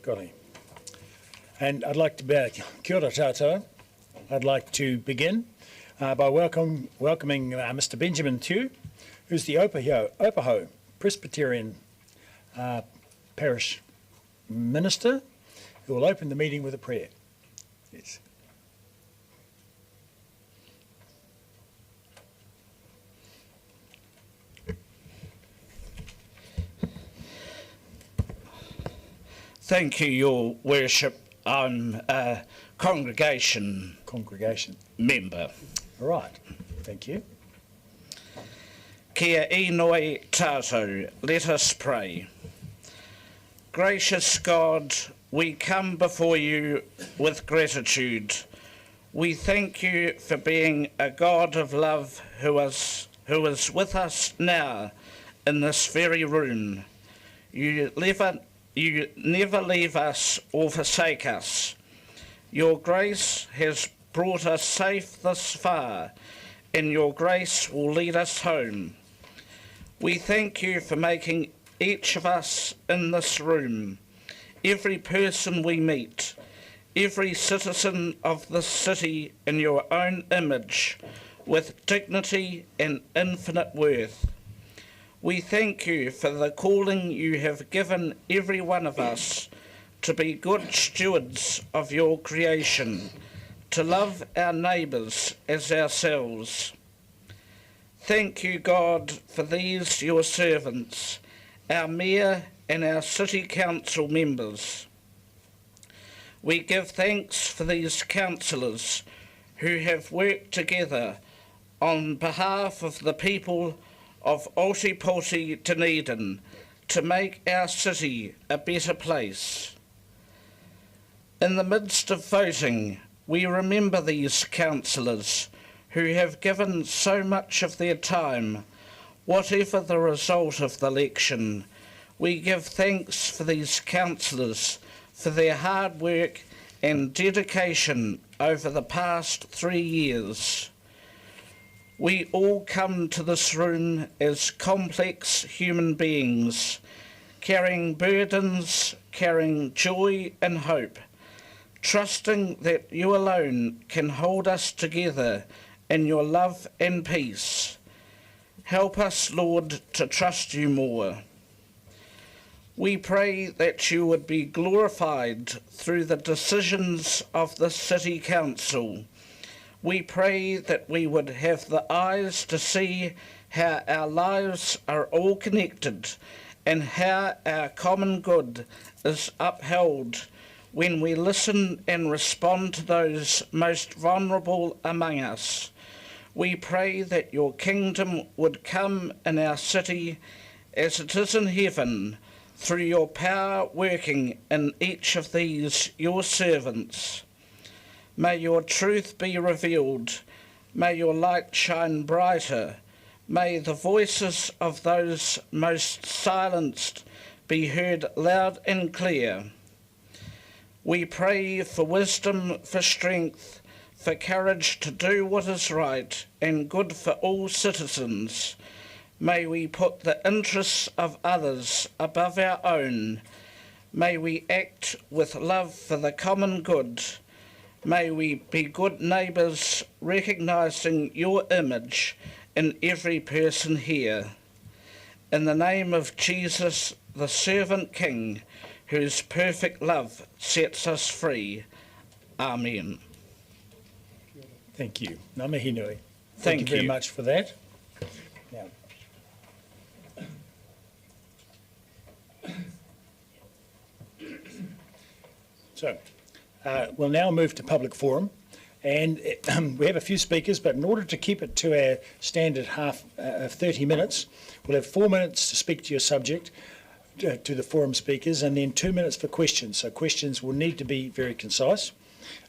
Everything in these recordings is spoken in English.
Golly. And I'd like to kia ora tātou. I'd like to begin by welcoming Mr. Benjamin Tew, who's the Opaho Presbyterian Parish Minister, who will open the meeting with a prayer. Yes. Thank you, Your Worship. I'm a congregation member. All right, thank you. Kia inoi tātou, let us pray. Gracious God, we come before you with gratitude. We thank you for being a God of love who is with us now in this very room. You never leave us or forsake us. Your grace has brought us safe thus far, and your grace will lead us home. We thank you for making each of us in this room, every person we meet, every citizen of this city in your own image, with dignity and infinite worth. We thank you for the calling you have given every one of us to be good stewards of your creation, to love our neighbours as ourselves. Thank you, God, for these your servants, our Mayor and our City Council members. We give thanks for these councillors who have worked together on behalf of the people of Ōtepoti Dunedin to make our city a better place. In the midst of voting, we remember these councillors who have given so much of their time, whatever the result of the election. We give thanks for these councillors for their hard work and dedication over the past 3 years. We all come to this room as complex human beings, carrying burdens, carrying joy and hope, trusting that you alone can hold us together in your love and peace. Help us, Lord, to trust you more. We pray that you would be glorified through the decisions of the City Council. We pray that we would have the eyes to see how our lives are all connected and how our common good is upheld when we listen and respond to those most vulnerable among us. We pray that your kingdom would come in our city as it is in heaven, through your power working in each of these your servants. May your truth be revealed. May your light shine brighter. May the voices of those most silenced be heard loud and clear. We pray for wisdom, for strength, for courage to do what is right and good for all citizens. May we put the interests of others above our own. May we act with love for the common good. May we be good neighbours, recognising your image in every person here. In the name of Jesus, the servant King, whose perfect love sets us free. Amen. Thank you. Ngā mihi nui. Thank you very much for that. Now, we'll now move to public forum, and we have a few speakers, but in order to keep it to our standard half of 30 minutes, we'll have 4 minutes to speak to your subject, to the forum speakers, and then 2 minutes for questions. So questions will need to be very concise.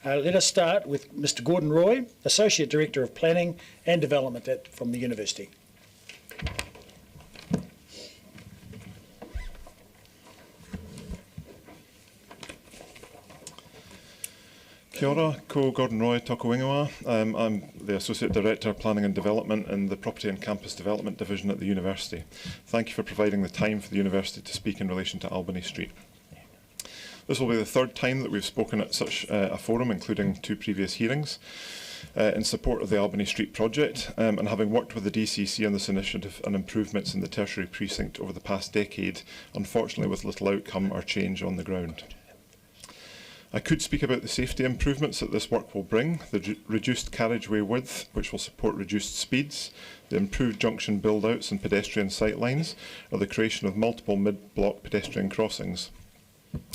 Let us start with Mr. Gordon Roy, Associate Director of Planning and Development from the University. Kia ora, ko Gordon Roy, tōku ingoa. I'm the Associate Director of Planning and Development in the Property and Campus Development Division at the University. Thank you for providing the time for the University to speak in relation to Albany Street. This will be the third time that we've spoken at such a forum, including 2 previous hearings, in support of the Albany Street project, and having worked with the DCC on this initiative and improvements in the tertiary precinct over the past decade, unfortunately with little outcome or change on the ground. I could speak about the safety improvements that this work will bring, the reduced carriageway width, which will support reduced speeds, the improved junction build-outs and pedestrian sightlines, or the creation of multiple mid-block pedestrian crossings,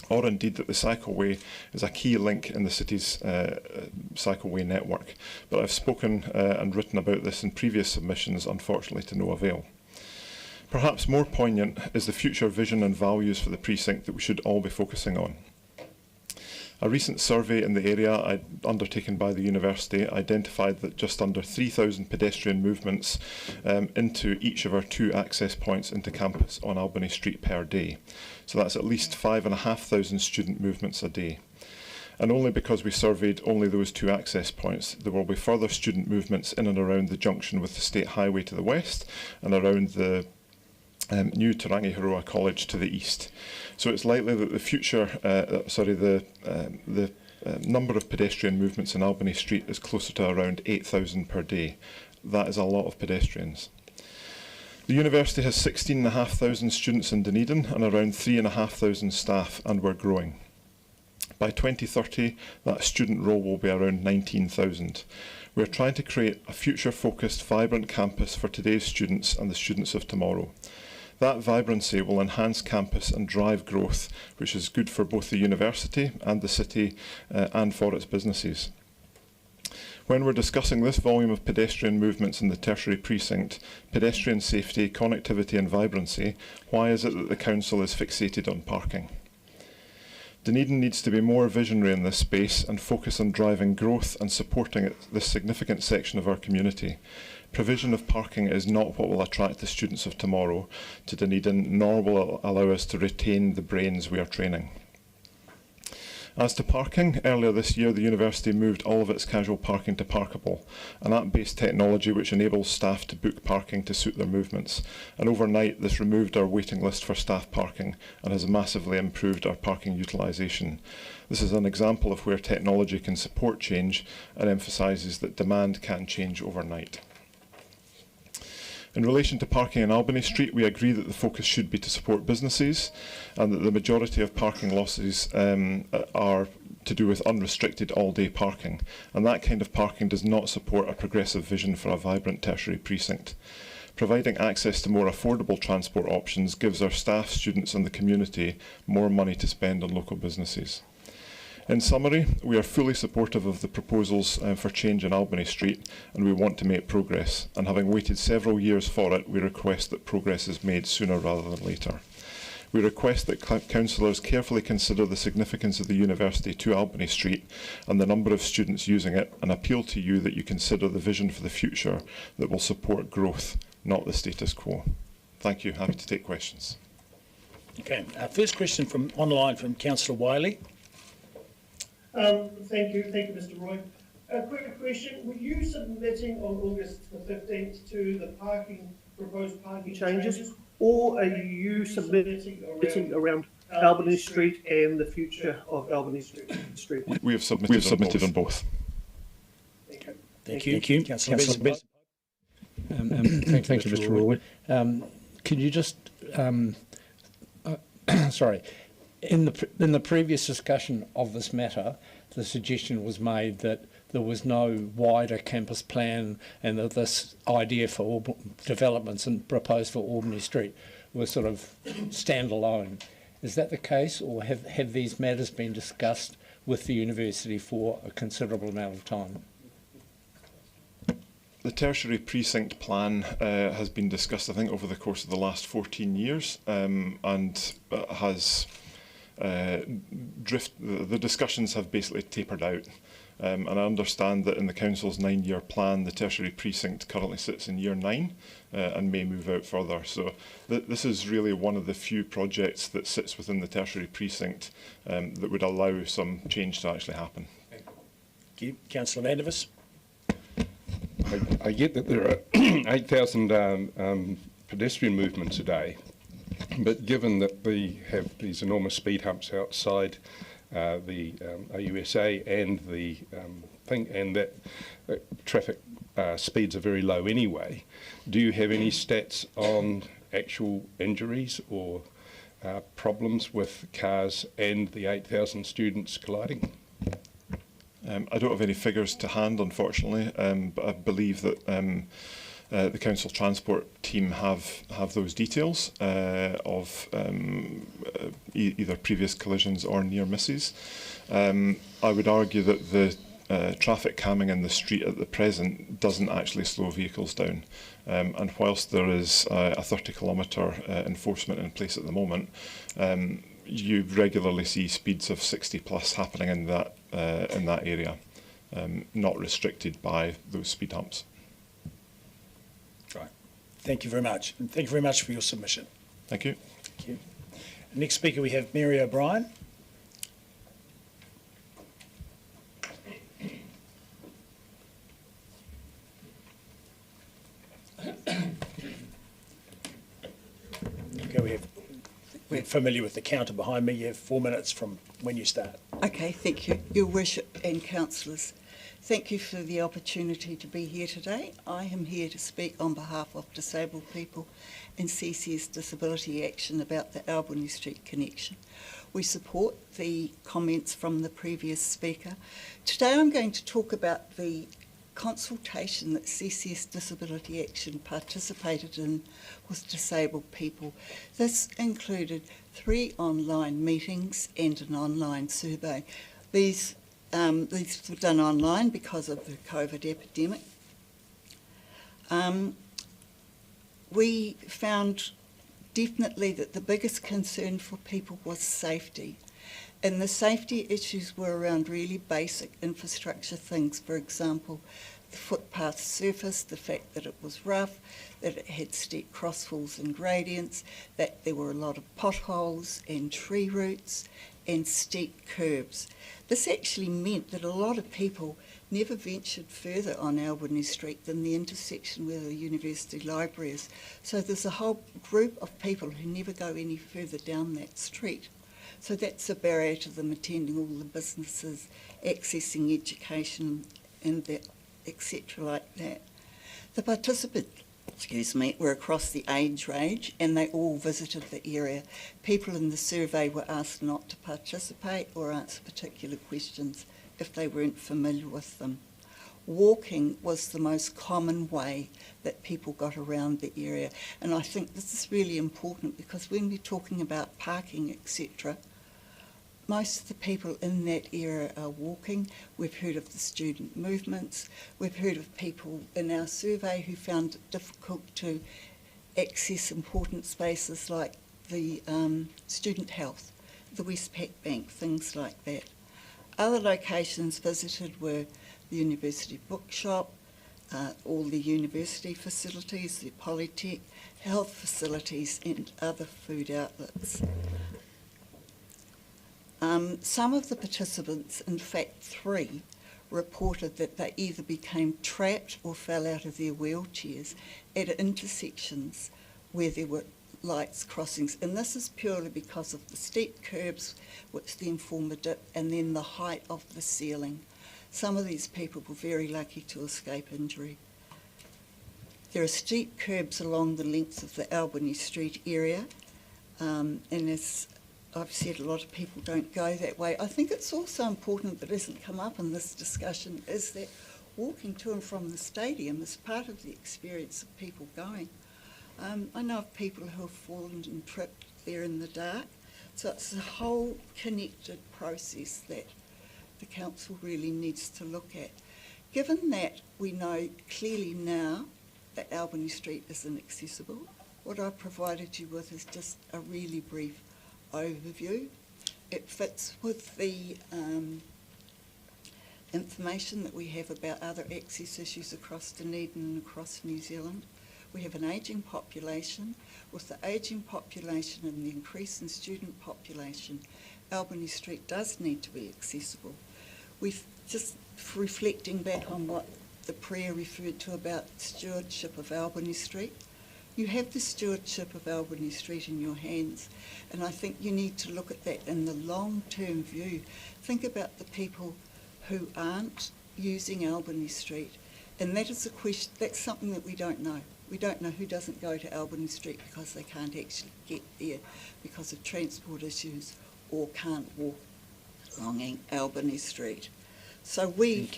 or indeed that the cycleway is a key link in the city's cycleway network. But I've spoken and written about this in previous submissions, unfortunately to no avail. Perhaps more poignant is the future vision and values for the precinct that we should all be focusing on. A recent survey in the area undertaken by the university identified that just under 3,000 pedestrian movements into each of our 2 access points into campus on Albany Street per day. So that's at least 5,500 student movements a day. And only because we surveyed only those 2 access points, there will be further student movements in and around the junction with the State Highway to the west and around the new Tarangi-Haroa College to the east. So it's likely that the number of pedestrian movements in Albany Street is closer to around 8,000 per day. That is a lot of pedestrians. The university has 16,500 students in Dunedin and around 3,500 staff, and we're growing. By 2030, that student roll will be around 19,000. We're trying to create a future-focused, vibrant campus for today's students and the students of tomorrow. That vibrancy will enhance campus and drive growth, which is good for both the university and the city and for its businesses. When we're discussing this volume of pedestrian movements in the tertiary precinct, pedestrian safety, connectivity and vibrancy, why is it that the council is fixated on parking? Dunedin needs to be more visionary in this space and focus on driving growth and supporting this significant section of our community. Provision of parking is not what will attract the students of tomorrow to Dunedin, nor will it allow us to retain the brains we are training. As to parking, earlier this year the university moved all of its casual parking to Parkable, an app-based technology which enables staff to book parking to suit their movements. And overnight this removed our waiting list for staff parking and has massively improved our parking utilisation. This is an example of where technology can support change and emphasises that demand can change overnight. In relation to parking in Albany Street, we agree that the focus should be to support businesses and that the majority of parking losses are to do with unrestricted all-day parking. And that kind of parking does not support a progressive vision for a vibrant tertiary precinct. Providing access to more affordable transport options gives our staff, students and the community more money to spend on local businesses. In summary, we are fully supportive of the proposals for change in Albany Street, and we want to make progress. And having waited several years for it, we request that progress is made sooner rather than later. We request that councillors carefully consider the significance of the university to Albany Street and the number of students using it, and appeal to you that you consider the vision for the future that will support growth, not the status quo. Thank you. Happy to take questions. Okay. First question from online from Councillor Wiley. Thank you, Mr. Roy. A quick question: were you submitting on August the 15th to the proposed parking changes, or are you submitting around Albany Street and the future of Albany Street? We have submitted on both. Thank you. Councillor Benson. Thank you, Mr. Roy. Can you just, sorry, in the previous discussion of this matter, the suggestion was made that there was no wider campus plan and that this idea for developments and proposed for Albany Street was sort of standalone. Is that the case, or have these matters been discussed with the university for a considerable amount of time? The tertiary precinct plan has been discussed, I think, over the course of the last 14 years and has the discussions have basically tapered out. And I understand that in the council's 9-year plan, the tertiary precinct currently sits in year 9 and may move out further. So this is really one of the few projects that sits within the tertiary precinct that would allow some change to actually happen. Thank you. Councillor Vandervis. I get that there are 8,000 pedestrian movements a day, But given that we have these enormous speed humps outside the AUSA and the thing, and that traffic speeds are very low anyway, do you have any stats on actual injuries or problems with cars and the 8,000 students colliding? I don't have any figures to hand, unfortunately, but I believe that the council transport team have those details of either previous collisions or near misses. I would argue that the traffic calming in the street at the present doesn't actually slow vehicles down. And whilst there is a 30-kilometre enforcement in place at the moment, you regularly see speeds of 60 plus happening in that area, not restricted by those speed humps. Right. Thank you very much. And thank you very much for your submission. Thank you. Thank you. Next speaker, we have Mary O'Brien. Okay, we're familiar with the counter behind me. You have 4 minutes from when you start. Okay, thank you, Your Worship and councillors. Thank you for the opportunity to be here today. I am here to speak on behalf of disabled people and CCS Disability Action about the Albany Street connection. We support the comments from the previous speaker. Today I'm going to talk about the consultation that CCS Disability Action participated in with disabled people. This included 3 online meetings and an online survey. These were done online because of the COVID epidemic. We found definitely that the biggest concern for people was safety. And the safety issues were around really basic infrastructure things. For example, the footpath surface, the fact that it was rough, that it had steep crossfalls and gradients, that there were a lot of potholes and tree roots and steep curbs. This actually meant that a lot of people never ventured further on Albany Street than the intersection where the university library is. So there's a whole group of people who never go any further down that street. So that's a barrier to them attending all the businesses, accessing education and that, etc. like that. The participants, were across the age range and they all visited the area. People in the survey were asked not to participate or answer particular questions if they weren't familiar with them. Walking was the most common way that people got around the area, and I think this is really important because when we're talking about parking, etc., most of the people in that area are walking. We've heard of the student movements. We've heard of people in our survey who found it difficult to access important spaces like the student health, the Westpac Bank, things like that. Other locations visited were the university bookshop, all the university facilities, the Polytech, health facilities and other food outlets. Some of the participants, in fact 3, reported that they either became trapped or fell out of their wheelchairs at intersections where there were lights crossings. And this is purely because of the steep curbs, which then form a dip, and then the height of the ceiling. Some of these people were very lucky to escape injury. There are steep curbs along the length of the Albany Street area, and as I've said, a lot of people don't go that way. I think it's also important that hasn't come up in this discussion is that walking to and from the stadium is part of the experience of people going. I know of people who have fallen and tripped there in the dark, so it's a whole connected process that the council really needs to look at. Given that we know clearly now that Albany Street is inaccessible, what I've provided you with is just a really brief overview. It fits with the information that we have about other access issues across Dunedin and across New Zealand. We have an ageing population. With the ageing population and the increase in student population, Albany Street does need to be accessible. We've just reflecting back on what the prayer referred to about stewardship of Albany Street. You have the stewardship of Albany Street in your hands, and I think you need to look at that in the long-term view. Think about the people who aren't using Albany Street, and that is a question. That's something that we don't know. We don't know who doesn't go to Albany Street because they can't actually get there because of transport issues or can't walk along Albany Street. So we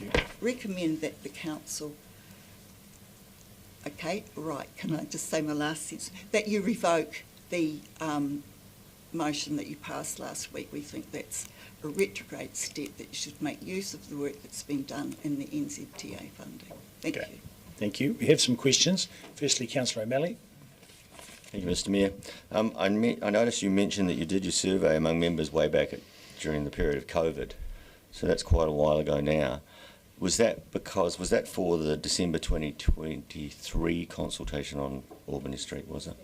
recommend that the council, okay, right, can I just say my last sentence, that you revoke the motion that you passed last week. We think that's a retrograde step, that you should make use of the work that's been done in the NZTA funding. Thank you. Thank you. We have some questions. Firstly, Councillor O'Malley. Thank you, Mr Mayor. I noticed you mentioned that you did your survey among members way back during the period of COVID, so that's quite a while ago now. Was that for the December 2023 consultation on Albany Street, was it?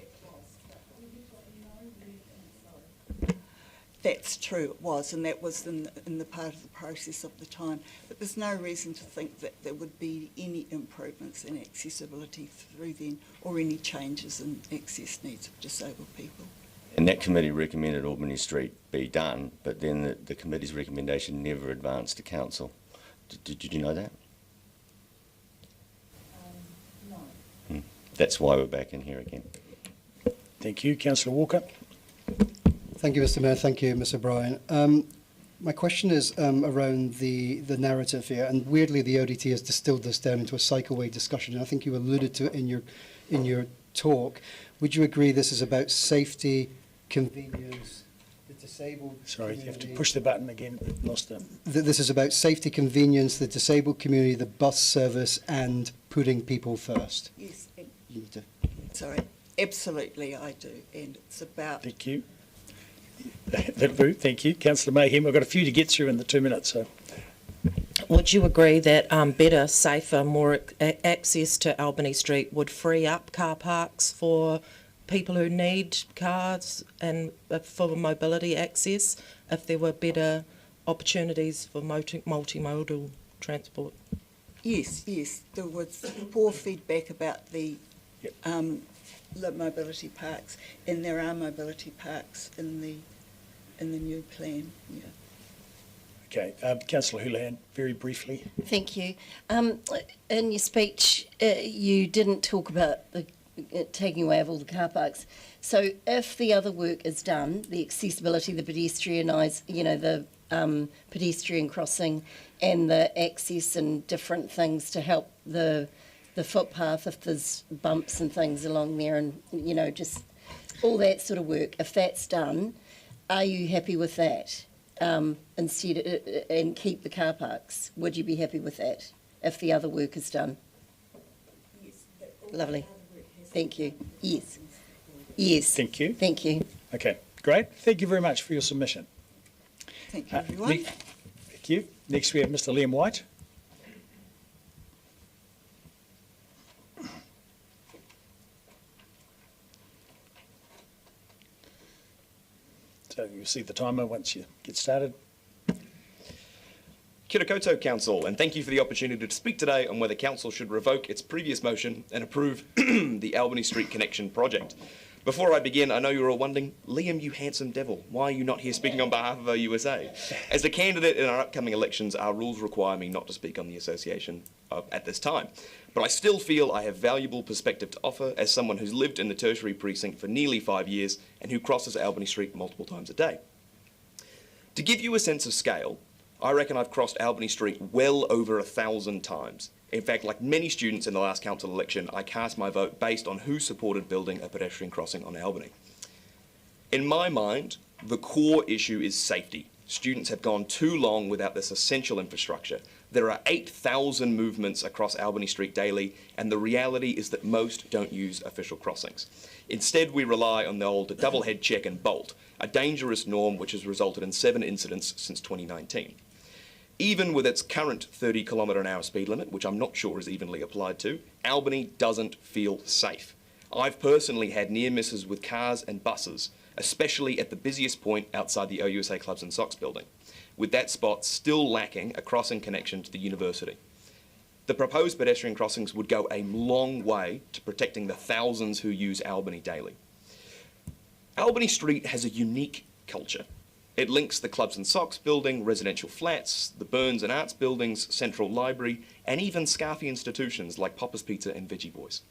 That's true, it was, and that was in the part of the process of the time. But there's no reason to think that there would be any improvements in accessibility through then, or any changes in access needs of disabled people. And that committee recommended Albany Street be done, but then the committee's recommendation never advanced to council. Did you know that? No. That's why we're back in here again. Thank you. Councillor Walker. Thank you, Mr Mayor. Thank you, Ms O'Brien. My question is around the narrative here, and weirdly the ODT has distilled this down into a cycleway discussion, and I think you alluded to it in your talk. Would you agree this is about safety, convenience, the disabled Sorry, community? you have to push the button again. Lost it. This is about safety, convenience, the disabled community, the bus service, and putting people first. Yes, You need to. sorry, absolutely I do, and it's about... Thank you. That'll do. Thank you. Councillor Mayhem, I've got a few to get through in the 2 minutes. So. Would you agree that better, safer, more access to Albany Street would free up car parks for people who need cars and for mobility access if there were better opportunities for multimodal transport? Yes, there was poor feedback about the mobility parks, and there are mobility parks in the new plan. Yeah. Okay, Councillor Houlihan, very briefly. Thank you. In your speech, you didn't talk about the taking away of all the car parks. So if the other work is done, the accessibility, the the pedestrian crossing and the access and different things to help the footpath, if there's bumps and things along there, and just all that sort of work, if that's done, are you happy with that? Instead, and keep the car parks, would you be happy with that if the other work is done? Yes. Lovely. Thank you. Yes. Yes. Thank you. Thank you. Okay, great. Thank you very much for your submission. Thank you, everyone. Thank you. Next we have Mr Liam White. So you'll see the timer once you get started. Kia ora koutou, Council, and thank you for the opportunity to speak today on whether Council should revoke its previous motion and approve the Albany Street Connection project. Before I begin, I know you're all wondering, Liam, you handsome devil, why are you not here speaking on behalf of OUSA? As a candidate in our upcoming elections, our rules require me not to speak on the association at this time. But I still feel I have valuable perspective to offer as someone who's lived in the tertiary precinct for nearly 5 years and who crosses Albany Street multiple times a day. To give you a sense of scale, I reckon I've crossed Albany Street well over 1,000 times. In fact, like many students in the last council election, I cast my vote based on who supported building a pedestrian crossing on Albany. In my mind, the core issue is safety. Students have gone too long without this essential infrastructure. There are 8,000 movements across Albany Street daily, and the reality is that most don't use official crossings. Instead, we rely on the old double head check and bolt, a dangerous norm which has resulted in 7 incidents since 2019. Even with its current 30km/h speed limit, which I'm not sure is evenly applied to, Albany doesn't feel safe. I've personally had near misses with cars and buses, especially at the busiest point outside the OUSA Clubs and Socks building, with that spot still lacking a crossing connection to the university. The proposed pedestrian crossings would go a long way to protecting the thousands who use Albany daily. Albany Street has a unique culture. It links the Clubs and Socks building, residential flats, the Burns and Arts buildings, Central Library, and even scarfy institutions like Popper's Pizza and Veggie Boys.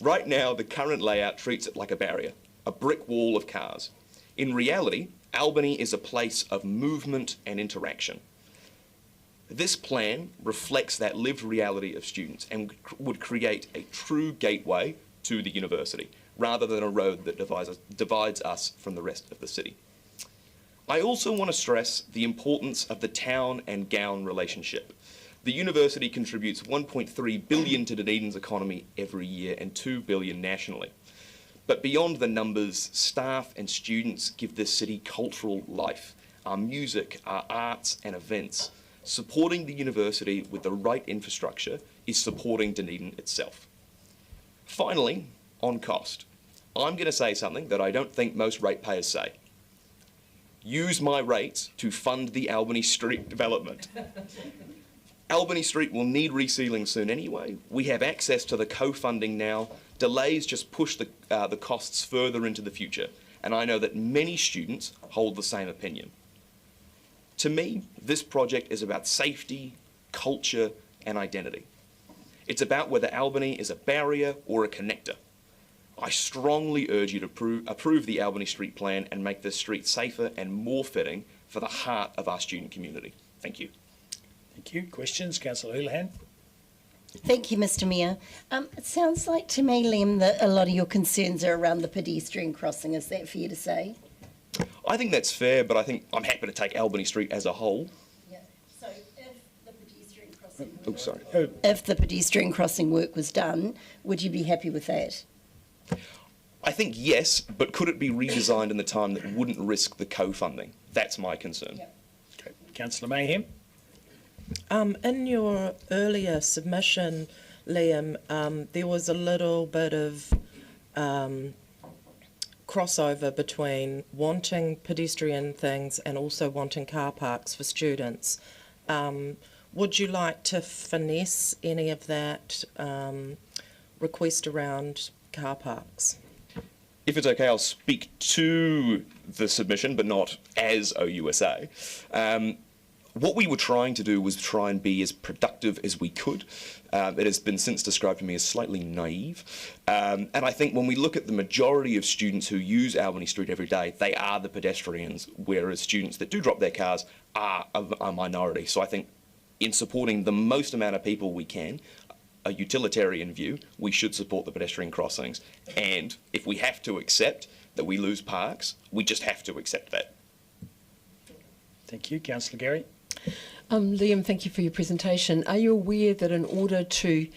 Right now, the current layout treats it like a barrier, a brick wall of cars. In reality, Albany is a place of movement and interaction. This plan reflects that lived reality of students and would create a true gateway to the university, rather than a road that divides us from the rest of the city. I also want to stress the importance of the town and gown relationship. The university contributes 1.3 billion to Dunedin's economy every year and 2 billion nationally. But beyond the numbers, staff and students give this city cultural life, our music, our arts and events. Supporting the university with the right infrastructure is supporting Dunedin itself. Finally, on cost, I'm going to say something that I don't think most ratepayers say. Use my rates to fund the Albany Street development. Albany Street will need resealing soon anyway. We have access to the co-funding now. Delays just push the costs further into the future, and I know that many students hold the same opinion. To me, this project is about safety, culture, and identity. It's about whether Albany is a barrier or a connector. I strongly urge you to approve the Albany Street plan and make this street safer and more fitting for the heart of our student community. Thank you. Thank you. Questions? Councillor Houlihan. Thank you, Mr Mayor. It sounds like to me, Liam, that a lot of your concerns are around the pedestrian crossing. Is that fair to say? I think that's fair, but I think I'm happy to take Albany Street as a whole. Yeah. So if the pedestrian crossing If the pedestrian crossing work was done, would you be happy with that? I think yes, but could it be redesigned in the time that wouldn't risk the co-funding? That's my concern. Yep. Okay. Councillor Mayhem. In your earlier submission, Liam, there was a little bit of crossover between wanting pedestrian things and also wanting car parks for students. Would you like to finesse any of that request around car parks? If it's okay, I'll speak to the submission, but not as OUSA. What we were trying to do was try and be as productive as we could. It has been since described to me as slightly naive. And I think when we look at the majority of students who use Albany Street every day, they are the pedestrians, whereas students that do drop their cars are a minority. So I think in supporting the most amount of people we can, a utilitarian view, we should support the pedestrian crossings. And if we have to accept that we lose parks, we just have to accept that. Thank you. Councillor Gary. Liam, thank you for your presentation. Are you aware that in order to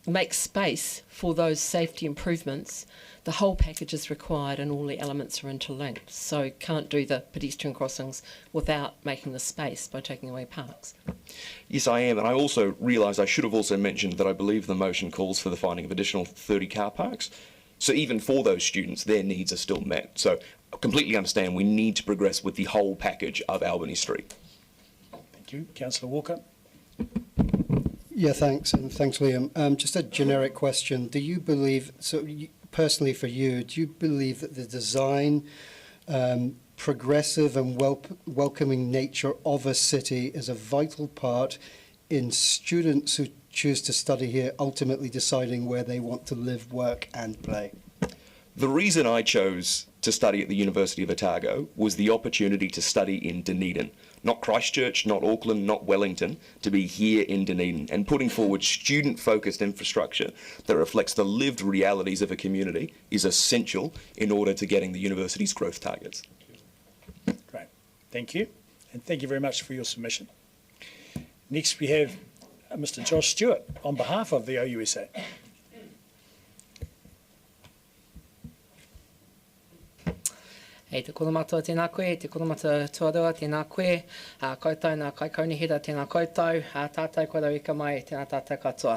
make space for those safety improvements, the whole package is required and all the elements are interlinked? So can't do the pedestrian crossings without making the space by taking away parks? Yes, I am. And I also realise I should have also mentioned that I believe the motion calls for the finding of additional 30 car parks. So even for those students, their needs are still met. So I completely understand we need to progress with the whole package of Albany Street. Thank you. Councillor Walker. Yeah, thanks, and thanks, Liam. Just a generic question. Do you believe, personally for you, do you believe that the design, progressive and welcoming nature of a city is a vital part in students who choose to study here ultimately deciding where they want to live, work and play? The reason I chose to study at the University of Otago was the opportunity to study in Dunedin. Not Christchurch, not Auckland, not Wellington, to be here in Dunedin and putting forward student-focused infrastructure that reflects the lived realities of a community is essential in order to getting the university's growth targets. Great. Thank you. And thank you very much for your submission. Next we have Mr. Josh Stewart on behalf of the OUSA. Hei te kurumata tēnā koe, te kurumata tuarua tēnā koe, koutou nā kai kaunihira tēnā koutou, tātou kora wika mai tēnā tātou katoa.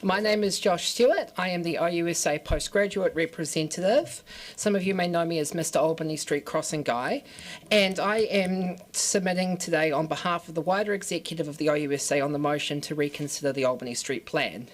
My name is Josh Stewart. I am the IUSA Postgraduate Representative. Some of you may know me as Mr. Albany Street Crossing Guy. And I am submitting today on behalf of the wider executive of the IUSA on the motion to reconsider the Albany Street Plan.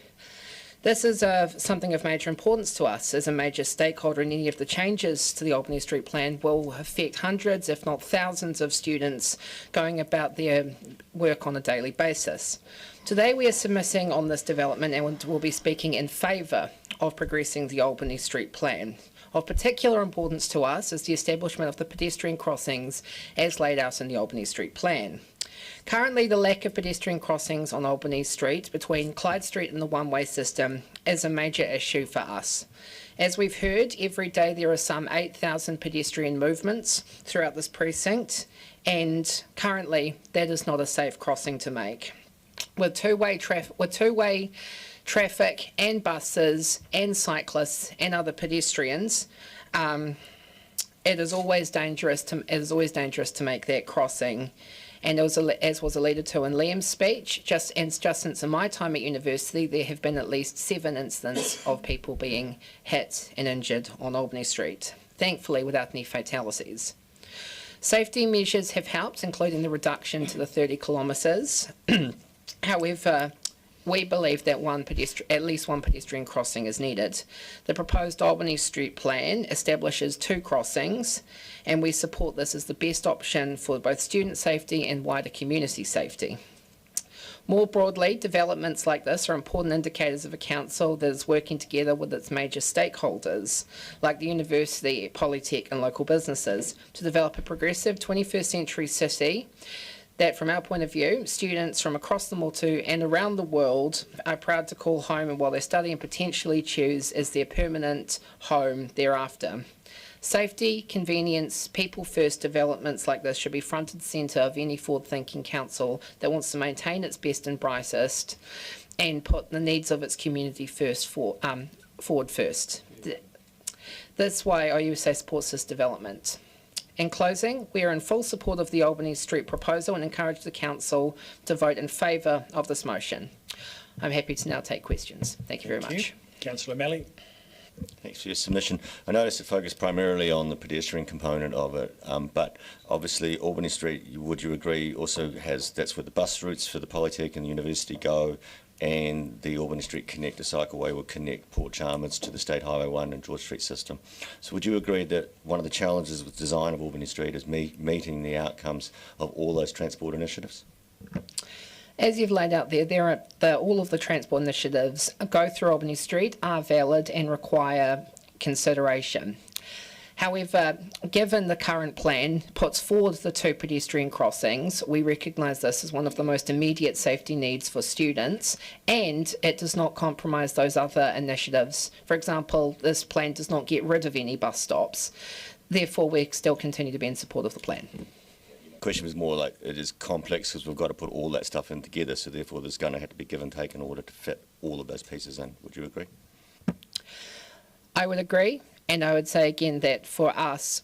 This is something of major importance to us as a major stakeholder, and any of the changes to the Albany Street Plan will affect hundreds, if not thousands, of students going about their work on a daily basis. Today we are submitting on this development and will be speaking in favour of progressing the Albany Street Plan. Of particular importance to us is the establishment of the pedestrian crossings as laid out in the Albany Street Plan. Currently, the lack of pedestrian crossings on Albany Street between Clyde Street and the one-way system is a major issue for us. As we've heard, every day there are some 8,000 pedestrian movements throughout this precinct, and currently that is not a safe crossing to make. With two-way traffic and buses and cyclists and other pedestrians, it is always dangerous to make that crossing. And as was alluded to in Liam's speech, just since in my time at university, there have been at least 7 incidents of people being hit and injured on Albany Street, thankfully without any fatalities. Safety measures have helped, including the reduction to the 30 kilometres. However, we believe that at least one pedestrian crossing is needed. The proposed Albany Street Plan establishes 2 crossings, and we support this as the best option for both student safety and wider community safety. More broadly, developments like this are important indicators of a council that is working together with its major stakeholders, like the university, Polytech and local businesses, to develop a progressive 21st century city that, from our point of view, students from across the Motu and around the world are proud to call home, and while they study and potentially choose as their permanent home thereafter. Safety, convenience, people-first developments like this should be front and centre of any forward-thinking council that wants to maintain its best and brightest and put the needs of its community forward first. That's why IUSA supports this development. In closing, we are in full support of the Albany Street proposal and encourage the Council to vote in favour of this motion. I'm happy to now take questions. Thank you very much. Councillor Malley. Thanks for your submission. I noticed it focused primarily on the pedestrian component of it, but obviously Albany Street, would you agree, also that's where the bus routes for the Polytech and the university go, and the Albany Street Connector Cycleway will connect Port Chalmers to the State Highway 1 and George Street system. So would you agree that one of the challenges with design of Albany Street is meeting the outcomes of all those transport initiatives? As you've laid out there, all of the transport initiatives go through Albany Street are valid and require consideration. However, given the current plan puts forward the 2 pedestrian crossings, we recognise this as one of the most immediate safety needs for students, and it does not compromise those other initiatives. For example, this plan does not get rid of any bus stops. Therefore, we still continue to be in support of the plan. The question was more like it is complex because we've got to put all that stuff in together, so therefore there's going to have to be give and take in order to fit all of those pieces in. Would you agree? I would agree. And I would say again that for us,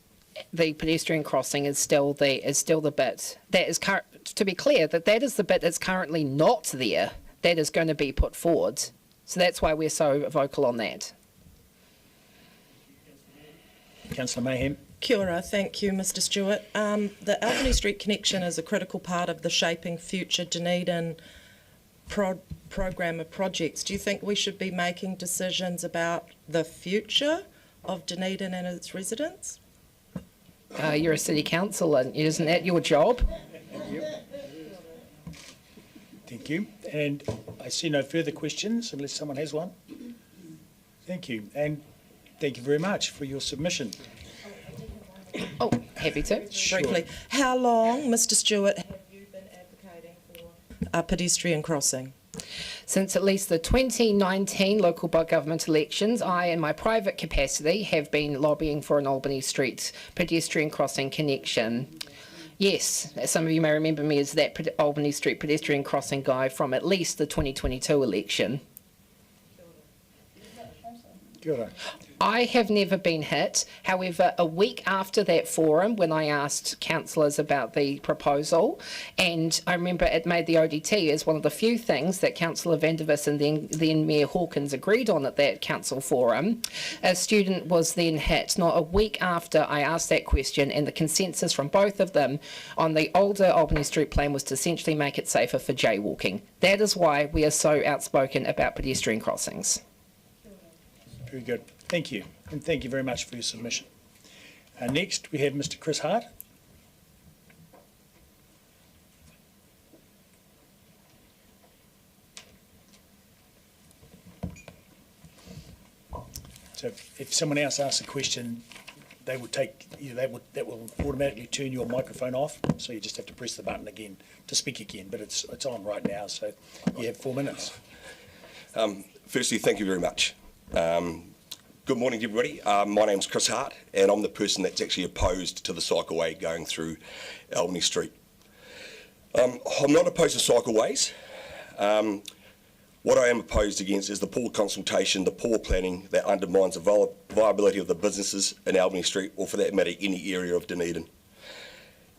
the pedestrian crossing is still the bit that is to be clear that is the bit that's currently not there that is going to be put forward. So that's why we're so vocal on that. Councillor Mayhem. Kia ora, thank you, Mr. Stewart. The Albany Street connection is a critical part of the Shaping Future Dunedin programme of projects. Do you think we should be making decisions about the future of Dunedin and its residents? You're a city councillor, isn't that your job? Thank you. And I see no further questions unless someone has one. Thank you. And thank you very much for your submission. Oh, happy to. Sure. Briefly, how long, Mr. Stewart, have you been advocating for a pedestrian crossing? Since at least the 2019 local government elections, I, in my private capacity, have been lobbying for an Albany Street pedestrian crossing connection. Yes, some of you may remember me as that Albany Street pedestrian crossing guy from at least the 2022 election. Good on. I have never been hit. However, a week after that forum, when I asked councillors about the proposal, and I remember it made the ODT as one of the few things that Councillor Vandervis and then Mayor Hawkins agreed on at that council forum, a student was then hit. Not a week after I asked that question, and the consensus from both of them on the older Albany Street plan was to essentially make it safer for jaywalking. That is why we are so outspoken about pedestrian crossings. Very good. Thank you. And thank you very much for your submission. Next, we have Mr. Chris Hart. So if someone else asks a question, they will take, that will automatically turn your microphone off. So you just have to press the button again to speak again. But it's on right now. So you have 4 minutes. Firstly, thank you very much. Good morning, everybody. My name's Chris Hart, and I'm the person that's actually opposed to the cycleway going through Albany Street. I'm not opposed to cycleways. What I am opposed against is the poor consultation, the poor planning that undermines the viability of the businesses in Albany Street, or for that matter, any area of Dunedin.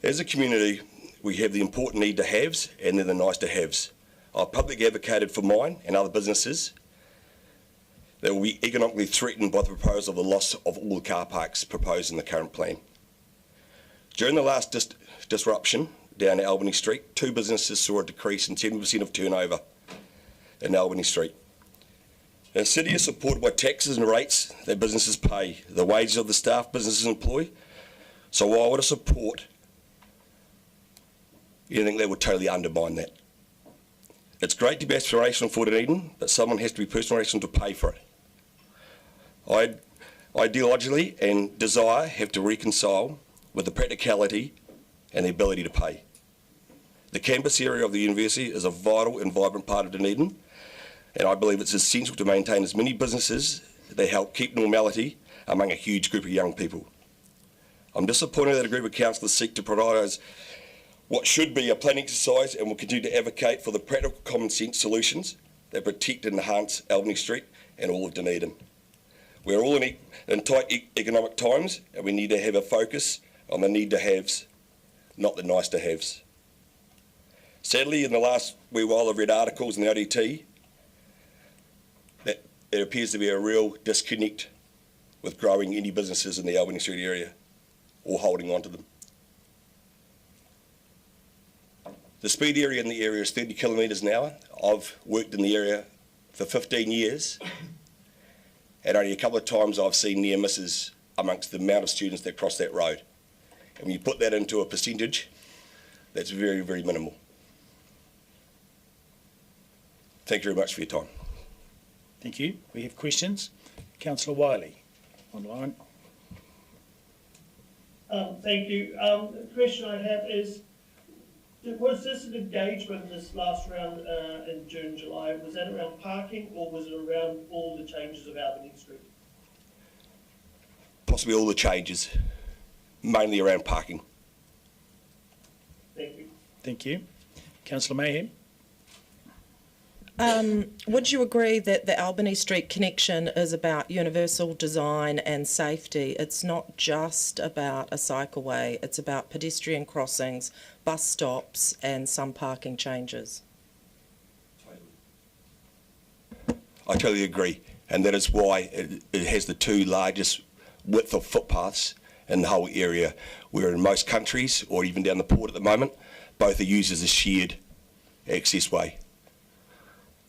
As a community, we have the important need to haves and then the nice to haves. I've publicly advocated for mine and other businesses that will be economically threatened by the proposal of the loss of all the car parks proposed in the current plan. During the last disruption down at Albany Street, 2 businesses saw a decrease in 70% of turnover in Albany Street. The city is supported by taxes and rates that businesses pay, the wages of the staff businesses employ. So why would I support anything that would totally undermine that? It's great to be aspirational for Dunedin, but someone has to be personal action to pay for it. Ideologically and desire have to reconcile with the practicality and the ability to pay. The campus area of the university is a vital and vibrant part of Dunedin, and I believe it's essential to maintain as many businesses that help keep normality among a huge group of young people. I'm disappointed that a group of councillors seek to prioritise what should be a planning exercise and will continue to advocate for the practical common sense solutions that protect and enhance Albany Street and all of Dunedin. We're all in tight economic times, and we need to have a focus on the need to haves, not the nice to haves. Sadly, in the last wee while I've read articles in the ODT that there appears to be a real disconnect with growing any businesses in the Albany Street area or holding on to them. The speed area in the area is 30 kilometres an hour. I've worked in the area for 15 years, and only a couple of times I've seen near misses amongst the amount of students that cross that road. And when you put that into a percentage, that's very, very minimal. Thank you very much for your time. Thank you. We have questions. Councillor Wiley, online. Thank you. The question I have is, was this an engagement this last round in June, July? Was that around parking, or was it around all the changes of Albany Street? Possibly all the changes, mainly around parking. Thank you. Thank you. Councillor Mayhem. Would you agree that the Albany Street connection is about universal design and safety? It's not just about a cycleway, it's about pedestrian crossings, bus stops and some parking changes. I totally agree, and that is why it has the 2 largest width of footpaths in the whole area, where in most countries, or even down the port at the moment, both are used as a shared access way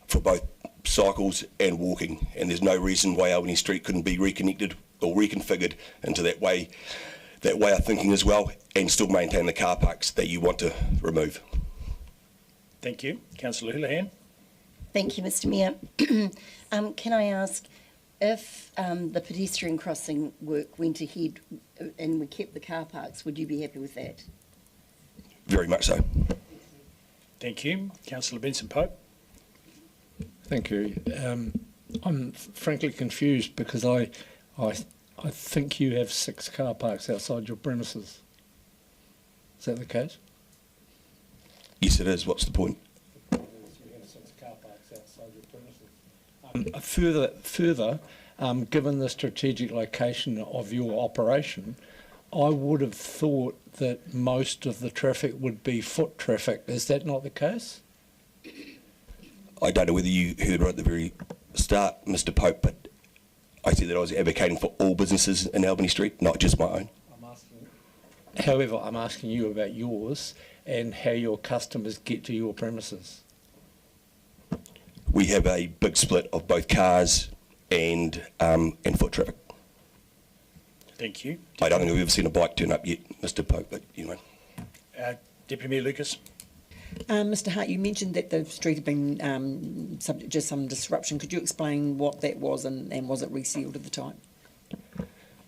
for both cycles and walking, and there's no reason why Albany Street couldn't be reconnected or reconfigured into that way of thinking as well, and still maintain the car parks that you want to remove. Thank you. Councillor Houlihan. Thank you, Mr Mayor. Can I ask, if the pedestrian crossing work went ahead and we kept the car parks, would you be happy with that? Very much so. Thank you. Councillor Benson-Pope. Thank you. I'm frankly confused because I think you have 6 car parks outside your premises. Is that the case? Yes, it is. What's the point? You have 6 car parks outside your premises. Further, given the strategic location of your operation, I would have thought that most of the traffic would be foot traffic. Is that not the case? I don't know whether you heard right at the very start, Mr. Pope, but I said that I was advocating for all businesses in Albany Street, not just my own. However, I'm asking you about yours and how your customers get to your premises. We have a big split of both cars and foot traffic. Thank you. I don't think we've ever seen a bike turn up yet, Mr. Pope, but you know. Deputy Mayor Lucas. Mr. Hart, you mentioned that the street had been subject to some disruption. Could you explain what that was and was it resealed at the time?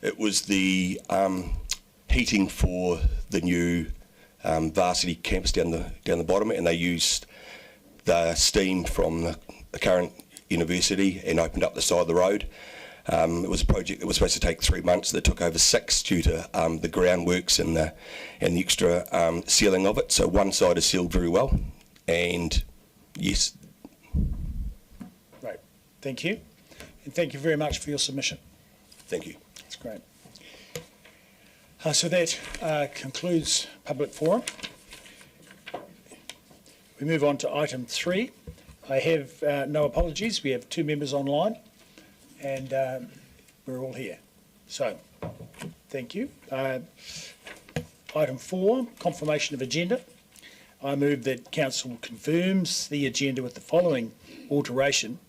It was the heating for the new varsity campus down the bottom, and they used the steam from the current university and opened up the side of the road. It was a project that was supposed to take 3 months that took over 6 due to the groundworks and the extra sealing of it. So one side is sealed very well, and yes. Right, thank you. And thank you very much for your submission. Thank you. That's great. So that concludes public forum. We move on to item 3. I have no apologies. We have 2 members online, and we're all here. So, thank you. Item 4, confirmation of agenda. I move that Council confirms the agenda with the following alteration,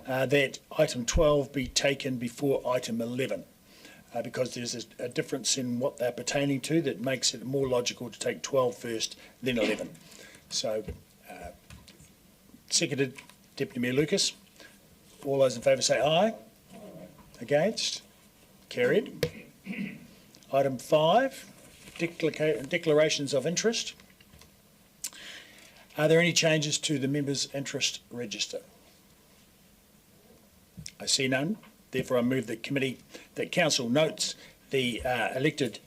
that item 12 be taken before item 11. Because there's a difference in what they're pertaining to that makes it more logical to take 12 first, then 11. So, seconded, Deputy Mayor Lucas. All those in favour say aye. Against? Carried. Item 5, declarations of interest. Are there any changes to the members' interest register? I see none. Therefore, I move that Council notes the elected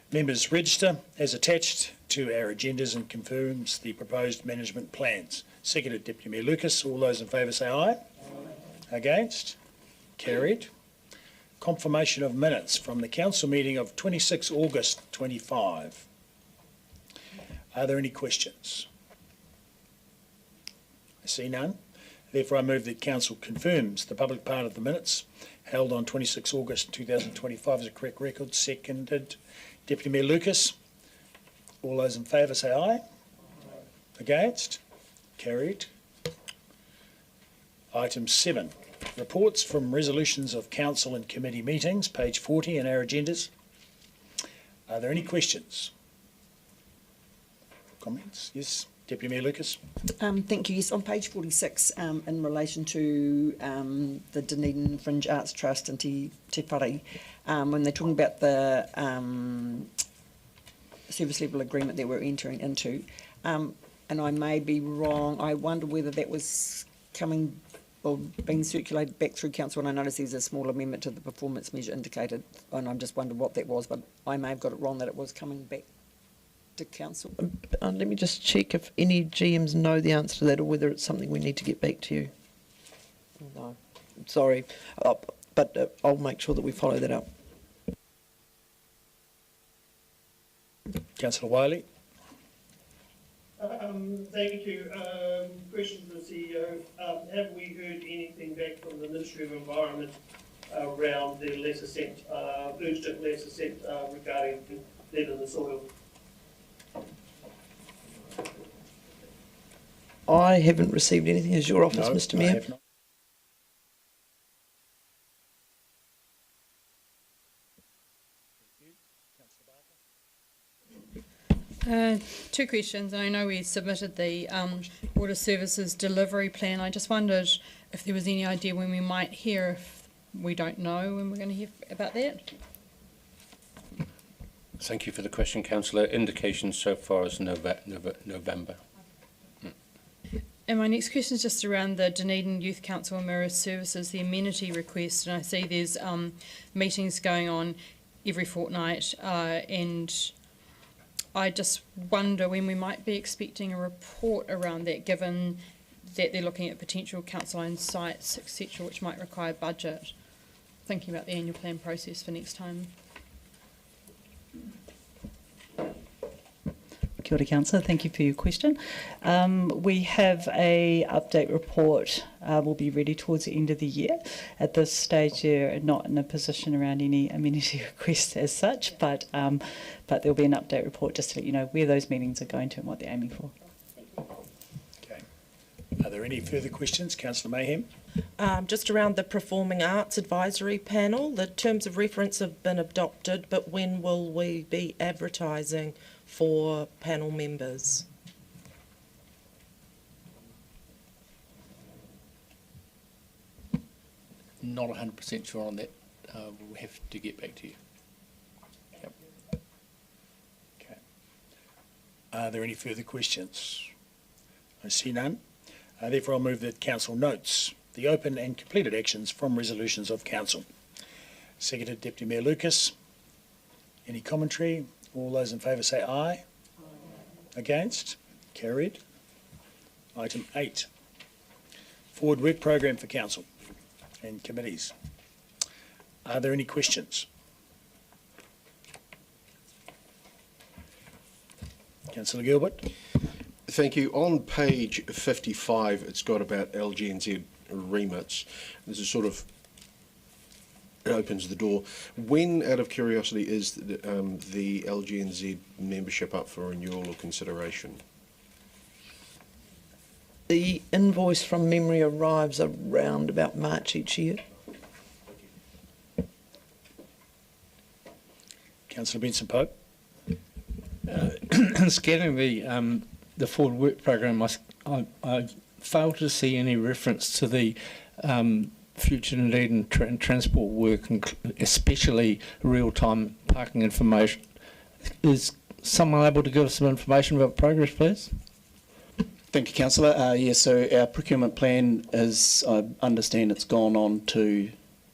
members' register as attached to our agendas and confirms the proposed management plans. Seconded, Deputy Mayor Lucas. All those in favour say aye. Aye. Against? Carried. Confirmation of minutes from the Council meeting of 26 August 25. Are there any questions? I see none. Therefore, I move that Council confirms the public part of the minutes held on 26 August 2025 as a correct record. Seconded, Deputy Mayor Lucas. All those in favour say aye. Aye. Against? Carried. Item 7, reports from resolutions of Council and committee meetings, page 40 in our agendas. Are there any questions? Comments? Yes, Deputy Mayor Lucas. Thank you. Yes, on page 46, in relation to the Dunedin Fringe Arts Trust and Te Whare, when they're talking about the service level agreement that we're entering into, and I may be wrong, I wonder whether that was coming or being circulated back through Council, and I noticed there's a small amendment to the performance measure indicated, and I'm just wondering what that was, but I may have got it wrong that it was coming back to Council. Let me just check if any GMs know the answer to that or whether it's something we need to get back to you. No, sorry, but I'll make sure that we follow that up. Councillor Wiley. Thank you. Question to the CEO. Have we heard anything back from the Ministry of Environment around the less assent, urgent less assent regarding lead in the soil? I haven't received anything. Has your office, Mr. Mayor? I have not. Two questions. I know we submitted the water services delivery plan. I just wondered if there was any idea when we might hear, if we don't know when we're going to hear about that. Thank you for the question, Councillor. Indications so far is November. And my next question is just around the Dunedin Youth Council and Mirror Services, the amenity request. And I see there's meetings going on every fortnight, and I just wonder when we might be expecting a report around that, given that they're looking at potential council-owned sites, etc., which might require budget. thinking about the annual plan process for next time. Kia ora, Councillor. Thank you for your question. We have a update report. Will be ready towards the end of the year. At this stage, they're not in a position around any amenity requests as such, but there'll be an update report just to let you know where those meetings are going to and what they're aiming for. Okay. Are there any further questions? Councillor Mayhem. Just around the Performing Arts Advisory Panel, the terms of reference have been adopted, but when will we be advertising for panel members? Not 100% sure on that. We'll have to get back to you. Yep. Okay. Are there any further questions? I see none. Therefore, I'll move that Council notes the open and completed actions from resolutions of Council. Seconded Deputy Mayor Lucas. Any commentary? All those in favour say aye. Aye. Against? Carried. Item 8. Forward work program for Council and committees. Are there any questions? Councillor Gilbert. Thank you. On page 55, it's got about LGNZ remits. This is sort of, it opens the door. When, out of curiosity, is the LGNZ membership up for renewal or consideration? The invoice from memory arrives around about March each year. Councillor Benson-Pope. Scanning the forward work program, I failed to see any reference to the future Dunedin transport work, especially real-time parking information. Is someone able to give us some information about progress, please? Thank you, Councillor. Yes, so our procurement plan is, I understand it's gone on to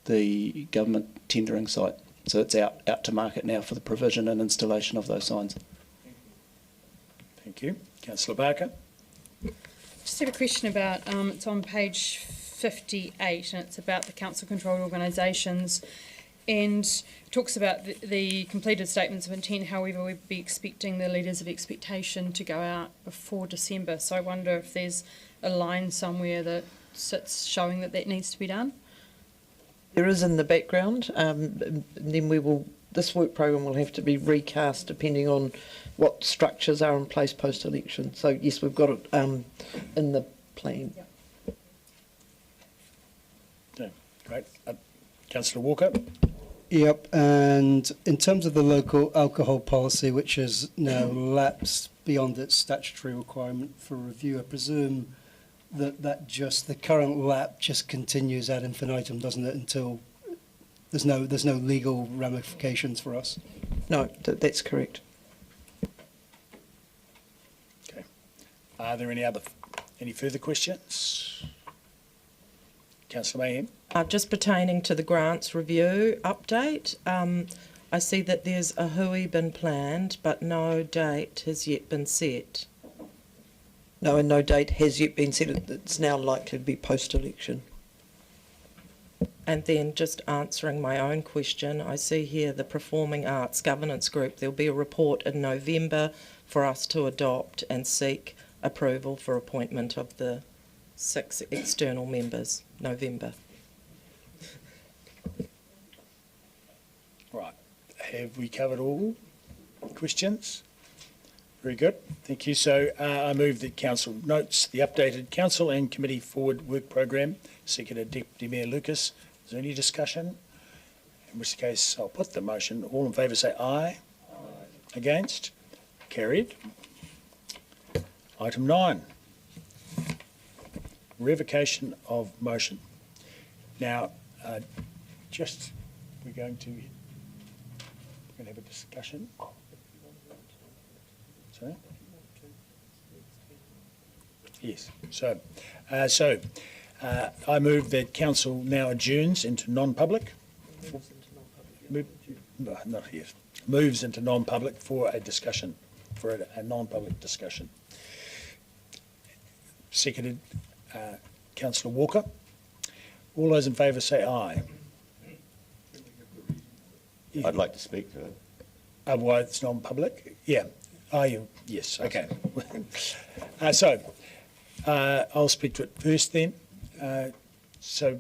the government tendering site. So it's out to market now for the provision and installation of those signs. Thank you. Councillor Barker. Just have a question about, it's on page 58 and it's about the council-controlled organisations and talks about the completed statements of intent. However, we'd be expecting the letters of expectation to go out before December. So I wonder if there's a line somewhere that sits showing that needs to be done. There is in the background. Then this work program will have to be recast depending on what structures are in place post-election. So yes, we've got it in the plan. Yep. Okay, great. Councillor Walker. Yep, and in terms of the local alcohol policy, which has now lapsed beyond its statutory requirement for review, I presume that the current lap just continues ad infinitum, doesn't it, until there's no legal ramifications for us? No, that's correct. Okay. Are there any further questions? Councillor Mayhem. Just pertaining to the grants review update, I see that there's a hui been planned, but no date has yet been set. No, and no date has yet been set. It's now likely to be post-election. And then just answering my own question, I see here the Performing Arts Governance Group. There'll be a report in November for us to adopt and seek approval for appointment of the 6 external members. November. Right. Have we covered all questions? Very good. Thank you. So I move that Council notes the updated Council and Committee Forward Work Programme. Seconded Deputy Mayor Lucas. Is there any discussion? In which case, I'll put the motion. All in favour say aye. Aye. Against? Carried. Item 9. Revocation of motion. Now, we're going to have a discussion. Sorry? Yes. So I move that Council now adjourns into non-public. Not yet. Moves into non-public for a discussion, for a non-public discussion. Seconded, Councillor Walker. All those in favour say aye. I'd like to speak to it. Why it's non-public? Yeah. Are you? Yes. Okay. I'll speak to it first then. So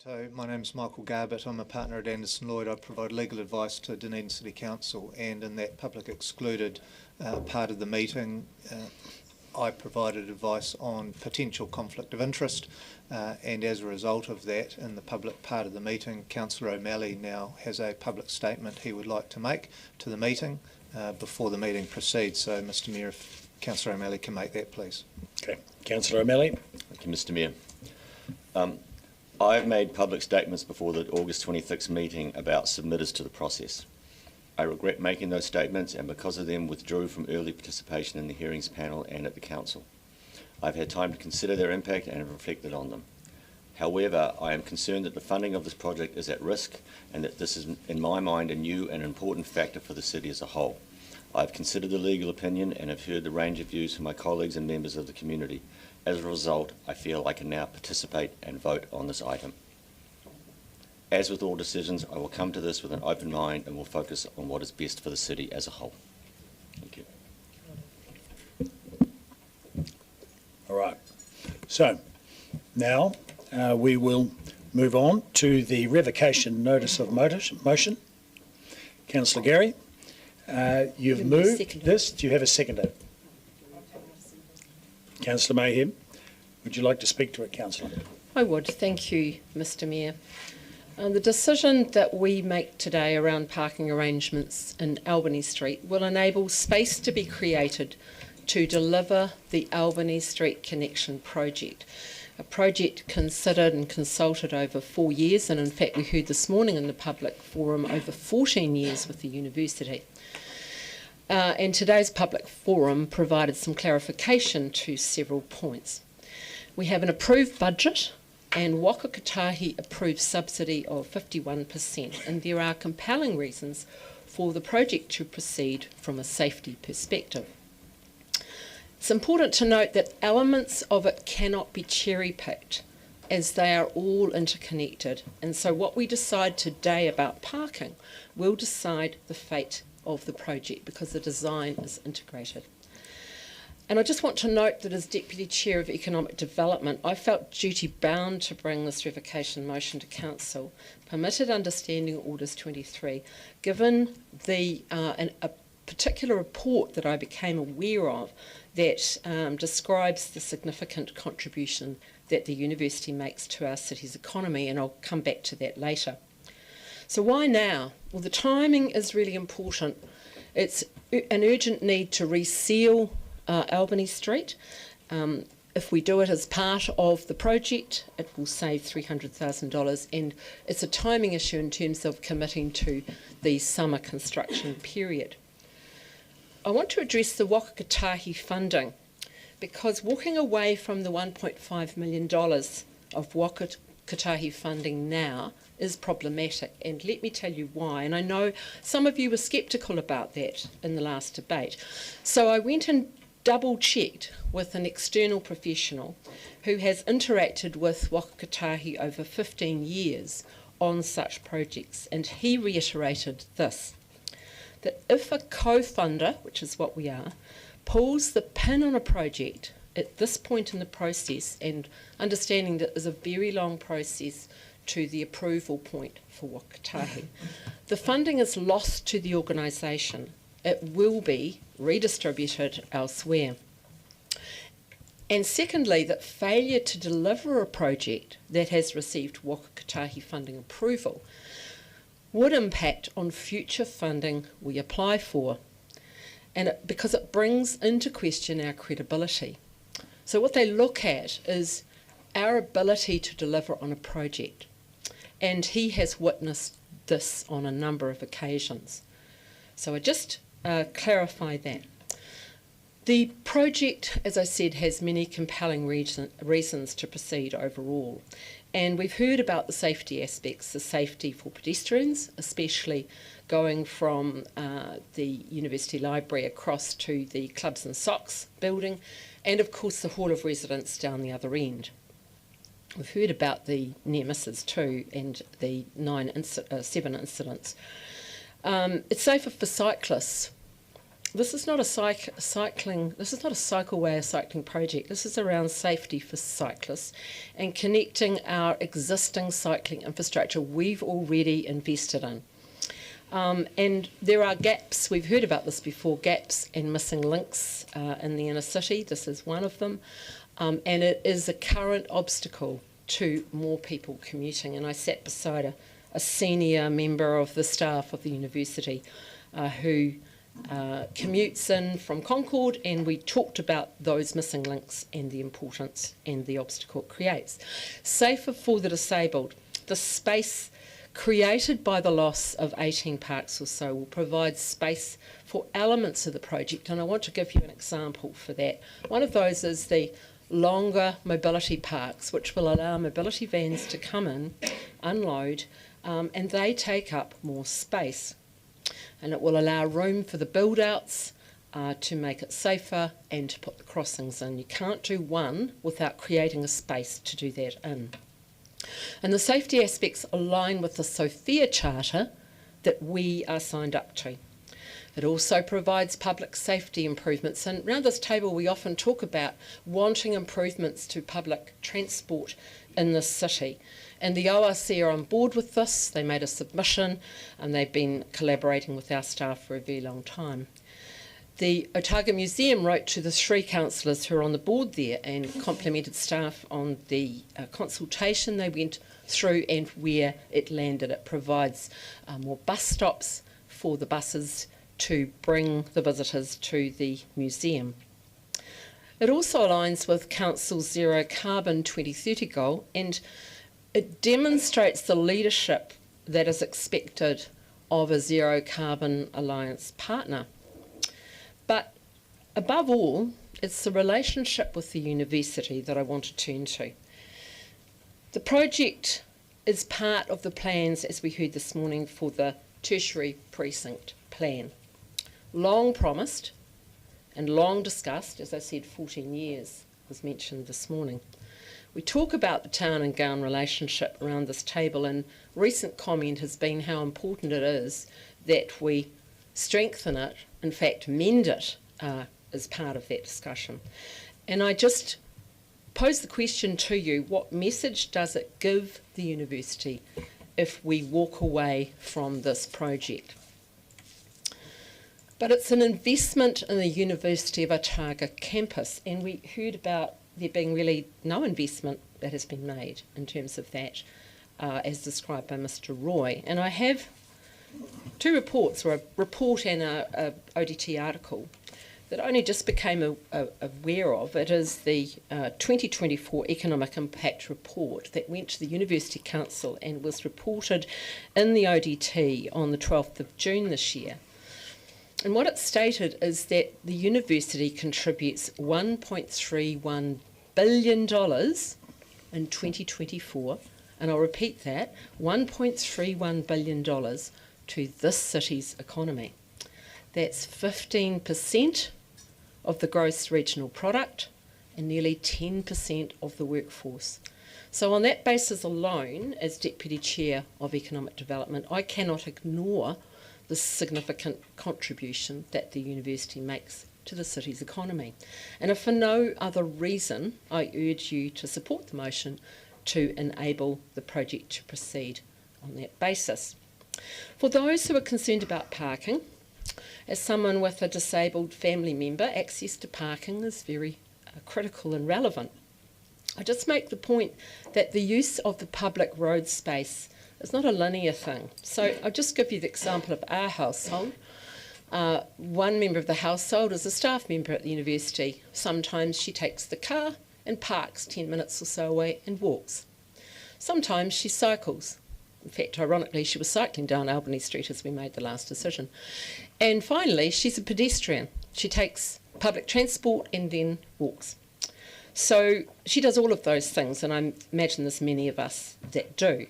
My name is Michael Garbett. I'm a partner at Anderson Lloyd. I provide legal advice to Dunedin City Council, and in that public excluded part of the meeting, I provided advice on potential conflict of interest, and as a result of that, in the public part of the meeting, Councillor O'Malley now has a public statement he would like to make to the meeting before the meeting proceeds. So, Mr Mayor, if Councillor O'Malley can make that, please. Okay. Councillor O'Malley. Thank you, Mr Mayor. I've made public statements before the August 26th meeting about submitters to the process. I regret making those statements, and because of them withdrew from early participation in the hearings panel and at the council. I've had time to consider their impact and have reflected on them. However, I am concerned that the funding of this project is at risk, and that this is, in my mind, a new and important factor for the city as a whole. I've considered the legal opinion and have heard the range of views from my colleagues and members of the community. As a result, I feel I can now participate and vote on this item. As with all decisions, I will come to this with an open mind and will focus on what is best for the city as a whole. Thank you. All right. So now we will move on to the revocation notice of motion. Councillor Gary, you've moved this. Do you have a seconder? Councillor Mayhem, would you like to speak to it, Councillor? I would. Thank you, Mr Mayor. The decision that we make today around parking arrangements in Albany Street will enable space to be created to deliver the Albany Street Connection project, a project considered and consulted over 4 years, and in fact we heard this morning in the public forum over 14 years with the university. And today's public forum provided some clarification to several points. We have an approved budget and Waka Kotahi approved subsidy of 51%, and there are compelling reasons for the project to proceed from a safety perspective. It's important to note that elements of it cannot be cherry-picked, as they are all interconnected, and so what we decide today about parking will decide the fate of the project because the design is integrated. And I just want to note that as Deputy Chair of Economic Development, I felt duty bound to bring this revocation motion to Council, permitted under Standing Orders 23, given a particular report that I became aware of that describes the significant contribution that the university makes to our city's economy, and I'll come back to that later. So why now? Well, the timing is really important. It's an urgent need to reseal Albany Street. If we do it as part of the project, it will save $300,000, and it's a timing issue in terms of committing to the summer construction period. I want to address the Waka Kotahi funding, because walking away from the $1.5 million of Waka Kotahi funding now is problematic, and let me tell you why. And I know some of you were sceptical about that in the last debate. So I went and double-checked with an external professional who has interacted with Waka Kotahi over 15 years on such projects, and he reiterated this, that if a co-funder, which is what we are, pulls the pin on a project at this point in the process, and understanding that there's a very long process to the approval point for Waka Kotahi, the funding is lost to the organisation. It will be redistributed elsewhere. And secondly, that failure to deliver a project that has received Waka Kotahi funding approval would impact on future funding we apply for, and because it brings into question our credibility. So what they look at is our ability to deliver on a project, and he has witnessed this on a number of occasions. So I just clarify that. The project, as I said, has many compelling reasons to proceed overall. And we've heard about the safety aspects, the safety for pedestrians, especially going from the University Library across to the Clubs and Socks building, and of course the Hall of Residence down the other end. We've heard about the near misses too, and the 7 incidents. It's safer for cyclists. this is not a cycleway or cycling project. This is around safety for cyclists and connecting our existing cycling infrastructure we've already invested in. And there are gaps, we've heard about this before, gaps and missing links in the inner city. This is one of them. And it is a current obstacle to more people commuting. And I sat beside a senior member of the staff of the university who commutes in from Concord, and we talked about those missing links and the importance and the obstacle it creates. Safer for the disabled. The space created by the loss of 18 parks or so will provide space for elements of the project, and I want to give you an example for that. One of those is the longer mobility parks, which will allow mobility vans to come in, unload, and they take up more space. And it will allow room for the build-outs to make it safer and to put the crossings in. You can't do one without creating a space to do that in. And the safety aspects align with the Sophia Charter that we are signed up to. It also provides public safety improvements, and around this table we often talk about wanting improvements to public transport in the city. And the ORC are on board with this. They made a submission and they've been collaborating with our staff for a very long time. The Otago Museum wrote to the 3 councillors who are on the board there and complimented staff on the consultation they went through and where it landed. It provides more bus stops for the buses to bring the visitors to the museum. It also aligns with Council's Zero Carbon 2030 goal, and it demonstrates the leadership that is expected of a Zero Carbon Alliance partner. But above all, it's the relationship with the university that I want to turn to. The project is part of the plans, as we heard this morning, for the tertiary precinct plan. Long promised and long discussed, as I said, 14 years was mentioned this morning. We talk about the town and gown relationship around this table, and recent comment has been how important it is that we strengthen it, in fact mend it, as part of that discussion. And I just pose the question to you, what message does it give the university if we walk away from this project? But it's an investment in the University of Otago campus, and we heard about there being really no investment that has been made in terms of that, as described by Mr. Roy. And I have 2 reports, or a report and a ODT article, that I only just became aware of. It is the 2024 Economic Impact Report that went to the University Council and was reported in the ODT on the 12th of June this year. And what it stated is that the university contributes $1.31 billion in 2024, and I'll repeat that, $1.31 billion to this city's economy. That's 15% of the gross regional product and nearly 10% of the workforce. So on that basis alone, as Deputy Chair of Economic Development, I cannot ignore the significant contribution that the university makes to the city's economy. And if for no other reason, I urge you to support the motion to enable the project to proceed on that basis. For those who are concerned about parking, as someone with a disabled family member, access to parking is very critical and relevant. I just make the point that the use of the public road space is not a linear thing. So I'll just give you the example of our household. One member of the household is a staff member at the university. Sometimes she takes the car and parks 10 minutes or so away and walks. Sometimes she cycles. In fact, ironically, she was cycling down Albany Street as we made the last decision. And finally, she's a pedestrian. She takes public transport and then walks. So she does all of those things, and I imagine there's many of us that do.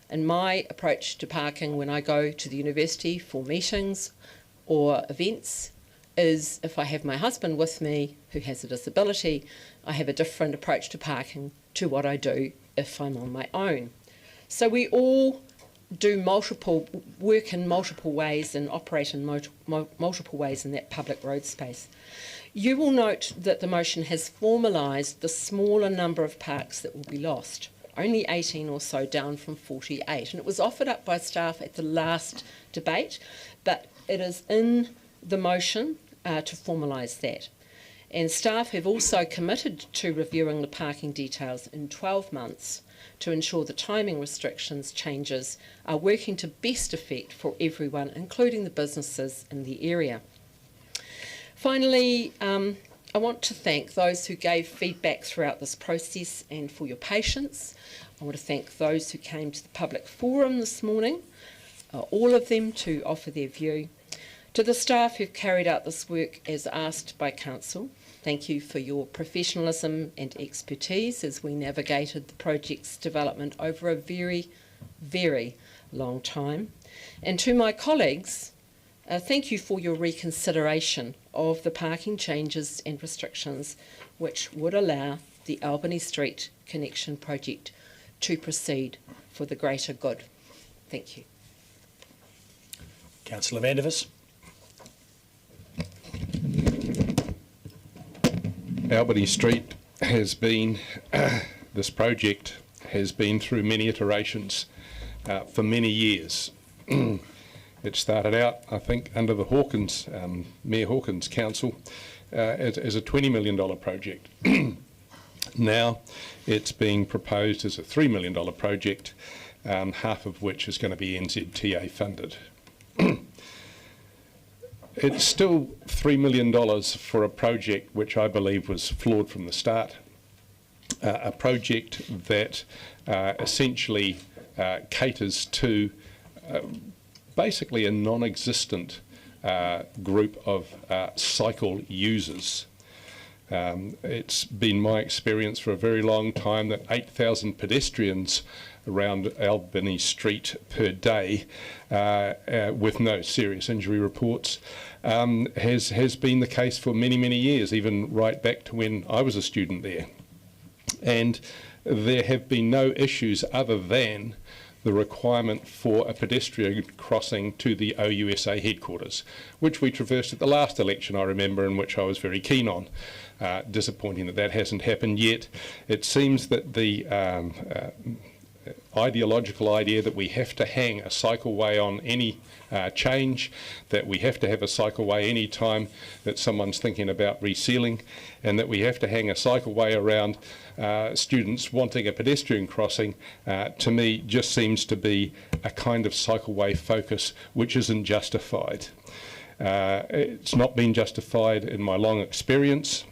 And my approach to parking when I go to the university for meetings or events is, if I have my husband with me who has a disability, I have a different approach to parking to what I do if I'm on my own. So we all work in multiple ways and operate in multiple ways in that public road space. You will note that the motion has formalised the smaller number of parks that will be lost, only 18 or so down from 48. And it was offered up by staff at the last debate, but it is in the motion to formalise that. And staff have also committed to reviewing the parking details in 12 months to ensure the timing restrictions changes are working to best effect for everyone, including the businesses in the area. Finally, I want to thank those who gave feedback throughout this process and for your patience. I want to thank those who came to the public forum this morning, all of them, to offer their view. To the staff who've carried out this work as asked by Council, thank you for your professionalism and expertise as we navigated the project's development over a very, very long time. And to my colleagues, thank you for your reconsideration of the parking changes and restrictions which would allow the Albany Street connection project to proceed for the greater good. Thank you. Councillor Vandevers. Albany Street has been, this project has been through many iterations for many years. It started out, I think, under the Hawkins, Mayor Hawkins Council as a $20 million project. Now it's being proposed as a $3 million project, half of which is going to be NZTA funded. It's still $3 million for a project which I believe was flawed from the start. A project that essentially caters to basically a non-existent group of cycle users. It's been my experience for a very long time that 8,000 pedestrians around Albany Street per day with no serious injury reports has been the case for many, many years, even right back to when I was a student there. And there have been no issues other than the requirement for a pedestrian crossing to the OUSA headquarters, which we traversed at the last election, I remember, and which I was very keen on. Disappointing that that hasn't happened yet. It seems that the ideological idea that we have to hang a cycleway on any change, that we have to have a cycleway any time that someone's thinking about resealing, and that we have to hang a cycleway around students wanting a pedestrian crossing, to me just seems to be a kind of cycleway focus which isn't justified. It's not been justified in my long experience.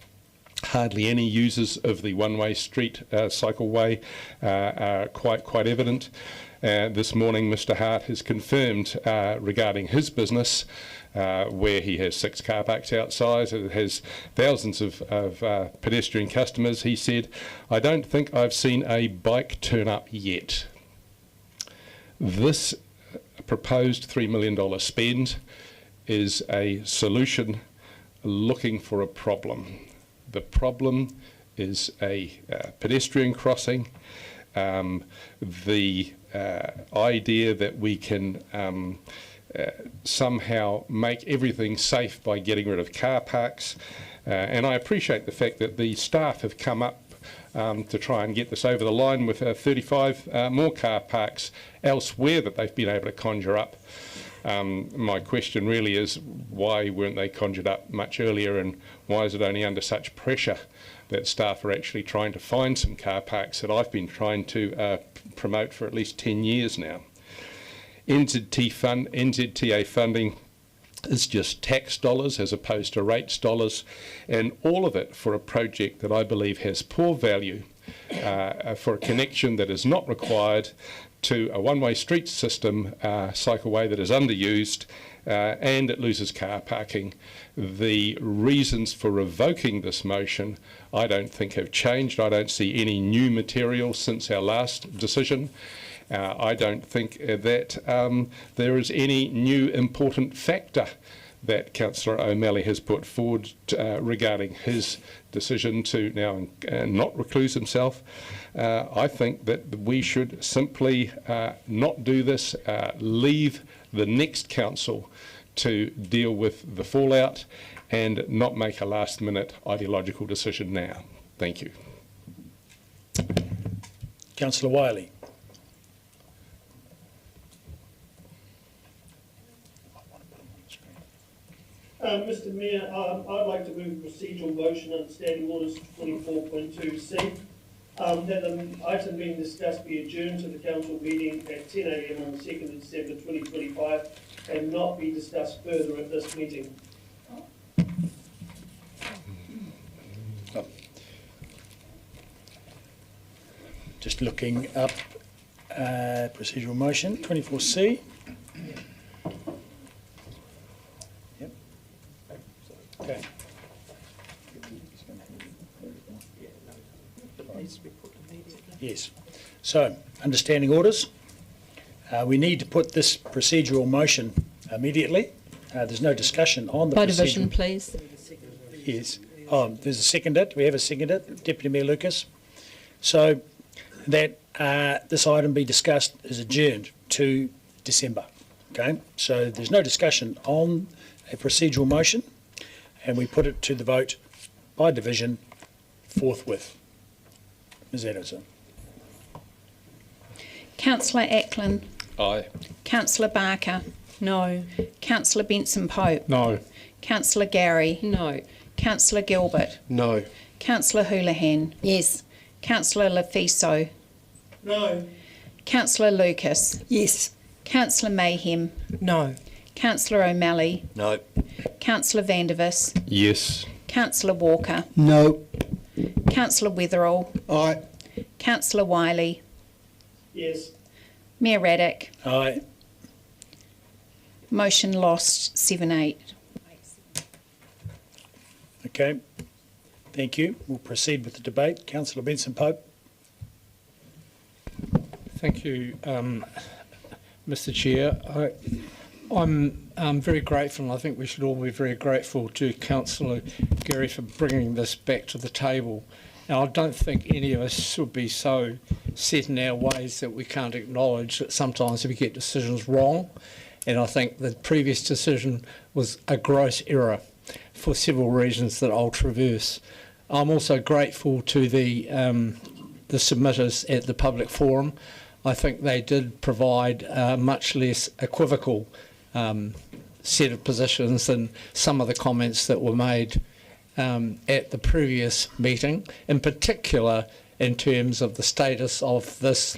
Hardly any users of the one-way street cycleway are quite evident. This morning Mr Hart has confirmed regarding his business, where he has 6 car parks outside, it has thousands of pedestrian customers. He said, "I don't think I've seen a bike turn up yet." This proposed $3 million spend is a solution looking for a problem. The problem is a pedestrian crossing. The idea that we can somehow make everything safe by getting rid of car parks. And I appreciate the fact that the staff have come up to try and get this over the line with 35 more car parks elsewhere that they've been able to conjure up. My question really is, why weren't they conjured up much earlier, and why is it only under such pressure that staff are actually trying to find some car parks that I've been trying to promote for at least 10 years now? NZTA funding is just tax dollars as opposed to rates dollars, and all of it for a project that I believe has poor value, for a connection that is not required, to a one-way street system cycleway that is underused, and it loses car parking. The reasons for revoking this motion I don't think have changed. I don't see any new material since our last decision. I don't think that there is any new important factor that Councillor O'Malley has put forward regarding his decision to now not recluse himself. I think that we should simply not do this, leave the next council to deal with the fallout and not make a last-minute ideological decision now. Thank you. Councillor Wiley. Mr Mayor, I'd like to move a procedural motion under Standing Orders 24.2C that the item being discussed be adjourned to the council meeting at 10 a.m. on the 2nd of December 2025 and not be discussed further at this meeting. Just looking up procedural motion 24C. Yep. Okay. Yes. So, understanding orders. We need to put this procedural motion immediately. There's no discussion on the By division, please. Yes. Oh, there's a seconder. We have a seconder, Deputy Mayor Lucas. So that this item be discussed is adjourned to December. Okay. So there's no discussion on a procedural motion, and we put it to the vote by division forthwith. Ms. Anderson. Councillor Ackland. Aye. Councillor Barker. No. Councillor Benson Pope. No. Councillor Gary. No. Councillor Gilbert. No. Councillor Houlihan. Yes. Councillor Lafiso. No. Councillor Lucas. Yes. Councillor Mayhem. No. Councillor O'Malley. No. Councillor Vandervis. Yes. Councillor Walker. No. Councillor Wetherall. Aye. Councillor Wiley. Yes. Mayor Raddick. Aye. Motion lost 7-8. Okay. Thank you. We'll proceed with the debate. Councillor Benson Pope. Thank you, Mr Chair. I'm very grateful, and I think we should all be very grateful to Councillor Gary for bringing this back to the table. Now, I don't think any of us should be so set in our ways that we can't acknowledge that sometimes we get decisions wrong, and I think the previous decision was a gross error for several reasons that I'll traverse. I'm also grateful to the submitters at the public forum. I think they did provide a much less equivocal set of positions than some of the comments that were made at the previous meeting, in particular in terms of the status of this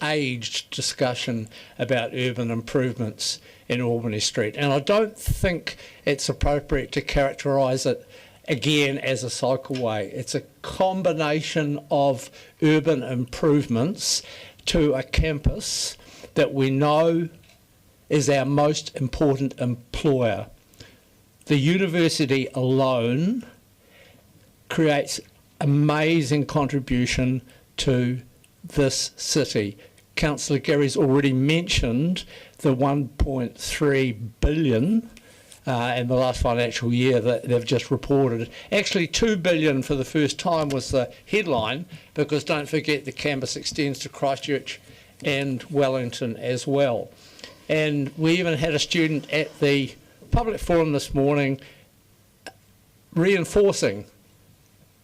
aged discussion about urban improvements in Albany Street. And I don't think it's appropriate to characterise it again as a cycleway. It's a combination of urban improvements to a campus that we know is our most important employer. The university alone creates amazing contribution to this city. Councillor Gary's already mentioned the 1.3 billion in the last financial year that they've just reported. Actually, 2 billion for the first time was the headline, because don't forget the campus extends to Christchurch and Wellington as well. And we even had a student at the public forum this morning reinforcing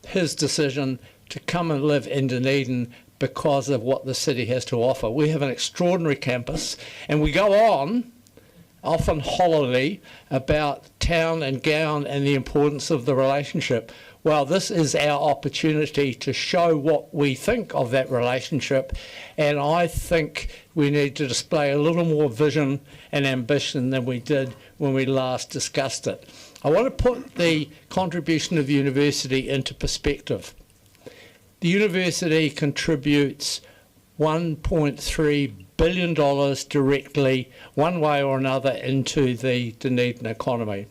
his decision to come and live in Dunedin because of what the city has to offer. We have an extraordinary campus, and we go on, often hollowly, about town and gown and the importance of the relationship. Well, this is our opportunity to show what we think of that relationship, and I think we need to display a little more vision and ambition than we did when we last discussed it. I want to put the contribution of the university into perspective. The university contributes $1.3 billion directly, one way or another, into the Dunedin economy.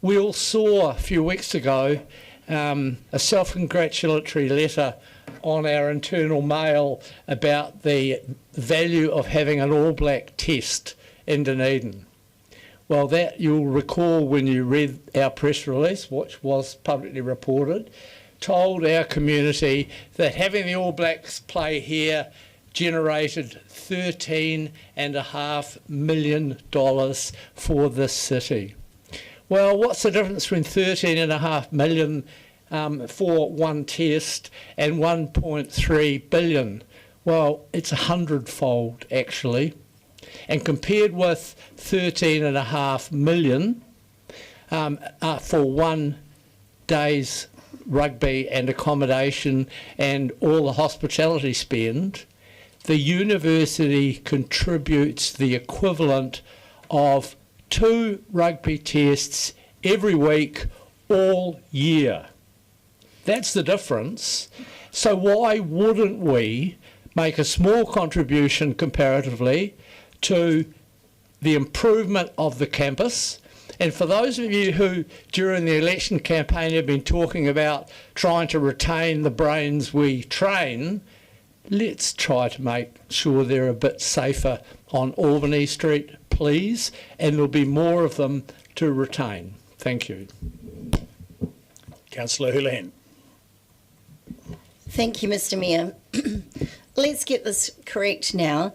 We all saw a few weeks ago a self-congratulatory letter on our internal mail about the value of having an all-black test in Dunedin. Well, that you'll recall when you read our press release, which was publicly reported, told our community that having the All Blacks play here generated $13.5 million for this city. Well, what's the difference between $13.5 million for one test and 1.3 billion? Well, it's 100-fold actually. And compared with $13.5 million for 1 day's rugby and accommodation and all the hospitality spend, the university contributes the equivalent of 2 rugby tests every week all year. That's the difference. So why wouldn't we make a small contribution comparatively to the improvement of the campus? And for those of you who during the election campaign have been talking about trying to retain the brains we train, let's try to make sure they're a bit safer on Albany Street, please, and there'll be more of them to retain. Thank you. Councillor Houlihan. Thank you, Mr Mayor. Let's get this correct now.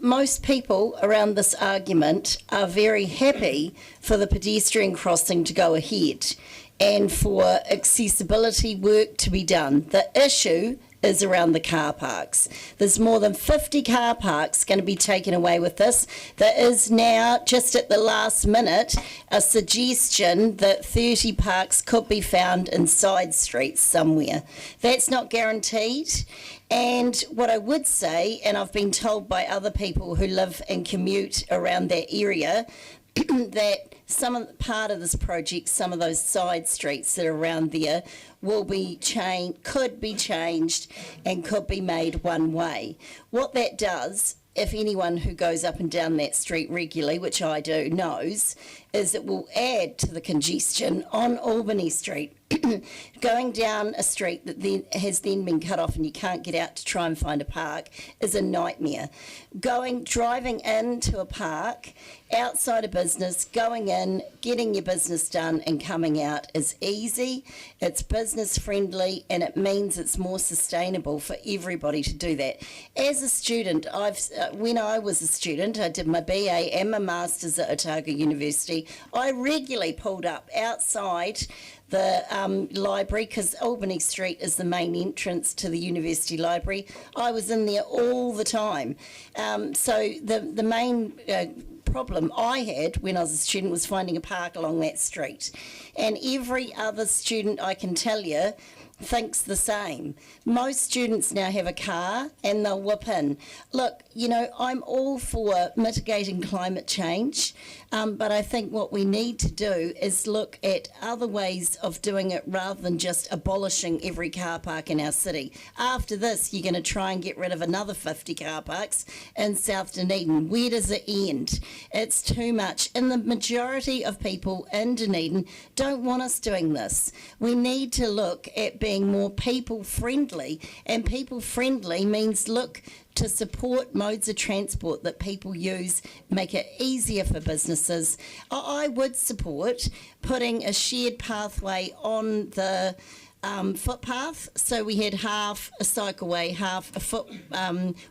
Most people around this argument are very happy for the pedestrian crossing to go ahead and for accessibility work to be done. The issue is around the car parks. There's more than 50 car parks going to be taken away with this. There is now, just at the last minute, a suggestion that 30 parks could be found in side streets somewhere. That's not guaranteed. And what I would say, and I've been told by other people who live and commute around that area, that part of this project, some of those side streets that are around there will be could be changed and could be made one way. What that does, if anyone who goes up and down that street regularly, which I do, knows, is it will add to the congestion on Albany Street. Going down a street that has then been cut off and you can't get out to try and find a park is a nightmare. Driving into a park, outside a business, going in, getting your business done and coming out is easy, it's business friendly, and it means it's more sustainable for everybody to do that. As a student, when I was a student, I did my BA and my Masters at Otago University. I regularly pulled up outside the library, because Albany Street is the main entrance to the university library. I was in there all the time. So the main problem I had when I was a student was finding a park along that street. And every other student, I can tell you, thinks the same. Most students now have a car and they'll whip in. Look, I'm all for mitigating climate change, but I think what we need to do is look at other ways of doing it rather than just abolishing every car park in our city. After this, you're going to try and get rid of another 50 car parks in South Dunedin. Where does it end? It's too much. And the majority of people in Dunedin don't want us doing this. We need to look at being more people friendly, and people friendly means look to support modes of transport that people use, make it easier for businesses. I would support putting a shared pathway on the footpath, so we had half a cycleway, half a foot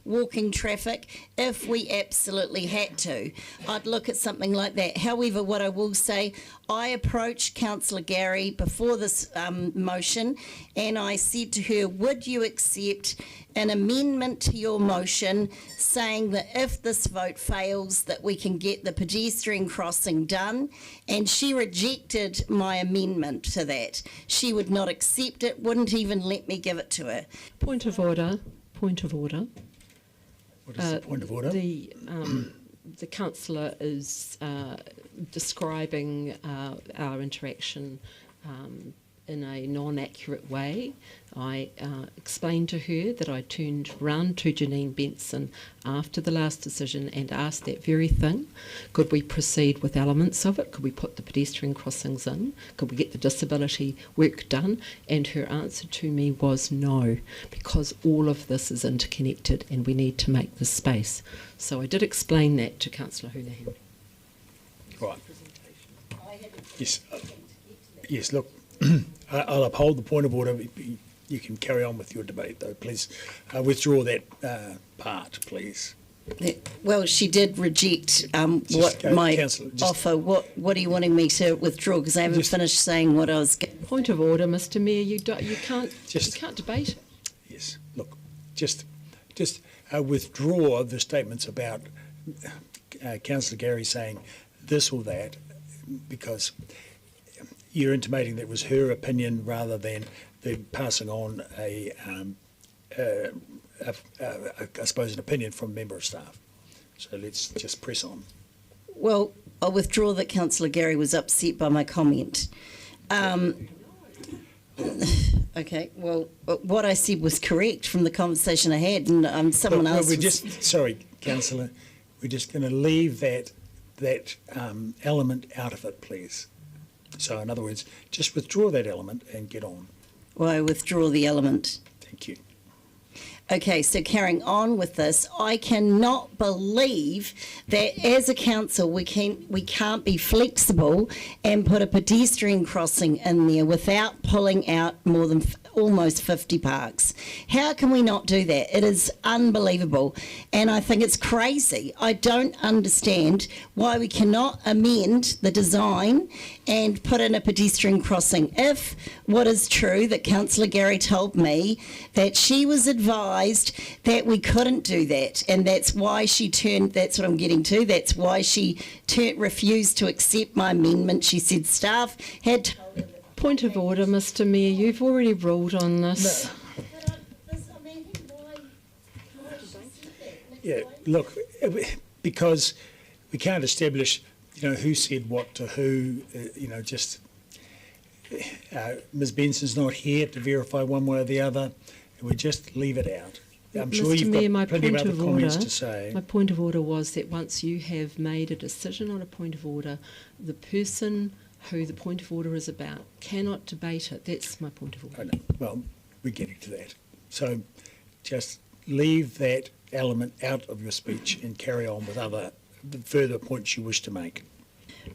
walking traffic, if we absolutely had to. I'd look at something like that. However, what I will say, I approached Councillor Gary before this motion, and I said to her, would you accept an amendment to your motion saying that if this vote fails, that we can get the pedestrian crossing done? And she rejected my amendment to that. She would not accept it, wouldn't even let me give it to her. Point of order. Point of order. What is the point of order? The councillor is describing our interaction in a non-accurate way. I explained to her that I turned round to Janine Benson after the last decision and asked that very thing. Could we proceed with elements of it? Could we put the pedestrian crossings in? Could we get the disability work done? And her answer to me was no, because all of this is interconnected and we need to make this space. So I did explain that to Councillor Houlihan. Right. Yes. Yes, look, I'll uphold the point of order. You can carry on with your debate, though. Please withdraw that part, please. Well, she did reject my Councillor, offer. What are you wanting me to withdraw? Because I haven't finished saying what I was. Point of order, Mr. Mayor. You can't debate it. Yes. Look, just withdraw the statements about Councillor Gary saying this or that, because you're intimating that it was her opinion rather than the passing on I suppose, an opinion from a member of staff. So let's just press on. Well, I'll withdraw that Councillor Gary was upset by my comment. Okay, well, what I said was correct from the conversation I had, and someone else. Sorry, Councillor, we're just going to leave that element out of it, please. So, in other words, just withdraw that element and get on. Well, I withdraw the element. Thank you. Okay, so carrying on with this, I cannot believe that as a council we can't be flexible and put a pedestrian crossing in there without pulling out more than almost 50 parks. How can we not do that? It is unbelievable, and I think it's crazy. I don't understand why we cannot amend the design and put in a pedestrian crossing. If what is true that Councillor Gary told me that she was advised that we couldn't do that, and that's why she turned, that's what I'm getting to, that's why she refused to accept my amendment. She said staff had told her. Point of order, Mr. Mayor. You've already ruled on this. Yeah, look, because we can't establish, who said what to who, Ms. Benson's not here to verify one way or the other. We just leave it out. I'm sure Mr. you've Mayor, got plenty of other comments to say. My point of order was that once you have made a decision on a point of order, the person who the point of order is about cannot debate it. That's my point of order. I know. Well, we're getting to that. So just leave that element out of your speech and carry on with other further points you wish to make.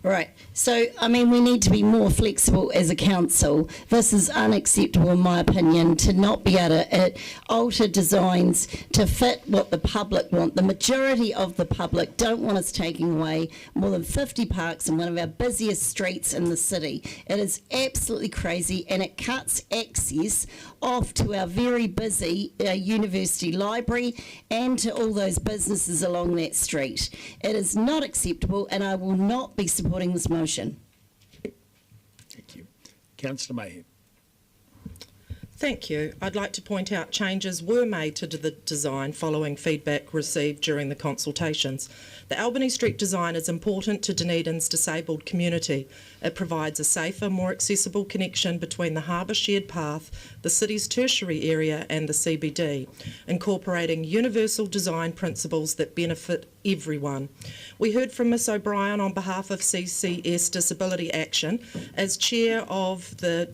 Right. So, we need to be more flexible as a council. This is unacceptable, in my opinion, to not be able to alter designs to fit what the public want. The majority of the public don't want us taking away more than 50 parks in one of our busiest streets in the city. It is absolutely crazy, and it cuts access off to our very busy university library and to all those businesses along that street. It is not acceptable, and I will not be supporting this motion. Thank you. Councillor Mayhew. Thank you. I'd like to point out changes were made to the design following feedback received during the consultations. The Albany Street design is important to Dunedin's disabled community. It provides a safer, more accessible connection between the harbour shared path, the city's tertiary area and the CBD, incorporating universal design principles that benefit everyone. We heard from Ms O'Brien on behalf of CCS Disability Action. As chair of the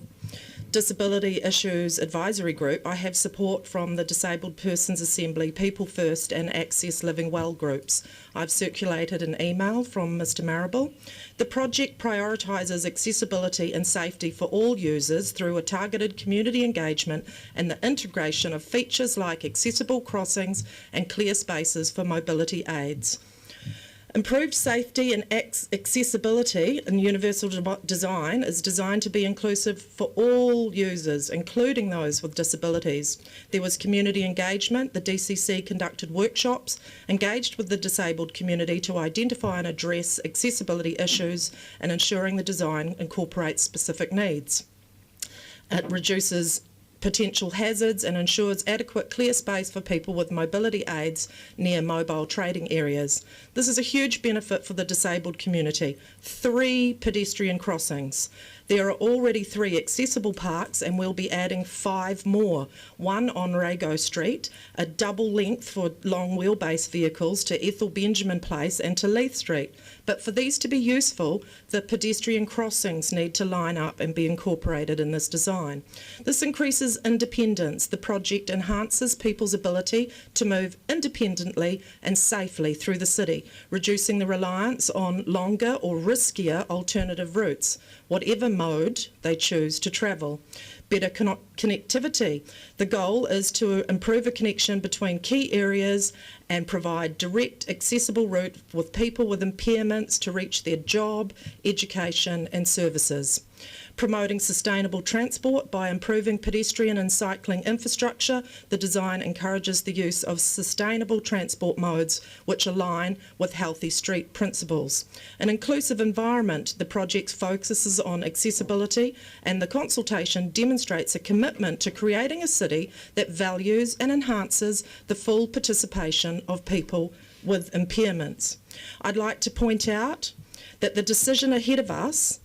Disability Issues Advisory Group, I have support from the Disabled Persons Assembly, People First and Access Living Well groups. I've circulated an email from Mr Marable. The project prioritises accessibility and safety for all users through a targeted community engagement and the integration of features like accessible crossings and clear spaces for mobility aids. Improved safety and accessibility in universal design is designed to be inclusive for all users, including those with disabilities. There was community engagement. The DCC conducted workshops, engaged with the disabled community to identify and address accessibility issues and ensuring the design incorporates specific needs. It reduces potential hazards and ensures adequate clear space for people with mobility aids near mobile trading areas. This is a huge benefit for the disabled community. 3 pedestrian crossings. There are already 3 accessible parks and we'll be adding 5 more. One on Rago Street, a double length for long wheelbase vehicles to Ethel Benjamin Place and to Leith Street. But for these to be useful, the pedestrian crossings need to line up and be incorporated in this design. This increases independence. The project enhances people's ability to move independently and safely through the city, reducing the reliance on longer or riskier alternative routes, whatever mode they choose to travel. Better connectivity. The goal is to improve a connection between key areas and provide direct accessible route with people with impairments to reach their job, education and services. Promoting sustainable transport by improving pedestrian and cycling infrastructure, the design encourages the use of sustainable transport modes which align with healthy street principles. An inclusive environment, the project focuses on accessibility and the consultation demonstrates a commitment to creating a city that values and enhances the full participation of people with impairments. I'd like to point out that the decision ahead of us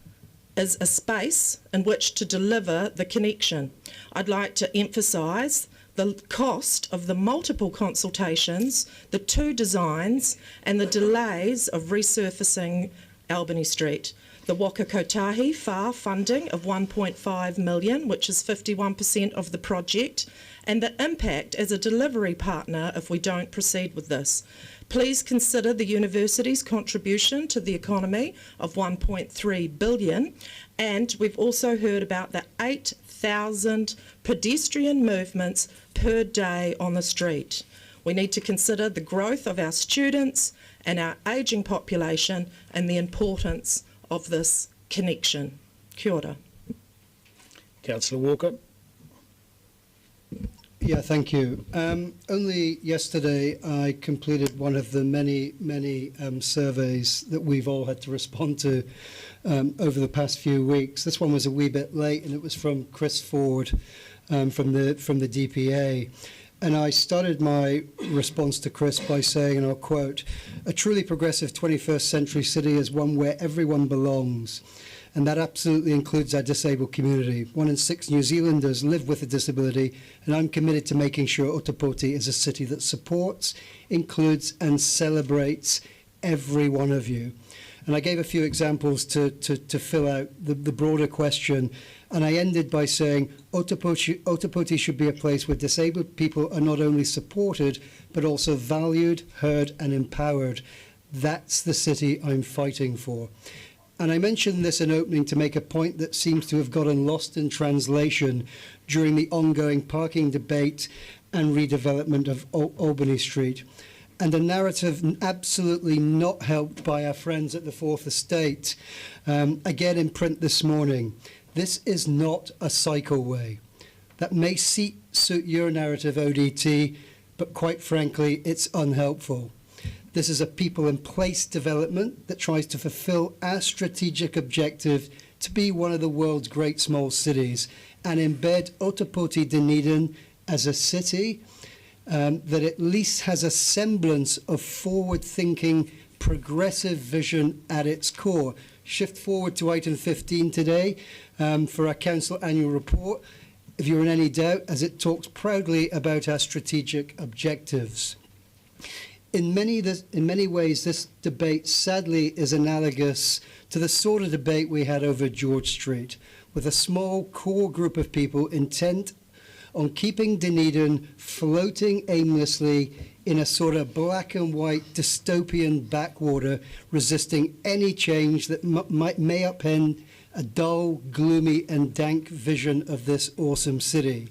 is a space in which to deliver the connection. I'd like to emphasise the cost of the multiple consultations, the 2 designs and the delays of resurfacing Albany Street. The Waka Kotahi FAR funding of 1.5 million, which is 51% of the project, and the impact as a delivery partner if we don't proceed with this. Please consider the university's contribution to the economy of 1.3 billion, and we've also heard about the 8,000 pedestrian movements per day on the street. We need to consider the growth of our students and our ageing population and the importance of this connection. Kia ora. Councillor Walker. Yeah, thank you. Only yesterday I completed one of the many surveys that we've all had to respond to over the past few weeks. This one was a wee bit late, and it was from Chris Ford from the DPA. And I started my response to Chris by saying, and I'll quote, "A truly progressive 21st century city is one where everyone belongs. And that absolutely includes our disabled community. 1 in 6 New Zealanders live with a disability, and I'm committed to making sure Otapoti is a city that supports, includes and celebrates every one of you." And I gave a few examples to fill out the broader question. And I ended by saying Otapoti should be a place where disabled people are not only supported, but also valued, heard and empowered. That's the city I'm fighting for. And I mentioned this in opening to make a point that seems to have gotten lost in translation during the ongoing parking debate and redevelopment of Albany Street. And a narrative absolutely not helped by our friends at the Fourth Estate, again in print this morning. This is not a cycleway. That may suit your narrative, ODT, but quite frankly, it's unhelpful. This is a people and place development that tries to fulfill our strategic objective to be one of the world's great small cities and embed Otapoti Dunedin as a city that at least has a semblance of forward-thinking, progressive vision at its core. Shift forward to item 15 today for our council annual report, if you're in any doubt, as it talks proudly about our strategic objectives. In many ways, this debate sadly is analogous to the sort of debate we had over George Street, with a small core group of people intent on keeping Dunedin floating aimlessly in a sort of black and white dystopian backwater, resisting any change that may upend a dull, gloomy and dank vision of this awesome city.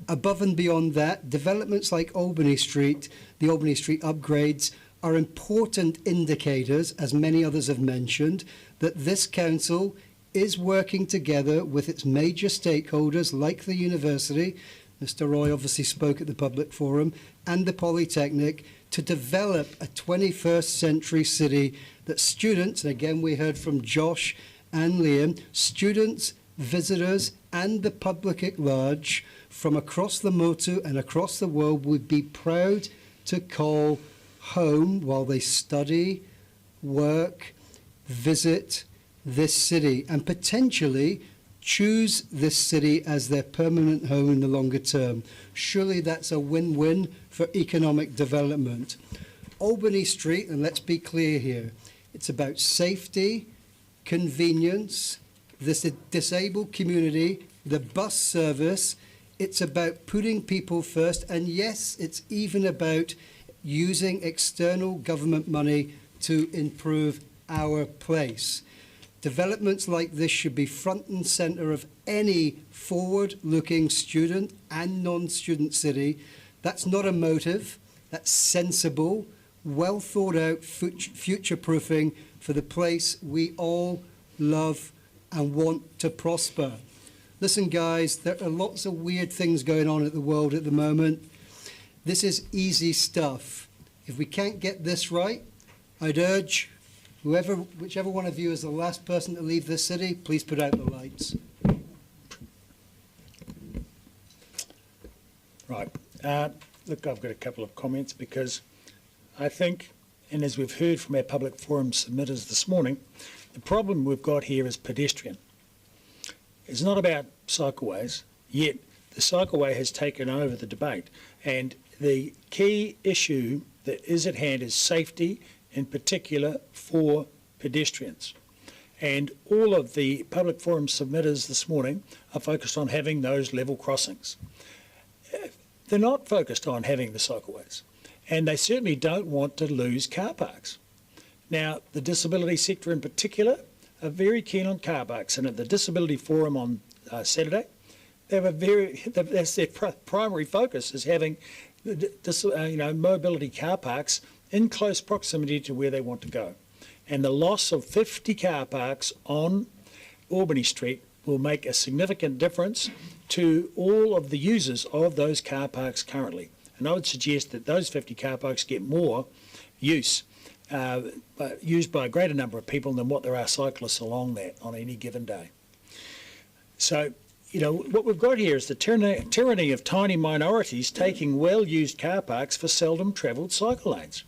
Above and beyond that, developments like Albany Street, the Albany Street upgrades, are important indicators, as many others have mentioned, that this council is working together with its major stakeholders like the university, Mr. Roy obviously spoke at the public forum, and the Polytechnic, to develop a 21st century city that students, and again we heard from Josh and Liam, students, visitors and the public at large from across the motu and across the world would be proud to call home while they study, work, visit this city, and potentially choose this city as their permanent home in the longer term. Surely that's a win-win for economic development. Albany Street, and let's be clear here, it's about safety, convenience, this disabled community, the bus service. It's about putting people first, and yes, it's even about using external government money to improve our place. Developments like this should be front and centre of any forward-looking student and non-student city. That's not a motive, that's sensible, well thought out future-proofing for the place we all love and want to prosper. Listen guys, there are lots of weird things going on at the world at the moment. This is easy stuff. If we can't get this right, I'd urge whichever one of you is the last person to leave this city, please put out the lights. Right. Look, I've got a couple of comments because I think, and as we've heard from our public forum submitters this morning, the problem we've got here is pedestrian. It's not about cycleways, yet the cycleway has taken over the debate. And the key issue that is at hand is safety, in particular for pedestrians. And all of the public forum submitters this morning are focused on having those level crossings. They're not focused on having the cycleways, and they certainly don't want to lose car parks. Now, the disability sector in particular are very keen on car parks, and at the Disability Forum on Saturday, that's their primary focus, is having mobility car parks in close proximity to where they want to go. And the loss of 50 car parks on Albany Street will make a significant difference to all of the users of those car parks currently. And I would suggest that those 50 car parks get more use, used by a greater number of people than what there are cyclists along that on any given day. So, what we've got here is the tyranny of tiny minorities taking well-used car parks for seldom travelled cycle lanes.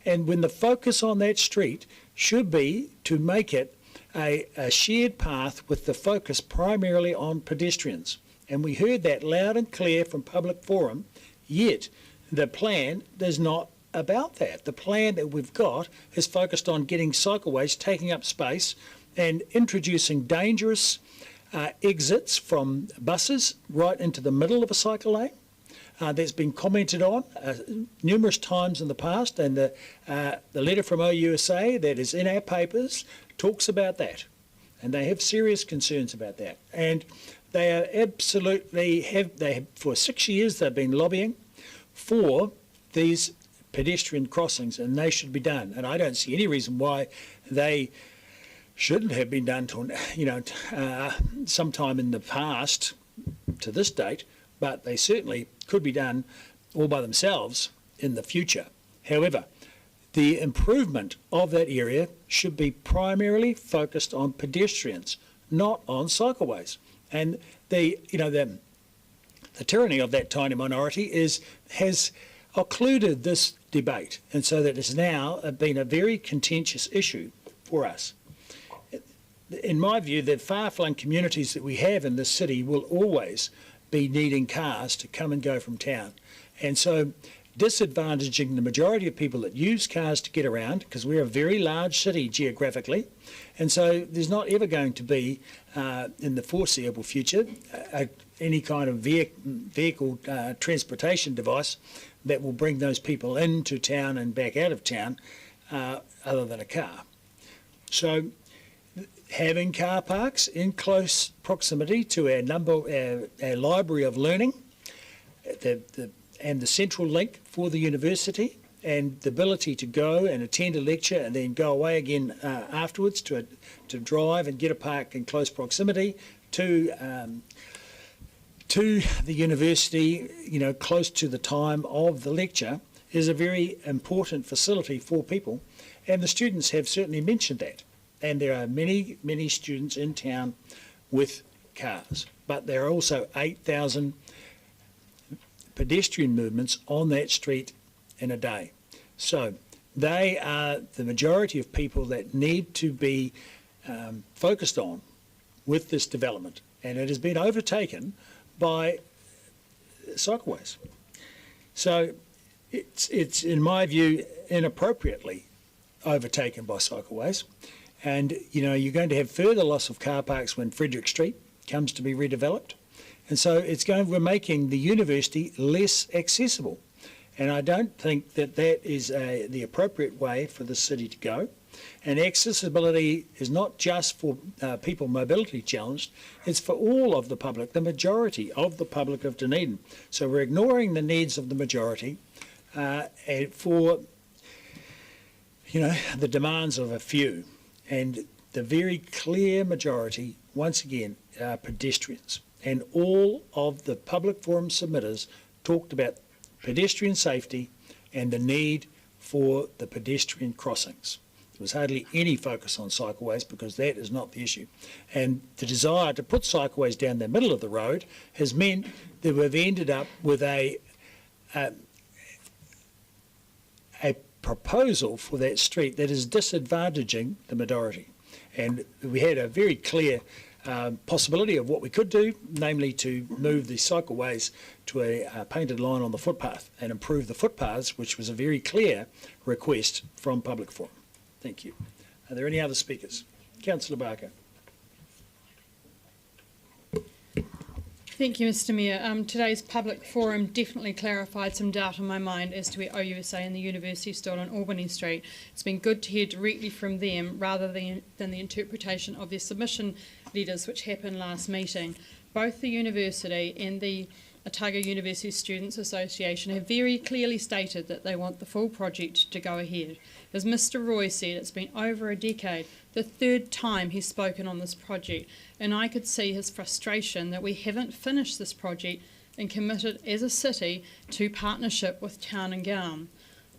And when the focus on that street should be to make it a shared path with the focus primarily on pedestrians. And we heard that loud and clear from public forum, yet the plan is not about that. The plan that we've got is focused on getting cycleways taking up space and introducing dangerous exits from buses right into the middle of a cycle lane. That's been commented on numerous times in the past, and the letter from OUSA that is in our papers talks about that, and they have serious concerns about that. And they are absolutely for 6 years they've been lobbying for these pedestrian crossings, and they should be done. And I don't see any reason why they shouldn't have been done to, sometime in the past to this date, but they certainly could be done all by themselves in the future. However, the improvement of that area should be primarily focused on pedestrians, not on cycleways. And the tyranny of that tiny minority has occluded this debate, and so that has now been a very contentious issue for us. In my view, the far-flung communities that we have in this city will always be needing cars to come and go from town. And so disadvantaging the majority of people that use cars to get around, because we're a very large city geographically, and so there's not ever going to be, in the foreseeable future, any kind of vehicle transportation device that will bring those people into town and back out of town other than a car. So having car parks in close proximity to our library of learning, and the central link for the university, and the ability to go and attend a lecture and then go away again afterwards to drive and get a park in close proximity to the university, close to the time of the lecture, is a very important facility for people. And the students have certainly mentioned that. And there are many, many students in town with cars. But there are also 8,000 pedestrian movements on that street in a day. So they are the majority of people that need to be focused on with this development. and it has been overtaken by cycleways. So it's in my view inappropriately overtaken by cycleways, and you're going to have further loss of car parks when Frederick Street comes to be redeveloped, and so we're making the university less accessible, and I don't think that is the appropriate way for the city to go. And accessibility is not just for people mobility challenged, it's for all of the public, the majority of the public of Dunedin. So we're ignoring the needs of the majority for the demands of a few. And the very clear majority, once again, are pedestrians. And all of the public forum submitters talked about pedestrian safety and the need for the pedestrian crossings. There was hardly any focus on cycleways because that is not the issue. And the desire to put cycleways down the middle of the road has meant that we've ended up with a proposal for that street that is disadvantaging the majority. And we had a very clear possibility of what we could do, namely to move the cycleways to a painted line on the footpath and improve the footpaths, which was a very clear request from Public Forum. Thank you. Are there any other speakers? Councillor Barker. Thank you, Mr Mayor. Today's public forum definitely clarified some doubt in my mind as to where OUSA and the university stood on Albany Street. It's been good to hear directly from them rather than the interpretation of their submission letters which happened last meeting. Both the university and the Otago University Students Association have very clearly stated that they want the full project to go ahead. As Mr Roy said, it's been over a decade, the third time he's spoken on this project, and I could see his frustration that we haven't finished this project and committed as a city to partnership with Town and Gown.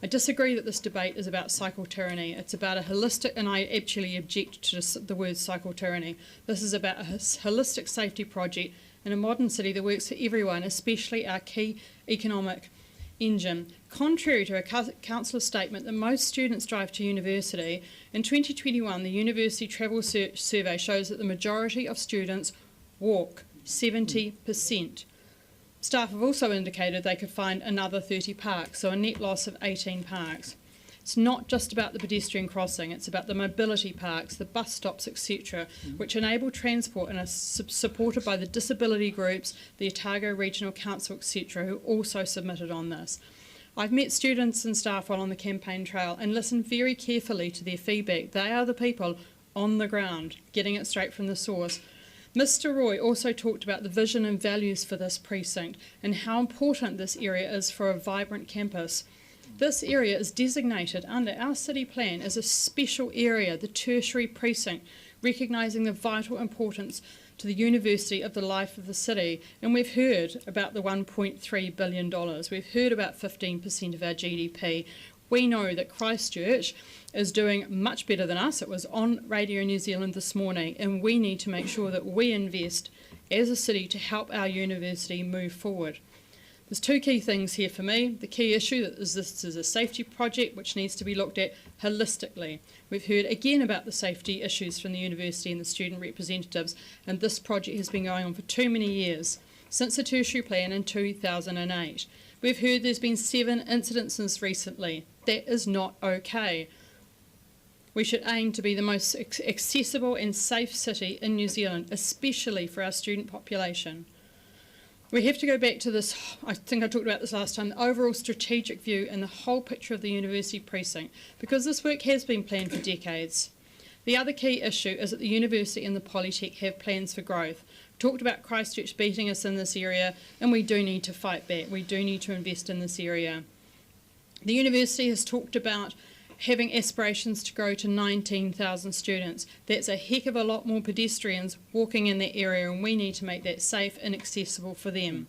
I disagree that this debate is about cycle tyranny. It's about a holistic, and I actually object to the word cycle tyranny. This is about a holistic safety project in a modern city that works for everyone, especially our key economic engine. Contrary to a councillor's statement that most students drive to university, in 2021 the University Travel Survey shows that the majority of students walk, 70%. Staff have also indicated they could find another 30 parks, so a net loss of 18 parks. It's not just about the pedestrian crossing, it's about the mobility parks, the bus stops, etc., which enable transport and are supported by the disability groups, the Otago Regional Council, etc., who also submitted on this. I've met students and staff while on the campaign trail and listened very carefully to their feedback. They are the people on the ground, getting it straight from the source. Mr Roy also talked about the vision and values for this precinct and how important this area is for a vibrant campus. This area is designated under our city plan as a special area, the tertiary precinct, recognising the vital importance to the university of the life of the city. And we've heard about the $1.3 billion. We've heard about 15% of our GDP. We know that Christchurch is doing much better than us. It was on Radio New Zealand this morning, and we need to make sure that we invest as a city to help our university move forward. There's two key things here for me. The key issue is this is a safety project which needs to be looked at holistically. We've heard again about the safety issues from the university and the student representatives, and this project has been going on for too many years, since the tertiary plan in 2008. We've heard there's been 7 incidences recently. That is not okay. We should aim to be the most accessible and safe city in New Zealand, especially for our student population. We have to go back to this, I think I talked about this last time, the overall strategic view and the whole picture of the university precinct, because this work has been planned for decades. The other key issue is that the university and the Polytech have plans for growth. We talked about Christchurch beating us in this area, and we do need to fight back. We do need to invest in this area. The university has talked about having aspirations to grow to 19,000 students. That's a heck of a lot more pedestrians walking in that area, and we need to make that safe and accessible for them.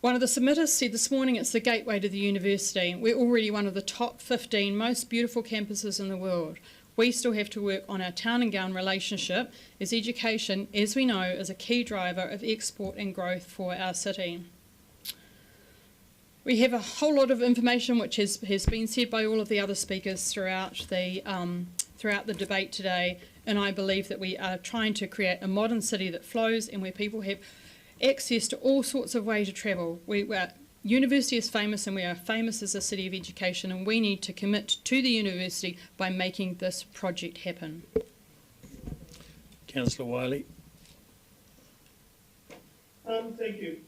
One of the submitters said this morning it's the gateway to the university. We're already one of the top 15 most beautiful campuses in the world. We still have to work on our town and gown relationship, as education, as we know, is a key driver of export and growth for our city. We have a whole lot of information which has been said by all of the other speakers throughout the debate today, and I believe that we are trying to create a modern city that flows and where people have access to all sorts of ways to travel. University is famous, and we are famous as a city of education, and we need to commit to the university by making this project happen. Councillor Wiley. Thank you.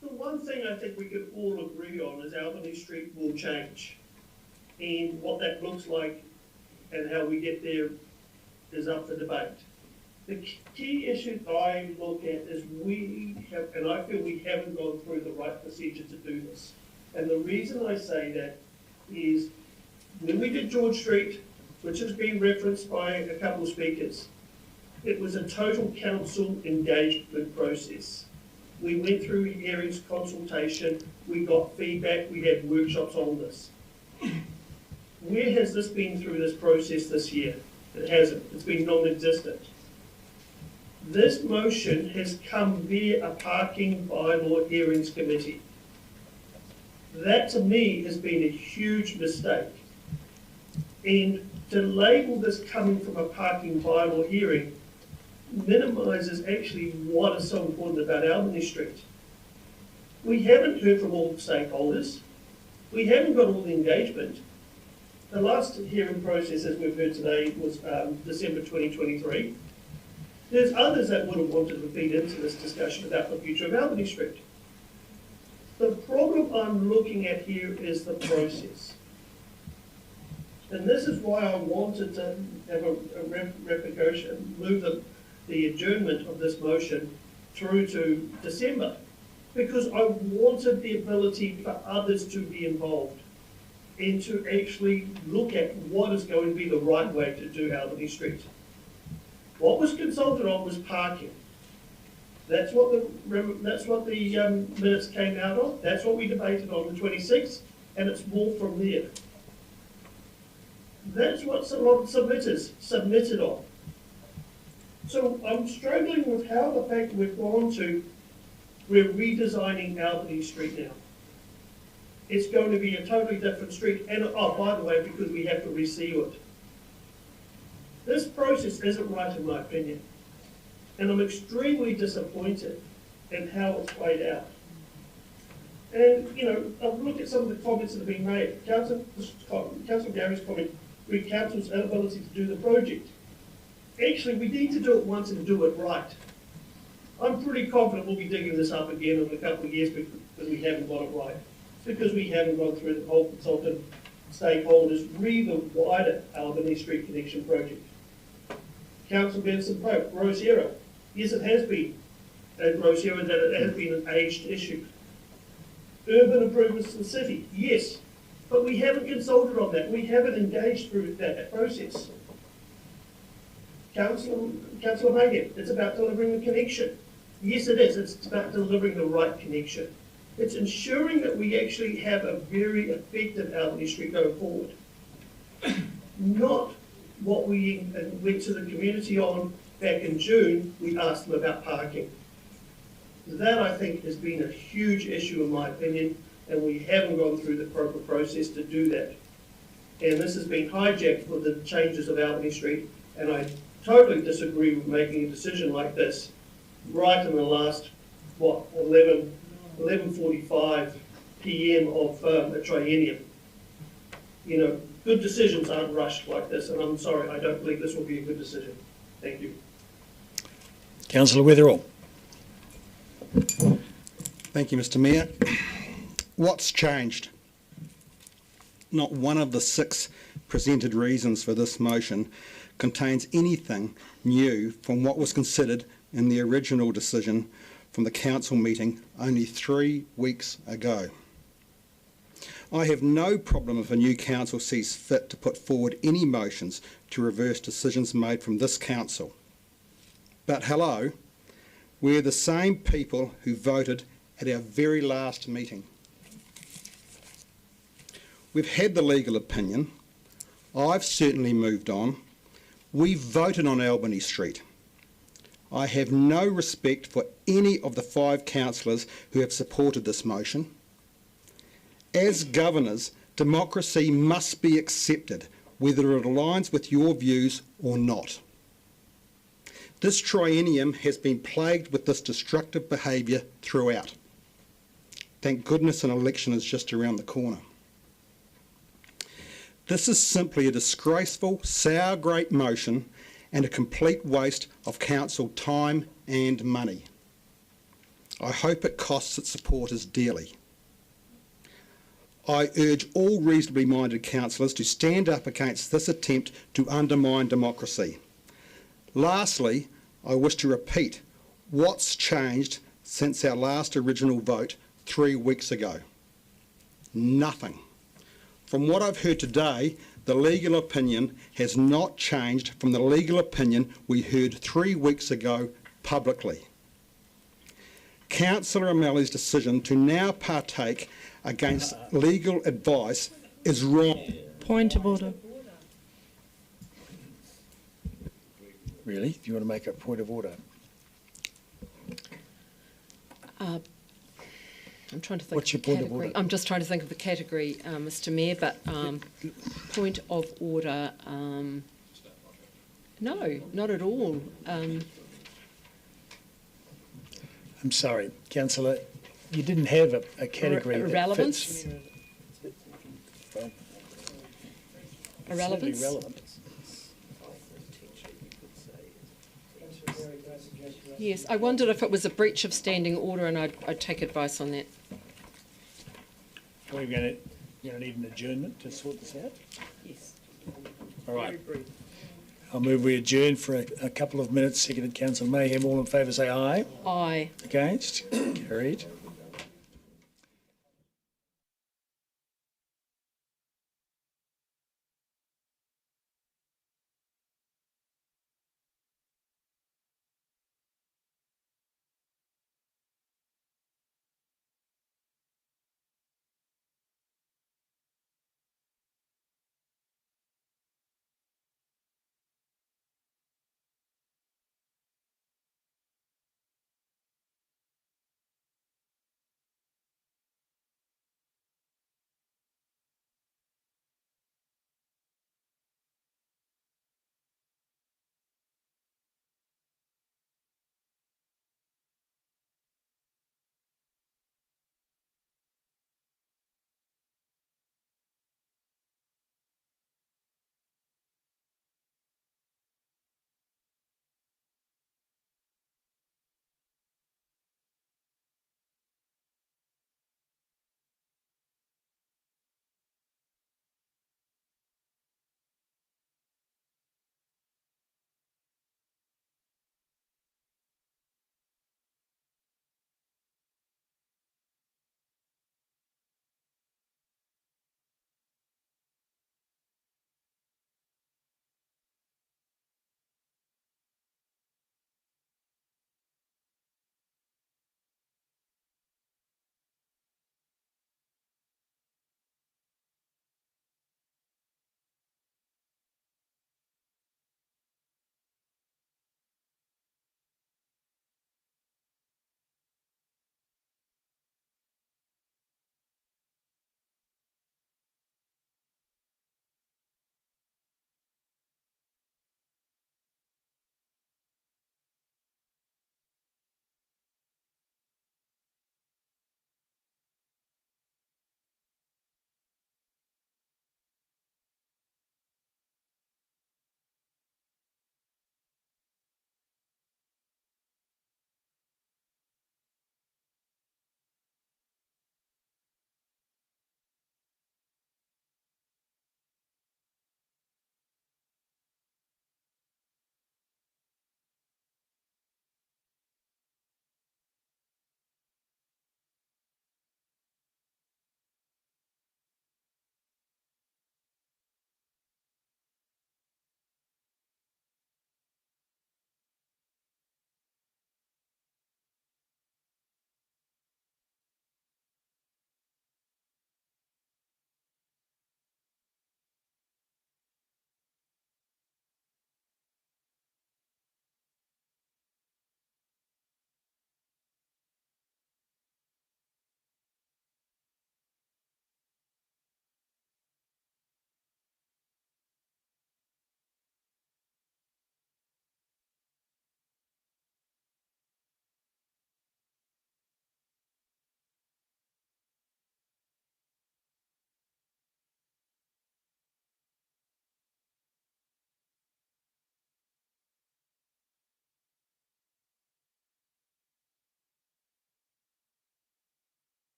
The one thing I think we can all agree on is Albany Street will change. And what that looks like and how we get there is up for debate. The key issue I look at is and I feel we haven't gone through the right procedure to do this. And the reason I say that is when we did George Street, which has been referenced by a couple of speakers, it was a total council engagement process. We went through hearings, consultation, we got feedback, we had workshops on this. Where has this been through this process this year? It hasn't. It's been non-existent. This motion has come via a parking bylaw hearings committee. That to me has been a huge mistake. And to label this coming from a parking bylaw hearing minimises actually what is so important about Albany Street. We haven't heard from all the stakeholders. We haven't got all the engagement. The last hearing process, as we've heard today, was December 2023. There's others that would have wanted to feed into this discussion about the future of Albany Street. The problem I'm looking at here is the process. And this is why I wanted to have a revocation, move the adjournment of this motion through to December, because I wanted the ability for others to be involved and to actually look at what is going to be the right way to do Albany Street. What was consulted on was parking. That's what the minutes came out of. That's what we debated on the 26th, and it's more from there. That's what a lot of submitters submitted on. So I'm struggling with how the fact we've gone to, we're redesigning Albany Street now. It's going to be a totally different street, and oh, by the way, because we have to reseal it. This process isn't right in my opinion, and I'm extremely disappointed in how it's played out. And, you know, I've looked at some of the comments that have been made. Councillor Gary's comment, with council's inability to do the project. Actually, we need to do it once and do it right. I'm pretty confident we'll be digging this up again in a couple of years because we haven't got it right. It's because we haven't gone through the whole consultant stakeholders, re the wider Albany Street Connection project. Council Benson Pope, gross error. Yes, it has been a gross error, that it has been an aged issue. Urban improvements in the city, yes, but we haven't consulted on that. We haven't engaged through that process. Councillor Megan, it's about delivering the connection. Yes, it is. It's about delivering the right connection. It's ensuring that we actually have a very effective Albany Street going forward. Not what we went to the community on back in June, we asked them about parking. That, I think, has been a huge issue in my opinion, and we haven't gone through the proper process to do that. And this has been hijacked for the changes of Albany Street, and I totally disagree with making a decision like this right in the last, 11:45 p.m. of a triennium. You know, good decisions aren't rushed like this, and I'm sorry, I don't believe this will be a good decision. Thank you. Councillor Witherall. Thank you, Mr. Mayor. What's changed? Not one of the 6 presented reasons for this motion contains anything new from what was considered in the original decision from the council meeting only 3 weeks ago. I have no problem if a new council sees fit to put forward any motions to reverse decisions made from this council. But hello, we're the same people who voted at our very last meeting. We've had the legal opinion. I've certainly moved on. We voted on Albany Street. I have no respect for any of the 5 councillors who have supported this motion. As governors, democracy must be accepted whether it aligns with your views or not. This triennium has been plagued with this destructive behaviour throughout. Thank goodness an election is just around the corner. This is simply a disgraceful, sour grape motion and a complete waste of council time and money. I hope it costs its supporters dearly. I urge all reasonably minded councillors to stand up against this attempt to undermine democracy. Lastly, I wish to repeat what's changed since our last original vote 3 weeks ago. Nothing. From what I've heard today, the legal opinion has not changed from the legal opinion we heard 3 weeks ago publicly. Councillor O'Malley's decision to now partake against legal advice is wrong. Point of order. Really? Do you want to make a point of order? I'm trying to think. What's of your the point of category. order? I'm just trying to think of the category, Mr. Mayor. But point of order. No, not at all. I'm sorry, councillor, you didn't have a category that Irrelevance? fits. Irrelevance? Certainly relevant. Yes, I wondered if it was a breach of standing order, and I'd take advice on that. Are we going to need an adjournment to sort this out? Yes. All right. I'll move we adjourn for a couple of minutes. Seconded Councillor Mayhem. All in favour say aye. Aye. Against? Carried.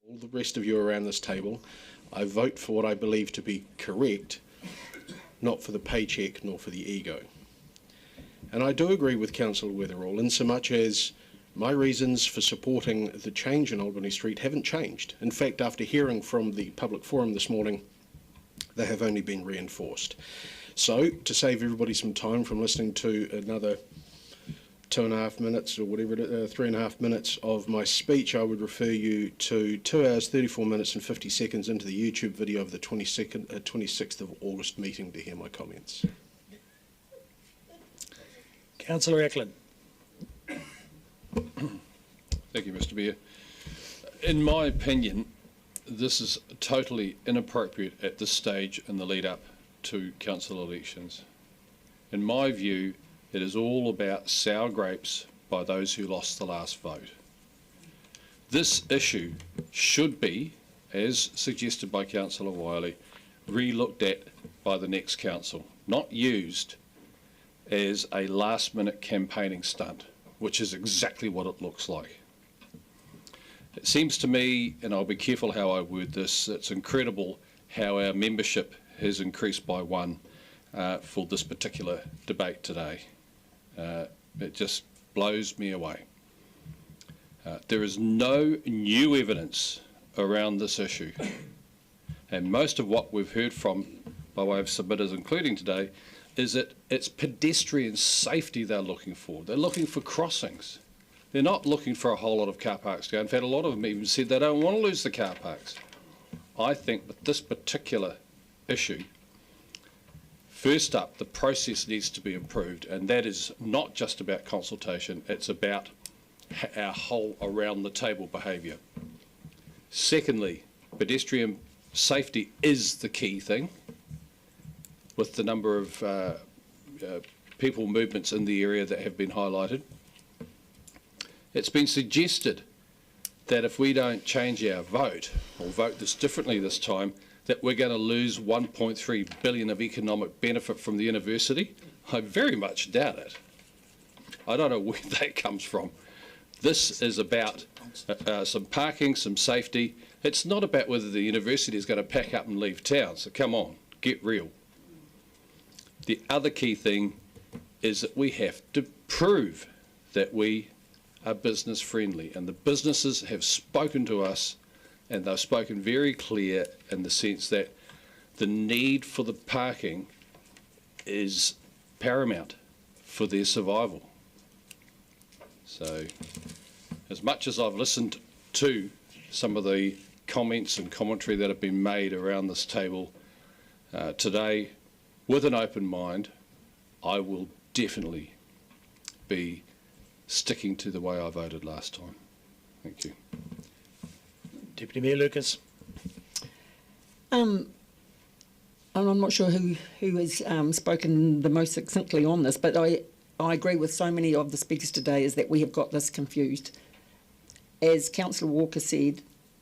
all the rest of you around this table, I vote for what I believe to be correct, not for the paycheck nor for the ego. And I do agree with Councillor Weatherall in so much as my reasons for supporting the change in Albany Street haven't changed. In fact, after hearing from the public forum this morning, they have only been reinforced. So, to save everybody some time from listening to another 2.5 minutes or whatever, 3.5 minutes of my speech, I would refer you to 2 hours, 34 minutes and 50 seconds into the YouTube video of the 26th of August meeting to hear my comments. Councillor Eklund. Thank you, Mr. Mayor. In my opinion, this is totally inappropriate at this stage in the lead up to council elections. In my view, it is all about sour grapes by those who lost the last vote. This issue should be, as suggested by Councillor Wiley, re-looked at by the next council, not used as a last-minute campaigning stunt, which is exactly what it looks like. It seems to me, and I'll be careful how I word this, it's incredible how our membership has increased by one for this particular debate today. It just blows me away. There is no new evidence around this issue, and most of what we've heard from, by way of submitters including today, is that it's pedestrian safety they're looking for. They're looking for crossings. They're not looking for a whole lot of car parks to go. In fact, a lot of them even said they don't want to lose the car parks. I think with this particular issue, first up, the process needs to be improved, and that is not just about consultation, it's about our whole around the table behaviour. Secondly, pedestrian safety is the key thing, with the number of people movements in the area that have been highlighted. It's been suggested that if we don't change our vote, or vote this differently this time, that we're going to lose 1.3 billion of economic benefit from the university. I very much doubt it. I don't know where that comes from. This is about some parking, some safety. It's not about whether the university is going to pack up and leave town, so come on, get real. The other key thing is that we have to prove that we are business friendly, and the businesses have spoken to us, and they've spoken very clear in the sense that the need for the parking is paramount for their survival. So, as much as I've listened to some of the comments and commentary that have been made around this table today, with an open mind, I will definitely be sticking to the way I voted last time. Thank you. Deputy Mayor Lucas. And I'm not sure who has spoken the most succinctly on this, but I agree with so many of the speakers today is that we have got this confused. As Councillor Walker said,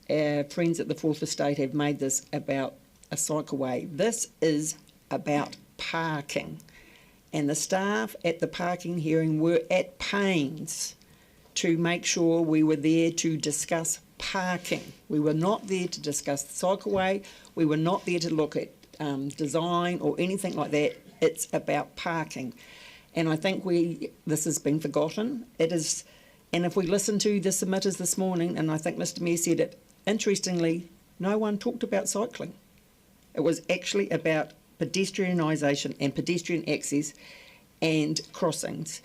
our friends at the Fourth Estate have made this about a cycleway. This is about parking. And the staff at the parking hearing were at pains to make sure we were there to discuss parking. We were not there to discuss the cycleway. We were not there to look at design or anything like that. It's about parking. And I think this has been forgotten. It is, and if we listen to the submitters this morning, and I think Mr. Mayor said it, interestingly, no one talked about cycling. It was actually about pedestrianisation and pedestrian access and crossings.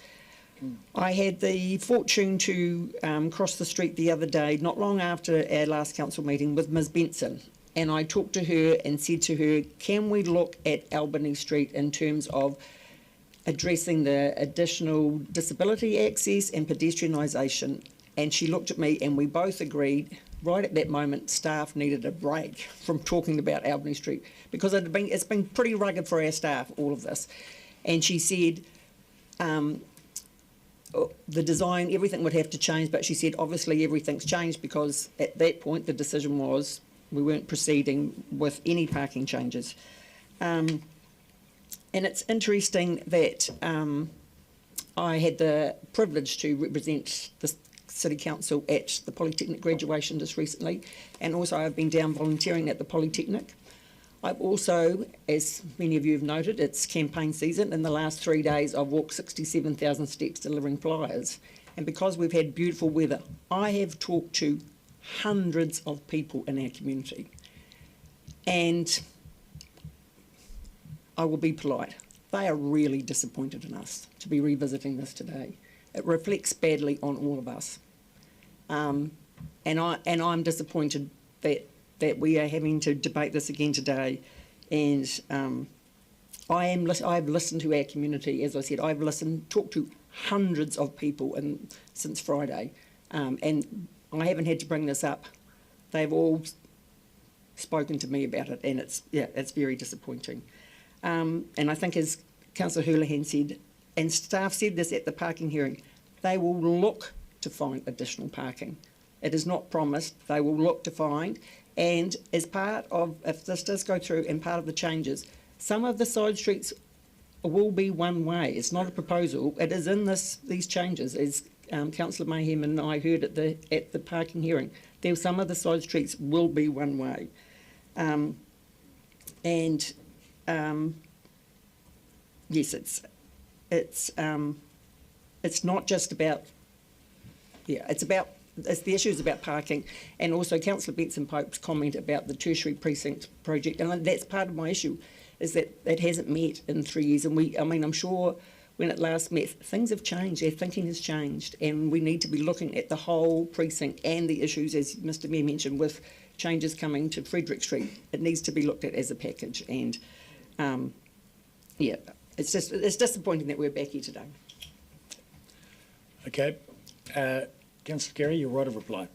I had the fortune to cross the street the other day, not long after our last council meeting, with Ms. Benson, and I talked to her and said to her, can we look at Albany Street in terms of addressing the additional disability access and pedestrianisation? And she looked at me and we both agreed right at that moment staff needed a break from talking about Albany Street, because it's been pretty rugged for our staff, all of this. And she said the design, everything would have to change, but she said obviously everything's changed because at that point the decision was we weren't proceeding with any parking changes. And it's interesting that I had the privilege to represent the City Council at the Polytechnic graduation just recently, and also I've been down volunteering at the Polytechnic. I've also, as many of you have noted, it's campaign season. In the last 3 days, I've walked 67,000 steps delivering flyers. And because we've had beautiful weather, I have talked to hundreds of people in our community. And I will be polite. They are really disappointed in us to be revisiting this today. It reflects badly on all of us. And I'm disappointed that we are having to debate this again today. And I've listened to our community, as I said, talked to hundreds of people since Friday, and I haven't had to bring this up. They've all spoken to me about it, and it's very disappointing. And I think, as Councillor Houlihan said, and staff said this at the parking hearing, they will look to find additional parking. It is not promised. They will look to find. And as part of, if this does go through and part of the changes, some of the side streets will be one way. It's not a proposal. It is in these changes, as Councillor Mayhem and I heard at the parking hearing. Some of the side streets will be one way. Yes, it's not just about, it's the issues about parking, and also Councillor Benson Pope's comment about the tertiary precinct project, and that's part of my issue, is that it hasn't met in 3 years, and I'm sure when it last met, things have changed, our thinking has changed, and we need to be looking at the whole precinct and the issues, as Mr Mayor mentioned, with changes coming to Frederick Street. It needs to be looked at as a package, and it's disappointing that we're back here today. Okay. Councillor Gary, your right of reply.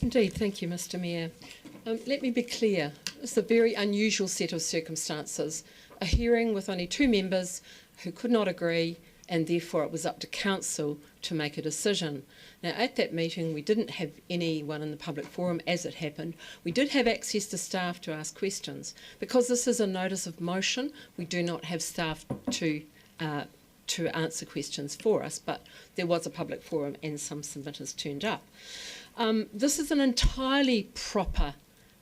Indeed, thank you, Mr Mayor. Let me be clear. It's a very unusual set of circumstances. A hearing with only 2 members who could not agree, and therefore it was up to council to make a decision. Now, at that meeting, we didn't have anyone in the public forum, as it happened. We did have access to staff to ask questions. Because this is a notice of motion, we do not have staff to answer questions for us, but there was a public forum and some submitters turned up. This is an entirely proper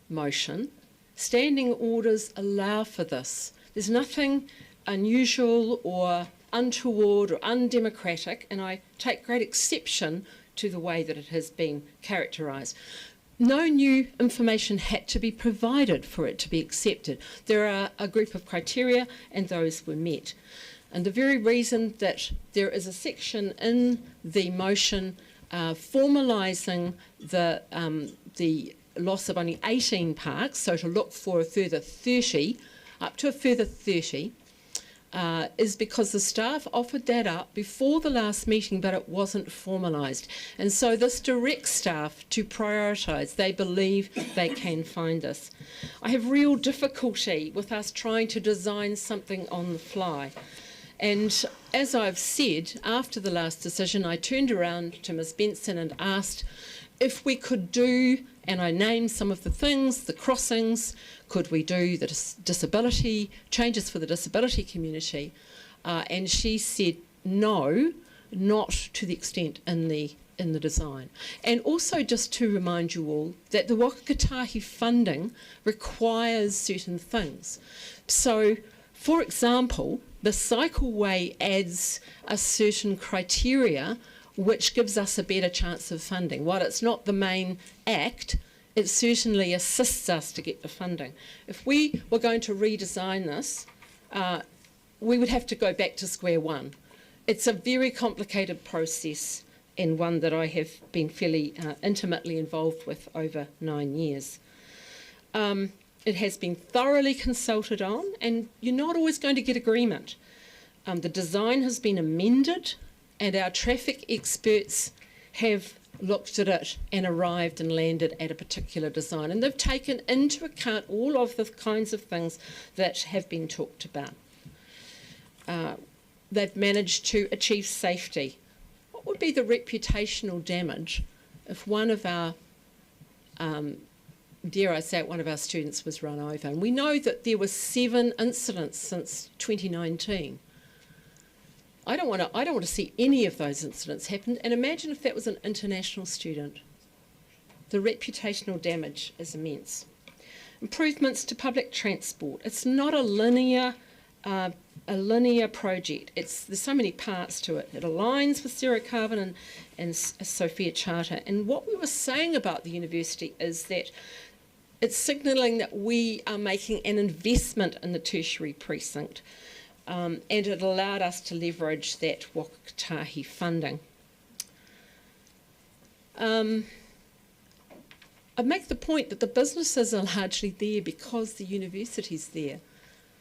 motion. Standing orders allow for this. There's nothing unusual or untoward or undemocratic, and I take great exception to the way that it has been characterised. No new information had to be provided for it to be accepted. There are a group of criteria, and those were met. And the very reason that there is a section in the motion formalising the loss of only 18 parks, so to look for a further 30, up to a further 30, is because the staff offered that up before the last meeting, but it wasn't formalised. And so this directs staff to prioritise. They believe they can find this. I have real difficulty with us trying to design something on the fly. And as I've said, after the last decision, I turned around to Ms Benson and asked if we could do, and I named some of the things, the crossings, could we do the disability, changes for the disability community? And she said no, not to the extent in the design. And also just to remind you all that the Waka-Kotahi funding requires certain things. So, for example, the cycleway adds a certain criteria which gives us a better chance of funding. While it's not the main act, it certainly assists us to get the funding. If we were going to redesign this, we would have to go back to square one. It's a very complicated process, and one that I have been fairly intimately involved with over 9 years. It has been thoroughly consulted on, and you're not always going to get agreement. The design has been amended, and our traffic experts have looked at it and arrived and landed at a particular design. And they've taken into account all of the kinds of things that have been talked about. They've managed to achieve safety. What would be the reputational damage if one of our dare I say it, one of our students was run over? And we know that there were 7 incidents since 2019. I don't want to see any of those incidents happen. And imagine if that was an international student. The reputational damage is immense. Improvements to public transport. It's not a linear project. There's so many parts to it. It aligns with zero carbon and Sophia Charter. And what we were saying about the university is that it's signalling that we are making an investment in the tertiary precinct, and it allowed us to leverage that Whakatahi funding. I make the point that the businesses are largely there because the university's there.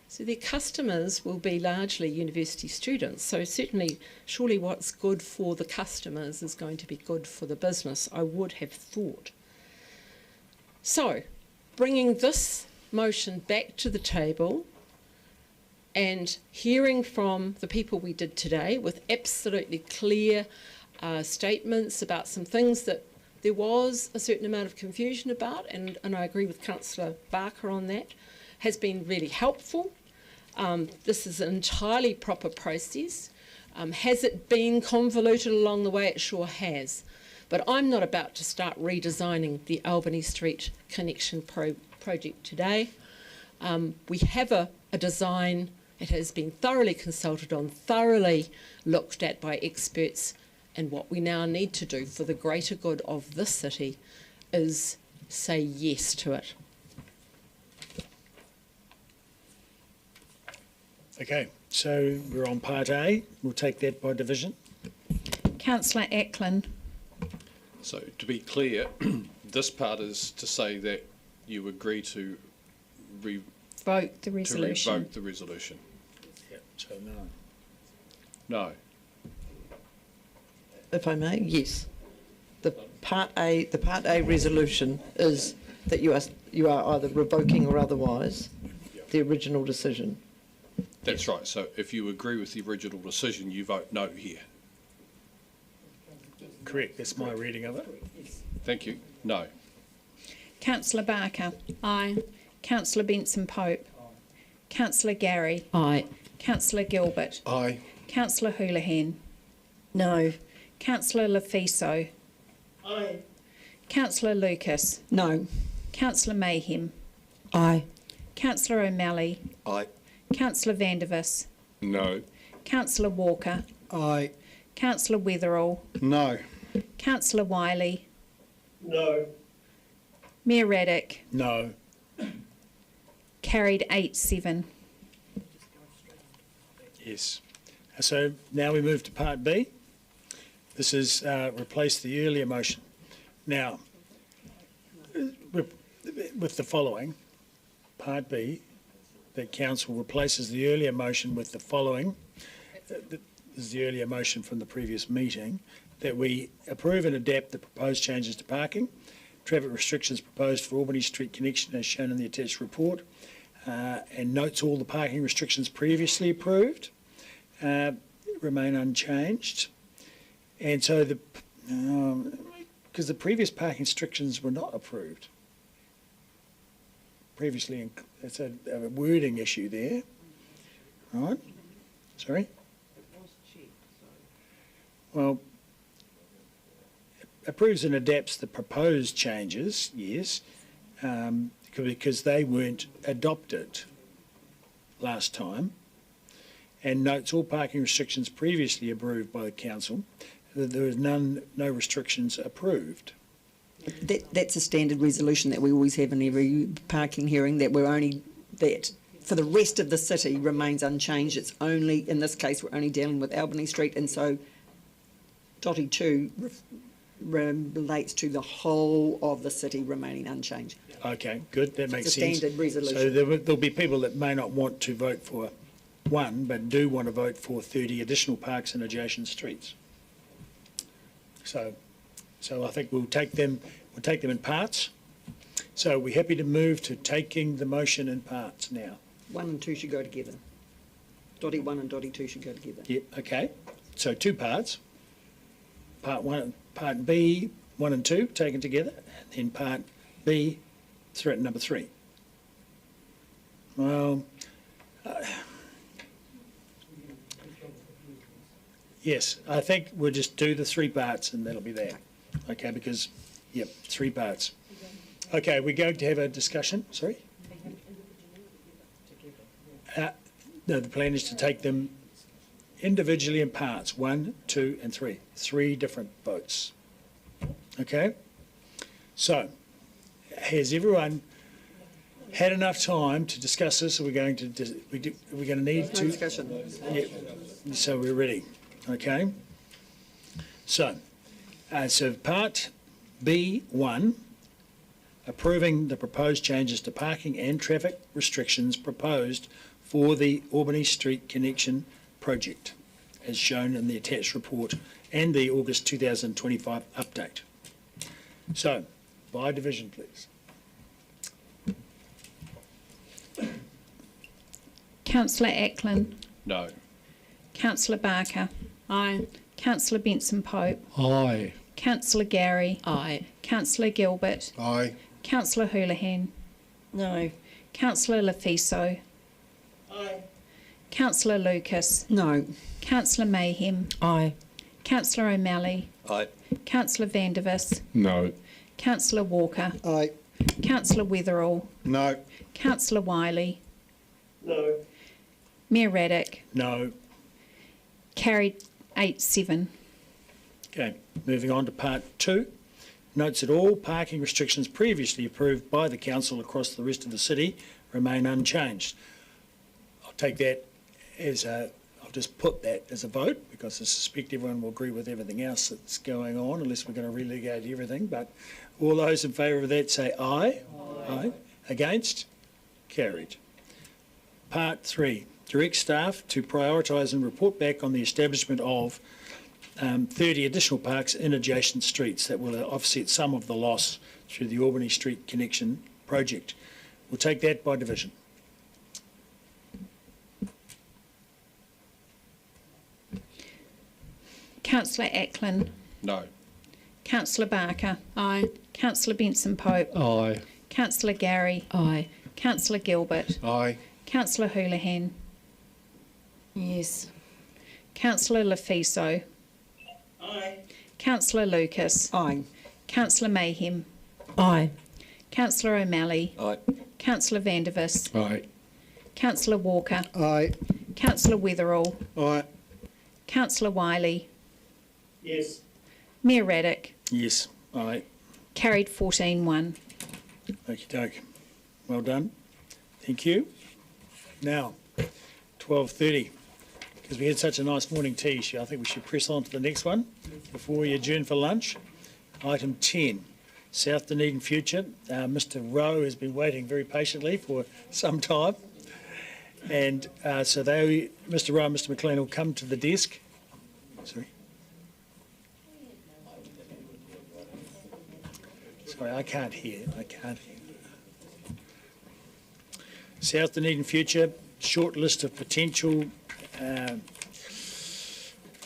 So their customers will be largely university students. So certainly, surely what's good for the customers is going to be good for the business, I would have thought. So, bringing this motion back to the table and hearing from the people we did today with absolutely clear statements about some things that there was a certain amount of confusion about, and I agree with Councillor Barker on that, has been really helpful. This is an entirely proper process. Has it been convoluted along the way? It sure has. But I'm not about to start redesigning the Albany Street connection project today. We have a design. It has been thoroughly consulted on, thoroughly looked at by experts, and what we now need to do for the greater good of this city is say yes to it. Okay, so we're on part A. We'll take that by division. Councillor Ackland. So to be clear, this part is to say that you agree to Vote the resolution. revoke the resolution. Yeah, so no. No. If I may, yes. The Part A resolution is that you are either revoking or otherwise the original decision. That's right. So if you agree with the original decision, you vote no here. Correct, that's my reading of it. Thank you. No. Councillor Barker. Aye. Councillor Benson Pope. Councillor Gary. Aye. Councillor Gilbert. Aye. Councillor Houlihan. No. Councillor Lefiso. Aye. Councillor Lucas. No. Councillor Mayhem. Aye. Councillor O'Malley. Aye. Councillor Vandervis. No. Councillor Walker. Aye. Councillor Wetherall. No. Councillor Wiley. No. Mayor Raddick. No. Carried 8-7. Yes. So now we move to part B. This is replace the earlier motion. Now, with the following, part B, that council replaces the earlier motion with the following. This is the earlier motion from the previous meeting, that we approve and adapt the proposed changes to parking, traffic restrictions proposed for Albany Street connection as shown in the attached report, and notes all the parking restrictions previously approved remain unchanged. And so because the previous parking restrictions were not approved previously, it's a wording issue there, right? Sorry? Well, approves and adapts the proposed changes, yes, because they weren't adopted last time, and notes all parking restrictions previously approved by the council, that there was no restrictions approved. That's a standard resolution that we always have in every parking hearing, that that for the rest of the city remains unchanged. It's only, in this case, we're only dealing with Albany Street, and so Dotty 2 relates to the whole of the city remaining unchanged. Okay, good, that makes sense. It's a standard resolution. So there'll be people that may not want to vote for one, but do want to vote for 30 additional parks in adjacent streets. So I think we'll take them in parts. So we're happy to move to taking the motion in parts now. 1 and 2 should go together. Dotty 1 and Dotty 2 should go together. Yep, okay. So two parts. Part B, 1 and 2 taken together, and then part B, number 3. Well, Yes, I think we'll just do the 3 parts and that'll be that. Okay, because, yep, 3 parts. Okay, we're going to have a discussion, sorry? No, the plan is to take them individually in parts, 1, 2 and 3. 3 different votes. Okay? So, has everyone had enough time to discuss this? We're going to need to... discussion. Yeah, so we're ready. Okay? So part B1, approving the proposed changes to parking and traffic restrictions proposed for the Albany Street connection project, as shown in the attached report and the August 2025 update. So, by division, please. Councillor Ackland. No. Councillor Barker. Aye. Councillor Benson Pope. Aye. Councillor Gary. Aye. Councillor Gilbert. Aye. Councillor Houlihan. No. Councillor Lefiso. Aye. Councillor Lucas. No. Councillor Mayhem. Aye. Councillor O'Malley. Aye. Councillor Vandervis. No. Councillor Walker. Aye. Councillor Wetherall. No. Councillor Wiley. No. Mayor Raddick. No. Carried 8-7. Okay, moving on to part 2. Notes that all parking restrictions previously approved by the council across the rest of the city remain unchanged. I'll take that as a, I'll just put that as a vote because I suspect everyone will agree with everything else that's going on unless we're going to relegate everything. But all those in favour of that say aye. Aye. Against? Carried. Part 3. Direct staff to prioritise and report back on the establishment of 30 additional parks in adjacent streets that will offset some of the loss through the Albany Street connection project. We'll take that by division. Councillor Ackland. No. Councillor Barker. Aye. Councillor Benson Pope. Aye. Councillor Gary. Aye. Councillor Gilbert. Aye. Councillor Houlihan. Yes. Councillor Lefiso. Aye. Councillor Lucas. Aye. Councillor Mayhem. Aye. Councillor O'Malley. Aye. Councillor Vandervis. Aye. Councillor Walker. Aye. Councillor Wetherall. Aye. Councillor Wiley. Yes. Mayor Raddick. Yes. Aye. Carried 14-1. Okie doke. Well done. Thank you. Now, 12:30. Because we had such a nice morning tea, I think we should press on to the next one before we adjourn for lunch. Item 10, South Dunedin Future. Mr. Rowe has been waiting very patiently for some time. And so Mr. Rowe and Mr. McLean will come to the desk. Sorry. Sorry, I can't hear. South Dunedin Future, short list of potential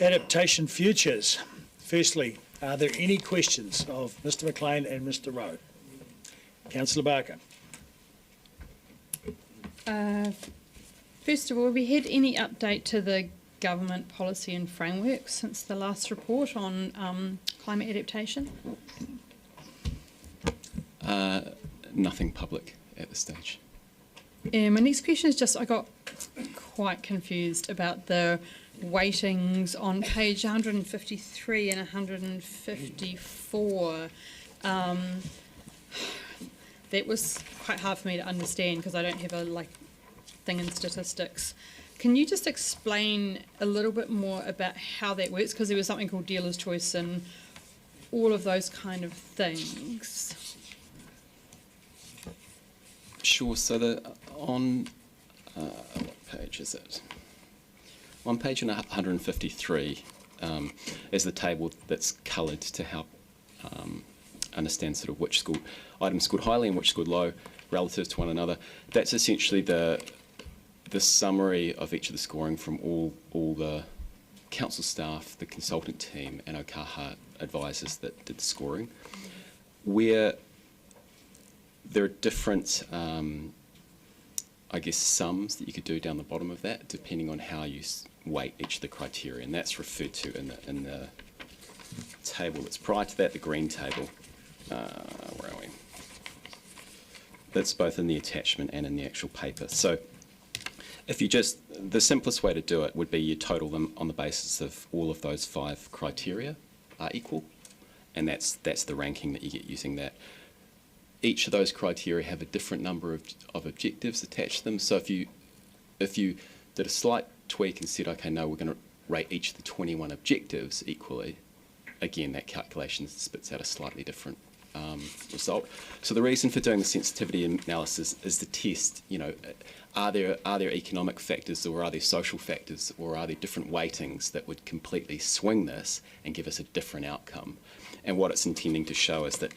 adaptation futures. Firstly, are there any questions of Mr. McLean and Mr. Rowe? Councillor Barker. First of all, have we had any update to the government policy and framework since the last report on climate adaptation? Nothing public at this stage. My next question is just, I got quite confused about the weightings on page 153 and 154. That was quite hard for me to understand because I don't have a thing in statistics. Can you just explain a little bit more about how that works? Because there was something called dealer's choice and all of those kind of things. Sure. So on what page is it? On page 153 is the table that's coloured to help understand sort of which school items scored highly and which scored low relative to one another. That's essentially the summary of each of the scoring from all the council staff, the consultant team, and Okaha advisors that did the scoring. Where there are different I guess, sums that you could do down the bottom of that, depending on how you weight each of the criteria, and that's referred to in the table that's prior to that, the green table. Where are we? That's both in the attachment and in the actual paper. So if you the simplest way to do it would be you total them on the basis of all of those 5 criteria are equal, and that's the ranking that you get using that. Each of those criteria have a different number of objectives attached to them. So if you did a slight tweak and said, okay, no, we're going to rate each of the 21 objectives equally, again, that calculation spits out a slightly different result. So the reason for doing the sensitivity analysis is to test, are there economic factors, or are there social factors, or are there different weightings that would completely swing this and give us a different outcome? And what it's intending to show is that,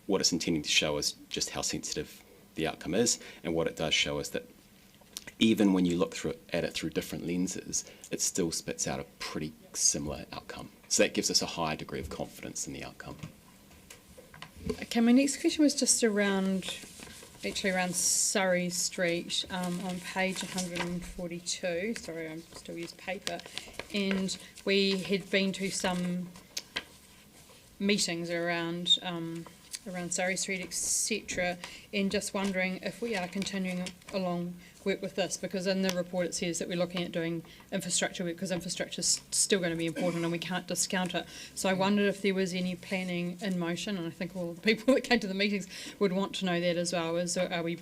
what it's intending to show is just how sensitive the outcome is, and what it does show is that even when you look at it through different lenses, it still spits out a pretty similar outcome. So that gives us a high degree of confidence in the outcome. Okay, my next question was just around Surrey Street on page 142. Sorry, I still use paper. And we had been to some meetings around Surrey Street, etc. And just wondering if we are continuing along work with this, because in the report it says that we're looking at doing infrastructure work, because infrastructure is still going to be important and we can't discount it. So I wondered if there was any planning in motion, and I think all the people that came to the meetings would want to know that as well. Are we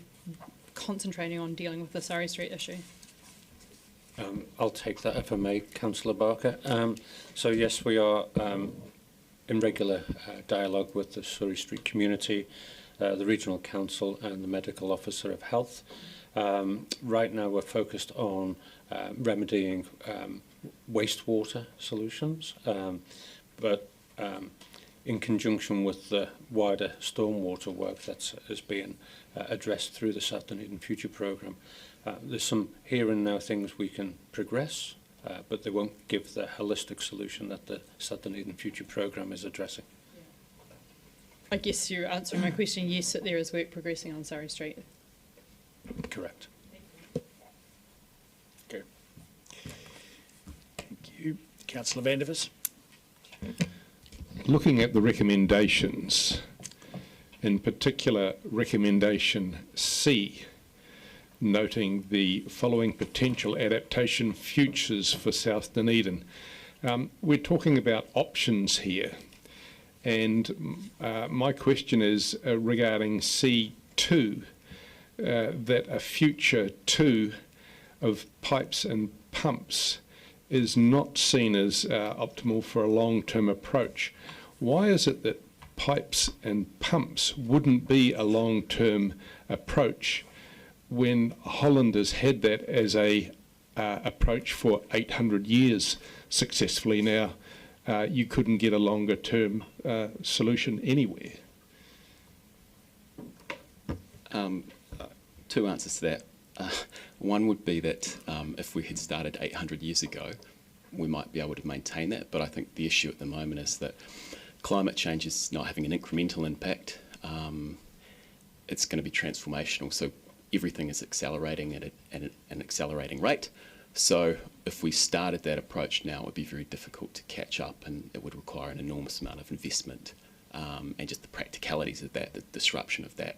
concentrating on dealing with the Surrey Street issue? I'll take that if I may, Councillor Barker. So yes, we are in regular dialogue with the Surrey Street community, the Regional Council and the Medical Officer of Health. Right now we're focused on remedying wastewater solutions, but in conjunction with the wider stormwater work that is being addressed through the South Dunedin Future Programme. There's some here and now things we can progress, but they won't give the holistic solution that the South Dunedin Future Programme is addressing. I guess you're answering my question, yes, that there is work progressing on Surrey Street. Correct. Okay. Thank you. Councillor Vandervis. Looking at the recommendations, in particular recommendation C, noting the following potential adaptation futures for South Dunedin. We're talking about options here, and my question is regarding C2, that a future 2 of pipes and pumps is not seen as optimal for a long-term approach. Why is it that pipes and pumps wouldn't be a long-term approach when Holland has had that as a approach for 800 years successfully? Now, you couldn't get a longer-term solution anywhere. 2 answers to that. One would be that if we had started 800 years ago, we might be able to maintain that, but I think the issue at the moment is that climate change is not having an incremental impact. It's going to be transformational, so everything is accelerating at an accelerating rate. So if we started that approach now, it would be very difficult to catch up, and it would require an enormous amount of investment. And just the practicalities of that, the disruption of that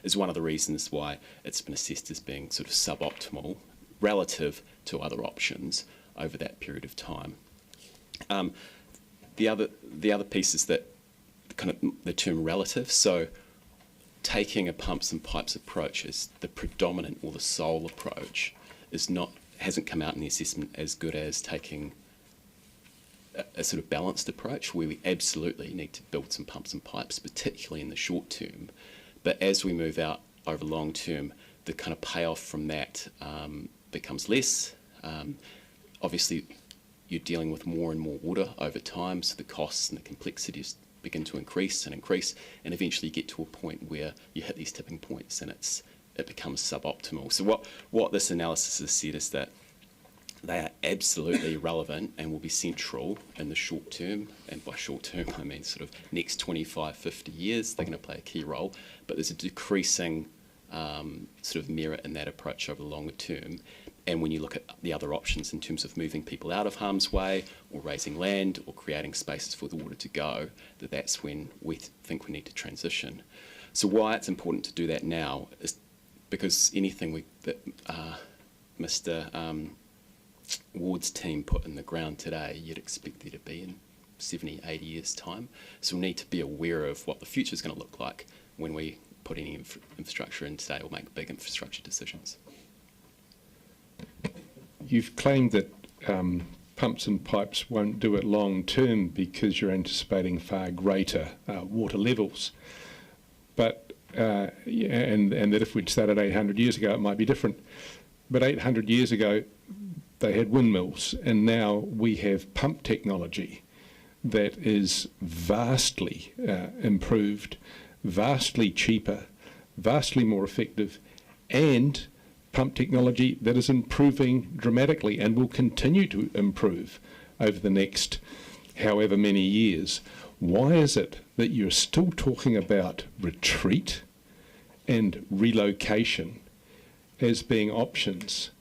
is one of the reasons why it's been assessed as being sort of suboptimal relative to other options over that period of time. The other piece is that kind of the term relative. So taking a pumps and pipes approach as the predominant or the sole approach hasn't come out in the assessment as good as taking a sort of balanced approach where we absolutely need to build some pumps and pipes, particularly in the short term. But as we move out over long term, the kind of payoff from that becomes less. Obviously, you're dealing with more and more water over time, so the costs and the complexities begin to increase, and eventually you get to a point where you hit these tipping points and it becomes suboptimal. So what this analysis has said is that they are absolutely relevant and will be central in the short term, and by short term I mean sort of next 25, 50 years, they're going to play a key role, but there's a decreasing sort of merit in that approach over the longer term. And when you look at the other options in terms of moving people out of harm's way or raising land or creating spaces for the water to go, that's when we think we need to transition. So why it's important to do that now is because anything that Mr. Ward's team put in the ground today, you'd expect there to be in 70, 80 years' time. So we need to be aware of what the future is going to look like when we put any infrastructure in today or make big infrastructure decisions. You've claimed that pumps and pipes won't do it long term because you're anticipating far greater water levels. But and that if we'd started 800 years ago, it might be different. But 800 years ago, they had windmills, and now we have pump technology that is vastly improved, vastly cheaper, vastly more effective, and pump technology that is improving dramatically and will continue to improve over the next however many years. Why is it that you're still talking about retreat and relocation as being options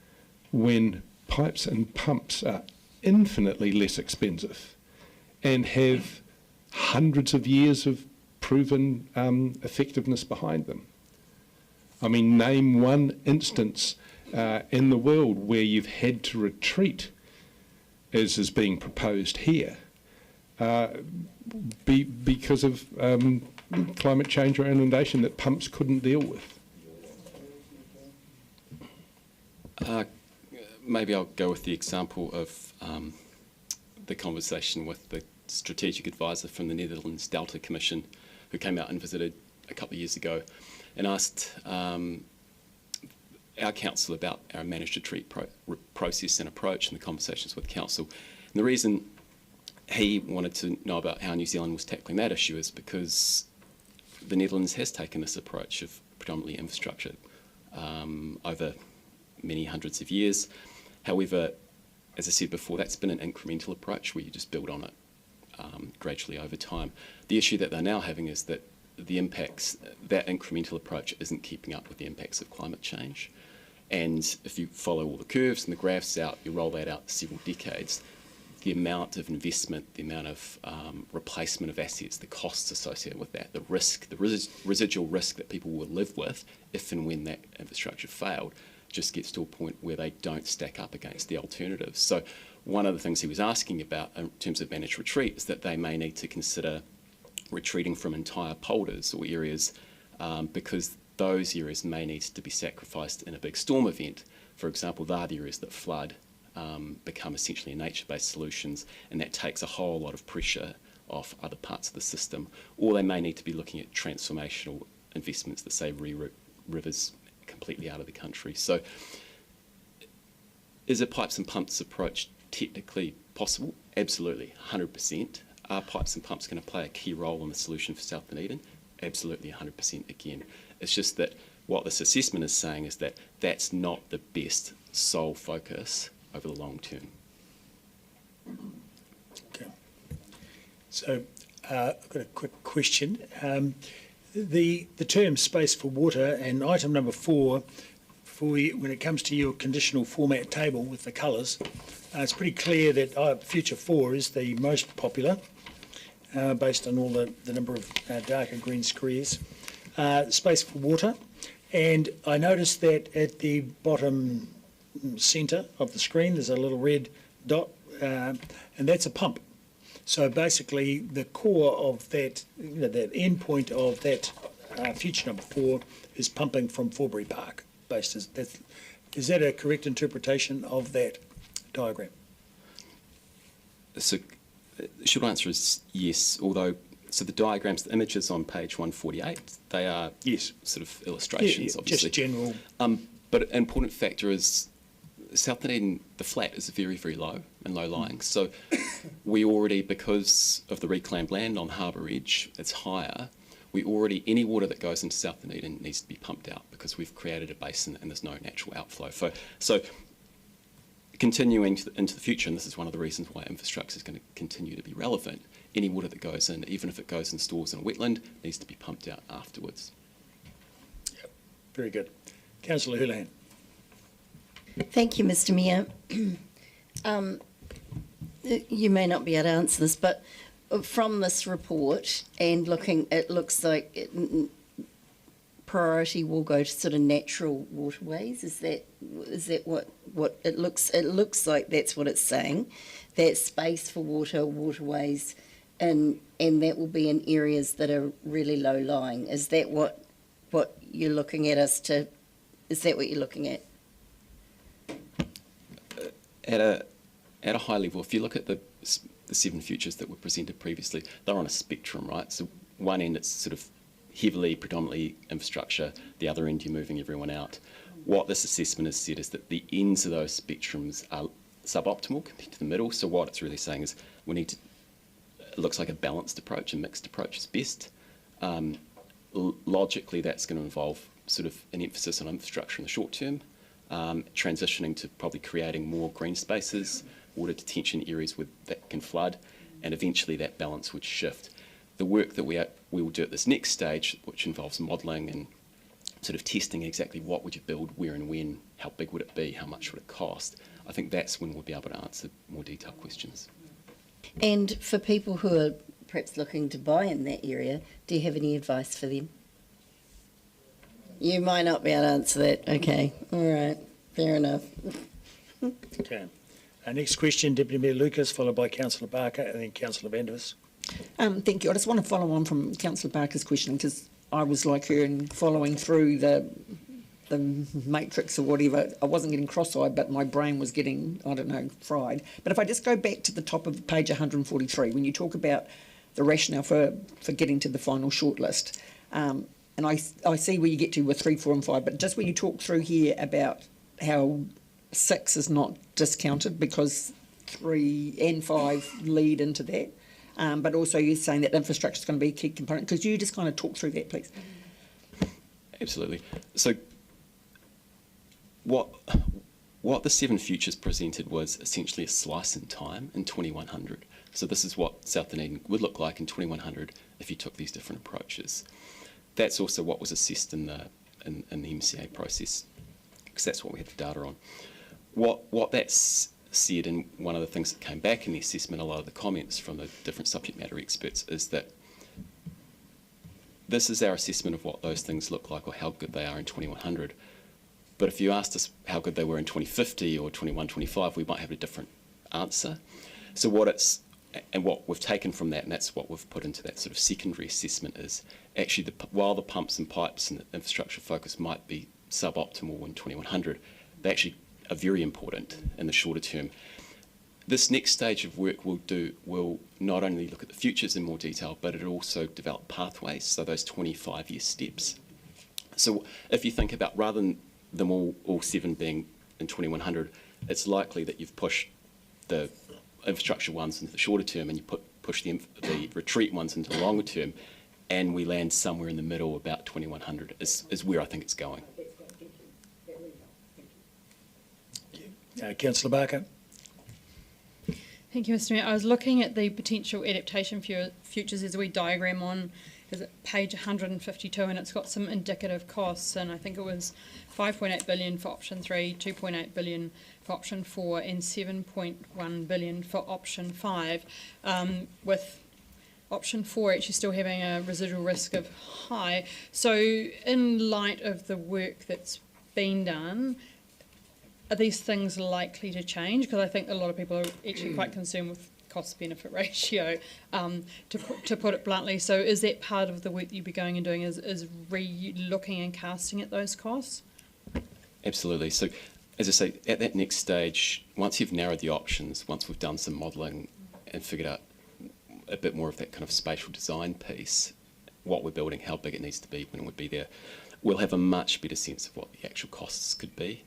when pipes and pumps are infinitely less expensive and have hundreds of years of proven effectiveness behind them? I mean, name one instance in the world where you've had to retreat, as is being proposed here, because of climate change or inundation that pumps couldn't deal with. Maybe I'll go with the example of the conversation with the strategic advisor from the Netherlands Delta Commission, who came out and visited a couple of years ago and asked our council about our managed retreat process and approach and the conversations with council. And the reason he wanted to know about how New Zealand was tackling that issue is because the Netherlands has taken this approach of predominantly infrastructure over many hundreds of years. However, as I said before, that's been an incremental approach where you just build on it gradually over time. The issue that they're now having is that the impacts, that incremental approach isn't keeping up with the impacts of climate change. And if you follow all the curves and the graphs out, you roll that out several decades, the amount of investment, the amount of replacement of assets, the costs associated with that, the risk, the residual risk that people will live with if and when that infrastructure failed, just gets to a point where they don't stack up against the alternatives. So one of the things he was asking about in terms of managed retreat is that they may need to consider retreating from entire polders or areas because those areas may need to be sacrificed in a big storm event. For example, they are the areas that flood, become essentially nature-based solutions, and that takes a whole lot of pressure off other parts of the system. Or they may need to be looking at transformational investments that say reroute rivers completely out of the country. So is a pipes and pumps approach technically possible? Absolutely, 100%. Are pipes and pumps going to play a key role in the solution for South Dunedin? Absolutely, 100% again. It's just that what this assessment is saying is that that's not the best sole focus over the long term. Okay. So I've got a quick question. The term space for water and item number 4, when it comes to your conditional format table with the colours, it's pretty clear that future 4 is the most popular based on all the number of darker green squares. Space for water, and I noticed that at the bottom centre of the screen there's a little red dot, and that's a pump. So basically the core of that, that end point of that future number 4 is pumping from Forbury Park. Is that a correct interpretation of that diagram? So the short answer is yes, although so the diagrams, the images on page 148, they are sort of illustrations, obviously. Just general. But an important factor is South Dunedin, the flat is very, very low and low-lying. So we already, because of the reclaimed land on Harbour Edge, it's higher. Any water that goes into South Dunedin needs to be pumped out because we've created a basin and there's no natural outflow. So continuing into the future, and this is one of the reasons why infrastructure is going to continue to be relevant, any water that goes in, even if it goes and stores in a wetland, needs to be pumped out afterwards. Yep. Very good. Councillor Houlihan. Thank you, Mr Mayor. You may not be able to answer this, but from this report and looking, it looks like priority will go to sort of natural waterways. Is that what it looks? It looks like that's what it's saying. That space for waterways, and that will be in areas that are really low lying. Is that what you're looking at us to? Is that what you're looking at? At a high level, if you look at the 7 futures that were presented previously, they're on a spectrum, right? So one end it's sort of heavily, predominantly infrastructure, the other end you're moving everyone out. What this assessment has said is that the ends of those spectrums are suboptimal compared to the middle, so what it's really saying is we need to, it looks like a balanced approach, a mixed approach is best. Logically that's going to involve sort of an emphasis on infrastructure in the short term, transitioning to probably creating more green spaces, water detention areas that can flood, and eventually that balance would shift. The work that we will do at this next stage, which involves modelling and sort of testing exactly what would you build, where and when, how big would it be, how much would it cost, I think that's when we'll be able to answer more detailed questions. And for people who are perhaps looking to buy in that area, do you have any advice for them? You might not be able to answer that. Okay, all right, fair enough. Okay. Next question, Deputy Mayor Lucas, followed by Councillor Barker and then Councillor Vandevers. Thank you. I just want to follow on from Councillor Barker's question because I was like her in following through the matrix or whatever. I wasn't getting cross-eyed, but my brain was getting, I don't know, fried. But if I just go back to the top of page 143, when you talk about the rationale for getting to the final shortlist, and I see where you get to with 3, 4 and 5, but just when you talk through here about how 6 is not discounted because 3 and 5 lead into that, but also you're saying that infrastructure is going to be a key component. Could you just kind of talk through that, please? Absolutely. So what the 7 futures presented was essentially a slice in time in 2100. So this is what South Dunedin would look like in 2100 if you took these different approaches. That's also what was assessed in the MCA process, because that's what we had the data on. What that's said, and one of the things that came back in the assessment, a lot of the comments from the different subject matter experts, is that this is our assessment of what those things look like or how good they are in 2100. But if you asked us how good they were in 2050 or 2125, we might have a different answer. So what we've taken from that, and that's what we've put into that sort of secondary assessment, is actually while the pumps and pipes and the infrastructure focus might be suboptimal in 2100, they actually are very important in the shorter term. This next stage of work will not only look at the futures in more detail, but it'll also develop pathways, so those 25-year steps. So if you think about, rather than them all 7 being in 2100, it's likely that you've pushed the infrastructure ones into the shorter term and you push the retreat ones into the longer term, and we land somewhere in the middle about 2100 is where I think it's going. Councillor Barker. Thank you, Mr Mayor. I was looking at the potential adaptation futures. There's a wee diagram on page 152, and it's got some indicative costs, and I think it was 5.8 billion for option 3, 2.8 billion for option 4, and 7.1 billion for option 5, with option 4 actually still having a residual risk of high. So in light of the work that's been done, are these things likely to change? Because I think a lot of people are actually quite concerned with cost-benefit ratio, to put it bluntly. So is that part of the work that you'll be going and doing, is re-looking and casting at those costs? Absolutely. So as I say, at that next stage, once you've narrowed the options, once we've done some modelling and figured out a bit more of that kind of spatial design piece, what we're building, how big it needs to be, when it would be there, we'll have a much better sense of what the actual costs could be.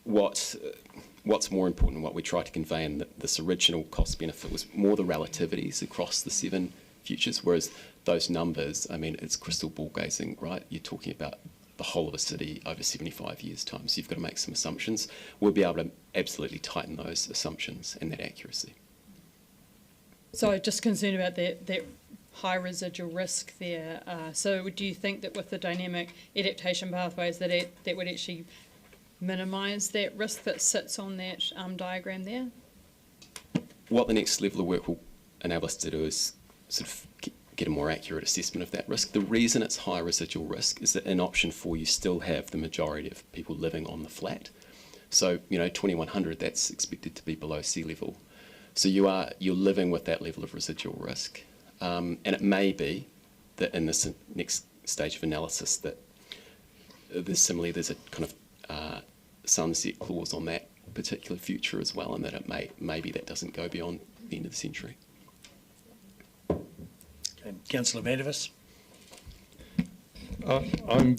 What's more important, and what we tried to convey in this original cost benefit, was more the relativities across the 7 futures, whereas those numbers, I mean, it's crystal ball gazing, right? You're talking about the whole of a city over 75 years' time, so you've got to make some assumptions. We'll be able to absolutely tighten those assumptions and that accuracy. So just concerned about that high residual risk there. So do you think that with the dynamic adaptation pathways that that would actually minimise that risk that sits on that diagram there? What the next level of work will enable us to do is sort of get a more accurate assessment of that risk. The reason it's high residual risk is that in option 4 you still have the majority of people living on the flat. So, 2100, that's expected to be below sea level. So you're living with that level of residual risk. And it may be that in this next stage of analysis that there's a kind of sunset clause on that particular future as well, and that maybe that doesn't go beyond the end of the century. Councillor Vandervis. I'm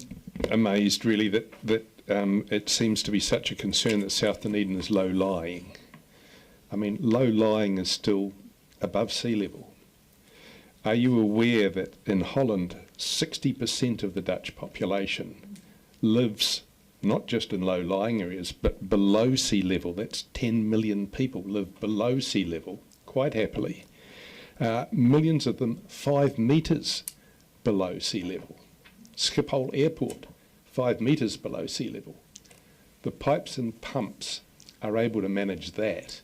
amazed really that it seems to be such a concern that South Dunedin is low-lying. I mean, low-lying is still above sea level. Are you aware that in Holland 60% of the Dutch population lives not just in low-lying areas but below sea level? That's 10 million people live below sea level quite happily. Millions of them 5 metres below sea level. Schiphol Airport, 5 metres below sea level. The pipes and pumps are able to manage that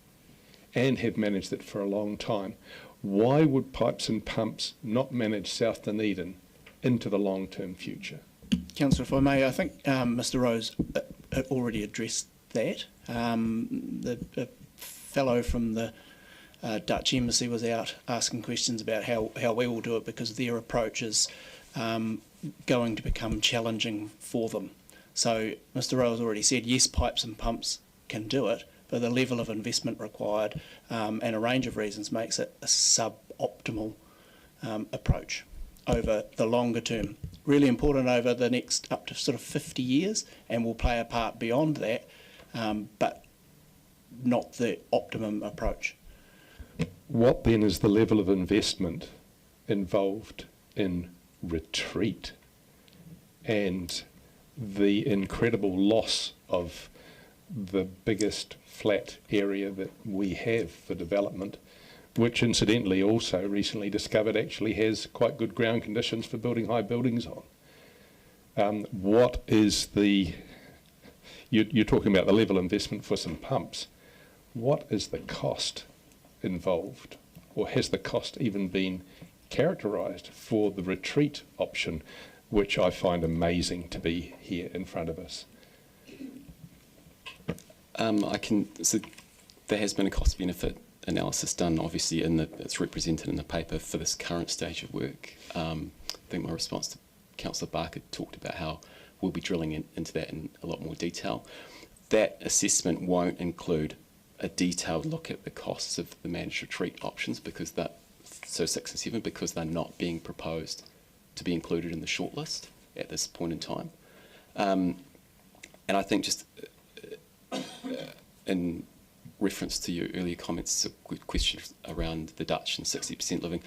and have managed it for a long time. Why would pipes and pumps not manage South Dunedin into the long-term future? Councillor, if I may, I think Mr Rose already addressed that. The fellow from the Dutch Embassy was out asking questions about how we will do it because their approach is going to become challenging for them. So Mr Rose already said, yes, pipes and pumps can do it, but the level of investment required and a range of reasons makes it a suboptimal approach over the longer term. Really important over the next up to sort of 50 years and will play a part beyond that, but not the optimum approach. What then is the level of investment involved in retreat and the incredible loss of the biggest flat area that we have for development, which incidentally also recently discovered actually has quite good ground conditions for building high buildings on? What is you're talking about the level of investment for some pumps. What is the cost involved, or has the cost even been characterised for the retreat option, which I find amazing to be here in front of us? So there has been a cost-benefit analysis done, obviously, it's represented in the paper for this current stage of work. I think my response to Councillor Barker talked about how we'll be drilling into that in a lot more detail. That assessment won't include a detailed look at the costs of the managed retreat options because so 6 and 7, because they're not being proposed to be included in the shortlist at this point in time. And I think just in reference to your earlier comments, a question around the Dutch and 60% living,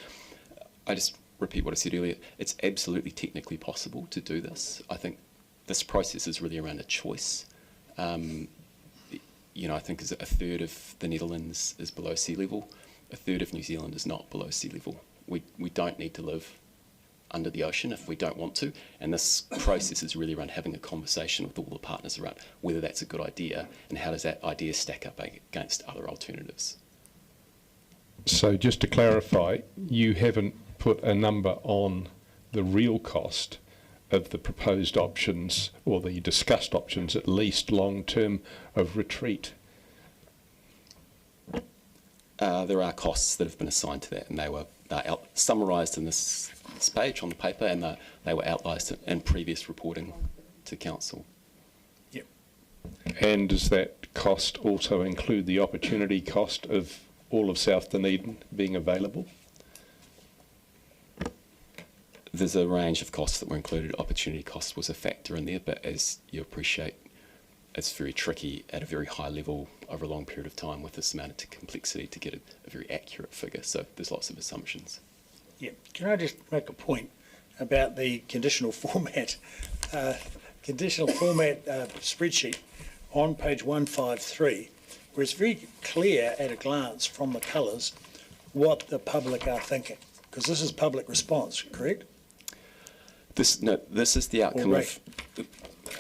I just repeat what I said earlier. It's absolutely technically possible to do this. I think this process is really around a choice. I think a third of the Netherlands is below sea level, a third of New Zealand is not below sea level. We don't need to live under the ocean if we don't want to, and this process is really around having a conversation with all the partners around whether that's a good idea and how does that idea stack up against other alternatives. So just to clarify, you haven't put a number on the real cost of the proposed options, or the discussed options at least, long term, of retreat? There are costs that have been assigned to that, and they're summarised in this page on the paper, and they were outlined in previous reporting to Council. Yep. And does that cost also include the opportunity cost of all of South Dunedin being available? There's a range of costs that were included. Opportunity cost was a factor in there, but as you appreciate, it's very tricky at a very high level over a long period of time with this amount of complexity to get a very accurate figure. So there's lots of assumptions. Yeah. Can I just make a point about the conditional format? Spreadsheet on page 153, where it's very clear at a glance from the colours what the public are thinking. Because this is public response, correct? This is the outcome Or of.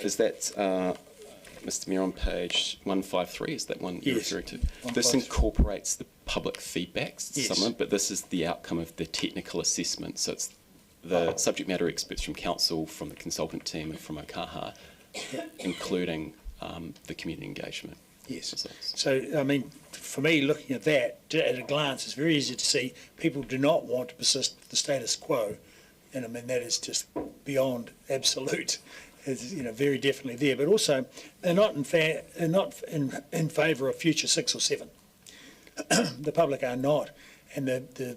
Is that Mr. Mayor on page 153? Is that one you're Yes. referring to? 153. This incorporates the public feedbacks, Yes. some of it, but this is the outcome of the technical assessment. So it's the subject matter experts from council, from the consultant team, and from Okaha, including the community engagement. Yes. Results. So, I mean, for me, looking at that, at a glance, it's very easy to see people do not want to persist with the status quo. And I mean, that is just beyond absolute. It's, very definitely there. But also, they're not in favour of future 6 or 7. The public are not. And the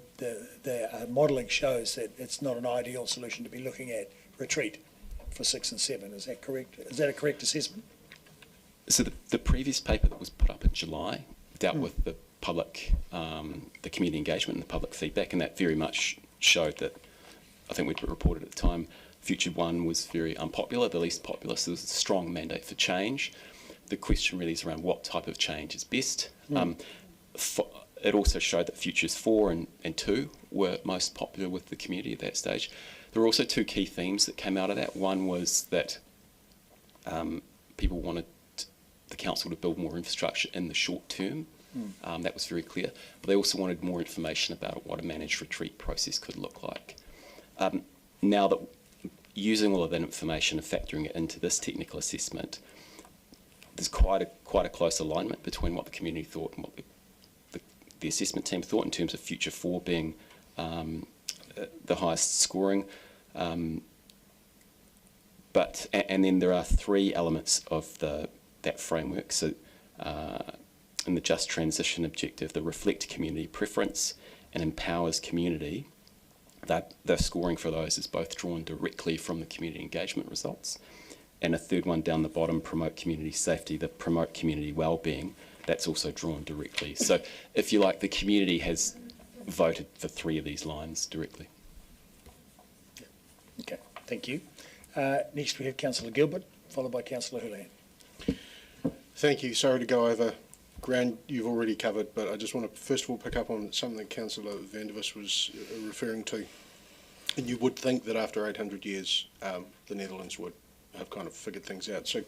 modelling shows that it's not an ideal solution to be looking at retreat for 6 and 7. Is that correct? Is that a correct assessment? So the previous paper that was put up in July dealt with the public, the community engagement and the public feedback, and that very much showed that, I think we'd reported at the time, Future 1 was very unpopular, the least popular, so there was a strong mandate for change. The question really is around what type of change is best. It also showed that Futures 4 and 2 were most popular with the community at that stage. There were also 2 key themes that came out of that. One was that people wanted the council to build more infrastructure in the short term. That was very clear. But they also wanted more information about what a managed retreat process could look like. Now that using all of that information and factoring it into this technical assessment, there's quite a close alignment between what the community thought and what the assessment team thought in terms of Future 4 being the highest scoring. And then there are 3 elements of that framework. So in the Just Transition objective, the reflect community preference and empowers community, that the scoring for those is both drawn directly from the community engagement results. And a third one down the bottom, promote community safety, the promote community wellbeing, that's also drawn directly. So if you like, the community has voted for 3 of these lines directly. Okay, thank you. Next we have Councillor Gilbert, followed by Councillor Houlihan. Thank you. Sorry to go over ground you've already covered, but I just want to first of all pick up on something that Councillor Vandervis was referring to. And you would think that after 800 years, the Netherlands would have kind of figured things out. So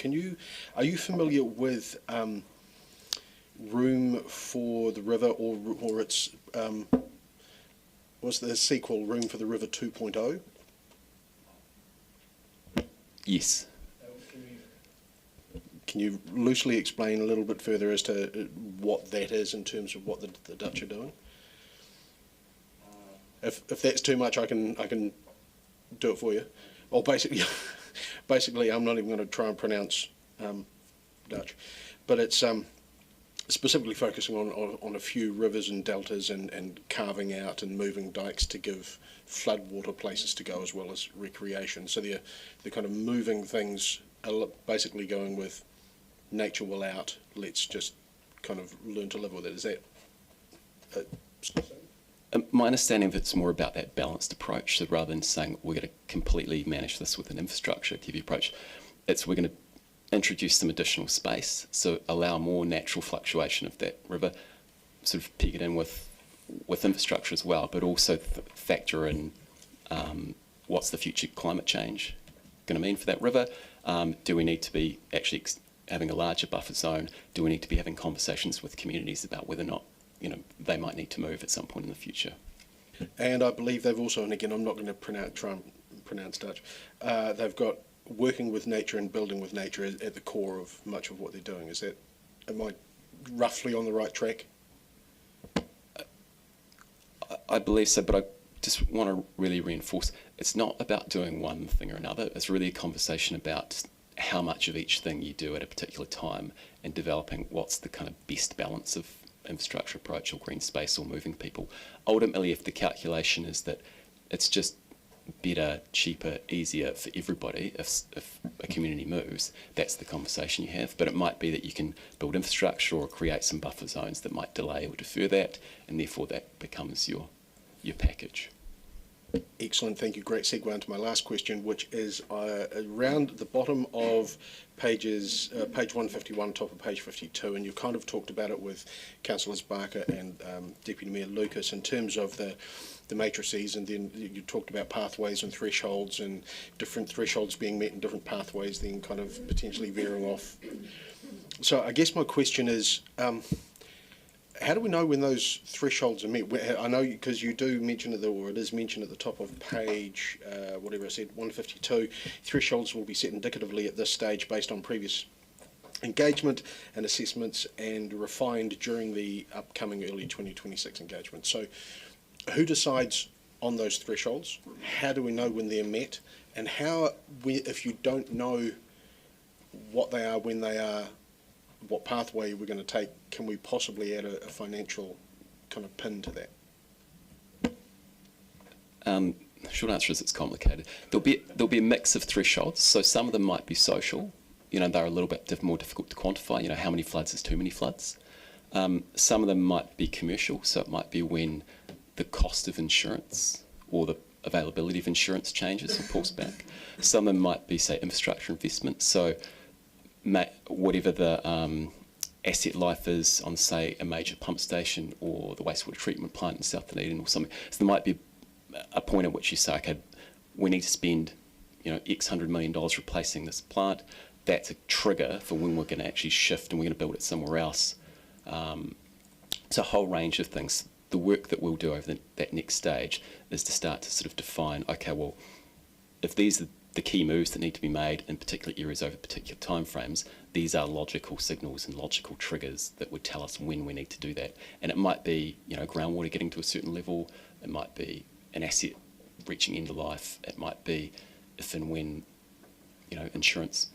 are you familiar with Room for the River, or its, was the sequel, Room for the River 2.0? Yes. Can you loosely explain a little bit further as to what that is in terms of what the Dutch are doing? If that's too much, I can do it for you. Or basically, I'm not even going to try and pronounce Dutch, but it's specifically focusing on a few rivers and deltas and carving out and moving dikes to give floodwater places to go as well as recreation. So they're kind of moving things, basically going with nature will out, let's just kind of learn to live with it. Is that my understanding of it's more about that balanced approach. So rather than saying we're going to completely manage this with an infrastructure TV approach, it's we're going to introduce some additional space, so allow more natural fluctuation of that river, sort of peg it in with infrastructure as well, but also factor in what's the future climate change going to mean for that river. Do we need to be actually having a larger buffer zone? Do we need to be having conversations with communities about whether or not they might need to move at some point in the future? And I believe they've also, and again, I'm not going to try and pronounce Dutch, they've got working with nature and building with nature at the core of much of what they're doing. Am I roughly on the right track? I believe so, but I just want to really reinforce, it's not about doing one thing or another. It's really a conversation about how much of each thing you do at a particular time and developing what's the kind of best balance of infrastructure approach or green space or moving people. Ultimately, if the calculation is that it's just better, cheaper, easier for everybody if a community moves, that's the conversation you have. But it might be that you can build infrastructure or create some buffer zones that might delay or defer that, and therefore that becomes your package. Excellent, thank you. Great segue into my last question, which is around the bottom of page 151, top of page 52, and you kind of talked about it with Councillors Barker and Deputy Mayor Lucas in terms of the matrices, and then you talked about pathways and thresholds and different thresholds being met and different pathways then kind of potentially veering off. So I guess my question is, how do we know when those thresholds are met? I know because you do mention it, or it is mentioned at the top of page, whatever I said, 152, thresholds will be set indicatively at this stage based on previous engagement and assessments and refined during the upcoming early 2026 engagement. So who decides on those thresholds? How do we know when they're met? And how, if you don't know what they are, when they are, what pathway we're going to take, can we possibly add a financial kind of pin to that? Short answer is it's complicated. There'll be a mix of thresholds. So some of them might be social. You know, they're a little bit more difficult to quantify. You know, how many floods is too many floods. Some of them might be commercial. So it might be when the cost of insurance or the availability of insurance changes or pulls back. Some of them might be, say, infrastructure investment. So whatever the asset life is on, say, a major pump station or the wastewater treatment plant in South Dunedin or something. So there might be a point at which you say, okay, we need to spend, you know, X $100 million replacing this plant. That's a trigger for when we're going to actually shift and we're going to build it somewhere else. It's a whole range of things. The work that we'll do over that next stage is to start to sort of define, okay, well, if these are the key moves that need to be made in particular areas over particular timeframes, these are logical signals and logical triggers that would tell us when we need to do that. And it might be, you know, groundwater getting to a certain level. It might be an asset reaching end of life. It might be if and when, you know, insurance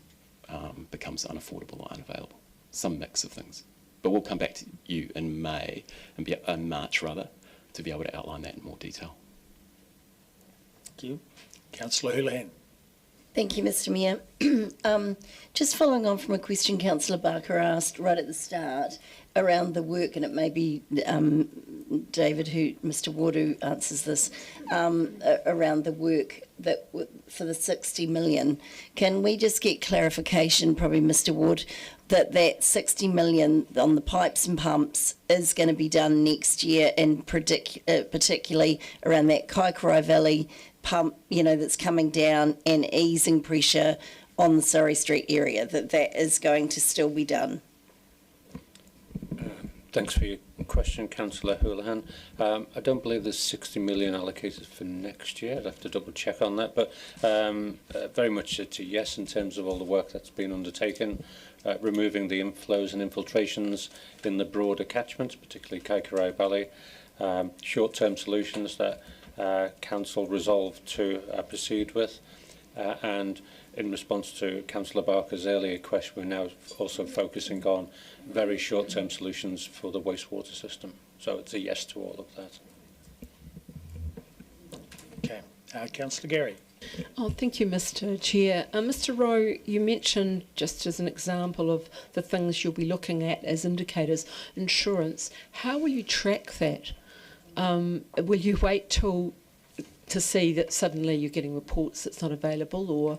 becomes unaffordable or unavailable. Some mix of things. But we'll come back to you in March rather, to be able to outline that in more detail. Thank you. Councillor Houlihan. Thank you, Mr Mayor. Just following on from a question Councillor Barker asked right at the start around the work, and it may be David, Mr Ward, who answers this, around the work that for the 60 million. Can we just get clarification, probably Mr Ward, that 60 million on the pipes and pumps is going to be done next year, and particularly around that Kaikorai Valley pump, you know, that's coming down and easing pressure on the Surrey Street area, that is going to still be done? Thanks for your question, Councillor Houlihan. I don't believe there's 60 million allocated for next year. I'd have to double check on that, but very much it's a yes in terms of all the work that's been undertaken, removing the inflows and infiltrations in the broader catchments, particularly Kaikorai Valley, short-term solutions that Council resolved to proceed with, and in response to Councillor Barker's earlier question, we're now also focusing on very short-term solutions for the wastewater system. So it's a yes to all of that. Okay. Councillor Gary. Oh, thank you, Mr Chair. Mr Rowe, you mentioned, just as an example of the things you'll be looking at as indicators, insurance. How will you track that? Will you wait to see that suddenly you're getting reports that's not available, or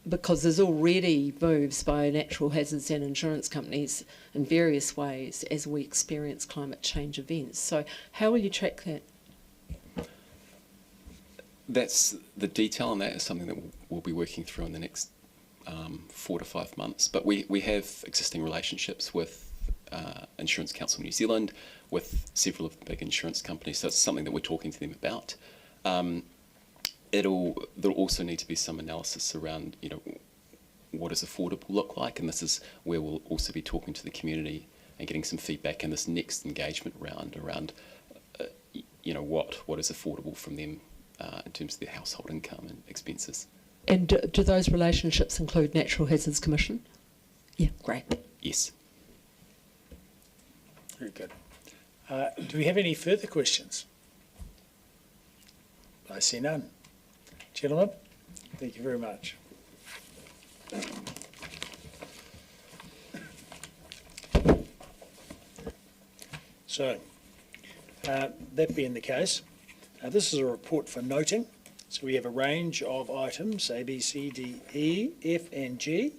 because there's already moves by natural hazards and insurance companies in various ways as we experience climate change events. So how will you track that? That's the detail, and that is something that we'll be working through in the next 4 to 5 months. But we have existing relationships with Insurance Council New Zealand, with several of the big insurance companies, so it's something that we're talking to them about. There'll also need to be some analysis around, you know, what does affordable look like, and this is where we'll also be talking to the community and getting some feedback in this next engagement round around, you know, what is affordable from them in terms of their household income and expenses. And do those relationships include Natural Hazards Commission? Yeah, great. Yes. Very good. Do we have any further questions? I see none. Gentlemen, thank you very much. So, that being the case, This is a report for noting. So we have a range of items, A, B, C, D, E, F and G.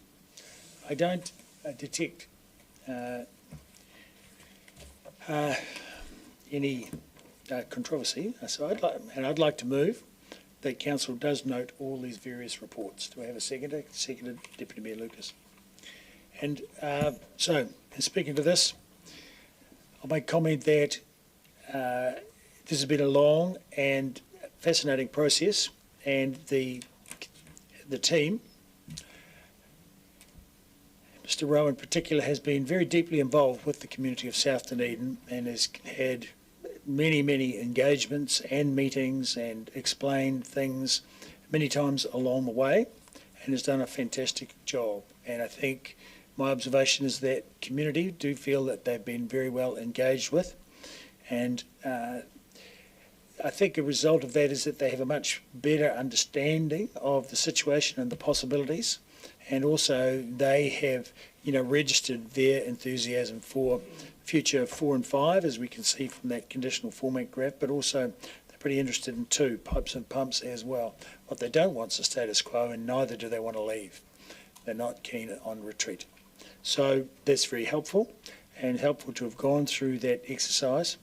I don't detect any controversy. So I'd like to move that council does note all these various reports. Do I have a seconder? Seconded, Deputy Mayor Lucas. And so, in speaking to this, I'll make comment that this has been a long and fascinating process, and the team, Mr. Rowe in particular, has been very deeply involved with the community of South Dunedin and has had many engagements and meetings and explained things many times along the way, and has done a fantastic job. And I think my observation is that community do feel that they've been very well engaged with, and I think a result of that is that they have a much better understanding of the situation and the possibilities, and also they have, registered their enthusiasm for future 4 and 5, as we can see from that conditional format graph, but also they're pretty interested in 2, pipes and pumps as well. What they don't want is the status quo, and neither do they want to leave. They're not keen on retreat. So that's very helpful, and helpful to have gone through that exercise.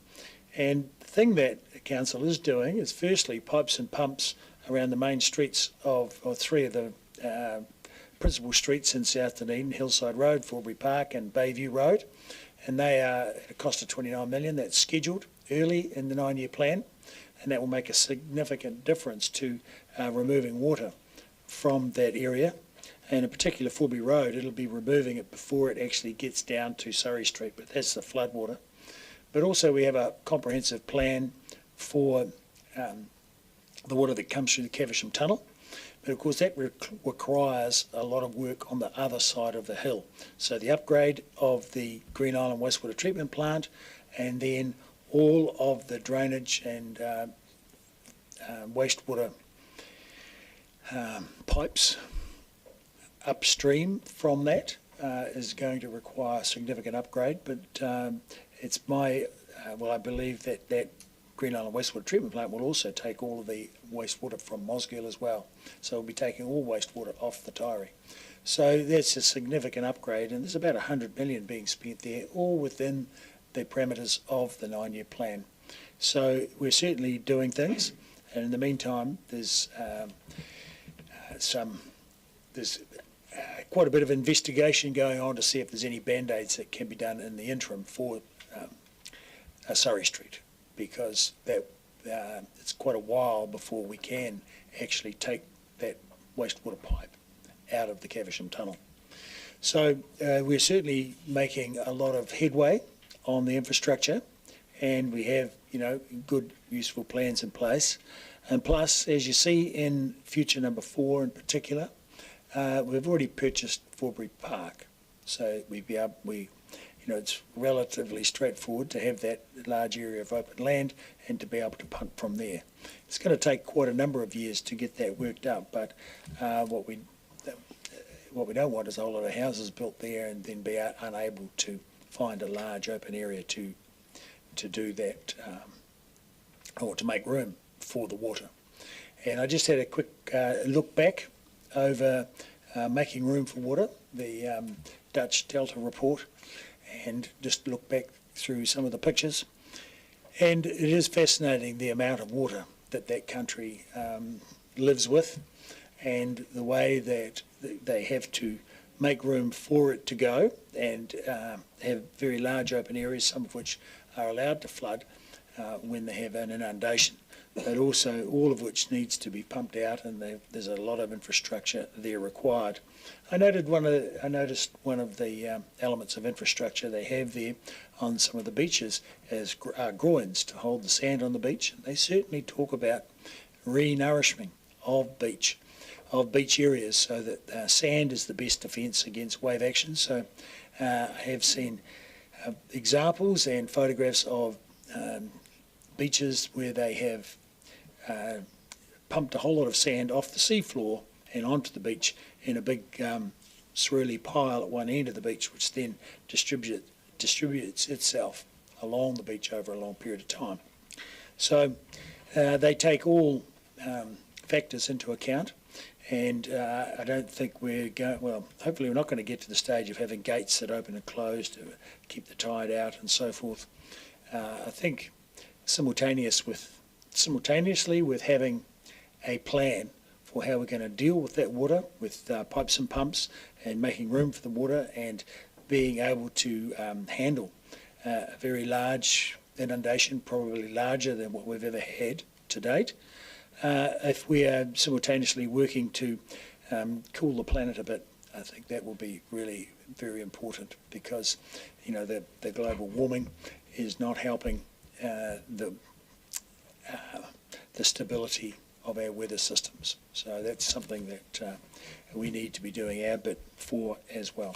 And the thing that the council is doing is firstly pipes and pumps around the main streets of 3 of the principal streets in South Dunedin, Hillside Road, Forbury Park and Bayview Road. And they are at a cost of $29 million. That's scheduled early in the 9-year plan, and that will make a significant difference to removing water from that area. And in particular, Forbury Road, it'll be removing it before it actually gets down to Surrey Street, but that's the flood water. But also we have a comprehensive plan for the water that comes through the Caversham Tunnel. But of course that requires a lot of work on the other side of the hill. So the upgrade of the Green Island wastewater treatment plant, and then all of the drainage and wastewater pipes upstream from that is going to require a significant upgrade. But it's my, I believe that Green Island wastewater treatment plant will also take all of the wastewater from Mosgiel as well. So we'll be taking all wastewater off the Tyree. So that's a significant upgrade, and there's about $100 million being spent there, all within the parameters of the 9-year plan. So we're certainly doing things, and in the meantime, there's quite a bit of investigation going on to see if there's any band-aids that can be done in the interim for Surrey Street, because that it's quite a while before we can actually take that wastewater pipe out of the Caversham Tunnel. So we're certainly making a lot of headway on the infrastructure, and we have, good, useful plans in place. And plus, as you see in future number 4 in particular, we've already purchased Forbury Park. So it's relatively straightforward to have that large area of open land and to be able to pump from there. It's going to take quite a number of years to get that worked out, but what we don't want is a whole lot of houses built there and then be unable to find a large open area to do that, or to make room for the water. And I just had a quick look back over making room for water, the Dutch Delta report, and just look back through some of the pictures. And it is fascinating the amount of water that country lives with, and the way that they have to make room for it to go, and have very large open areas, some of which are allowed to flood when they have an inundation, but also all of which needs to be pumped out, and there's a lot of infrastructure there required. I noticed one of the elements of infrastructure they have there on some of the beaches as groins to hold the sand on the beach. They certainly talk about re-nourishing of beach areas, so that sand is the best defence against wave action. So I have seen examples and photographs of beaches where they have pumped a whole lot of sand off the seafloor and onto the beach in a big swirly pile at one end of the beach, which then distributes itself along the beach over a long period of time. So They take all factors into account, and I don't think we're going, well, hopefully we're not going to get to the stage of having gates that open and close to keep the tide out and so forth. I think simultaneously with having a plan for how we're going to deal with that water, with pipes and pumps, and making room for the water, and being able to handle a very large inundation, probably larger than what we've ever had to date. If we are simultaneously working to cool the planet a bit, I think that will be really very important, because the global warming is not helping the stability of our weather systems. So that's something that we need to be doing our bit for as well.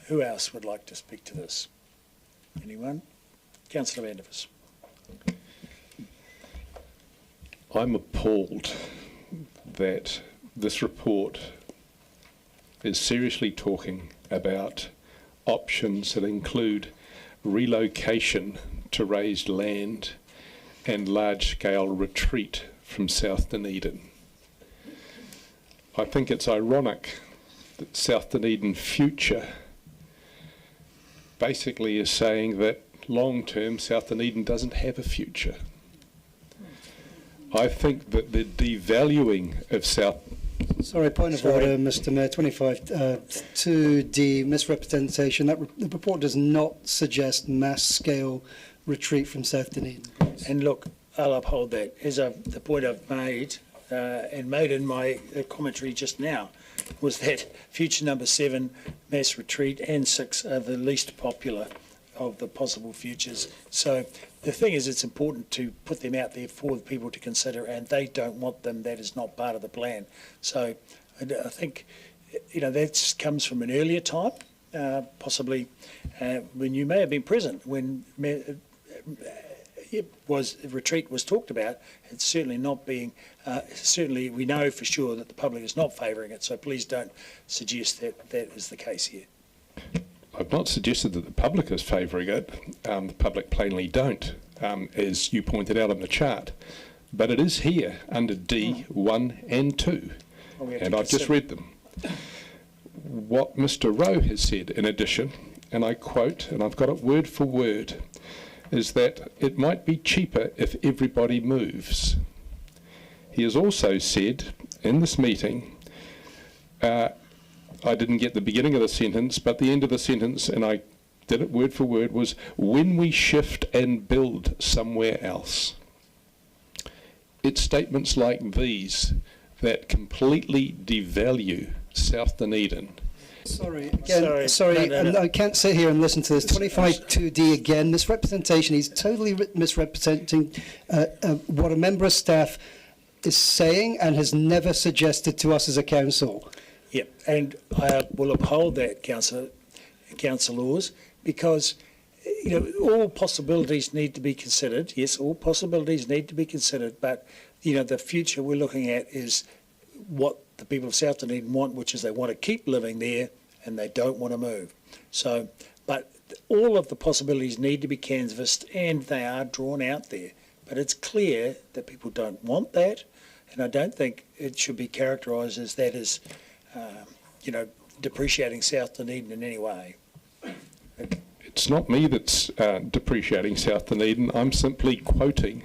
Who else would like to speak to this? Anyone? Councillor Vandervis. I'm appalled that this report is seriously talking about options that include relocation to raised land and large-scale retreat from South Dunedin. I think it's ironic that South Dunedin Future basically is saying that long-term South Dunedin doesn't have a future. I think that the devaluing of South... Sorry, point of order, Mr Mayor. 25 2D, misrepresentation. The report does not suggest mass-scale retreat from South Dunedin. And look, I'll uphold that. As the point I've made, and made in my commentary just now, was that future number 7, mass retreat, and 6 are the least popular of the possible futures. So the thing is, it's important to put them out there for people to consider, and they don't want them. That is not part of the plan. So I think, that comes from an earlier time, possibly when you may have been present when retreat was talked about. It's certainly not being, certainly we know for sure that the public is not favouring it, so please don't suggest that that is the case here. I've not suggested that the public is favouring it. The public plainly don't, as you pointed out on the chart. But it is here under D, 1 and 2. And I've just read them. What Mr Rowe has said in addition, and I quote, and I've got it word for word, is that it might be cheaper if everybody moves. He has also said in this meeting, I didn't get the beginning of the sentence, but the end of the sentence, and I did it word for word, was when we shift and build somewhere else. It's statements like these that completely devalue South Dunedin. Sorry, again, I can't sit here and listen to this. 25 2D again, misrepresentation. He's totally misrepresenting what a member of staff is saying and has never suggested to us as a council. Yep, and I will uphold that, councillors, because all possibilities need to be considered. Yes, all possibilities need to be considered, but the future we're looking at is what the people of South Dunedin want, which is they want to keep living there and they don't want to move. So, but all of the possibilities need to be canvassed, and they are drawn out there. But it's clear that people don't want that, and I don't think it should be characterised as that is depreciating South Dunedin in any way. It's not me that's depreciating South Dunedin. I'm simply quoting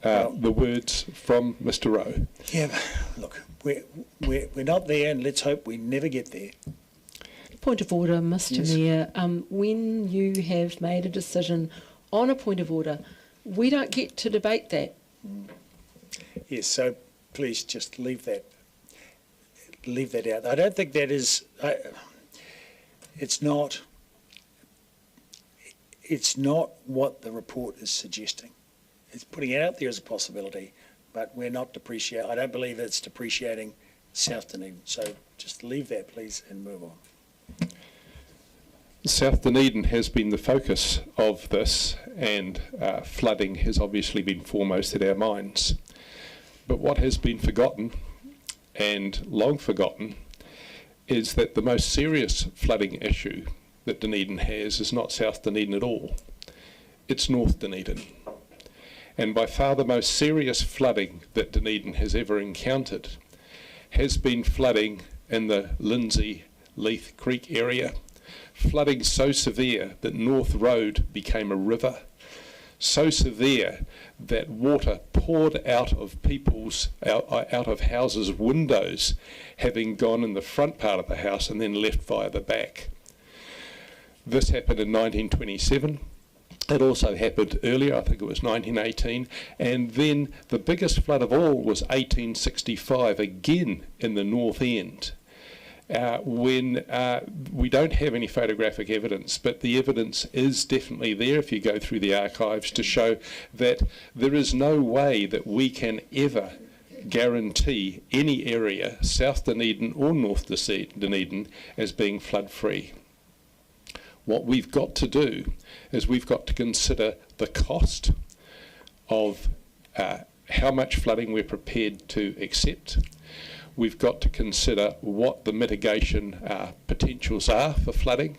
the words from Mr Rowe. Yeah, look, we're not there, and let's hope we never get there. Point of order, Mr Yes. Mayor. When you have made a decision on a point of order, we don't get to debate that. Yes, so please just leave that out. I don't think that is. It's not what the report is suggesting. It's putting it out there as a possibility, but we're not depreciating. I don't believe it's depreciating South Dunedin. So just leave that, please, and move on. South Dunedin has been the focus of this, and flooding has obviously been foremost at our minds. But what has been forgotten, and long forgotten, is that the most serious flooding issue that Dunedin has is not South Dunedin at all. It's North Dunedin. And by far the most serious flooding that Dunedin has ever encountered has been flooding in the Lindsay-Leith Creek area. Flooding so severe that North Road became a river, so severe that water poured out of out of houses' windows, having gone in the front part of the house and then left via the back. This happened in 1927. It also happened earlier, I think it was 1918, and then the biggest flood of all was 1865, again in the North End, when we don't have any photographic evidence, but the evidence is definitely there if you go through the archives to show that there is no way that we can ever guarantee any area, South Dunedin or North Dunedin, as being flood-free. What we've got to do is we've got to consider the cost of how much flooding we're prepared to accept. We've got to consider what the mitigation potentials are for flooding.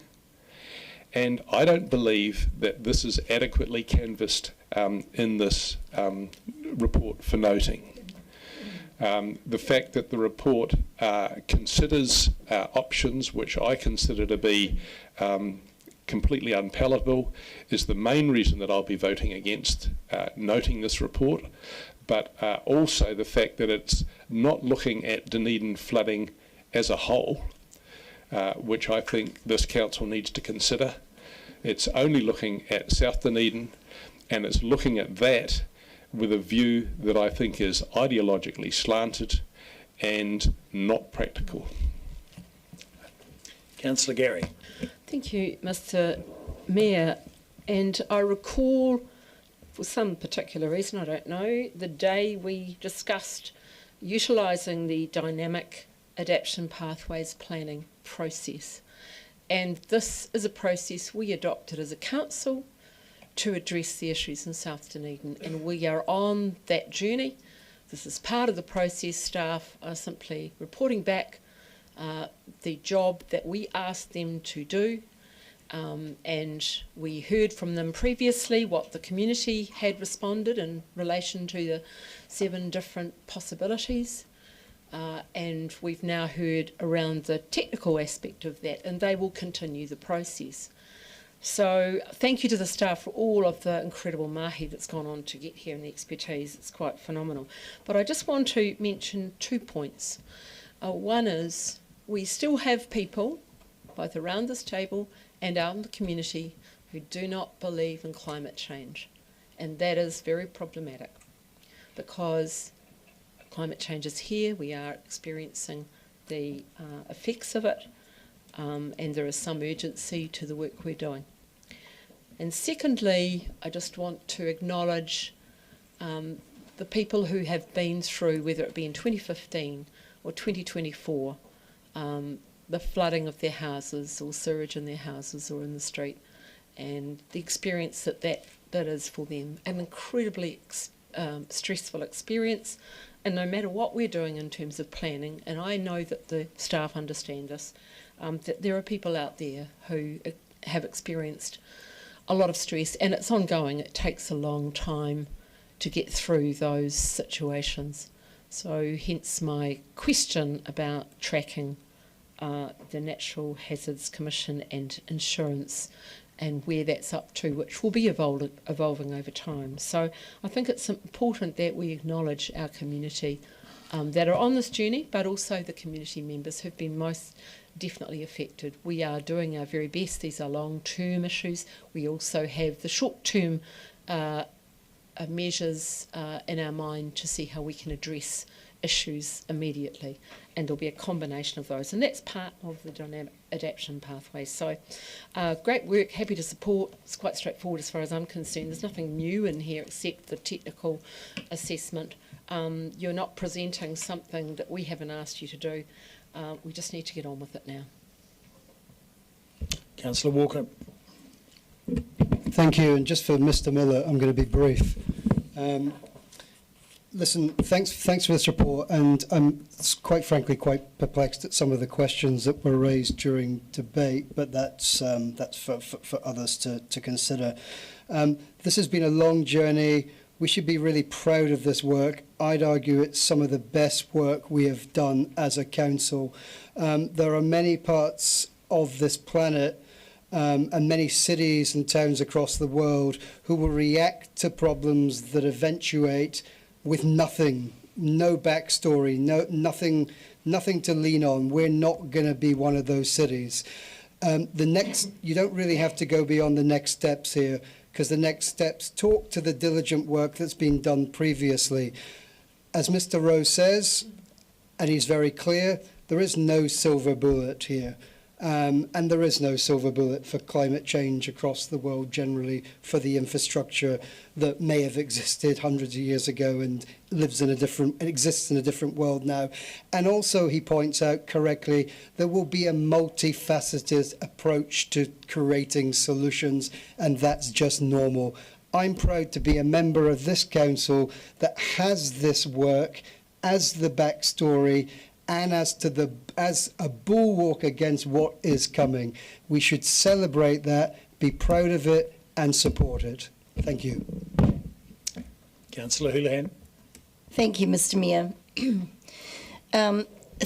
And I don't believe that this is adequately canvassed in this report for noting. The fact that the report considers options which I consider to be completely unpalatable is the main reason that I'll be voting against noting this report, but also the fact that it's not looking at Dunedin flooding as a whole, which I think this council needs to consider. It's only looking at South Dunedin, and it's looking at that with a view that I think is ideologically slanted and not practical. Councillor Gary. Thank you, Mr. Mayor. And I recall, for some particular reason, I don't know, the day we discussed utilising the dynamic adaptation pathways planning process. And this is a process we adopted as a council to address the issues in South Dunedin, and we are on that journey. This is part of the process. Staff are simply reporting back the job that we asked them to do, and we heard from them previously what the community had responded in relation to the 7 different possibilities, and we've now heard around the technical aspect of that, and they will continue the process. So thank you to the staff for all of the incredible mahi that's gone on to get here and the expertise. It's quite phenomenal. But I just want to mention 2 points. One is we still have people, both around this table and out in the community, who do not believe in climate change. And that is very problematic because climate change is here. We are experiencing the effects of it, and there is some urgency to the work we're doing. And secondly, I just want to acknowledge the people who have been through, whether it be in 2015 or 2024, the flooding of their houses or sewage in their houses or in the street, and the experience that is for them, an incredibly stressful experience. And no matter what we're doing in terms of planning, and I know that the staff understand this, that there are people out there who have experienced a lot of stress, and it's ongoing. It takes a long time to get through those situations. So hence my question about tracking the Natural Hazards Commission and insurance and where that's up to, which will be evolving over time. So I think it's important that we acknowledge our community that are on this journey, but also the community members who've been most definitely affected. We are doing our very best. These are long-term issues. We also have the short-term measures in our mind to see how we can address issues immediately, and there'll be a combination of those, and that's part of the dynamic adaptation pathway. So great work, happy to support. It's quite straightforward as far as I'm concerned. There's nothing new in here except the technical assessment. You're not presenting something that we haven't asked you to do. We just need to get on with it now. Councillor Walker. Thank you, and just for Mr. Miller, I'm going to be brief. Listen, thanks for this report, and I'm quite frankly quite perplexed at some of the questions that were raised during debate, but that's for others to consider. This has been a long journey. we should be really proud of this work. I'd argue it's some of the best work we have done as a council. There are many parts of this planet and many cities and towns across the world who will react to problems that eventuate with nothing, no backstory, nothing to lean on. We're not going to be one of those cities. You don't really have to go beyond the next steps here, because the next steps talk to the diligent work that's been done previously. As Mr. Rowe says, and he's very clear, there is no silver bullet here. And there is no silver bullet for climate change across the world generally, for the infrastructure that may have existed hundreds of years ago and exists in a different world now. And also, he points out correctly, there will be a multifaceted approach to creating solutions, and that's just normal. I'm proud to be a member of this council that has this work as the backstory and as a bulwark against what is coming. We should celebrate that, be proud of it, and support it. Thank you. Councillor Houlihan. Thank you, Mr. Mayor.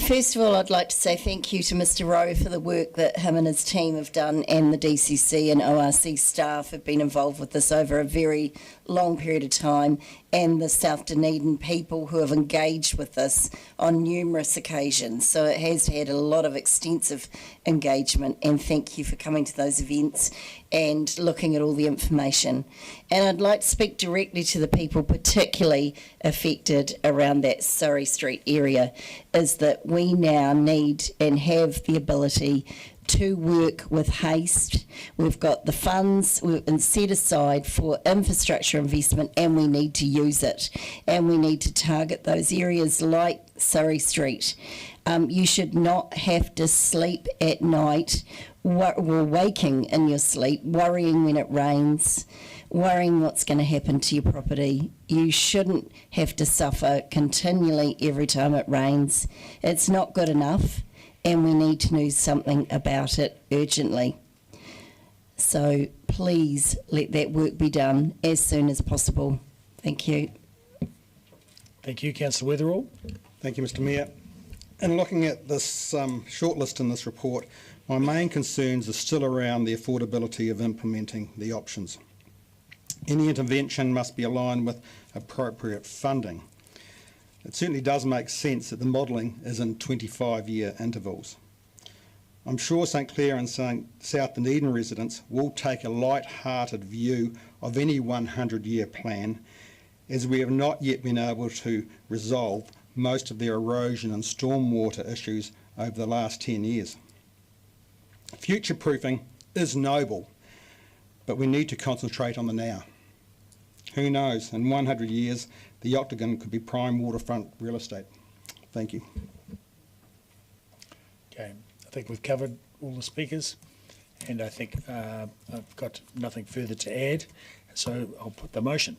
First of all, I'd like to say thank you to Mr. Rowe for the work that him and his team have done, and the DCC and ORC staff have been involved with this over a very long period of time, and the South Dunedin people who have engaged with this on numerous occasions. So it has had a lot of extensive engagement, and thank you for coming to those events and looking at all the information. And I'd like to speak directly to the people particularly affected around that Surrey Street area, is that we now need and have the ability to work with haste. We've got the funds set aside for infrastructure investment, and we need to use it. And we need to target those areas like Surrey Street. You should not have to sleep at night or waking in your sleep, worrying when it rains, worrying what's going to happen to your property. You shouldn't have to suffer continually every time it rains. It's not good enough, and we need to do something about it urgently. So please let that work be done as soon as possible. Thank you. Thank you, Councillor Weatherall. Thank you, Mr. Mayor. In looking at this shortlist in this report, my main concerns are still around the affordability of implementing the options. Any intervention must be aligned with appropriate funding. It certainly does make sense that the modelling is in 25-year intervals. I'm sure St Clair and South Dunedin residents will take a light-hearted view of any 100-year plan, as we have not yet been able to resolve most of the erosion and stormwater issues over the last 10 years. Future-proofing is noble, but we need to concentrate on the now. Who knows, in 100 years, the Octagon could be prime waterfront real estate. Thank you. Okay, I think we've covered all the speakers, and I think I've got nothing further to add, so I'll put the motion.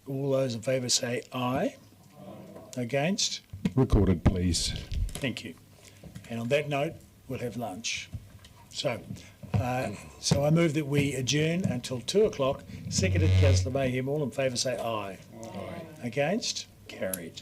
All those in favour say aye. Against? Recorded, please. Thank you. And on that note, we'll have lunch. So I move that we adjourn until 2 o'clock. Seconded, Councillor Mayhem. All in favour say aye. Aye. Against? Carried.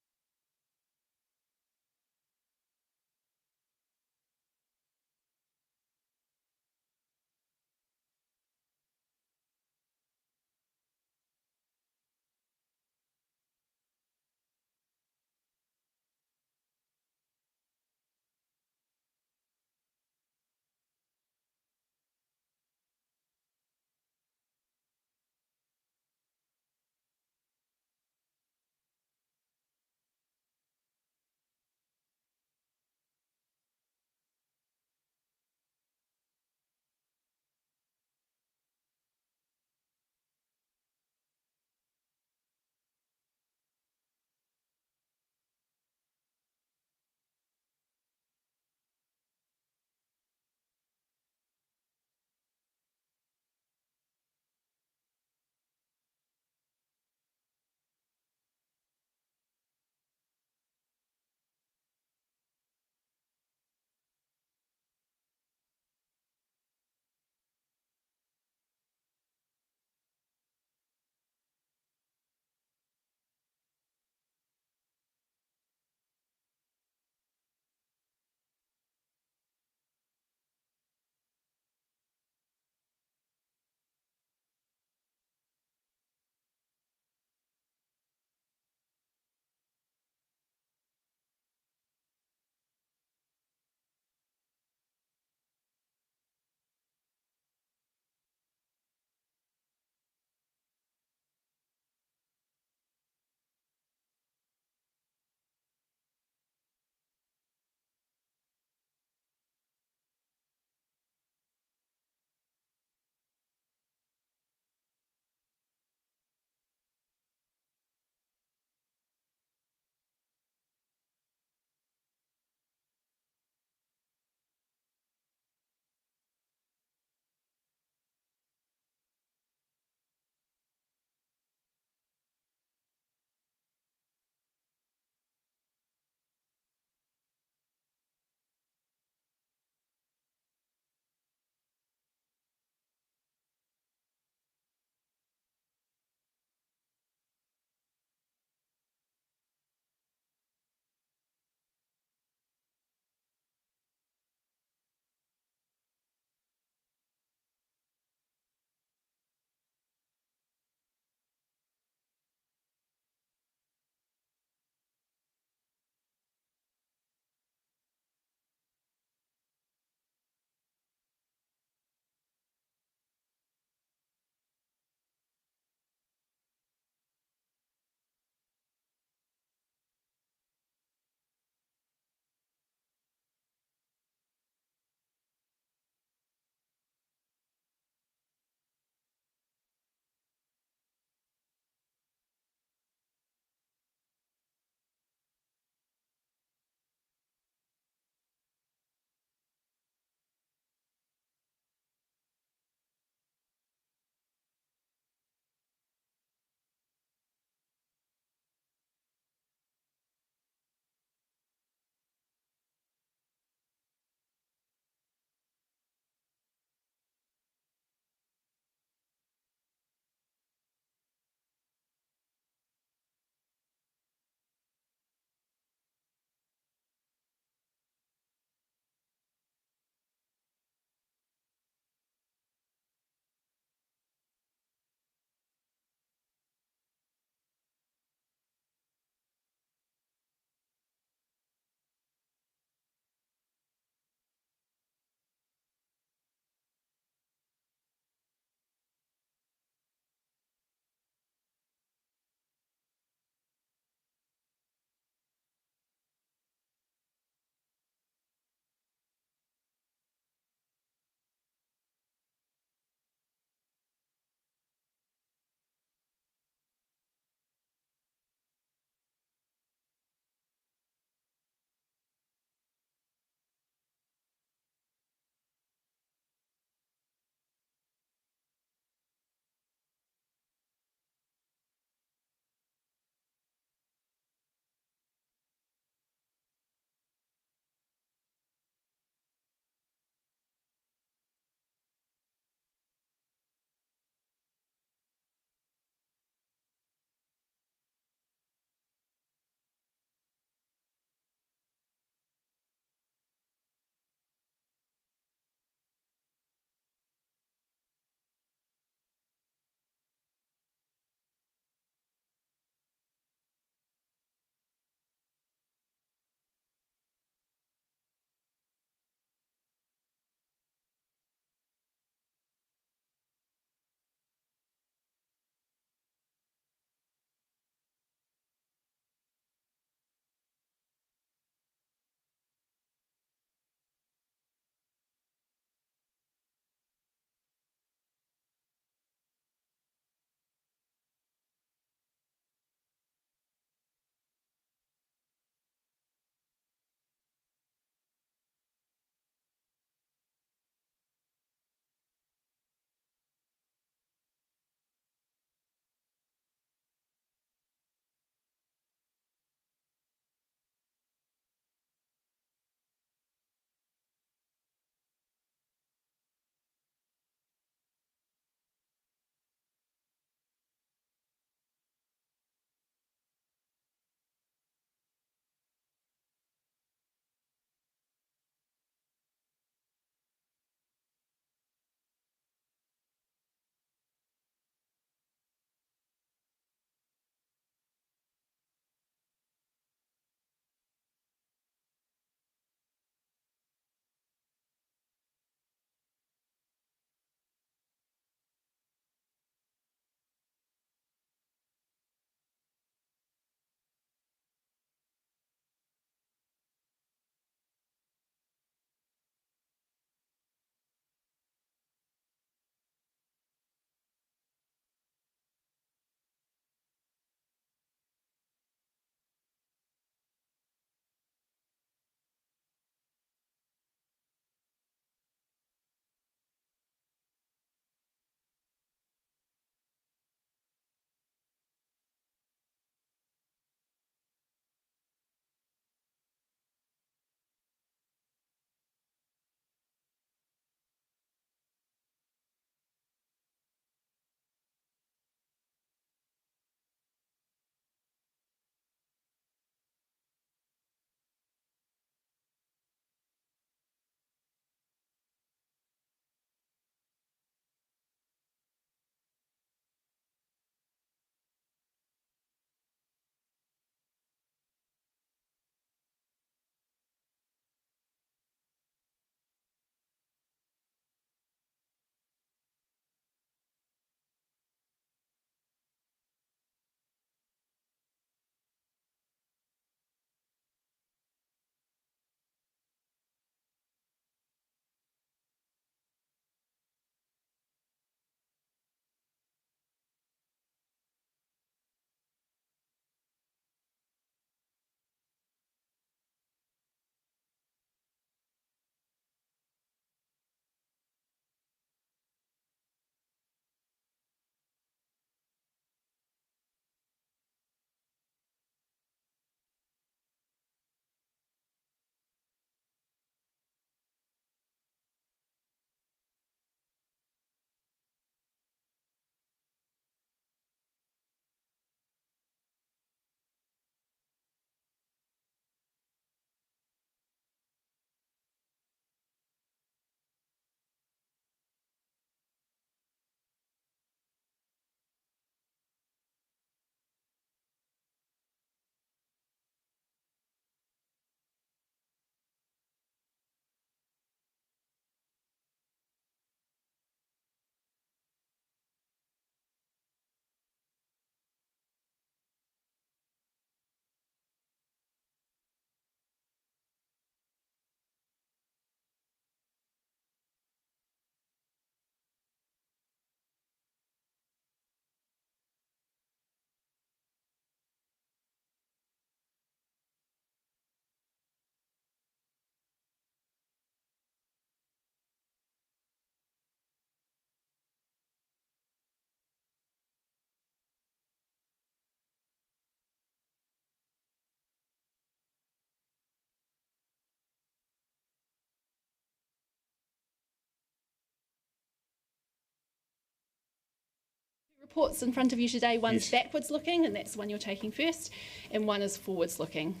reports in front of you today. One's Yes. backwards looking, and that's the one you're taking first, and one is forwards looking.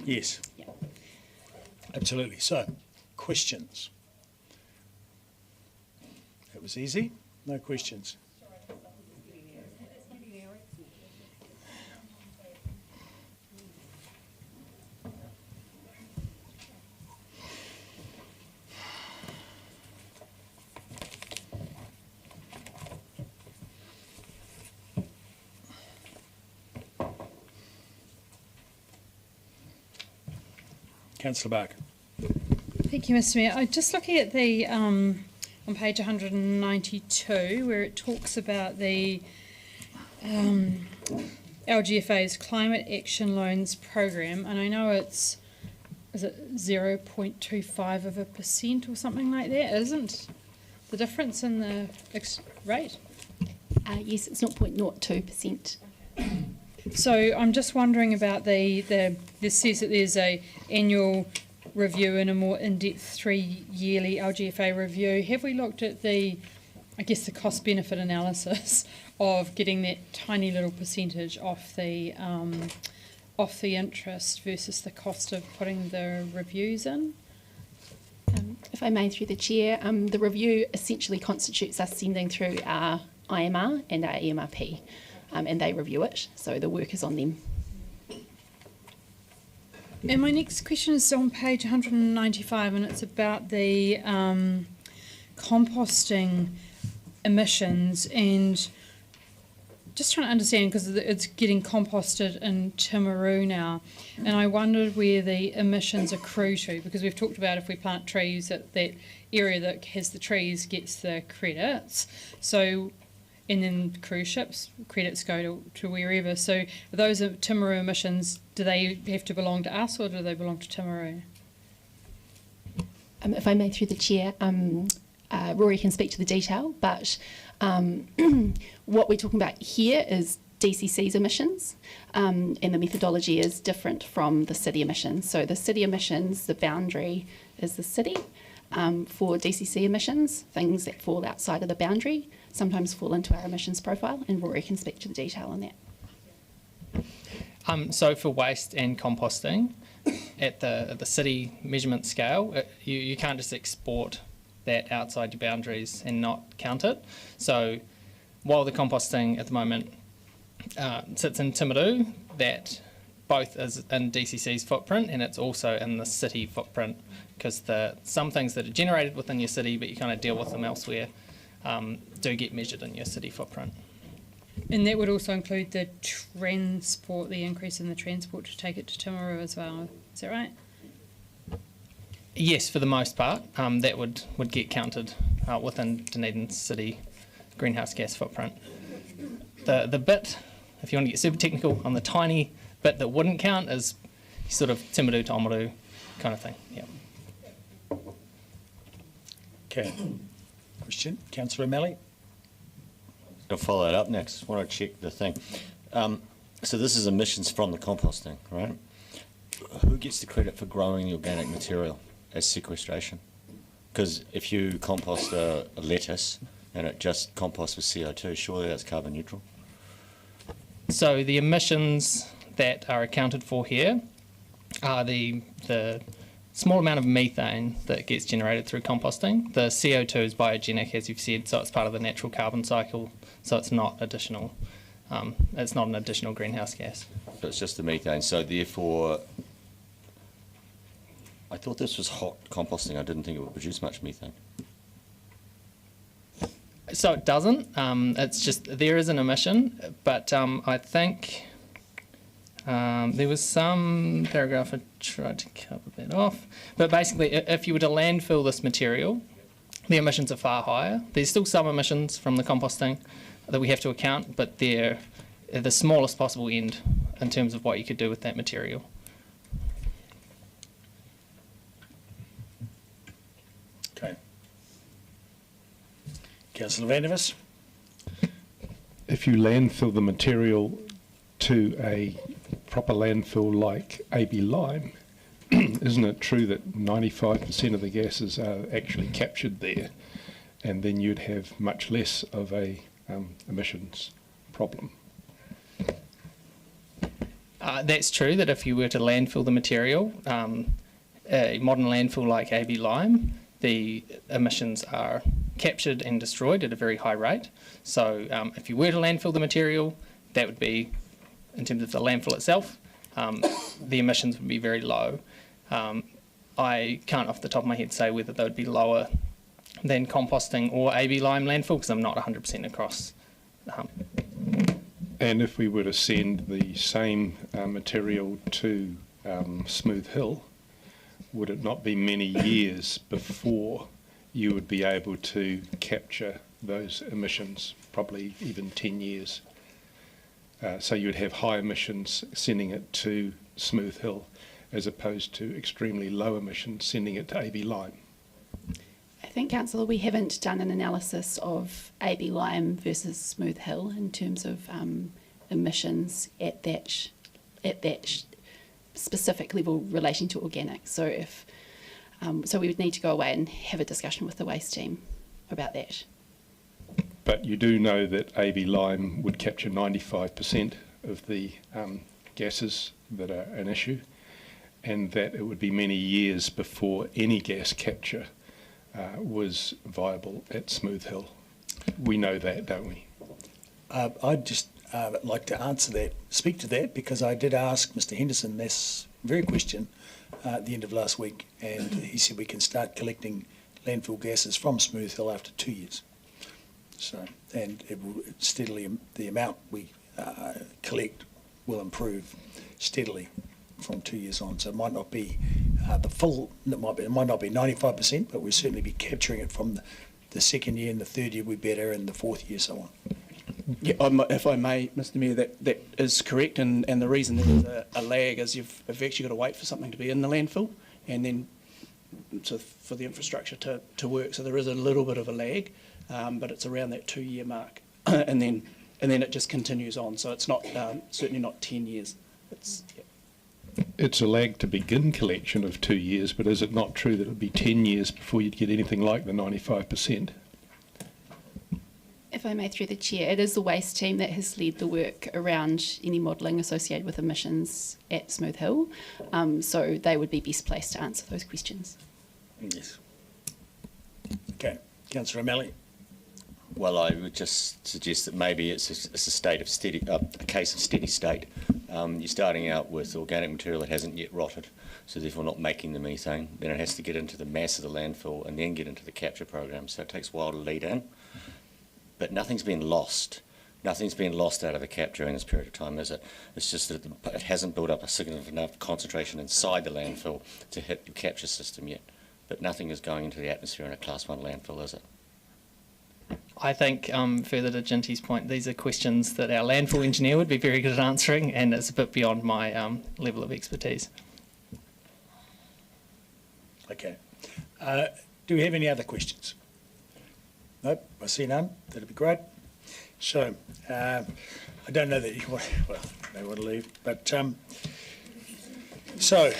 Yes. Yeah. Absolutely. So, questions? That was easy. No questions. Councillor Barker. Thank you, Mr. Mayor. I'm just looking at the on page 192, where it talks about the LGFA's Climate Action Loans Program, and I know is it 0.25% or something like that? Isn't the difference in the rate? Yes, it's 0.02%. So I'm just wondering about this says that there's a annual review and a more in-depth 3-yearly LGFA review. Have we looked at the cost-benefit analysis of getting that tiny little percentage off the interest versus the cost of putting the reviews in? If I may, through the chair, the review essentially constitutes us sending through our IMR and our EMRP. And they review it, so the work is on them. And my next question is on page 195, and it's about the composting emissions, and just trying to understand, because it's getting composted in Timaru now, and I wondered where the emissions accrue to, because we've talked about if we plant trees, that area that has the trees gets the credits. So, and then cruise ships, credits go to wherever. So those Timaru emissions, do they have to belong to us or do they belong to Timaru? If I may, through the chair, Rory can speak to the detail, but what we're talking about here is DCC's emissions, and the methodology is different from the city emissions. So the city emissions, the boundary is the city. For DCC emissions, things that fall outside of the boundary sometimes fall into our emissions profile, and Rory can speak to the detail on that. So for waste and composting, at the city measurement scale, you can't just export that outside your boundaries and not count it. So while the composting at the moment sits in Timaru, that both is in DCC's footprint and it's also in the city footprint, because some things that are generated within your city but you kind of deal with them elsewhere do get measured in your city footprint. And that would also include the transport, the increase in the transport to take it to Timaru as well, is that right? Yes, for the most part, that would get counted within Dunedin City greenhouse gas footprint. The bit, if you want to get super technical, on the tiny bit that wouldn't count is sort of Timaru to Oamaru kind of thing. Yeah. Okay. Question, Councillor O'Malley. I'll follow that up next. I want to check the thing. So this is emissions from the composting, right? Who gets the credit for growing the organic material as sequestration? Because if you compost a lettuce and it just composts with CO2, surely that's carbon neutral. So the emissions that are accounted for here are the small amount of methane that gets generated through composting. The CO2 is biogenic, as you've said, so it's part of the natural carbon cycle, so it's not additional. It's not an additional greenhouse gas. So it's just the methane. So therefore, I thought this was hot composting. I didn't think it would produce much methane. So it doesn't. It's just there is an emission, but I think there was some paragraph I tried to cover that off. But basically, if you were to landfill this material, the emissions are far higher. There's still some emissions from the composting that we have to account, but they're the smallest possible end in terms of what you could do with that material. Okay. Councillor Vandervis. If you landfill the material to a proper landfill like AB Lime, isn't it true that 95% of the gases are actually captured there, and then you'd have much less of a emissions problem. That's true that if you were to landfill the material, a modern landfill like AB Lime, the emissions are captured and destroyed at a very high rate. So if you were to landfill the material, that would be, in terms of the landfill itself, the emissions would be very low. I can't off the top of my head say whether they would be lower than composting or AB Lime landfill because I'm not 100% across the hump. And if we were to send the same material to Smooth Hill, would it not be many years before you would be able to capture those emissions, probably even 10 years? So you'd have high emissions sending it to Smooth Hill as opposed to extremely low emissions sending it to AB Lime. I think, Councillor, we haven't done an analysis of AB Lime versus Smooth Hill in terms of emissions at that specific level relating to organic. So so we would need to go away and have a discussion with the waste team about that. But you do know that AB Lime would capture 95% of the gases that are an issue, and that it would be many years before any gas capture was viable at Smooth Hill. We know that, don't we? I'd just like to answer that, speak to that, because I did ask Mr Henderson this very question at the end of last week, and he said we can start collecting landfill gases from Smooth Hill after 2 years. So, and it will steadily, the amount we collect will improve steadily from 2 years on. So it might not be the full, it might not be 95%, but we'll certainly be capturing it from the second year, and the third year we better, and the fourth year, so on. Yeah, if I may, Mr Mayor, that is correct, and the reason there is a lag is you've actually got to wait for something to be in the landfill and then for the infrastructure to work. So there is a little bit of a lag, but it's around that 2 year mark, and then it just continues on. So it's not certainly not 10 years. It's a lag to begin collection of 2 years, but is it not true that it would be 10 years before you'd get anything like the 95%? If I may, through the chair, it is the waste team that has led the work around any modelling associated with emissions at Smooth Hill, so they would be best placed to answer those questions. Yes. Okay, Councillor O'Malley. Well, I would just suggest that maybe it's a state of steady, a case of steady state. You're starting out with organic material that hasn't yet rotted, so therefore not making the methane. Then it has to get into the mass of the landfill and then get into the capture program. So it takes a while to lead in. But nothing's been lost. Nothing's been lost out of the capture in this period of time, is it? It's just that it hasn't built up a significant enough concentration inside the landfill to hit your capture system yet. But nothing is going into the atmosphere in a Class 1 landfill, is it? I think, further to Jinty's point, these are questions that our landfill engineer would be very good at answering, and it's a bit beyond my level of expertise. Okay. Do we have any other questions? Nope, I see none. That'd be great. So, I don't know that you want, well, they want to leave, but so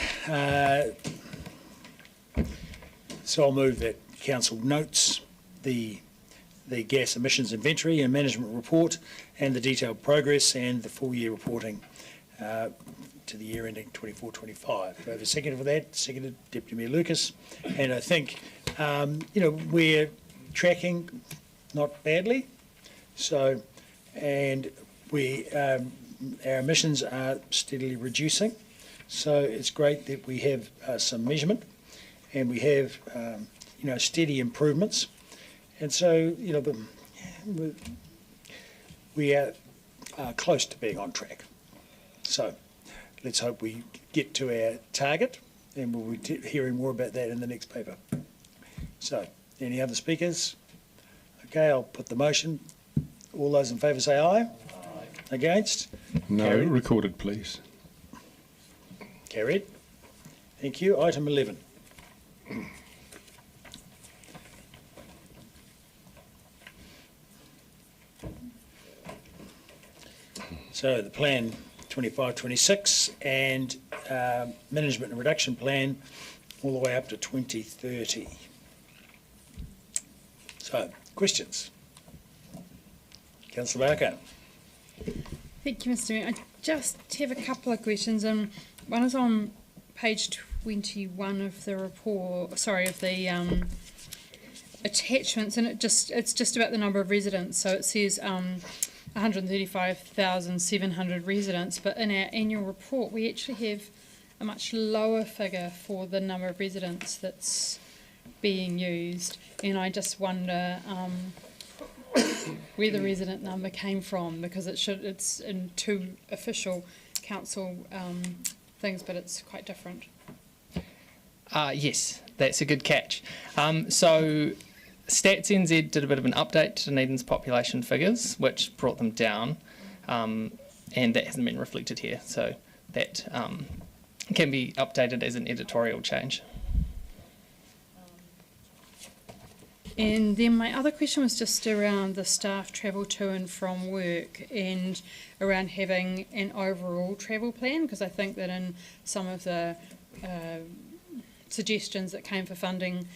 I'll move that Council notes the gas emissions inventory and management report and the detailed progress and the full year reporting to the year ending 24-25. Do I have a second for that? Seconded, Deputy Mayor Lucas. And I think, we're tracking not badly. So, and our emissions are steadily reducing. So it's great that we have some measurement and we have, steady improvements. And so, we are close to being on track. So let's hope we get to our target, and we'll be hearing more about that in the next paper. So, any other speakers? Okay, I'll put the motion. All those in favour say aye. Aye. Against? No, Carried. recorded, please. Carried. Thank you. Item 11. So the plan 25-26 and management and reduction plan all the way up to 2030. So, questions? Councillor Barker. Thank you, Mr. Mayor. I just have a couple of questions. One is on page 21 of the report, of the attachments, and it's just about the number of residents. So it says 135,700 residents, but in our annual report we actually have a much lower figure for the number of residents that's being used, and I just wonder where the resident number came from, because it's in two official council things, but it's quite different. Yes, that's a good catch. So Stats NZ did a bit of an update to Dunedin's population figures, which brought them down, and that hasn't been reflected here. So that can be updated as an editorial change. And then my other question was just around the staff travel to and from work, and around having an overall travel plan, because I think that in some of the suggestions that came for funding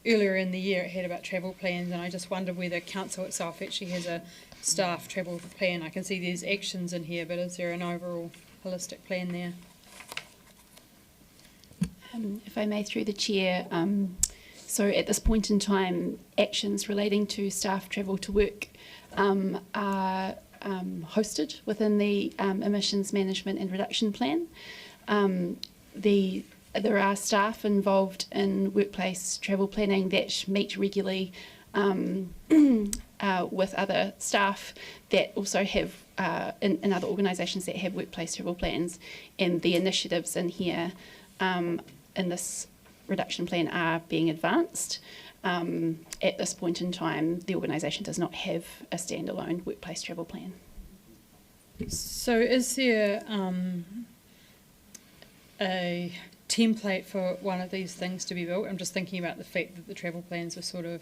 earlier in the year, it had about travel plans, and I just wonder whether council itself actually has a staff travel plan. I can see there's actions in here, but is there an overall holistic plan there? If I may, through the chair, so at this point in time, actions relating to staff travel to work are hosted within the emissions management and reduction plan. There are staff involved in workplace travel planning that meet regularly with other staff that also have in other organisations that have workplace travel plans, and the initiatives in here in this reduction plan are being advanced. At this point in time, the organisation does not have a standalone workplace travel plan. So is there a template for one of these things to be built? I'm just thinking about the fact that the travel plans are sort of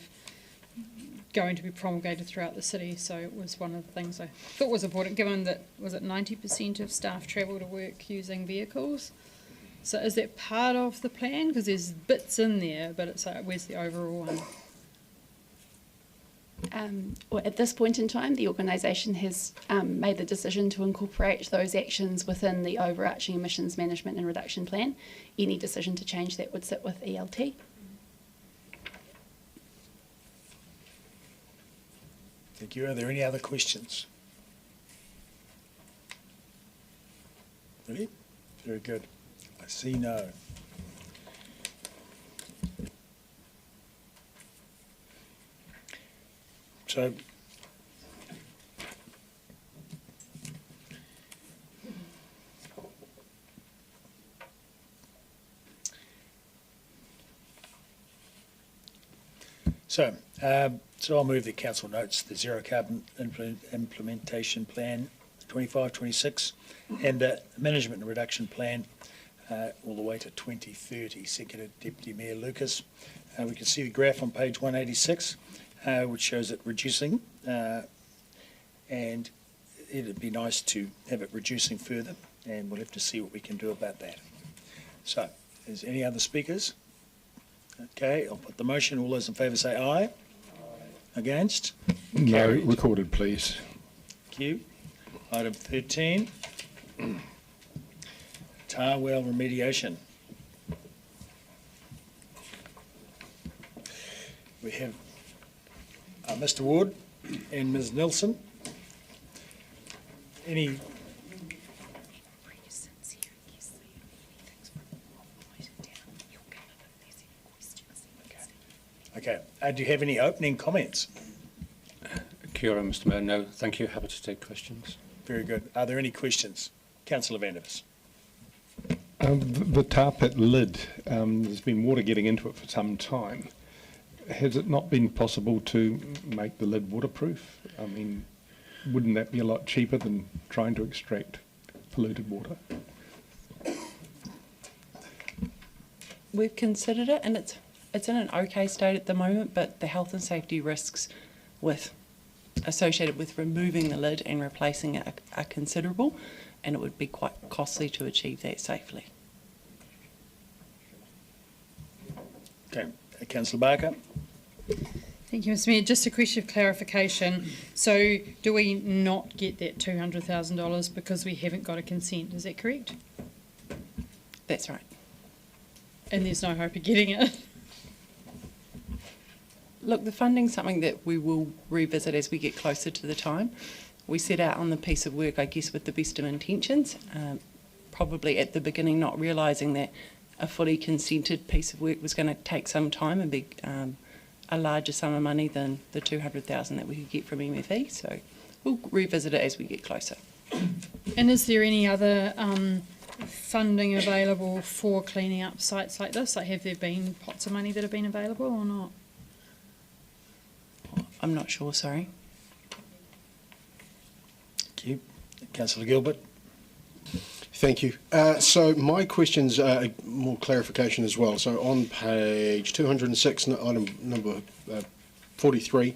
going to be promulgated throughout the city, so it was one of the things I thought was important, given that, was it 90% of staff travel to work using vehicles? So is that part of the plan? Because there's bits in there, but it's like, where's the overall one? Well, at this point in time, the organisation has made the decision to incorporate those actions within the overarching emissions management and reduction plan. Any decision to change that would sit with ELT. Thank you. Are there any other questions? Ready? Very good. I see no. So I'll move that council notes the zero carbon implementation plan 25-26 and the management and reduction plan all the way to 2030. Seconded Deputy Mayor Lucas. We can see the graph on page 186, which shows it reducing, and it'd be nice to have it reducing further, and we'll have to see what we can do about that. So, is any other speakers? Okay, I'll put the motion. All those in favour say aye. Aye. Against? No, Carried. recorded, please. Thank you. Item 13. Tar well remediation. We have Mr. Ward and Ms. Nilsson. Any? Okay. Do you have any opening comments? Kia ora, Mr. Mayor. No, thank you. Happy to take questions. Very good. Are there any questions? Councillor Vandevers. The tar pit lid, there's been water getting into it for some time. Has it not been possible to make the lid waterproof? I mean, wouldn't that be a lot cheaper than trying to extract polluted water? We've considered it, and it's in an okay state at the moment, but the health and safety risks associated with removing the lid and replacing it are considerable, and it would be quite costly to achieve that safely. Okay. Councillor Barker. Thank you, Mr Mayor. Just a question of clarification. So do we not get that $200,000 because we haven't got a consent? Is that correct? That's right. And there's no hope of getting it? Look, the funding's something that we will revisit as we get closer to the time. We set out on the piece of work, I guess, with the best of intentions, probably at the beginning not realising that a fully consented piece of work was going to take some time and be a larger sum of money than the $200,000 that we could get from MFE. So we'll revisit it as we get closer. And is there any other funding available for cleaning up sites like this? Like, have there been pots of money that have been available or not? I'm not sure, sorry. Thank you. Councillor Gilbert. Thank you. So my questions are more clarification as well. So on page 206, item number 43,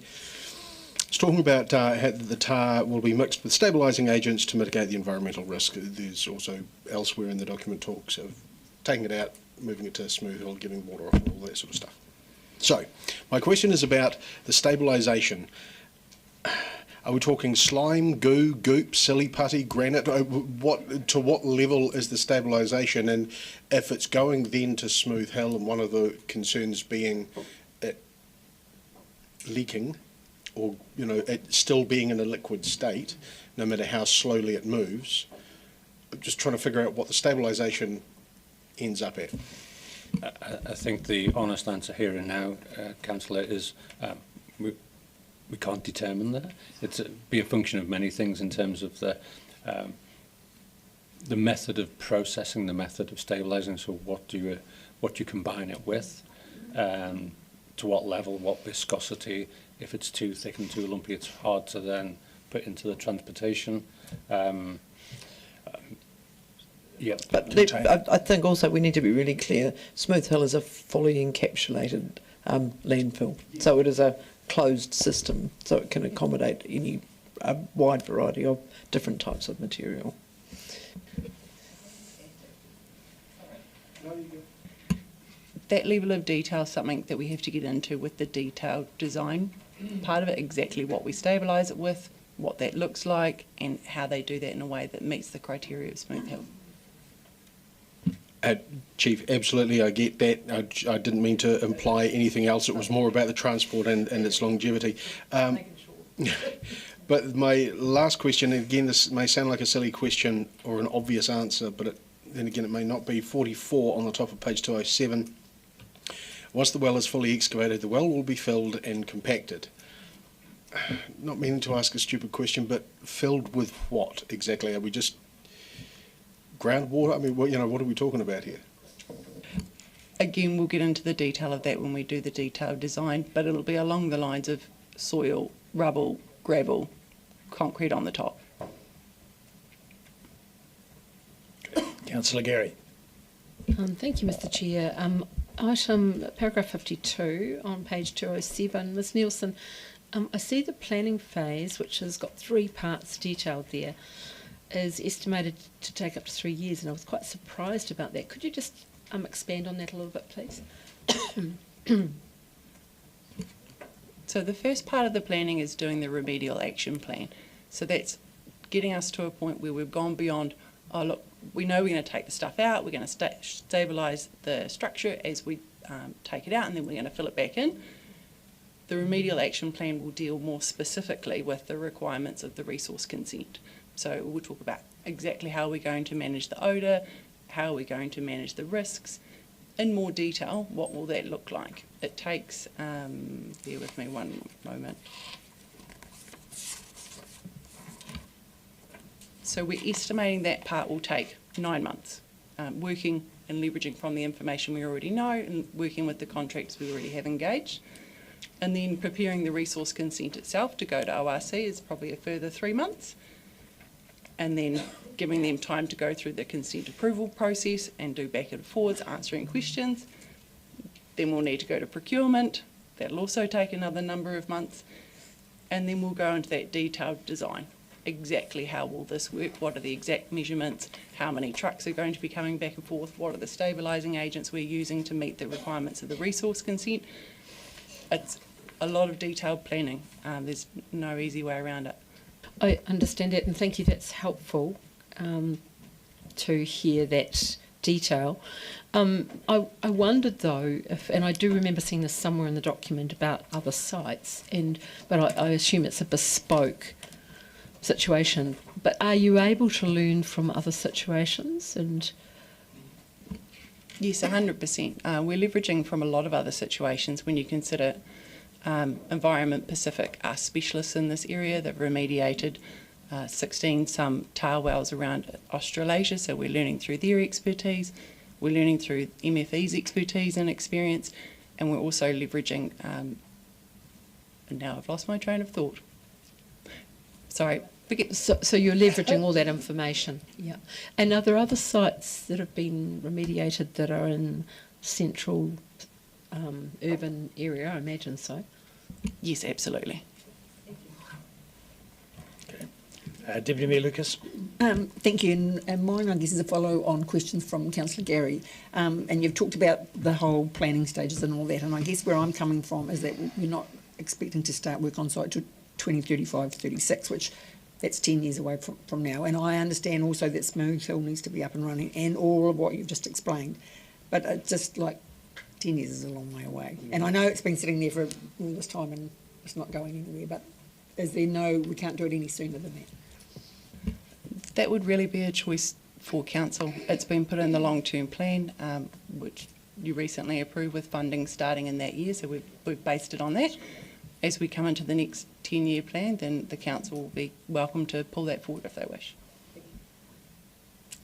it's talking about how the tar will be mixed with stabilising agents to mitigate the environmental risk. There's also elsewhere in the document talks of taking it out, moving it to Smooth Hill, getting water off, all that sort of stuff. So my question is about the stabilisation. Are we talking slime, goo, goop, silly putty, granite? To what level is the stabilisation? And if it's going then to Smooth Hill, and one of the concerns being it leaking, or it still being in a liquid state, no matter how slowly it moves, I'm just trying to figure out what the stabilisation ends up at. I think the honest answer here and now, Councillor, is we can't determine that. It's be a function of many things in terms of the method of processing, the method of stabilising. So what you combine it with, to what level, what viscosity. If it's too thick and too lumpy, it's hard to then put into the transportation. Yeah, but I think also we need to be really clear. Smooth Hill is a fully encapsulated landfill, so it is a closed system, so it can accommodate a wide variety of different types of material. That level of detail is something that we have to get into with the detailed design part of it, exactly what we stabilise it with, what that looks like, and how they do that in a way that meets the criteria of Smooth Hill. Chief, absolutely, I get that. I didn't mean to imply anything else. It was more about the transport and its longevity. But my last question, and again, this may sound like a silly question or an obvious answer, but then again, it may not be. 44 on the top of page 207. Once the well is fully excavated, the well will be filled and compacted. Not meaning to ask a stupid question, but filled with what exactly? Are we just groundwater? I mean, what are we talking about here? Again, we'll get into the detail of that when we do the detailed design, but it'll be along the lines of soil, rubble, gravel, concrete on the top. Councillor Gary. Thank you, Mr Chair. Paragraph 52 on page 207. Ms Nielsen, I see the planning phase, which has got 3 parts detailed there, is estimated to take up to 3 years, and I was quite surprised about that. Could you just expand on that a little bit, please? So the first part of the planning is doing the remedial action plan. So that's getting us to a point where we've gone beyond, oh look, we know we're going to take the stuff out, we're going to stabilise the structure as we take it out, and then we're going to fill it back in. The remedial action plan will deal more specifically with the requirements of the resource consent. So we'll talk about exactly how we're going to manage the odour, how we're going to manage the risks. In more detail, what will that look like? It takes, bear with me one moment. So we're estimating that part will take 9 months, working and leveraging from the information we already know and working with the contractors we already have engaged. And then preparing the resource consent itself to go to ORC is probably a further 3 months. And then giving them time to go through the consent approval process and do back and forwards, answering questions. Then we'll need to go to procurement. That'll also take another number of months. And then we'll go into that detailed design. Exactly how will this work? What are the exact measurements? How many trucks are going to be coming back and forth? What are the stabilising agents we're using to meet the requirements of the resource consent? It's a lot of detailed planning. There's no easy way around it. I understand that, and thank you. That's helpful to hear that detail. I wondered though, and I do remember seeing this somewhere in the document about other sites, but I assume it's a bespoke situation. But are you able to learn from other situations? And yes, 100%. We're leveraging from a lot of other situations. When you consider Environment Pacific are specialists in this area. They've remediated 16 some tar wells around Australasia, so we're learning through their expertise. We're learning through MFE's expertise and experience, and we're also leveraging, and now I've lost my train of thought. Sorry. So you're leveraging all that information, yeah. And are there other sites that have been remediated that are in central urban area? I imagine so. Yes, absolutely. Deputy Mayor Lucas. Thank you, and mine, I guess, is a follow-on question from Councillor Gary. And you've talked about the whole planning stages and all that, and I guess where I'm coming from is that we're not expecting to start work on site till 2035, 36, which that's 10 years away from now. And I understand also that Smooth Hill needs to be up and running and all of what you've just explained. But it's just like 10 years is a long way away. And I know it's been sitting there for all this time and it's not going anywhere, but is there no, we can't do it any sooner than that? That would really be a choice for council. It's been put in the long-term plan, which you recently approved with funding starting in that year, so we've based it on that. As we come into the next 10-year plan, then the council will be welcome to pull that forward if they wish.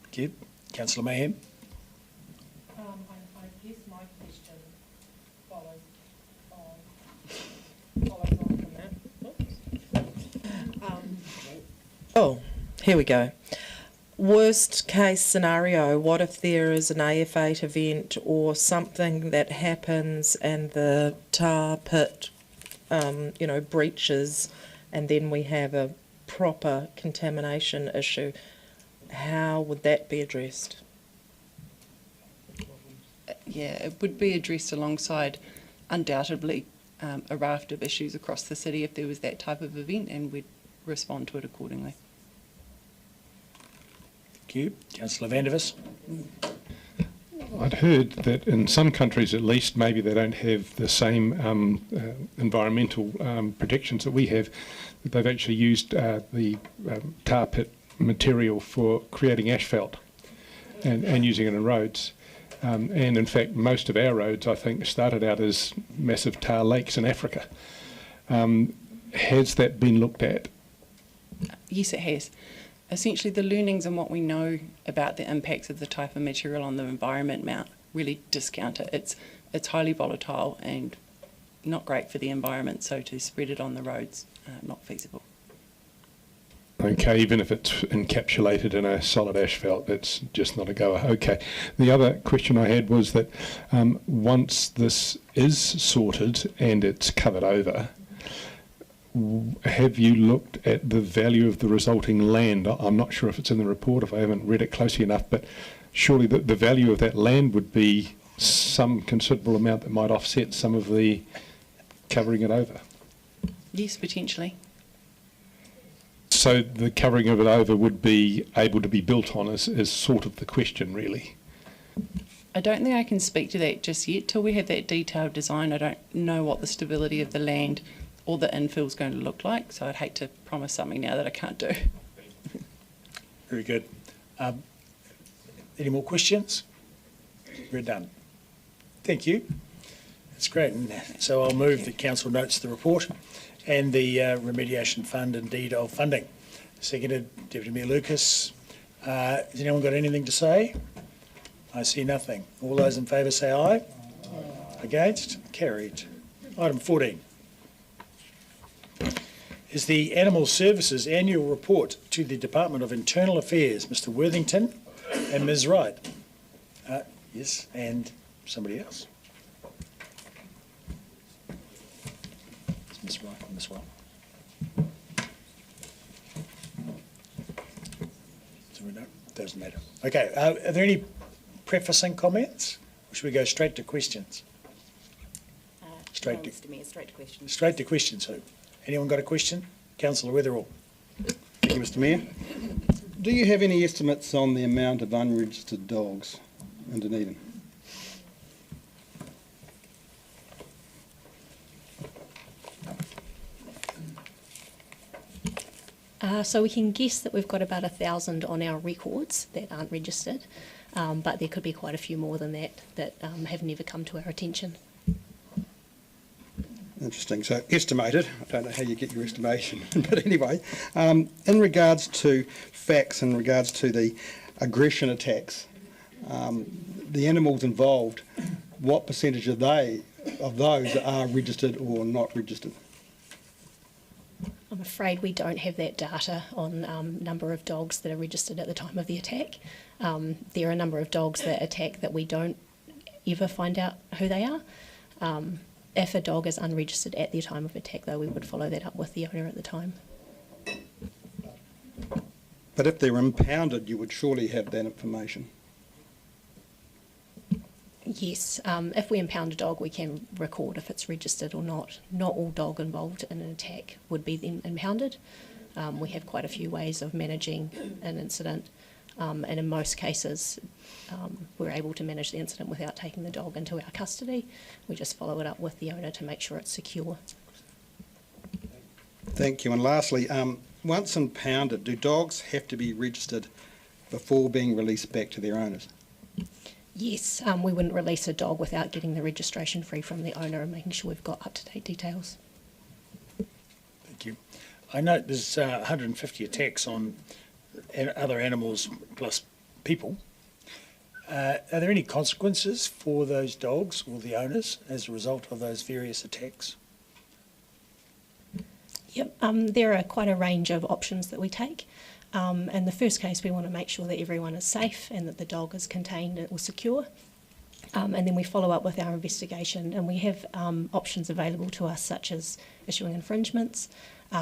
Thank you. Councillor Mayhem. I guess my question follows on from that. Oh, here we go. Worst case scenario, what if there is an AF8 event or something that happens and the tar pit breaches, and then we have a proper contamination issue? How would that be addressed? Yeah, it would be addressed alongside, undoubtedly, a raft of issues across the city if there was that type of event, and we'd respond to it accordingly. Thank you. Councillor Vandervis. I'd heard that in some countries at least, maybe they don't have the same environmental protections that we have, that they've actually used the tar pit material for creating asphalt and using it in roads. And in fact, most of our roads, I think, started out as massive tar lakes in Africa. Has that been looked at? Yes, it has. Essentially, the learnings and what we know about the impacts of the type of material on the environment really discount it. It's highly volatile and not great for the environment, so to spread it on the roads, not feasible. Okay, even if it's encapsulated in a solid asphalt, it's just not a goer. Okay. The other question I had was that once this is sorted and it's covered over, have you looked at the value of the resulting land? I'm not sure if it's in the report, if I haven't read it closely enough, but surely the value of that land would be some considerable amount that might offset some of the covering it over. Yes, potentially. So the covering of it over would be able to be built on is sort of the question, really. I don't think I can speak to that just yet. Till we have that detailed design, I don't know what the stability of the land or the infill is going to look like, so I'd hate to promise something now that I can't do. Very good. Any more questions? We're done. Thank you. That's great. And so I'll move that council notes the report and the remediation fund and deed of funding. Seconded, Deputy Mayor Lucas. Has anyone got anything to say? I see nothing. All those in favour say aye. Aye. Against? Carried. Item 14 is the Animal Services Annual Report to the Department of Internal Affairs. Mr Worthington and Ms Wright. Yes, and somebody else. It's Ms Wright on this one. So we know, doesn't matter. Okay, are there any prefacing comments? Or should we go straight to questions? Straight No, to Mr Mayor, straight to questions. Straight to questions. So, anyone got a question? Councillor Witherall. Thank you, Mr Mayor. Do you have any estimates on the amount of unregistered dogs in Dunedin? So we can guess that we've got about 1,000 on our records that aren't registered, but there could be quite a few more than that have never come to our attention. Interesting. So estimated. I don't know how you get your estimation, but anyway, in regards to facts, in regards to the aggression attacks, the animals involved, what percentage of those are registered or not registered? I'm afraid we don't have that data on number of dogs that are registered at the time of the attack. There are a number of dogs that attack that we don't ever find out who they are. If a dog is unregistered at the time of attack, though, we would follow that up with the owner at the time. But if they're impounded, you would surely have that information. Yes, if we impound a dog, we can record if it's registered or not. Not all dog involved in an attack would be then impounded. We have quite a few ways of managing an incident, and in most cases, we're able to manage the incident without taking the dog into our custody. We just follow it up with the owner to make sure it's secure. Thank you. And lastly, once impounded, do dogs have to be registered before being released back to their owners? Yes, we wouldn't release a dog without getting the registration free from the owner and making sure we've got up-to-date details. Thank you. I note there's 150 attacks on other animals plus people. Are there any consequences for those dogs or the owners as a result of those various attacks? Yep, there are quite a range of options that we take. In the first case, we want to make sure that everyone is safe and that the dog is contained or secure. And then we follow up with our investigation, and we have options available to us, such as issuing infringements.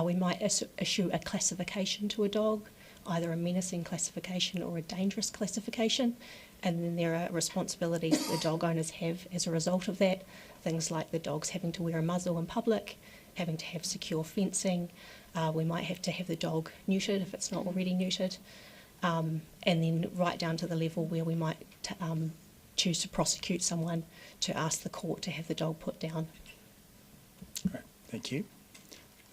We might issue a classification to a dog, either a menacing classification or a dangerous classification. And then there are responsibilities that the dog owners have as a result of that, things like the dogs having to wear a muzzle in public, having to have secure fencing. We might have to have the dog neutered if it's not already neutered, and then right down to the level where we might choose to prosecute someone to ask the court to have the dog put down. Right, thank you.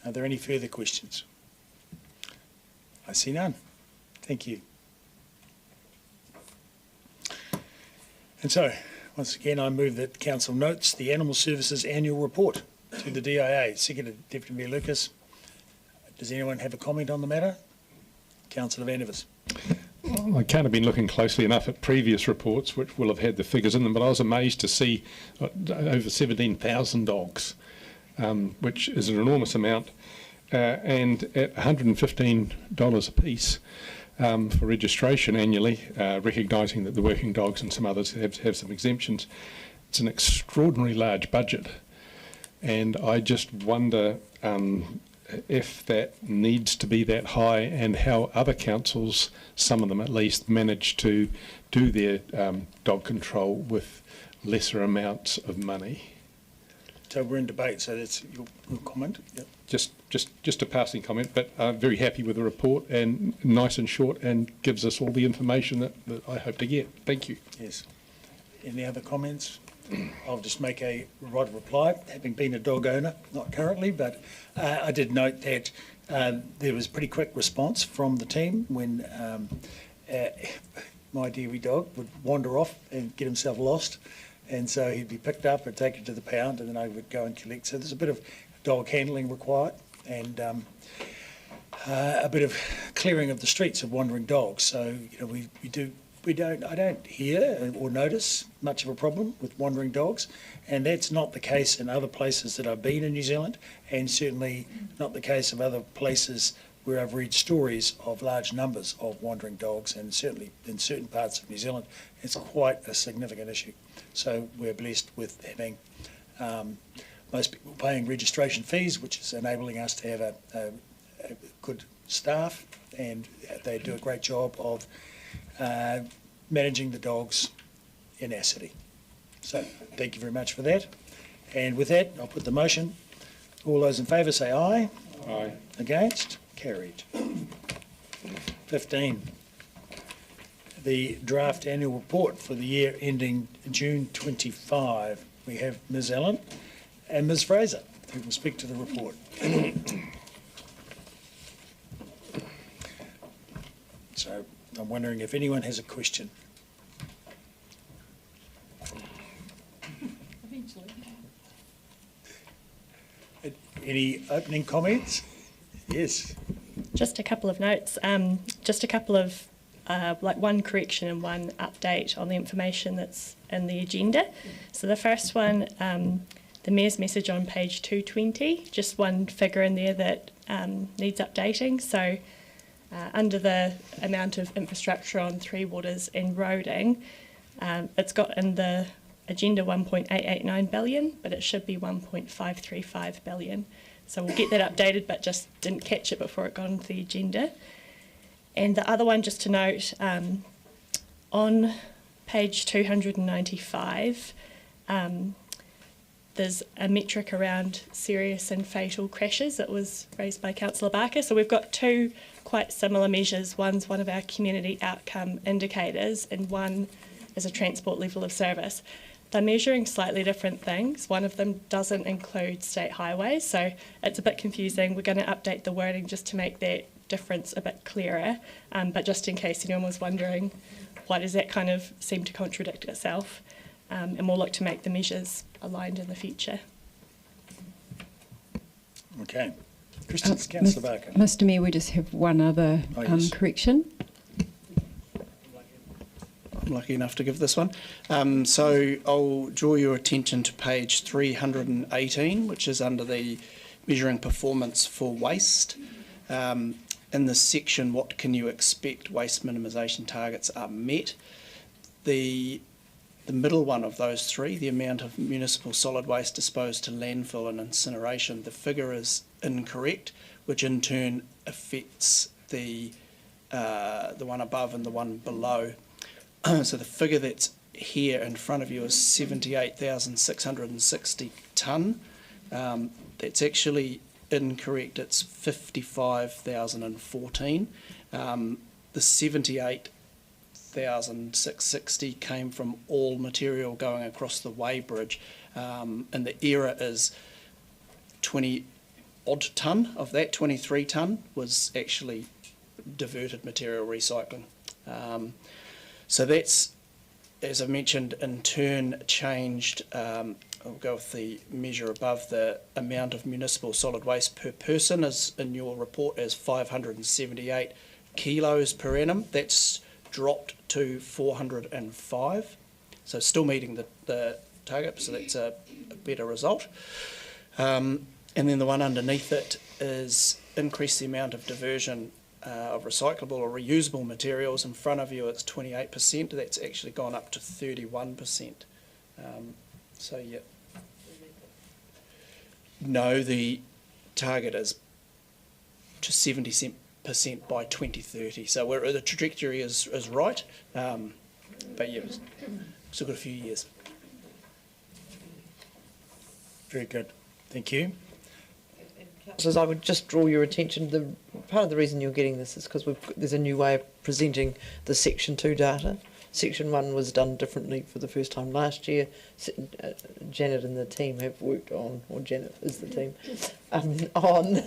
Are there any further questions? I see none. Thank you. And so, once again, I move that Council notes the Animal Services Annual Report to the DIA. Seconded, Deputy Mayor Lucas. Does anyone have a comment on the matter? Councillor Vandervis. Well, I can't have been looking closely enough at previous reports, which will have had the figures in them, but I was amazed to see over 17,000 dogs, which is an enormous amount, and at $115 a piece for registration annually, recognising that the working dogs and some others have some exemptions. It's an extraordinarily large budget, and I just wonder if that needs to be that high, and how other councils, some of them at least, manage to do their dog control with lesser amounts of money. So we're in debate, so that's your comment? Yep. Just a passing comment, but I'm very happy with the report, and nice and short, and gives us all the information that I hope to get. Thank you. Yes. Any other comments? I'll just make a right reply, having been a dog owner, not currently, but I did note that there was a pretty quick response from the team when my Dairy dog would wander off and get himself lost, and so he'd be picked up and taken to the pound, and then I would go and collect. So there's a bit of dog handling required, and a bit of clearing of the streets of wandering dogs. So I don't hear or notice much of a problem with wandering dogs, and that's not the case in other places that I've been in New Zealand, and certainly not the case of other places where I've read stories of large numbers of wandering dogs, and certainly in certain parts of New Zealand it's quite a significant issue. So we're blessed with having most people paying registration fees, which is enabling us to have a good staff, and they do a great job of managing the dogs in our city. So thank you very much for that. And with that, I'll put the motion. All those in favour say aye. Aye. Against? Carried. 15. The draft annual report for the year ending June 25. We have Ms Allen and Ms Fraser, who will speak to the report. So I'm wondering if anyone has a question. Any opening comments? Yes. Just a couple of notes. Just a couple of, one correction and one update on the information that's in the agenda. So the first one, the Mayor's message on page 220, just one figure in there that needs updating. So under the amount of infrastructure on Three Waters and roading, it's got in the agenda 1.889 billion, but it should be 1.535 billion. So we'll get that updated, but just didn't catch it before it got onto the agenda. And the other one, just to note, on page 295, there's a metric around serious and fatal crashes that was raised by Councillor Barker. So we've got two quite similar measures. One's one of our community outcome indicators, and one is a transport level of service. They're measuring slightly different things. One of them doesn't include state highways, so it's a bit confusing. We're going to update the wording just to make that difference a bit clearer, but just in case anyone was wondering, why does that kind of seem to contradict itself? And we'll look to make the measures aligned in the future. Okay. Questions, Councillor Barker? Mr Mayor, we just have one other correction. I'm lucky enough to give this one. So I'll draw your attention to page 318, which is under the measuring performance for waste. In this section, what can you expect waste minimisation targets are met? The middle one of those three, the amount of municipal solid waste disposed to landfill and incineration, the figure is incorrect, which in turn affects the one above and the one below. So the figure that's here in front of you is 78,660 tonne. That's actually incorrect. It's 55,014. The 78,660 came from all material going across the weighbridge, and the error is 20 odd tonne of that. 23 tonne was actually diverted material recycling. So that's, as I mentioned, in turn changed, I'll go with the measure above, the amount of municipal solid waste per person is in your report as 578 kilos per annum. That's dropped to 405. So still meeting the target, so that's a better result. And then the one underneath it is increase the amount of diversion of recyclable or reusable materials. In front of you it's 28%, that's actually gone up to 31%. So yeah. No, the target is to 70% by 2030. So the trajectory is right, but yeah, still got a few years. Very good, thank you. Councillors, I would just draw your attention, part of the reason you're getting this is because there's a new way of presenting the Section 2 data. Section 1 was done differently for the first time last year. Janet and the team have worked on, or Janet is the team, on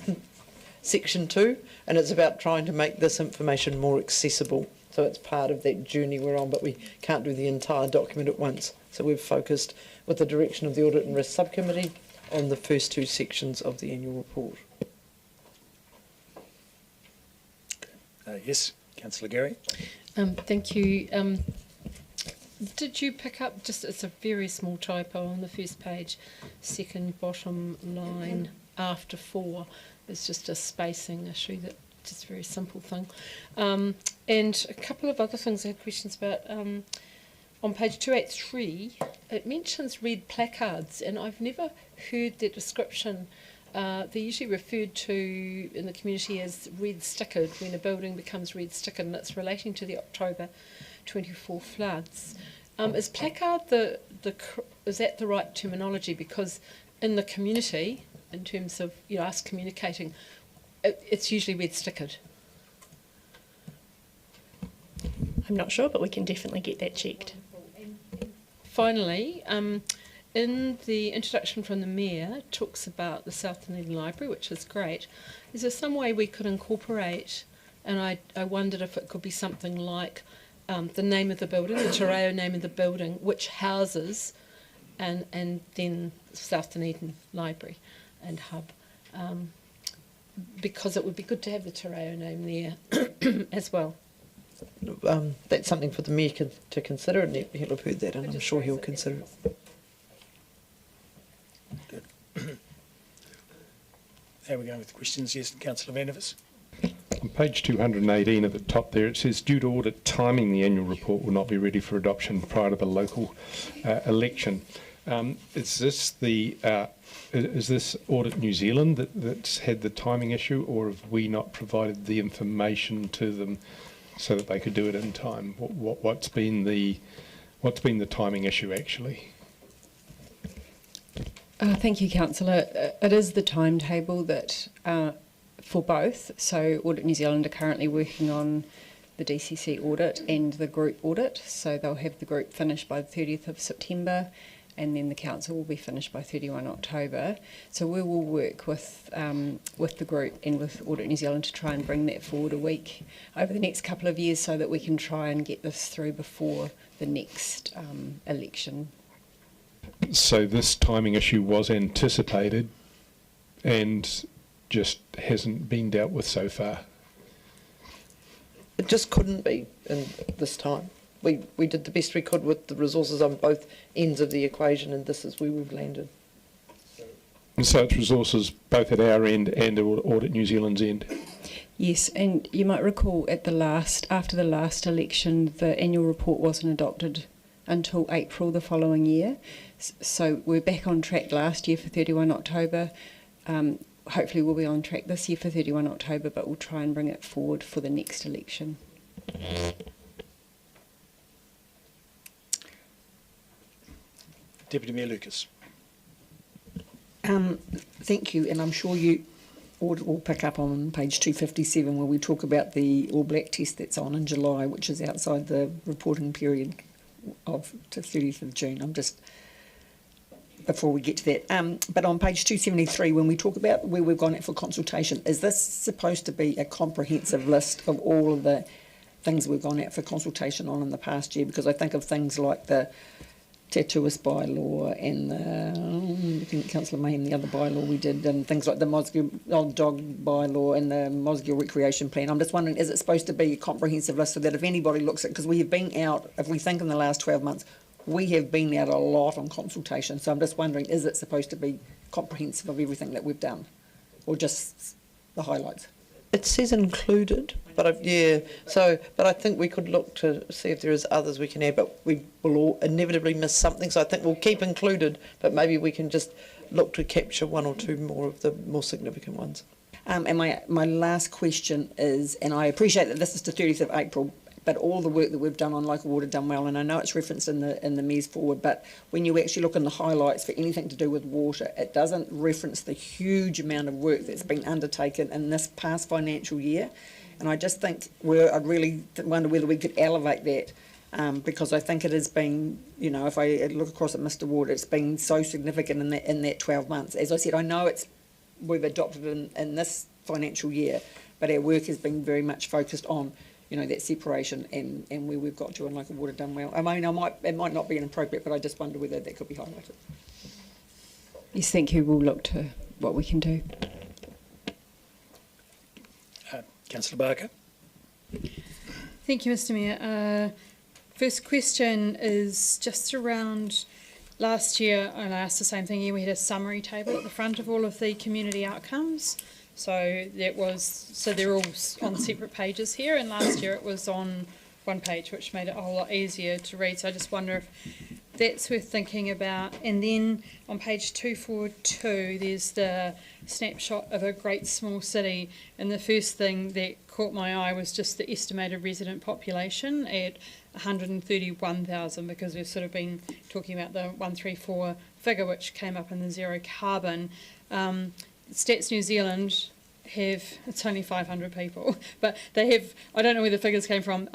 Section 2, and it's about trying to make this information more accessible. So it's part of that journey we're on, but we can't do the entire document at once. So we've focused, with the direction of the Audit and Risk Subcommittee, on the first two sections of the annual report. Yes, Councillor Gary. Thank you. Did you pick up, it's a very small typo on the first page, second bottom line after 4. It's just a spacing issue, just a very simple thing. And a couple of other things I had questions about. On page 283, it mentions red placards, and I've never heard that description. They're usually referred to in the community as red stickered, when a building becomes red stickered, and it's relating to the October 24 floods. Is placard is that the right terminology? Because in the community, in terms of us communicating, it's usually red stickered. I'm not sure, but we can definitely get that checked. Finally, in the introduction from the Mayor, it talks about the South Dunedin Library, which is great. Is there some way we could incorporate, and I wondered if it could be something like the name of the building, the te reo name of the building, which houses, and then South Dunedin Library and Hub, because it would be good to have the te reo name there as well. That's something for the Mayor to consider, and he'll have heard that, and I'm sure he'll consider it. Good. How are we going with questions? Yes, Councillor Vandervis. On page 218 at the top there, it says, due to audit timing, the annual report will not be ready for adoption prior to the local election. Is this Audit New Zealand that's had the timing issue, or have we not provided the information to them so that they could do it in time? What's been the timing issue actually? Thank you, Councillor. It is the timetable that for both. So Audit New Zealand are currently working on the DCC audit and the group audit. So they'll have the group finished by the 30th of September, and then the council will be finished by 31 October. So we will work with the group and with Audit New Zealand to try and bring that forward a week over the next couple of years so that we can try and get this through before the next election. So this timing issue was anticipated and just hasn't been dealt with so far? It just couldn't be in this time. We did the best we could with the resources on both ends of the equation, and this is where we've landed. And so it's resources both at our end and at Audit New Zealand's end? Yes, and you might recall after the last election, the annual report wasn't adopted until April the following year. So we're back on track last year for 31 October. Hopefully we'll be on track this year for 31 October, but we'll try and bring it forward for the next election. Deputy Mayor Lucas. Thank you, and I'm sure you will pick up on page 257 where we talk about the All Black test that's on in July, which is outside the reporting period of the 30th of June. Before we get to that, but on page 273, when we talk about where we've gone out for consultation, is this supposed to be a comprehensive list of all of the things we've gone out for consultation on in the past year? Because I think of things like the tattooist bylaw and I think Councillor Mayhem, the other bylaw we did, and things like the Mosgiel old dog bylaw and the Mosgiel recreation plan. I'm just wondering, is it supposed to be a comprehensive list so that if anybody looks at, because we have been out, if we think in the last 12 months, we have been out a lot on consultation, so I'm just wondering, is it supposed to be comprehensive of everything that we've done, or just the highlights? It says included, but I think we could look to see if there is others we can add, but we will all inevitably miss something, so I think we'll keep included, but maybe we can just look to capture one or two more of the more significant ones. And my last question is, and I appreciate that this is the 30th of April, but all the work that we've done on local water done well, and I know it's referenced in the Mayor's forward, but when you actually look in the highlights for anything to do with water, it doesn't reference the huge amount of work that's been undertaken in this past financial year. And I just think I'd really wonder whether we could elevate that, because I think it has been, if I look across at Mr. Ward, it's been so significant in that 12 months. As I said, I know we've adopted in this financial year, but our work has been very much focused on that separation and where we've got to in local water done well. I mean, it might not be inappropriate, but I just wonder whether that could be highlighted. Yes, thank you. We'll look to what we can do. Councillor Barker. Thank you, Mr. Mayor. First question is just around last year, and I asked the same thing. We had a summary table at the front of all of the community outcomes. So they're all on separate pages here, and last year it was on one page, which made it a whole lot easier to read. So I just wonder if that's worth thinking about. And then on page 242, there's the snapshot of a great small city, and the first thing that caught my eye was just the estimated resident population at 131,000, because we've sort of been talking about the 134 figure which came up in the zero carbon. Stats New Zealand have, it's only 500 people, but they have, I don't know where the figures came from,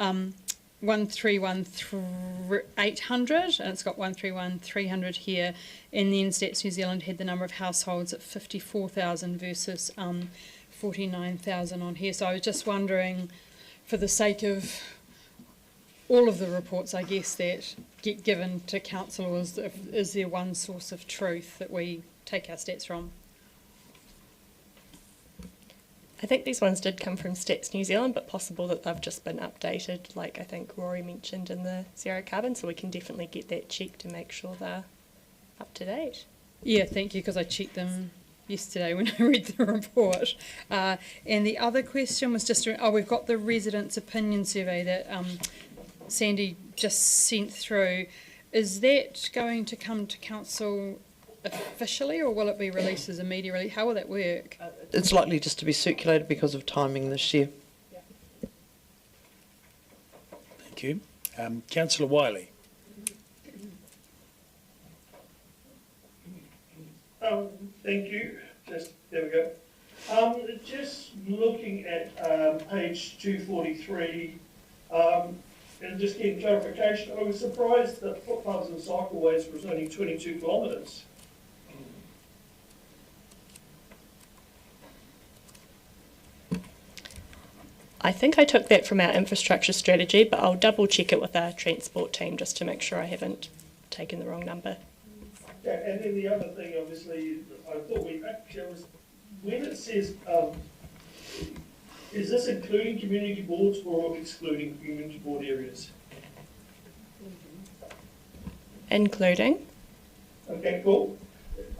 131,800, and it's got 131,300 here, and then Stats New Zealand had the number of households at 54,000 versus 49,000 on here. So I was just wondering, for the sake of all of the reports, I guess, that get given to council, is there one source of truth that we take our stats from? I think these ones did come from Stats New Zealand, but possible that they've just been updated, like I think Rory mentioned in the zero carbon, so we can definitely get that checked to make sure they're up to date. Yeah, thank you, because I checked them yesterday when I read the report. And the other question was just, we've got the residents' opinion survey that Sandy just sent through. Is that going to come to council officially, or will it be released as a media release? How will that work? It's likely just to be circulated because of timing this year. Thank you. Councillor Wiley. Thank you. There we go. Just looking at page 243, and just getting clarification, I was surprised that footpaths and cycleways was only 22 kilometres. I think I took that from our infrastructure strategy, but I'll double check it with our transport team just to make sure I haven't taken the wrong number. Yeah, and then the other thing, obviously, I thought we actually was, when it says, is this including community boards or excluding community board areas? Including? Okay, cool.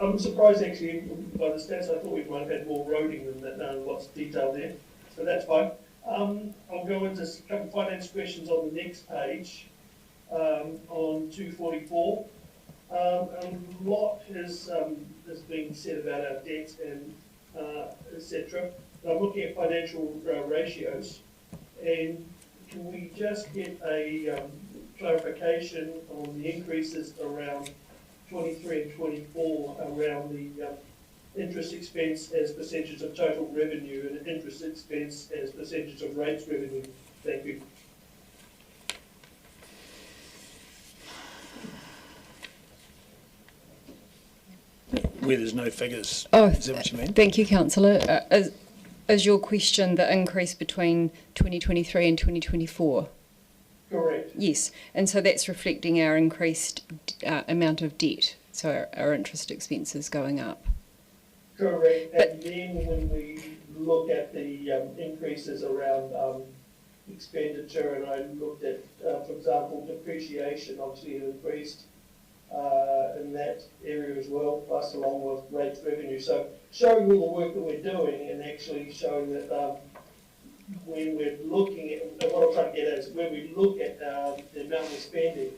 I'm surprised actually by the stats. I thought we might have had more roading than that. No, lots of detail there, so that's fine. I'll go into a couple of finance questions on the next page, on 244. A lot has been said about our debt and etc. I'm looking at financial ratios, and can we just get a clarification on the increases around 23 and 24 around the interest expense as percentage of total revenue and interest expense as percentage of rates revenue? Thank you. Where there's no figures. Oh, Is that what you mean? thank you, councillor. Is your question the increase between 2023 and 2024? Correct. Yes, and so that's reflecting our increased amount of debt, so our interest expenses going up. Correct. And then when we look at the increases around expenditure, and I looked at, for example, depreciation obviously increased in that area as well, plus along with rates revenue. So showing all the work that we're doing and actually showing that when we're looking at, what I'm trying to get at is when we look at the amount we're spending,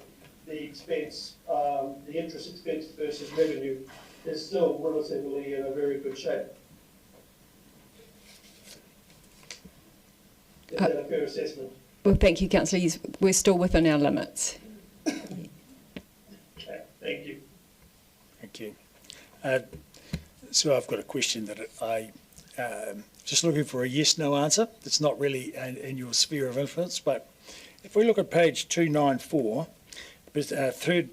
the expense, the interest expense versus revenue is still relatively in a very good shape. Is that a fair assessment? Well, thank you, councillor. Yes, we're still within our limits. Okay, thank you. Thank you. So I've got a question that I just looking for a yes/no answer. It's not really in your sphere of influence, but if we look at page 294,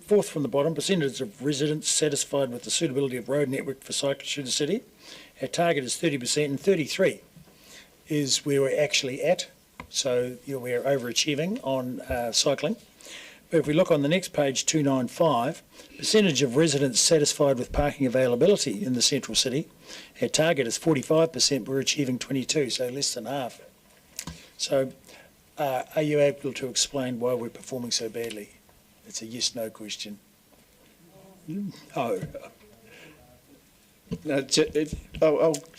fourth from the bottom, percentage of residents satisfied with the suitability of road network for cycling through the city. Our target is 30%, and 33 is where we're actually at. So we're overachieving on cycling. But if we look on the next page, 295, percentage of residents satisfied with parking availability in the central city. Our target is 45%, we're achieving 22, so less than half. So are you able to explain why we're performing so badly? It's a yes/no question. No. No,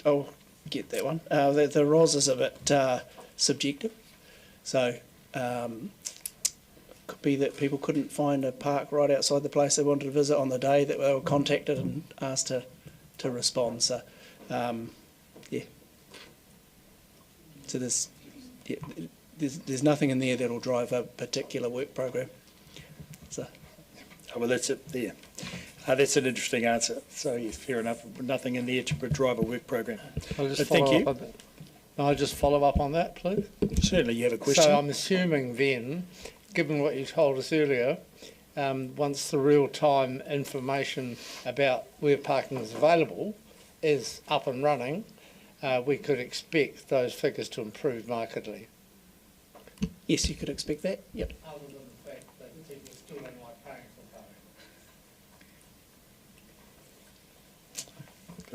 I'll get that one. The ROS is a bit subjective, so could be that people couldn't find a park right outside the place they wanted to visit on the day that they were contacted and asked to respond. So, yeah. So there's there's nothing in there that'll drive a particular work program. So, well, that's it there. That's an interesting answer. So, yes, fair enough. Nothing in there to drive a work program. I'll just Thank follow you. up. Can I just follow up on that, please? Certainly, you have a question. So I'm assuming then, given what you told us earlier, once the real-time information about where parking is available is up and running, we could expect those figures to improve markedly. yes, you could expect that. Yep. Other than the fact that people still don't like paying for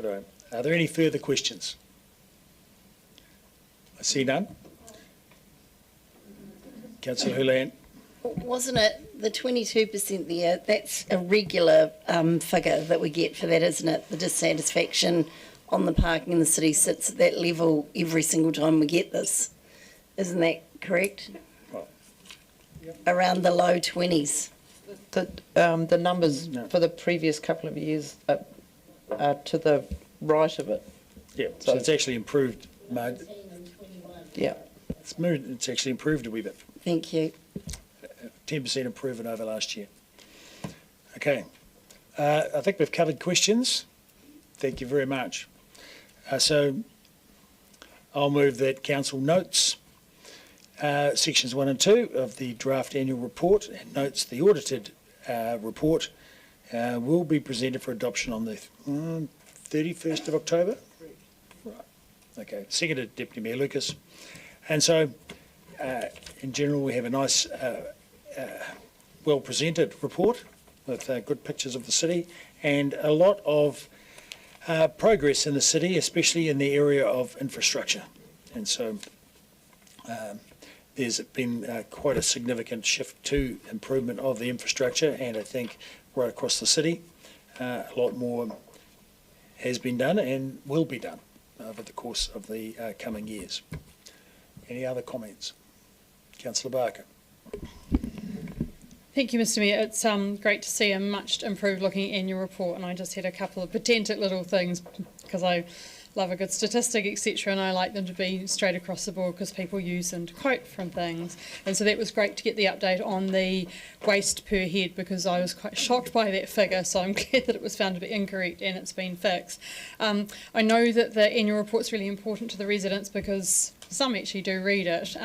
parking. Good. Are there any further questions? I see none. Councillor Houlihan. Wasn't it the 22% there? That's a regular figure that we get for that, isn't it? The dissatisfaction on the parking in the city sits at that level every single time we get this. Isn't that correct? Around the low 20s. The numbers for the previous couple of years are to the right of it. Yeah, so it's actually improved, Marg. Yeah. It's actually improved a wee bit. Thank you. 10% improvement over last year. Okay. I think we've covered questions. Thank you very much. So I'll move that council notes sections 1 and 2 of the draft annual report and notes the audited report will be presented for adoption on the 31st of October. Right. Okay. Seconded, Deputy Mayor Lucas. And so, in general, we have a nice, well-presented report with good pictures of the city and a lot of progress in the city, especially in the area of infrastructure. And so, there's been quite a significant shift to improvement of the infrastructure, and I think right across the city, a lot more has been done and will be done over the course of the coming years. Any other comments? Councillor Barker. Thank you, Mr Mayor. It's great to see a much improved looking annual report, and I just had a couple of pedantic little things because I love a good statistic, etc., and I like them to be straight across the board because people use them to quote from things. And so that was great to get the update on the waste per head because I was quite shocked by that figure, so I'm glad that it was found to be incorrect and it's been fixed. I know that the annual report's really important to the residents because some actually do read it.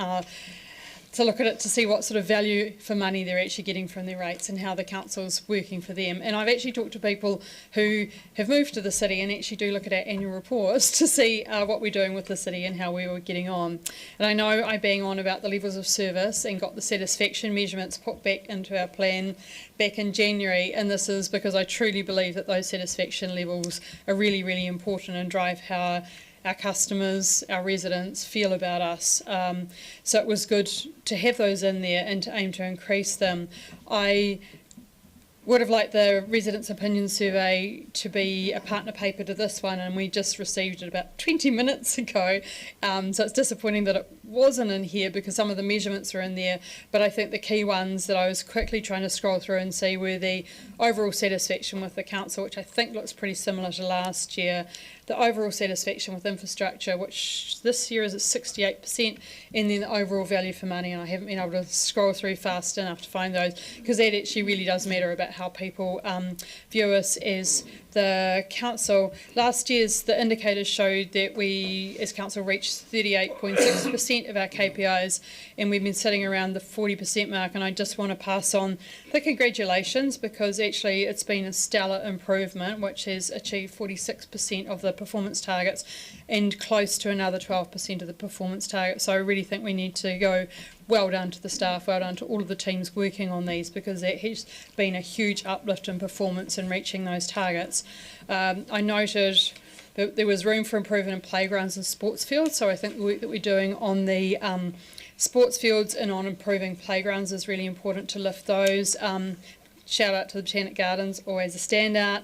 To look at it to see what sort of value for money they're actually getting from their rates and how the council's working for them. And I've actually talked to people who have moved to the city and actually do look at our annual reports to see what we're doing with the city and how we were getting on. And I know I bang on about the levels of service and got the satisfaction measurements put back into our plan back in January, and this is because I truly believe that those satisfaction levels are really, really important and drive how our customers, our residents feel about us. So it was good to have those in there and to aim to increase them. I would have liked the Residents' Opinion Survey to be a partner paper to this one, and we just received it about 20 minutes ago. So it's disappointing that it wasn't in here because some of the measurements are in there, but I think the key ones that I was quickly trying to scroll through and see were the overall satisfaction with the council, which I think looks pretty similar to last year, the overall satisfaction with infrastructure, which this year is at 68%, and then the overall value for money, and I haven't been able to scroll through fast enough to find those, because that actually really does matter about how people view us as the council. Last year's the indicators showed that we as council reached 38.6% of our KPIs, and we've been sitting around the 40% mark, and I just want to pass on the congratulations because actually it's been a stellar improvement, which has achieved 46% of the performance targets and close to another 12% of the performance targets. So I really think we need to go well done to the staff, well done to all of the teams working on these, because there has been a huge uplift in performance in reaching those targets. I noted that there was room for improvement in playgrounds and sports fields, so I think the work that we're doing on the sports fields and on improving playgrounds is really important to lift those. Shout out to the Botanic Gardens, always a standout.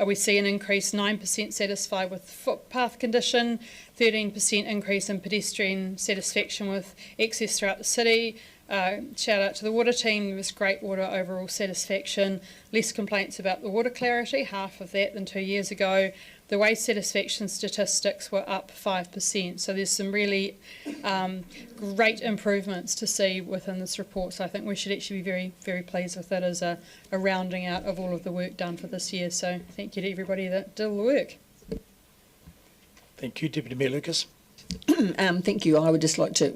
We see an increase, 9% satisfied with footpath condition, 13% increase in pedestrian satisfaction with access throughout the city, shout out to the water team. There was great water overall satisfaction, less complaints about the water clarity, half of that than 2 years ago. The waste satisfaction statistics were up 5%. So there's some really great improvements to see within this report. So I think we should actually be very, very pleased with it as a rounding out of all of the work done for this year. So thank you to everybody that did all the work. Thank you, Deputy Mayor Lucas. Thank you. I would just like to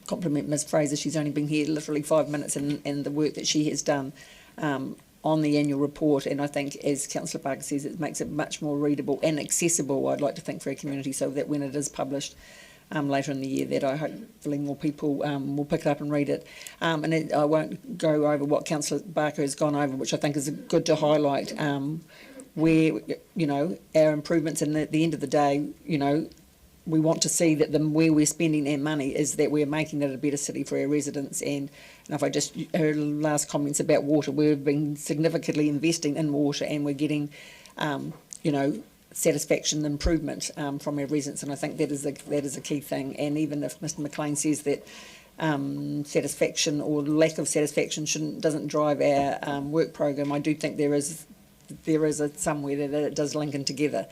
compliment Ms Fraser. She's only been here literally 5 minutes, and the work that she has done on the annual report, and I think, as Councillor Barker says, it makes it much more readable and accessible, I'd like to think, for our community, so that when it is published later in the year, that I hopefully more people will pick it up and read it. I won't go over what Councillor Barker has gone over, which I think is good to highlight, where, you know, our improvements, and at the end of the day, you know, we want to see that where we're spending our money is that we're making it a better city for our residents. And if I just heard last comments about water, we've been significantly investing in water, and we're getting, you know, satisfaction improvement from our residents. And I think that is a key thing. And even if Mr McLean says that satisfaction or lack of satisfaction doesn't drive our work program, I do think there is somewhere that it does link in together,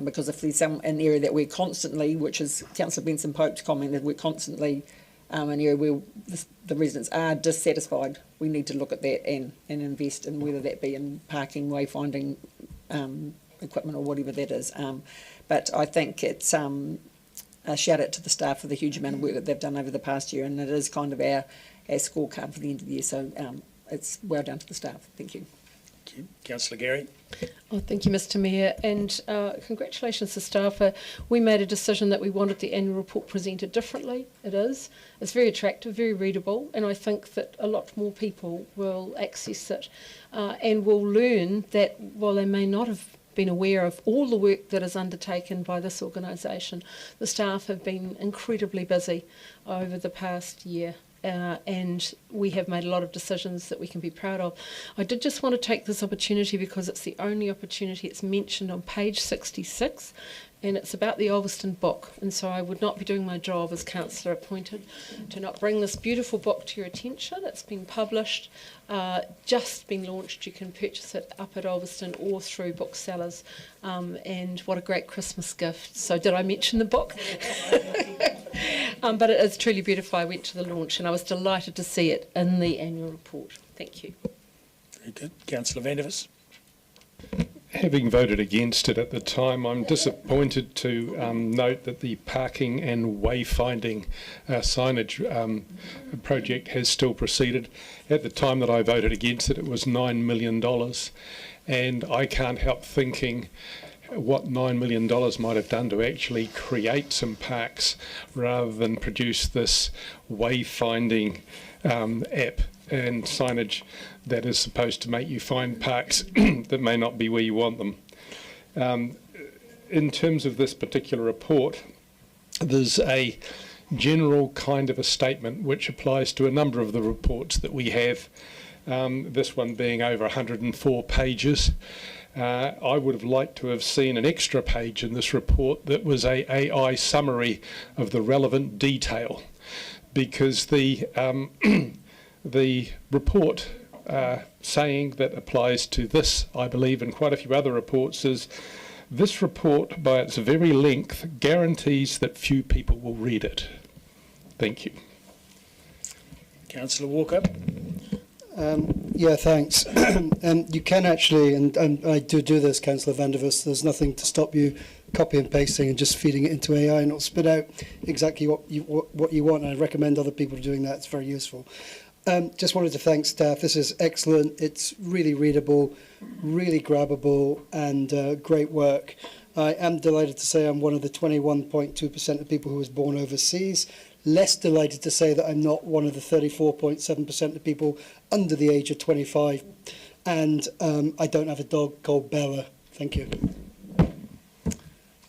because if there's an area that we're constantly, which is Councillor Benson Pope's comment, that we're constantly an area where the residents are dissatisfied, we need to look at that and invest in, whether that be in parking, wayfinding equipment, or whatever that is. But I think it's a shout out to the staff for the huge amount of work that they've done over the past year, and it is kind of our scorecard for the end of the year. So it's well done to the staff. Thank you. Councillor Gary. Oh, thank you, Mr Mayor, and congratulations to staff. We made a decision that we wanted the annual report presented differently. It's very attractive, very readable, and I think that a lot more people will access it and will learn that while they may not have been aware of all the work that is undertaken by this organisation, the staff have been incredibly busy over the past year. And we have made a lot of decisions that we can be proud of. I did just want to take this opportunity, because it's the only opportunity it's mentioned on page 66, and it's about the Ulverston book. And so I would not be doing my job as councillor appointed to not bring this beautiful book to your attention. It's been published, just been launched. You can purchase it up at Ulverston or through booksellers, and what a great Christmas gift. So did I mention the book? But it is truly beautiful. I went to the launch and I was delighted to see it in the annual report. Thank you. Very good. Councillor Vandevers. Having voted against it at the time, I'm disappointed to note that the parking and wayfinding signage project has still proceeded. At the time that I voted against it, it was $9 million, and I can't help thinking what $9 million might have done to actually create some parks rather than produce this wayfinding app and signage that is supposed to make you find parks that may not be where you want them. In terms of this particular report, there's a general kind of a statement which applies to a number of the reports that we have, this one being over 104 pages. I would have liked to have seen an extra page in this report that was a AI summary of the relevant detail, because the report saying that applies to this, I believe, and quite a few other reports, is this report, by its very length, guarantees that few people will read it. Thank you. Councillor Walker. Yeah, thanks. You can actually, and I do this, Councillor Vandevers, there's nothing to stop you copy and pasting and just feeding it into AI, and it'll spit out exactly what you want. And I recommend other people doing that. It's very useful. Just wanted to thank staff. This is excellent. It's really readable, really grabbable, and great work. I am delighted to say I'm one of the 21.2% of people who was born overseas. Less delighted to say that I'm not one of the 34.7% of people under the age of 25. And I don't have a dog called Bella. Thank you.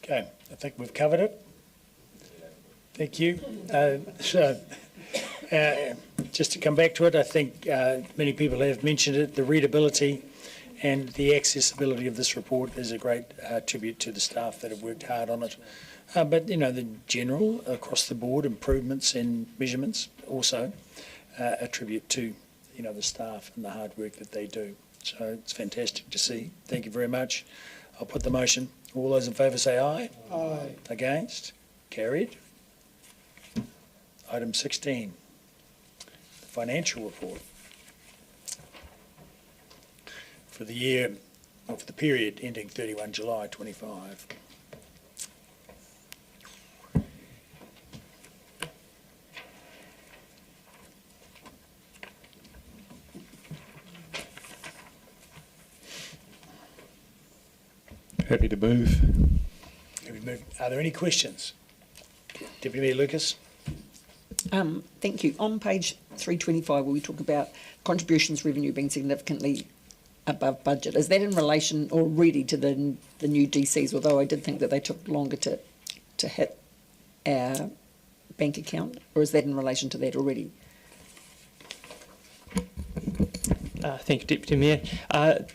Okay, I think we've covered it. Thank you. Just to come back to it, I think many people have mentioned it, the readability and the accessibility of this report is a great tribute to the staff that have worked hard on it. But, you know, the general, across the board, improvements and measurements also. attribute to, the staff and the hard work that they do. So it's fantastic to see. Thank you very much. I'll put the motion. All those in favour say aye. Aye. Against? Carried. Item 16, the financial report for the year, or for the period ending 31 July 25. Happy to move. Are there any questions? Deputy Mayor Lucas? Thank you. On page 325, where we talk about contributions revenue being significantly above budget, is that in relation already to the new DCs, although I did think that they took longer to hit our bank account, or is that in relation to that already? Thank you, Deputy Mayor.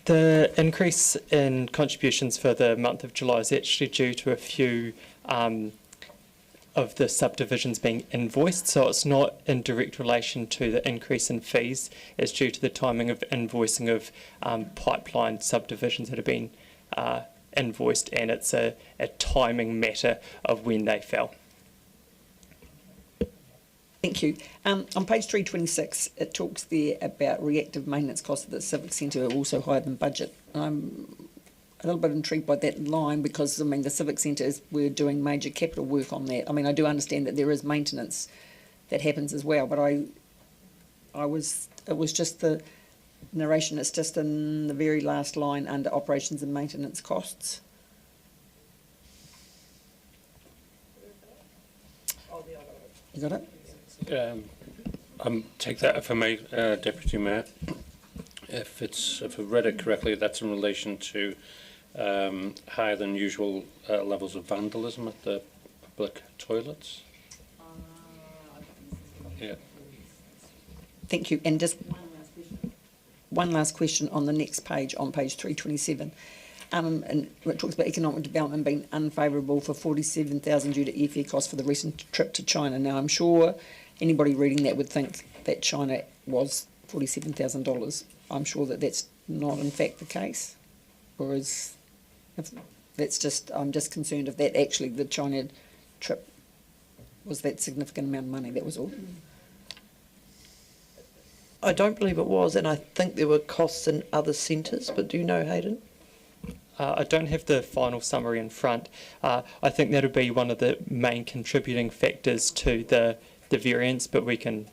The increase in contributions for the month of July is actually due to a few of the subdivisions being invoiced, so it's not in direct relation to the increase in fees. It's due to the timing of invoicing of pipeline subdivisions that have been invoiced, and it's a timing matter of when they fell. Thank you. On page 326, it talks there about reactive maintenance costs at the Civic Centre are also higher than budget. I'm a little bit intrigued by that line because, the Civic Centre, we're doing major capital work on that. I do understand that there is maintenance that happens as well, but it was just the narration. It's just in the very last line under operations and maintenance costs. You got it? Take that if I may, Deputy Mayor. If I read it correctly, that's in relation to higher than usual levels of vandalism at the public toilets. Yeah. Thank you. And just one last question on the next page, on page 327. And it talks about economic development being unfavourable for 47,000 due to airfare costs for the recent trip to China. Now, I'm sure anybody reading that would think that China was $47,000. I'm sure that that's not in fact the case, or I'm just concerned if that actually the China trip was that significant amount of money. That was all. I don't believe it was, and I think there were costs in other centres, but do you know, Hayden? I don't have the final summary in front. I think that would be one of the main contributing factors to the variance, but we can...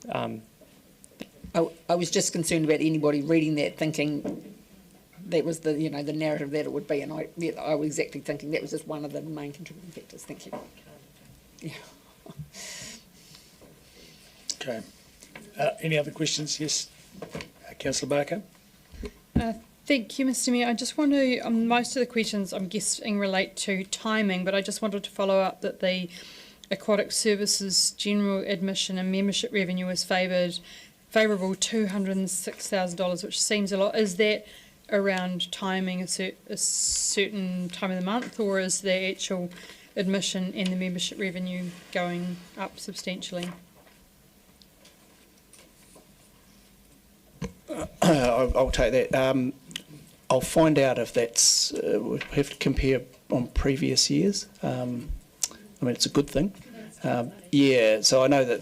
I was just concerned about anybody reading that thinking that was the the narrative that it would be, and I was exactly thinking that was just one of the main contributing factors. Thank you. Yeah. Okay. Any other questions? Yes, Councillor Barker. Thank you, Mr. Mayor. I just want to, most of the questions I'm guessing relate to timing, but I just wanted to follow up that the Aquatic Services General Admission and Membership Revenue was favourable $206,000, which seems a lot. Is that around timing a certain time of the month, or is the actual admission and the membership revenue going up substantially? I'll take that. I'll find out if that's, we'll have to compare on previous years. It's a good thing. Yeah, so I know that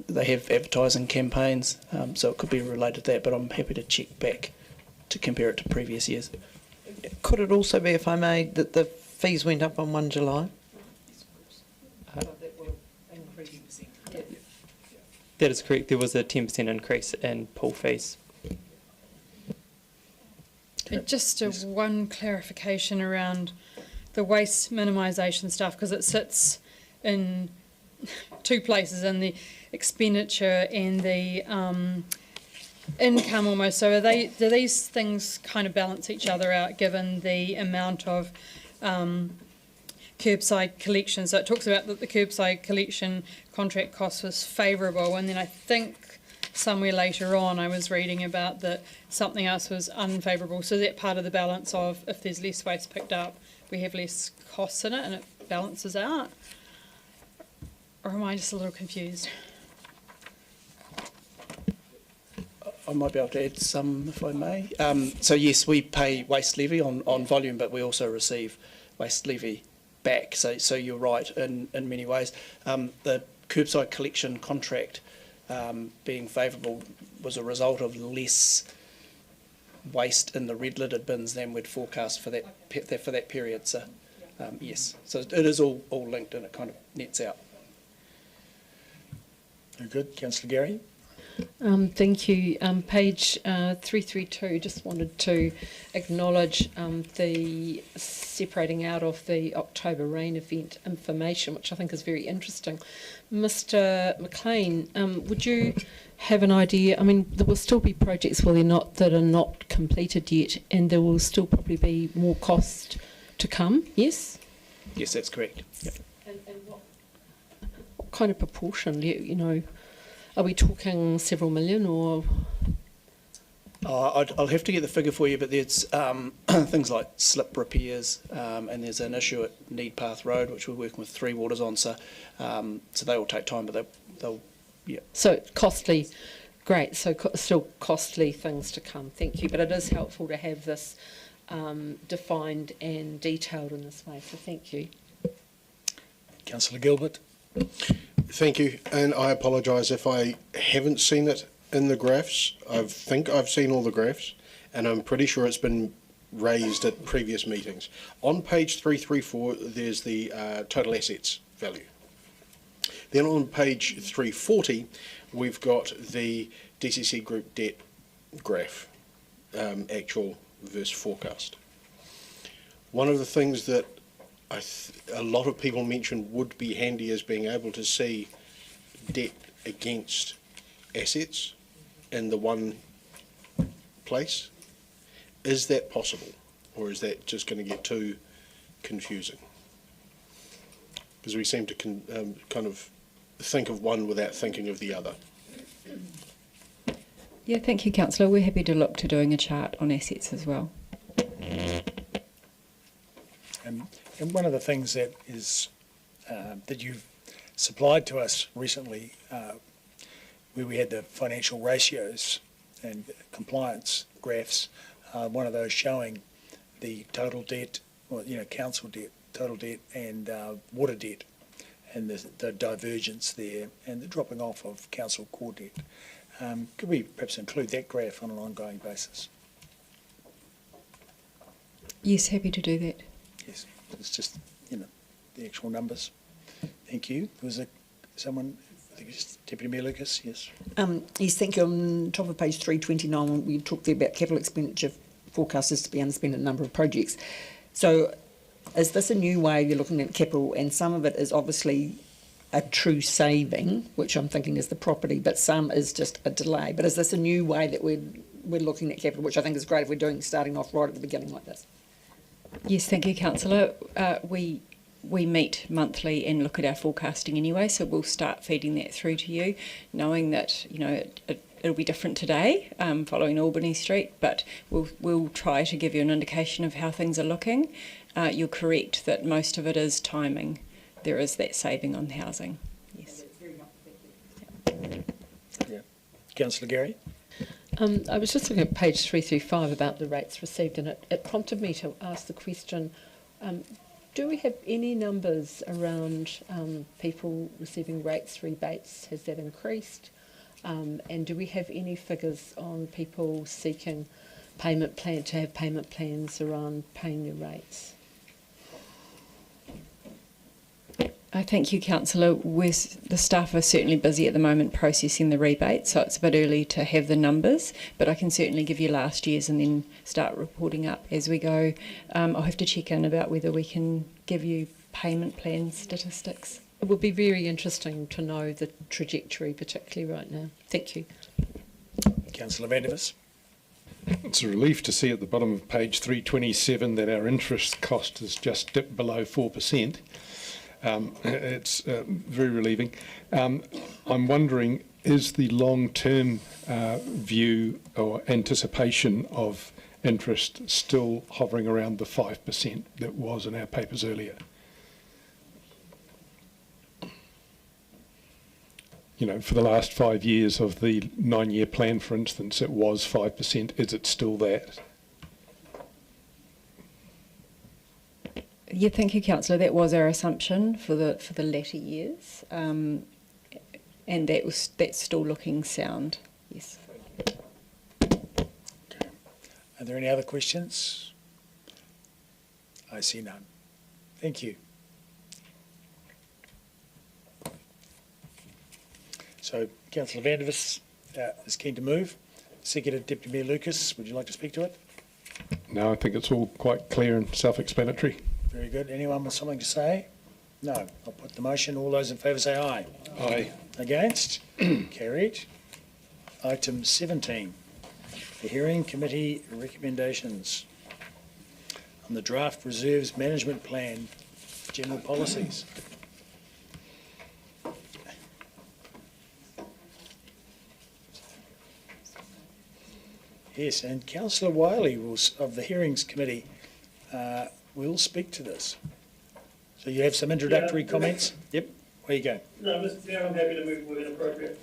they have advertising campaigns, so it could be related to that, but I'm happy to check back to compare it to previous years. Could it also be, if I may, that the fees went up on 1 July? That is correct. There was a 10% increase in pool fees. Just one clarification around the waste minimisation stuff, because it sits in two places, in the expenditure and the income almost. So do these things kind of balance each other out given the amount of curbside collection? So it talks about that the curbside collection contract cost was favourable, and then I think somewhere later on I was reading about that something else was unfavourable. So is that part of the balance of, if there's less waste picked up, we have less costs in it and it balances out? Or am I just a little confused? I might be able to add some, if I may. So yes, we pay waste levy on volume, but we also receive waste levy back. So you're right in many ways. The curbside collection contract being favourable was a result of less waste in the red lidded bins than we'd forecast for that period. So yes, so it is all linked and it kind of nets out. Very good. Councillor Gary? Thank you. Page 332, just wanted to acknowledge the separating out of the October rain event information, which I think is very interesting. Mr McLean, would you have an idea? I mean, there will still be projects, will there not, that are not completed yet, and there will still probably be more cost to come, yes? Yes, that's correct. Yep. And what kind of proportion, you know, are we talking several million or? I'll have to get the figure for you, but there's things like slip repairs, and there's an issue at Needpath Road, which we're working with Three Waters on, so they will take time, but they'll yeah. So costly, great, so still costly things to come, thank you, but it is helpful to have this defined and detailed in this way, so thank you. Councillor Gilbert? Thank you, and I apologise if I haven't seen it in the graphs. I think I've seen all the graphs, and I'm pretty sure it's been raised at previous meetings. On page 334, there's the total assets value. Then on page 340, we've got the DCC group debt graph, actual versus forecast. One of the things that a lot of people mentioned would be handy as being able to see debt against assets in the one place. Is that possible, or is that just going to get too confusing? Because we seem to kind of think of one without thinking of the other. Yeah, thank you, Councillor. We're happy to look to doing a chart on assets as well. And one of the things that is that you've supplied to us recently, where we had the financial ratios and compliance graphs, one of those showing the total debt, or council debt, total debt, and water debt, and the divergence there, and the dropping off of council core debt. Could we perhaps include that graph on an ongoing basis? Yes, happy to do that. Yes, it's just, the actual numbers. Thank you. Was there someone, I think it's Deputy Mayor Lucas, yes. Yes, thank you. On top of page 329, we talked there about capital expenditure forecasted to be unspent in a number of projects. So is this a new way you're looking at capital, and some of it is obviously a true saving, which I'm thinking is the property, but some is just a delay. But is this a new way that we're looking at capital, which I think is great if we're starting off right at the beginning like this? Yes, thank you, Councillor. We meet monthly and look at our forecasting anyway, so we'll start feeding that through to you, knowing that it'll be different today following Albany Street, but we'll try to give you an indication of how things are looking. You're correct that most of it is timing. There is that saving on housing. Yes. Yeah. Councillor Gary? I was just looking at page 335 about the rates received, and it prompted me to ask the question, do we have any numbers around people receiving rates rebates? Has that increased? And do we have any figures on people seeking to have payment plans around paying their rates? Thank you, Councillor. The staff are certainly busy at the moment processing the rebate, so it's a bit early to have the numbers, but I can certainly give you last year's and then start reporting up as we go. I'll have to check in about whether we can give you payment plan statistics. It would be very interesting to know the trajectory, particularly right now. Thank you. Councillor Vandevers. It's a relief to see at the bottom of page 327 that our interest cost has just dipped below 4%. It's very relieving. I'm wondering, is the long-term view or anticipation of interest still hovering around the 5% that was in our papers earlier? for the last 5 years of the 9-year plan, for instance, it was 5%. Is it still that? Yeah, thank you, Councillor. That was our assumption for the latter years, and that's still looking sound. Yes. Are there any other questions? I see none. Thank you. So, Councillor Vandervis is keen to move. Seconded Deputy Mayor Lucas, would you like to speak to it? No, I think it's all quite clear and self-explanatory. Very good. Anyone with something to say? No. I'll put the motion. All those in favour say aye. Aye. Against? Carried. Item 17. The Hearing Committee recommendations on the Draft Reserves Management Plan, General Policies. Yes, and Councillor Wiley of the Hearings Committee will speak to this. So you have some introductory comments? Yep, where you go? No, Mr. Chair, I'm happy to move where appropriate.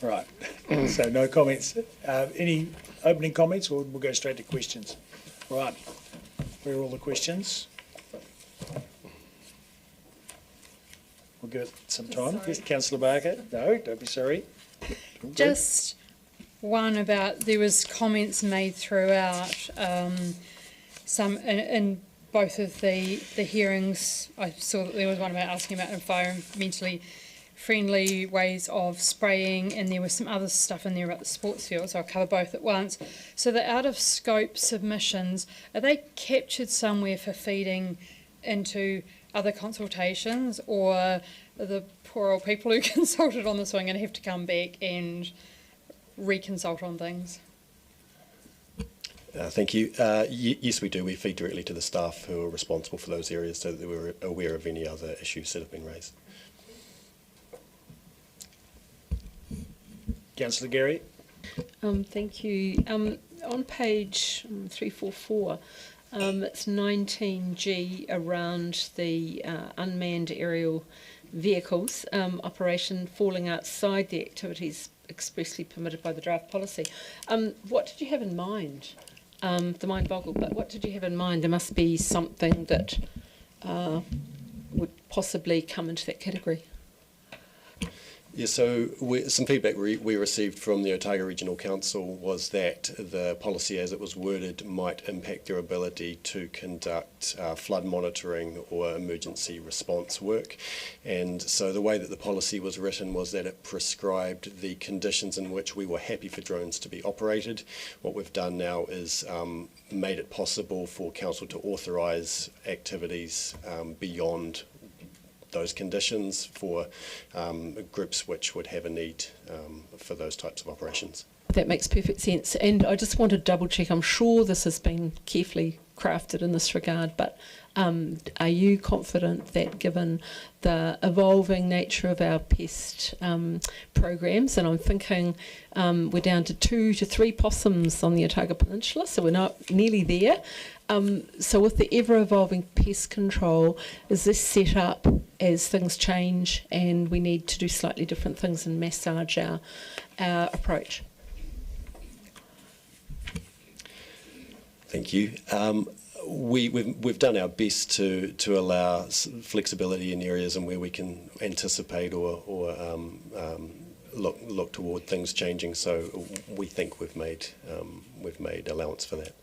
Right, so no comments. Any opening comments, or we'll go straight to questions? Right, where are all the questions? We'll give it some time. Yes, Councillor Barker? No, don't be sorry. Just one about, there was comments made throughout some in both of the hearings. I saw that there was one about asking about environmentally friendly ways of spraying, and there was some other stuff in there about the sports field, so I'll cover both at once. So the out of scope submissions, are they captured somewhere for feeding into other consultations, or are the poor old people who consulted on this one going to have to come back and reconsult on things? Thank you. Yes, we do. We feed directly to the staff who are responsible for those areas so that we're aware of any other issues that have been raised. Councillor Gary? Thank you. On page 344, it's 19G around the unmanned aerial vehicles operation falling outside the activities expressly permitted by the draft policy. What did you have in mind? The mind boggled, but what did you have in mind? There must be something that would possibly come into that category. Yeah, so some feedback we received from the Otago Regional Council was that the policy as it was worded might impact their ability to conduct flood monitoring or emergency response work. And so the way that the policy was written was that it prescribed the conditions in which we were happy for drones to be operated. What we've done now is made it possible for Council to authorise activities beyond those conditions for groups which would have a need for those types of operations. That makes perfect sense. And I just want to double check, I'm sure this has been carefully crafted in this regard, but are you confident that given the evolving nature of our pest programs, and I'm thinking we're down to 2 to 3 possums on the Otago Peninsula, so we're not nearly there. So with the ever-evolving pest control, is this set up as things change and we need to do slightly different things and massage our approach? Thank you. We've done our best to allow flexibility in areas and where we can anticipate or look toward things changing. So we think we've made allowance for that.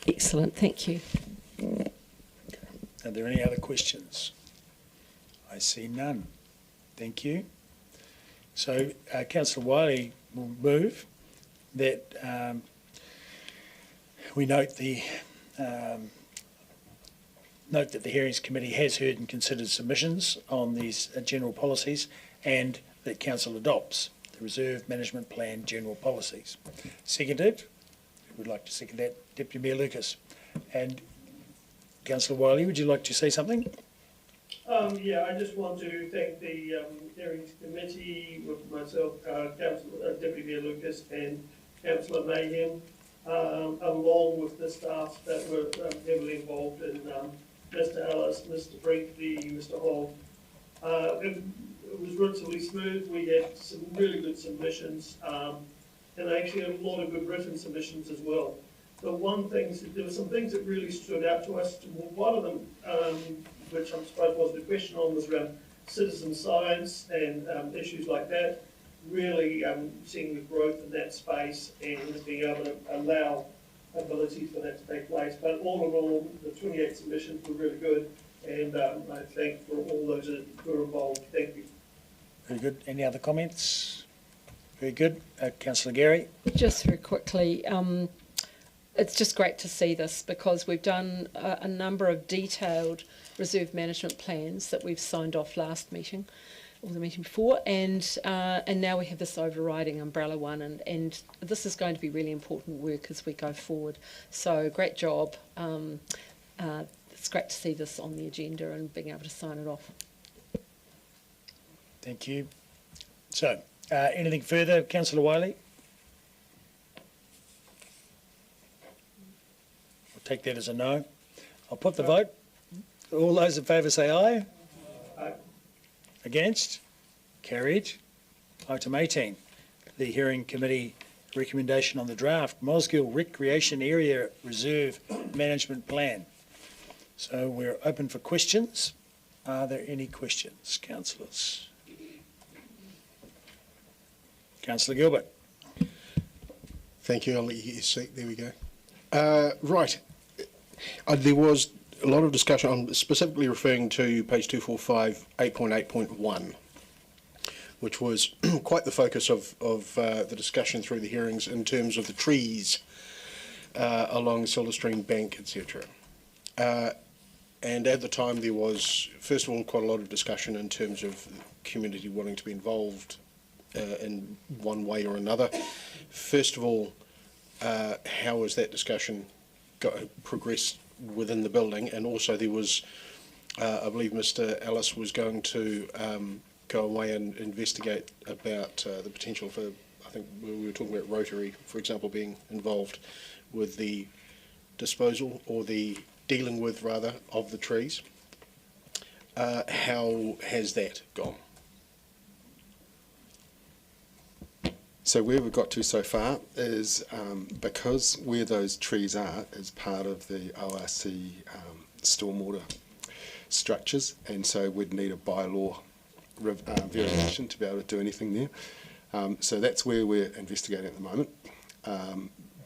Excellent, thank you. Are there any other questions? I see none. Thank you. So Councillor Wiley will move that we note that the Hearings Committee has heard and considered submissions on these general policies, and that Council adopts the Reserve Management Plan general policies. Seconded. Who would like to second that? Deputy Mayor Lucas. And Councillor Wiley, would you like to say something? Yeah, I just want to thank the Hearings Committee with myself, Deputy Mayor Lucas and Councillor Mayhem, along with the staff that were heavily involved in Mr. Ellis, Mr. Brinkley, Mr. Hall. it was relatively smooth. We had some really good submissions, and actually a lot of good written submissions as well. The one thing, there were some things that really stood out to us. One of them, which I'm surprised wasn't a question on, was around citizen science and issues like that. Really seeing the growth in that space and being able to allow ability for that to take place. But all in all, the 28 submissions were really good, and I thank for all those that were involved. Thank you. Very good. Any other comments? Very good. Councillor Gary. Just very quickly, it's just great to see this because we've done a number of detailed reserve management plans that we've signed off last meeting, or the meeting before, and now we have this overriding umbrella one, and this is going to be really important work as we go forward. So great job. It's great to see this on the agenda and being able to sign it off. Thank you. So, anything further, Councillor Wiley? I'll take that as a no. I'll put the vote. All those in favour say aye. Aye. Against? Carried. Item 18, the Hearing Committee recommendation on the draft Mosgiel Recreation Area Reserve Management Plan. So we're open for questions. Are there any questions, councillors? Councillor Gilbert. Thank you. I'll let you get your seat. There we go. Right. There was a lot of discussion. I'm specifically referring to page 245, 8.8.1, which was quite the focus of the discussion through the hearings in terms of the trees along Silverstream Bank, etc. And at the time there was, first of all, quite a lot of discussion in terms of the community wanting to be involved in one way or another. First of all, how has that discussion progressed within the building? And also there was, I believe Mr. Ellis was going to go away and investigate about the potential for, I think we were talking about Rotary, for example, being involved with the disposal or the dealing with, rather, of the trees. How has that gone? So where we've got to so far is because where those trees are is part of the ORC stormwater structures, and so we'd need a bylaw variation to be able to do anything there. So that's where we're investigating at the moment.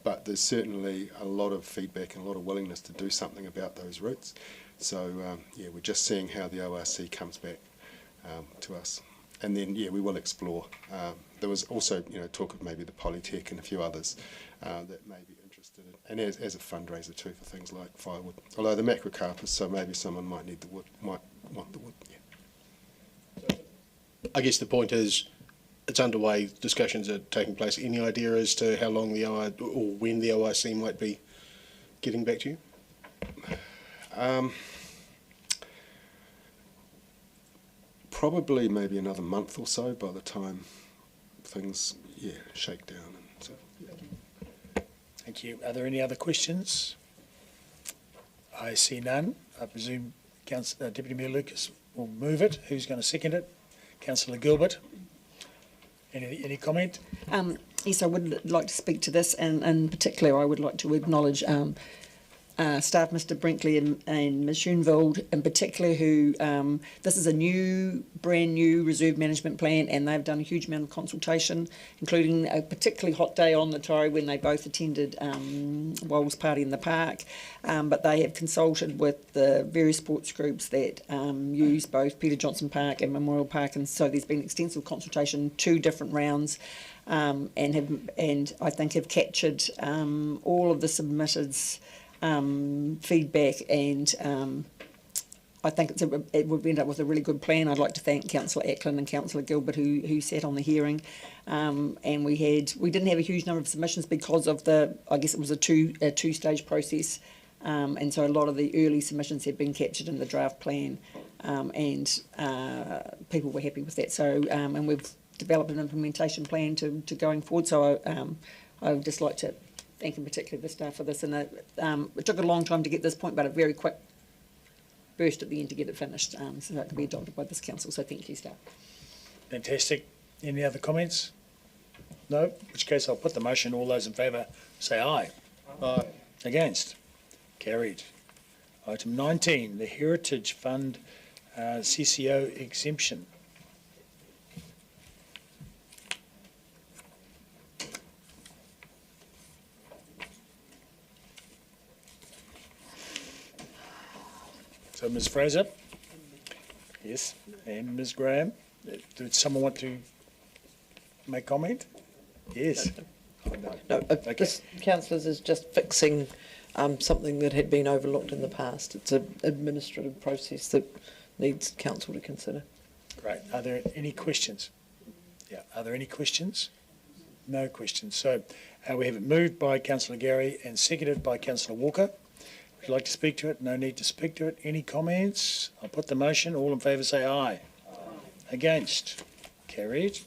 But there's certainly a lot of feedback and a lot of willingness to do something about those routes. So yeah, we're just seeing how the ORC comes back to us. And then, yeah, we will explore. There was also, talk of maybe the Polytech and a few others that may be interested in, and as a fundraiser too for things like firewood. Although the macrocarpus, so maybe someone might need the wood, might want the wood. Yeah. I guess the point is, it's underway. Discussions are taking place. Any idea as to how long the ORC or when the ORC might be getting back to you? Probably maybe another month or so by the time things, shake down. And so, yeah. Thank you. Are there any other questions? I see none. I presume Deputy Mayor Lucas will move it. Who's going to second it? Councillor Gilbert. Any comment? Yes, I would like to speak to this, and in particular I would like to acknowledge staff, Mr. Brinkley and Ms. Schoenveld in particular, who this is a brand new reserve management plan, and they've done a huge amount of consultation, including a particularly hot day on the Torre when they both attended Walls Party in the park. But they have consulted with the various sports groups that use both Peter Johnson Park and Memorial Park, and so there's been extensive consultation, 2 different rounds, and I think have captured all of the submitted feedback, and I think it would end up with a really good plan. I'd like to thank Councillor Ackland and Councillor Gilbert who sat on the hearing, and we didn't have a huge number of submissions because of I guess it was a two-stage process, and so a lot of the early submissions had been captured in the draft plan, and people were happy with that. So and we've developed an implementation plan to going forward. So I would just like to thank in particular the staff for this, and it took a long time to get this point, but a very quick burst at the end to get it finished, so that could be adopted by this council. So thank you, staff. Fantastic. Any other comments? No? In which case I'll put the motion. All those in favour say aye. Aye. Against? Carried. Item 19, the Heritage Fund CCO exemption. So Ms Fraser? Yes, and Ms Graham? Did someone want to make comment? Yes. No, this, councillors, is just fixing something that had been overlooked in the past. It's an administrative process that needs council to consider. Great. Are there any questions? Yeah. Are there any questions? No questions. So we have it moved by Councillor Gary and seconded by Councillor Walker. Would you like to speak to it? No need to speak to it. Any comments? I'll put the motion. All in favour say aye. Aye. Against? Carried.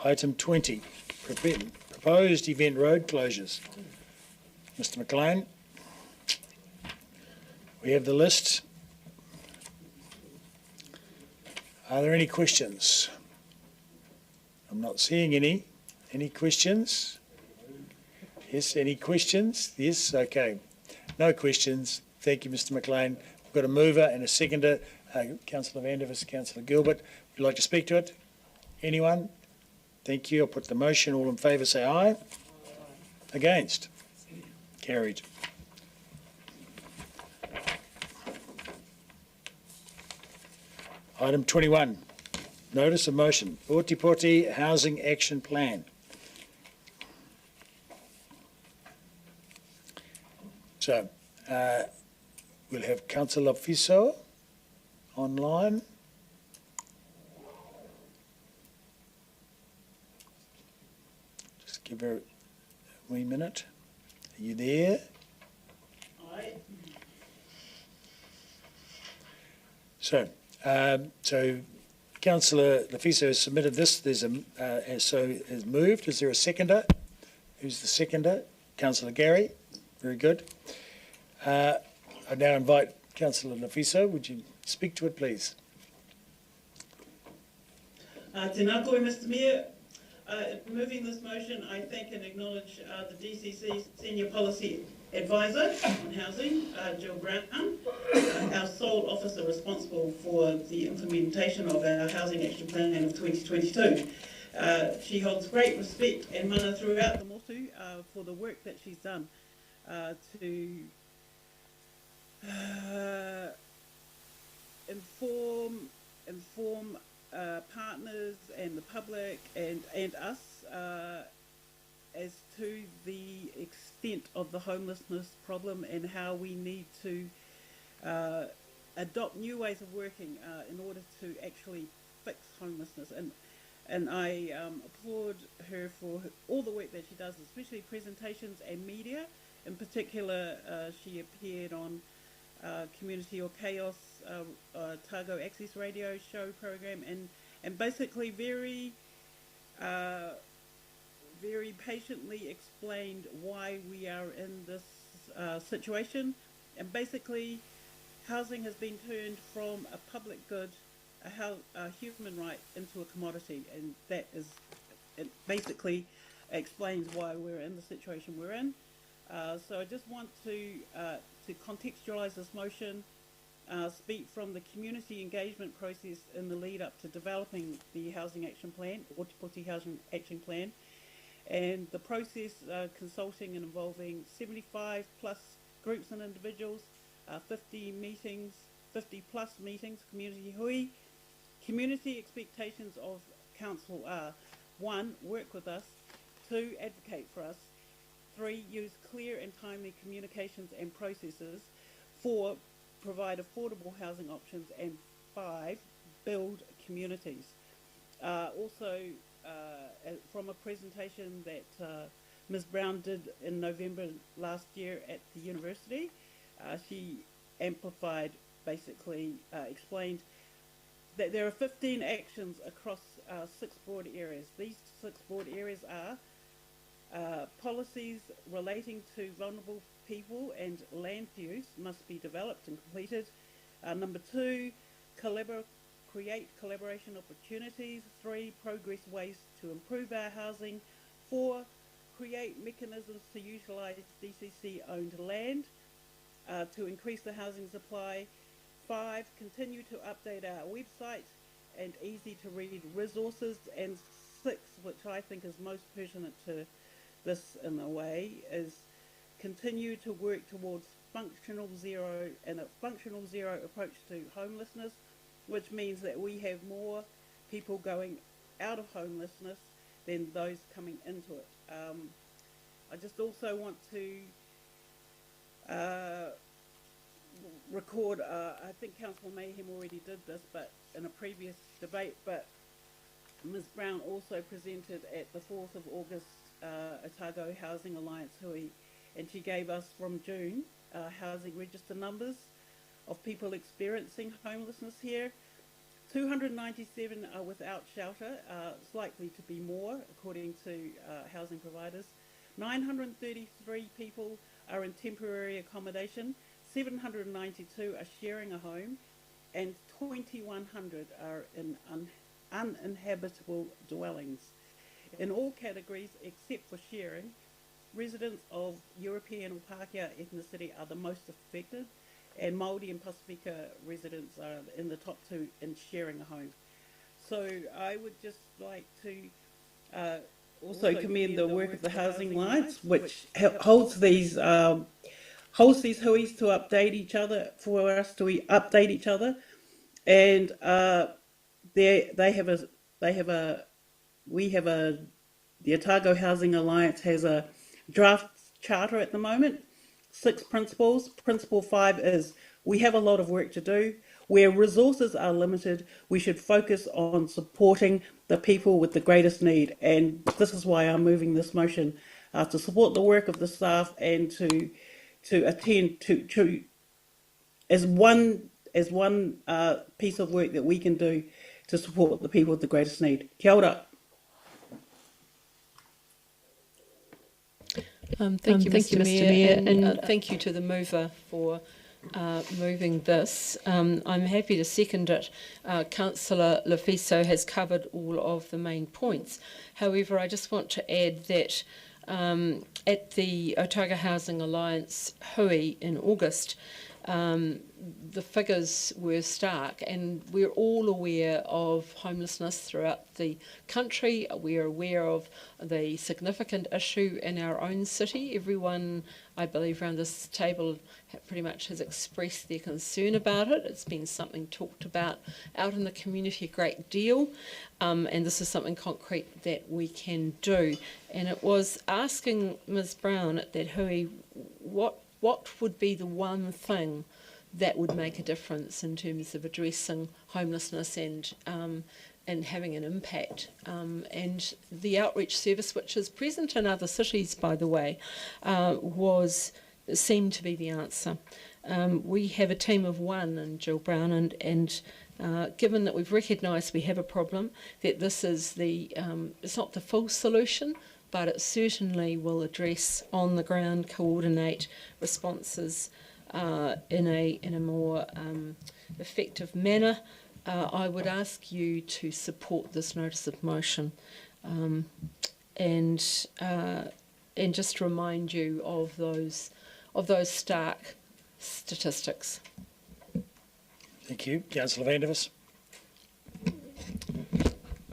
Item 20, proposed event road closures. Mr McLean, we have the list. Are there any questions? I'm not seeing any. Any questions? Yes, any questions? Yes, okay. No questions. Thank you, Mr McLean. We've got a mover and a seconder, Councillor Vandevers, Councillor Gilbert. Would you like to speak to it? Anyone? Thank you. I'll put the motion. All in favour say aye. Aye. Against? Carried. Item 21, notice of motion, Ōtepoti Housing Action Plan. So, we'll have Councillor Fiso online. Just give her a wee minute. Are you there? Aye. So Councillor Lefiso has submitted this. There's has moved. Is there a seconder? Who's the seconder? Councillor Gary. Very good. I now invite Councillor Lefiso. Would you speak to it, please? Tēnā koe, Mr Mayor. Moving this motion, I thank and acknowledge the DCC Senior Policy Advisor on Housing, Jill Brown, our sole officer responsible for the implementation of our Housing Action Plan of 2022. She holds great respect and mana throughout the motu for the work that she's done to inform partners and the public and us as to the extent of the homelessness problem and how we need to adopt new ways of working in order to actually fix homelessness. And I applaud her for all the work that she does, especially presentations and media. In particular, she appeared on Community or Chaos, Targo Access Radio show program, and basically very patiently explained why we are in this situation. And basically, housing has been turned from a public good, a human right, into a commodity, and that is, it basically explains why we're in the situation we're in. So I just want to contextualise this motion, speak from the community engagement process in the lead up to developing the Housing Action Plan, Ōtepoti Housing Action Plan, and the process consulting and involving 75 plus groups and individuals, 50 plus meetings, community hui. Community expectations of council are: 1, work with us; 2, advocate for us; 3, use clear and timely communications and processes; 4, provide affordable housing options; and 5, build communities. Also, from a presentation that Ms Brown did in November last year at the university, she amplified, basically explained that there are 15 actions across 6 broad areas. These 6 broad areas are policies relating to vulnerable people and land use must be developed and completed. Number 2, create collaboration opportunities. 3, progress ways to improve our housing. 4, create mechanisms to utilise DCC-owned land to increase the housing supply. 5, continue to update our website and easy-to-read resources. And 6, which I think is most pertinent to this in a way, is continue to work towards functional zero and a functional zero approach to homelessness, which means that we have more people going out of homelessness than those coming into it. I just also want to record, I think Councillor Mayhem already did this, but in a previous debate, but Ms Brown also presented at the 4th of August Otago Housing Alliance Hui, and she gave us from June housing register numbers of people experiencing homelessness here. 297 are without shelter, it's likely to be more according to housing providers. 933 people are in temporary accommodation, 792 are sharing a home, and 2,100 are in uninhabitable dwellings. In all categories except for sharing, residents of European or Pākehā ethnicity are the most affected, and Māori and Pasifika residents are in the top 2 in sharing a home. So I would just like to also commend the work of the Housing Alliance, which holds these huis to update each other, for us to update each other, and the Otago Housing Alliance has a draft charter at the moment, 6 principles. Principle 5 is we have a lot of work to do. Where resources are limited, we should focus on supporting the people with the greatest need. And this is why I'm moving this motion, to support the work of the staff and to attend to as one piece of work that we can do to support the people with the greatest need. Kia ora. Thank you, Mr Mayor, and thank you to the mover for moving this. I'm happy to second it. Councillor Lefiso has covered all of the main points. However, I just want to add that at the Otago Housing Alliance Hui in August, the figures were stark, and we're all aware of homelessness throughout the country. We're aware of the significant issue in our own city. Everyone, I believe, around this table pretty much has expressed their concern about it. It's been something talked about out in the community a great deal, and this is something concrete that we can do. And it was asking Ms Brown at that Hui, what would be the one thing that would make a difference in terms of addressing homelessness and having an impact? And the outreach service, which is present in other cities, by the way, seemed to be the answer. We have a team of 1 in Jill Brown, and given that we've recognised we have a problem, that this is it's not the full solution, but it certainly will address on the ground, coordinate responses in a more effective manner. I would ask you to support this notice of motion, and just remind you of those stark statistics. Thank you, Councillor Vandervis.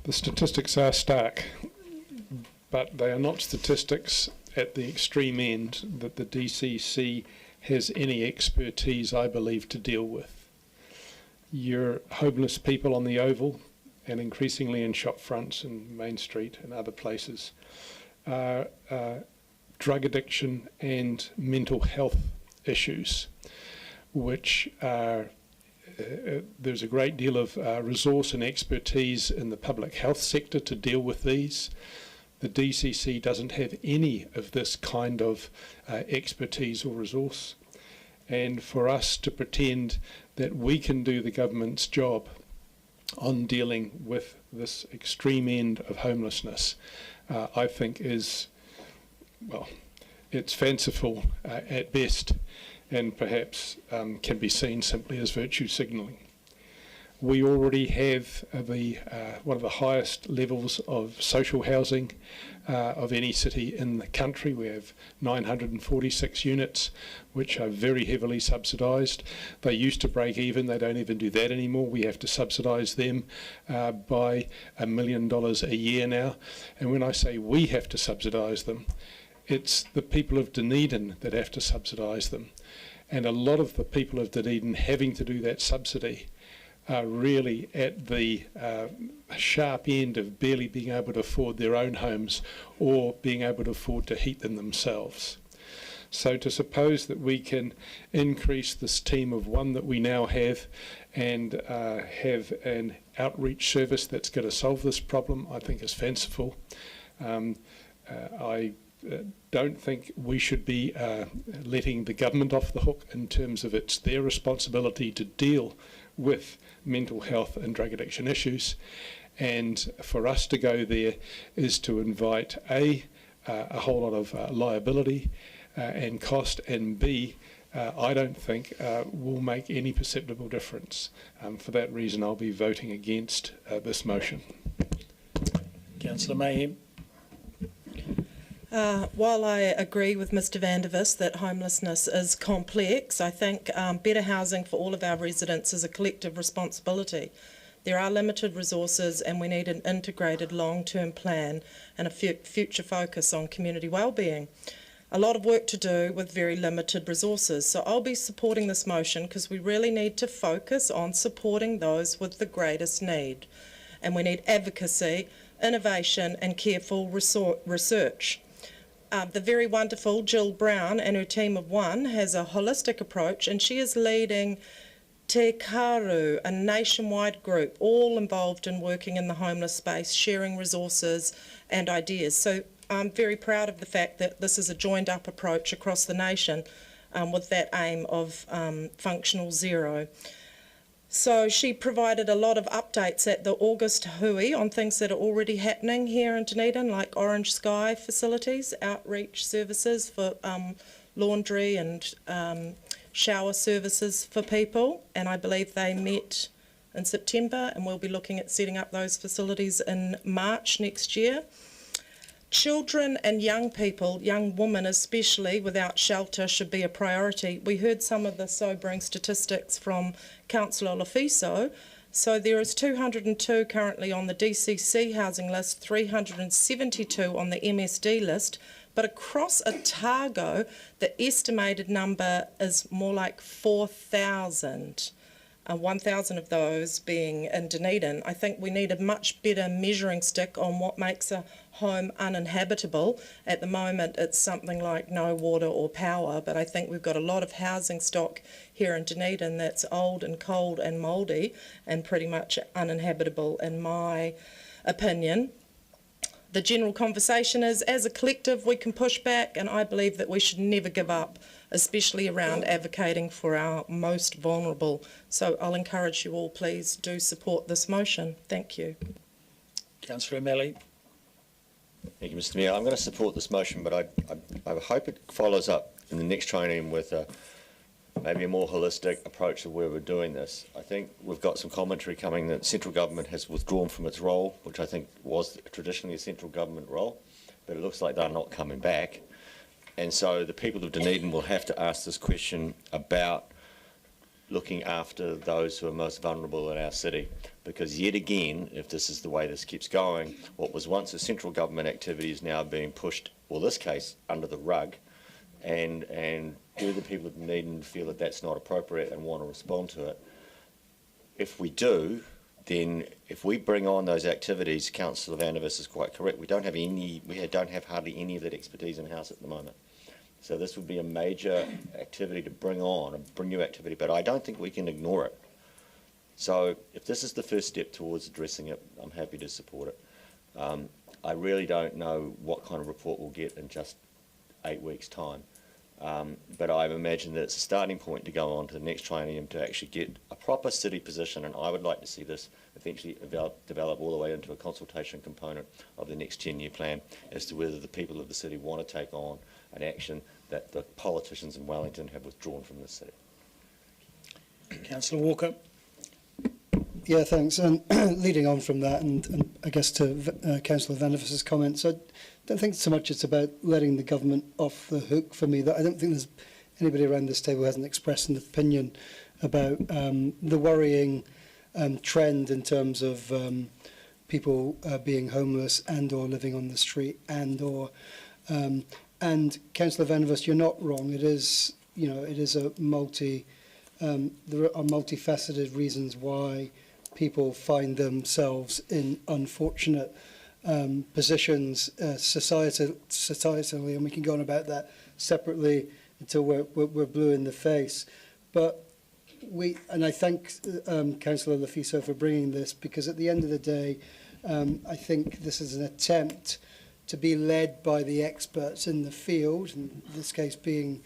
The statistics are stark, but they are not statistics at the extreme end that the DCC has any expertise, I believe, to deal with. Your homeless people on the Oval, and increasingly in shop fronts and Main Street and other places, are drug addiction and mental health issues, which are there's a great deal of resource and expertise in the public health sector to deal with these. The DCC doesn't have any of this kind of expertise or resource. And for us to pretend that we can do the government's job on dealing with this extreme end of homelessness, I think is, well, it's fanciful at best, and perhaps can be seen simply as virtue signalling. We already have one of the highest levels of social housing of any city in the country. We have 946 units, which are very heavily subsidised. They used to break even. They don't even do that anymore. We have to subsidise them by $1 million a year now. And when I say we have to subsidise them, it's the people of Dunedin that have to subsidise them. And a lot of the people of Dunedin having to do that subsidy are really at the sharp end of barely being able to afford their own homes or being able to afford to heat them themselves. So to suppose that we can increase this team of one that we now have and have an outreach service that's going to solve this problem, I think is fanciful. I don't think we should be letting the government off the hook in terms of it's their responsibility to deal with mental health and drug addiction issues, and for us to go there is to invite a whole lot of liability and cost, and B, I don't think will make any perceptible difference. For that reason, I'll be voting against this motion. Councillor Mayhem. While I agree with Mr Van der Vis that homelessness is complex, I think better housing for all of our residents is a collective responsibility. There are limited resources and we need an integrated long-term plan and a future focus on community wellbeing. A lot of work to do with very limited resources, so I'll be supporting this motion because we really need to focus on supporting those with the greatest need. And we need advocacy, innovation and careful research. The very wonderful Jill Brown and her team of one has a holistic approach, and she is leading Te Karu, a nationwide group, all involved in working in the homeless space, sharing resources and ideas. So I'm very proud of the fact that this is a joined up approach across the nation with that aim of functional zero. So she provided a lot of updates at the August hui on things that are already happening here in Dunedin, like Orange Sky facilities, outreach services for laundry and shower services for people. And I believe they met in September, and we'll be looking at setting up those facilities in March next year. Children and young people, young women especially, without shelter should be a priority. We heard some of the sobering statistics from Councillor Lafiso. So there is 202 currently on the DCC housing list, 372 on the MSD list, but across Otago, the estimated number is more like 4,000. 1,000 of those being in Dunedin. I think we need a much better measuring stick on what makes a home uninhabitable. At the moment it's something like no water or power, but I think we've got a lot of housing stock here in Dunedin that's old and cold and mouldy and pretty much uninhabitable in my opinion. The general conversation is, as a collective we can push back, and I believe that we should never give up, especially around advocating for our most vulnerable. So I'll encourage you all, please do support this motion. Thank you. Councillor O'Malley. Thank you, Mr Mayor. I'm going to support this motion, but I hope it follows up in the next training with maybe a more holistic approach to where we're doing this. I think we've got some commentary coming that central government has withdrawn from its role, which I think was traditionally a central government role, but it looks like they're not coming back. And so the people of Dunedin will have to ask this question about looking after those who are most vulnerable in our city. Because yet again, if this is the way this keeps going, what was once a central government activity is now being pushed, or this case, under the rug. And do the people of Dunedin feel that that's not appropriate and want to respond to it? If we do, then if we bring on those activities, Councillor Van der Vis is quite correct. We don't have hardly any of that expertise in house at the moment. So this would be a major activity to bring on, a new activity, but I don't think we can ignore it. So if this is the first step towards addressing it, I'm happy to support it. I really don't know what kind of report we'll get in just 8 weeks' time. But I imagine that it's a starting point to go on to the next triennium to actually get a proper city position, and I would like to see this eventually develop all the way into a consultation component of the next 10-year plan as to whether the people of the city want to take on an action that the politicians in Wellington have withdrawn from the city. Councillor Walker. Yeah, thanks. And leading on from that, and I guess to Councillor Vandervis's comments, I don't think so much it's about letting the government off the hook for me. That I don't think there's anybody around this table who hasn't expressed an opinion about the worrying trend in terms of people being homeless and or living on the street and Councillor Vandervis, you're not wrong. It is, you know, it is a there are multifaceted reasons why people find themselves in unfortunate positions societally, and we can go on about that separately until we're blue in the face. But I thank Councillor Lafiso for bringing this, because at the end of the day, I think this is an attempt to be led by the experts in the field, in this case being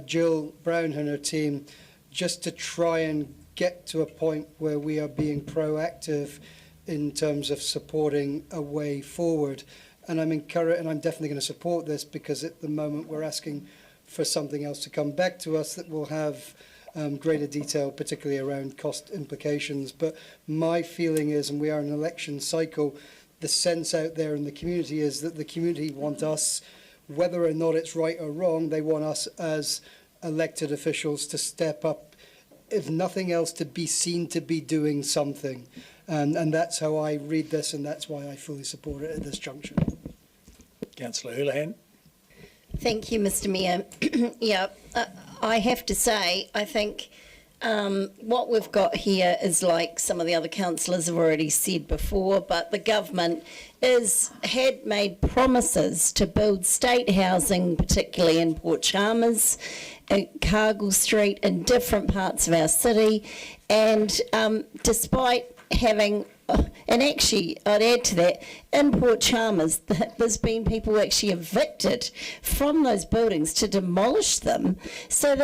Jill Brown and her team, just to try and get to a point where we are being proactive in terms of supporting a way forward. And I'm encouraged, and I'm definitely going to support this, because at the moment we're asking for something else to come back to us that will have greater detail, particularly around cost implications. But my feeling is, and we are in an election cycle, the sense out there in the community is that the community want us, whether or not it's right or wrong, they want us as elected officials to step up, if nothing else, to be seen to be doing something. And that's how I read this, and that's why I fully support it at this juncture. Councillor Houlihan. Thank you, Mr Mayor. Yeah, I have to say, I think what we've got here is like some of the other councillors have already said before, but the government had made promises to build state housing, particularly in Port Chalmers, Cargill Street, in different parts of our city, and despite having, and actually I'd add to that, in Port Chalmers there's been people actually evicted from those buildings to demolish them, so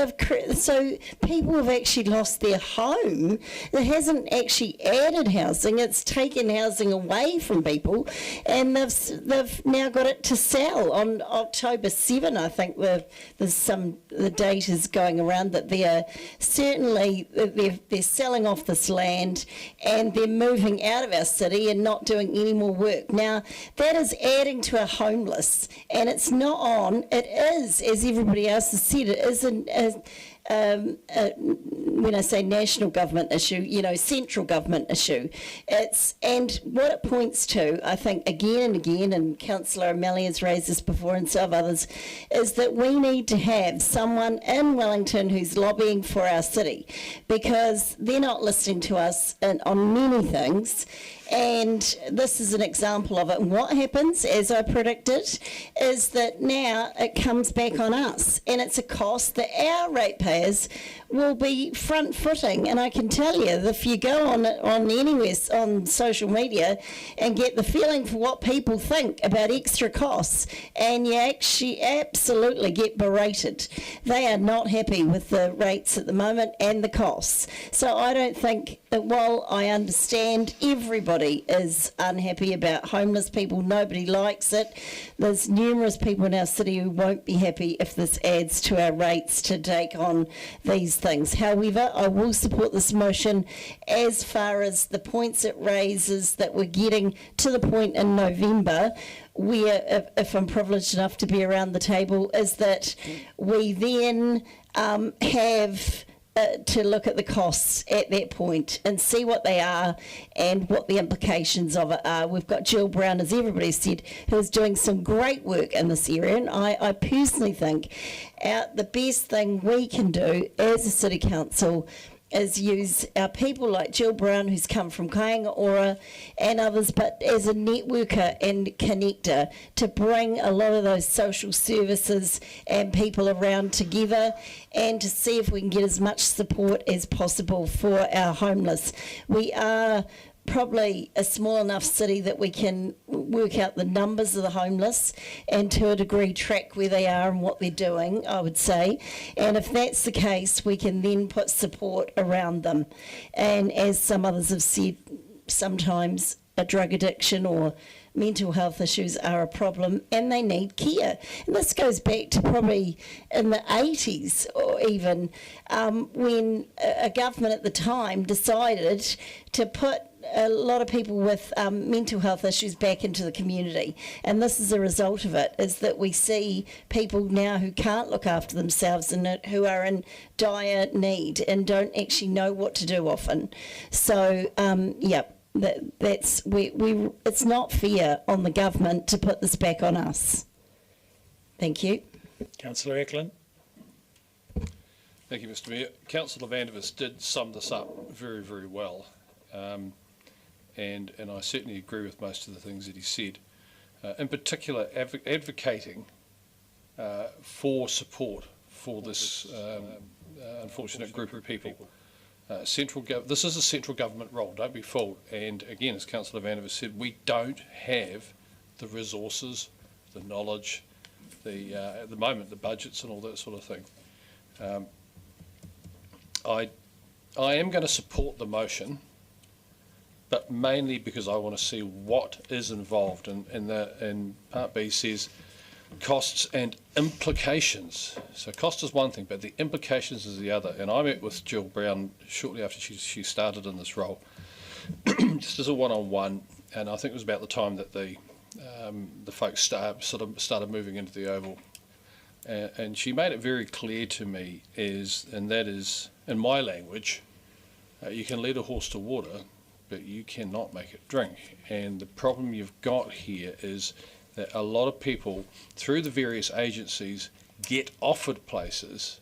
people have actually lost their home. It hasn't actually added housing, it's taken housing away from people, and they've now got it to sell. On October 7, I think the date is going around that they're selling off this land and they're moving out of our city and not doing any more work. Now, that is adding to our homeless, and it's not on. It is, as everybody else has said, it is when I say national government issue, you know, central government issue. And what it points to, I think, again and again, and Councillor O'Malley has raised this before and so have others, is that we need to have someone in Wellington who's lobbying for our city, because they're not listening to us on many things. And this is an example of it. And what happens, as I predicted, is that now it comes back on us, and it's a cost that our ratepayers will be front-footing. And I can tell you, if you go on anywhere on social media and get the feeling for what people think about extra costs, and you actually absolutely get berated. They are not happy with the rates at the moment and the costs. So I don't think that, while I understand everybody is unhappy about homeless people, nobody likes it, there's numerous people in our city who won't be happy if this adds to our rates to take on these things. However, I will support this motion as far as the points it raises, that we're getting to the point in November where, if I'm privileged enough to be around the table, is that we then have to look at the costs at that point and see what they are and what the implications of it are. We've got Jill Brown, as everybody said, who's doing some great work in this area, and I personally think the best thing we can do as a City Council is use our people like Jill Brown, who's come from Kāinga Ora, and others, but as a networker and connector, to bring a lot of those social services and people around together, and to see if we can get as much support as possible for our homeless. We are probably a small enough city that we can work out the numbers of the homeless and to a degree track where they are and what they're doing, I would say. And if that's the case, we can then put support around them. And as some others have said, sometimes a drug addiction or mental health issues are a problem and they need care. And this goes back to probably in the 80s or even when a government at the time decided to put a lot of people with mental health issues back into the community. And this is a result of it, is that we see people now who can't look after themselves and who are in dire need and don't actually know what to do often. So, it's not fair on the government to put this back on us. Thank you. Councillor Eklund. Thank you, Mr. Mayor. Councillor Vandervis did sum this up very, very well. And I certainly agree with most of the things that he said. In particular, advocating for support for this unfortunate group of people. This is a central government role, don't be fooled. And again, as Councillor Vandervis said, we don't have the resources, the knowledge, at the moment, the budgets and all that sort of thing. I am going to support the motion, but mainly because I want to see what is involved. And Part B says costs and implications. So cost is one thing, but the implications is the other. And I met with Jill Brown shortly after she started in this role, just as a one-on-one, and I think it was about the time that the folks started moving into the Oval. And she made it very clear to me, and that is, in my language, you can lead a horse to water, but you cannot make it drink. And the problem you've got here is that a lot of people, through the various agencies, get offered places,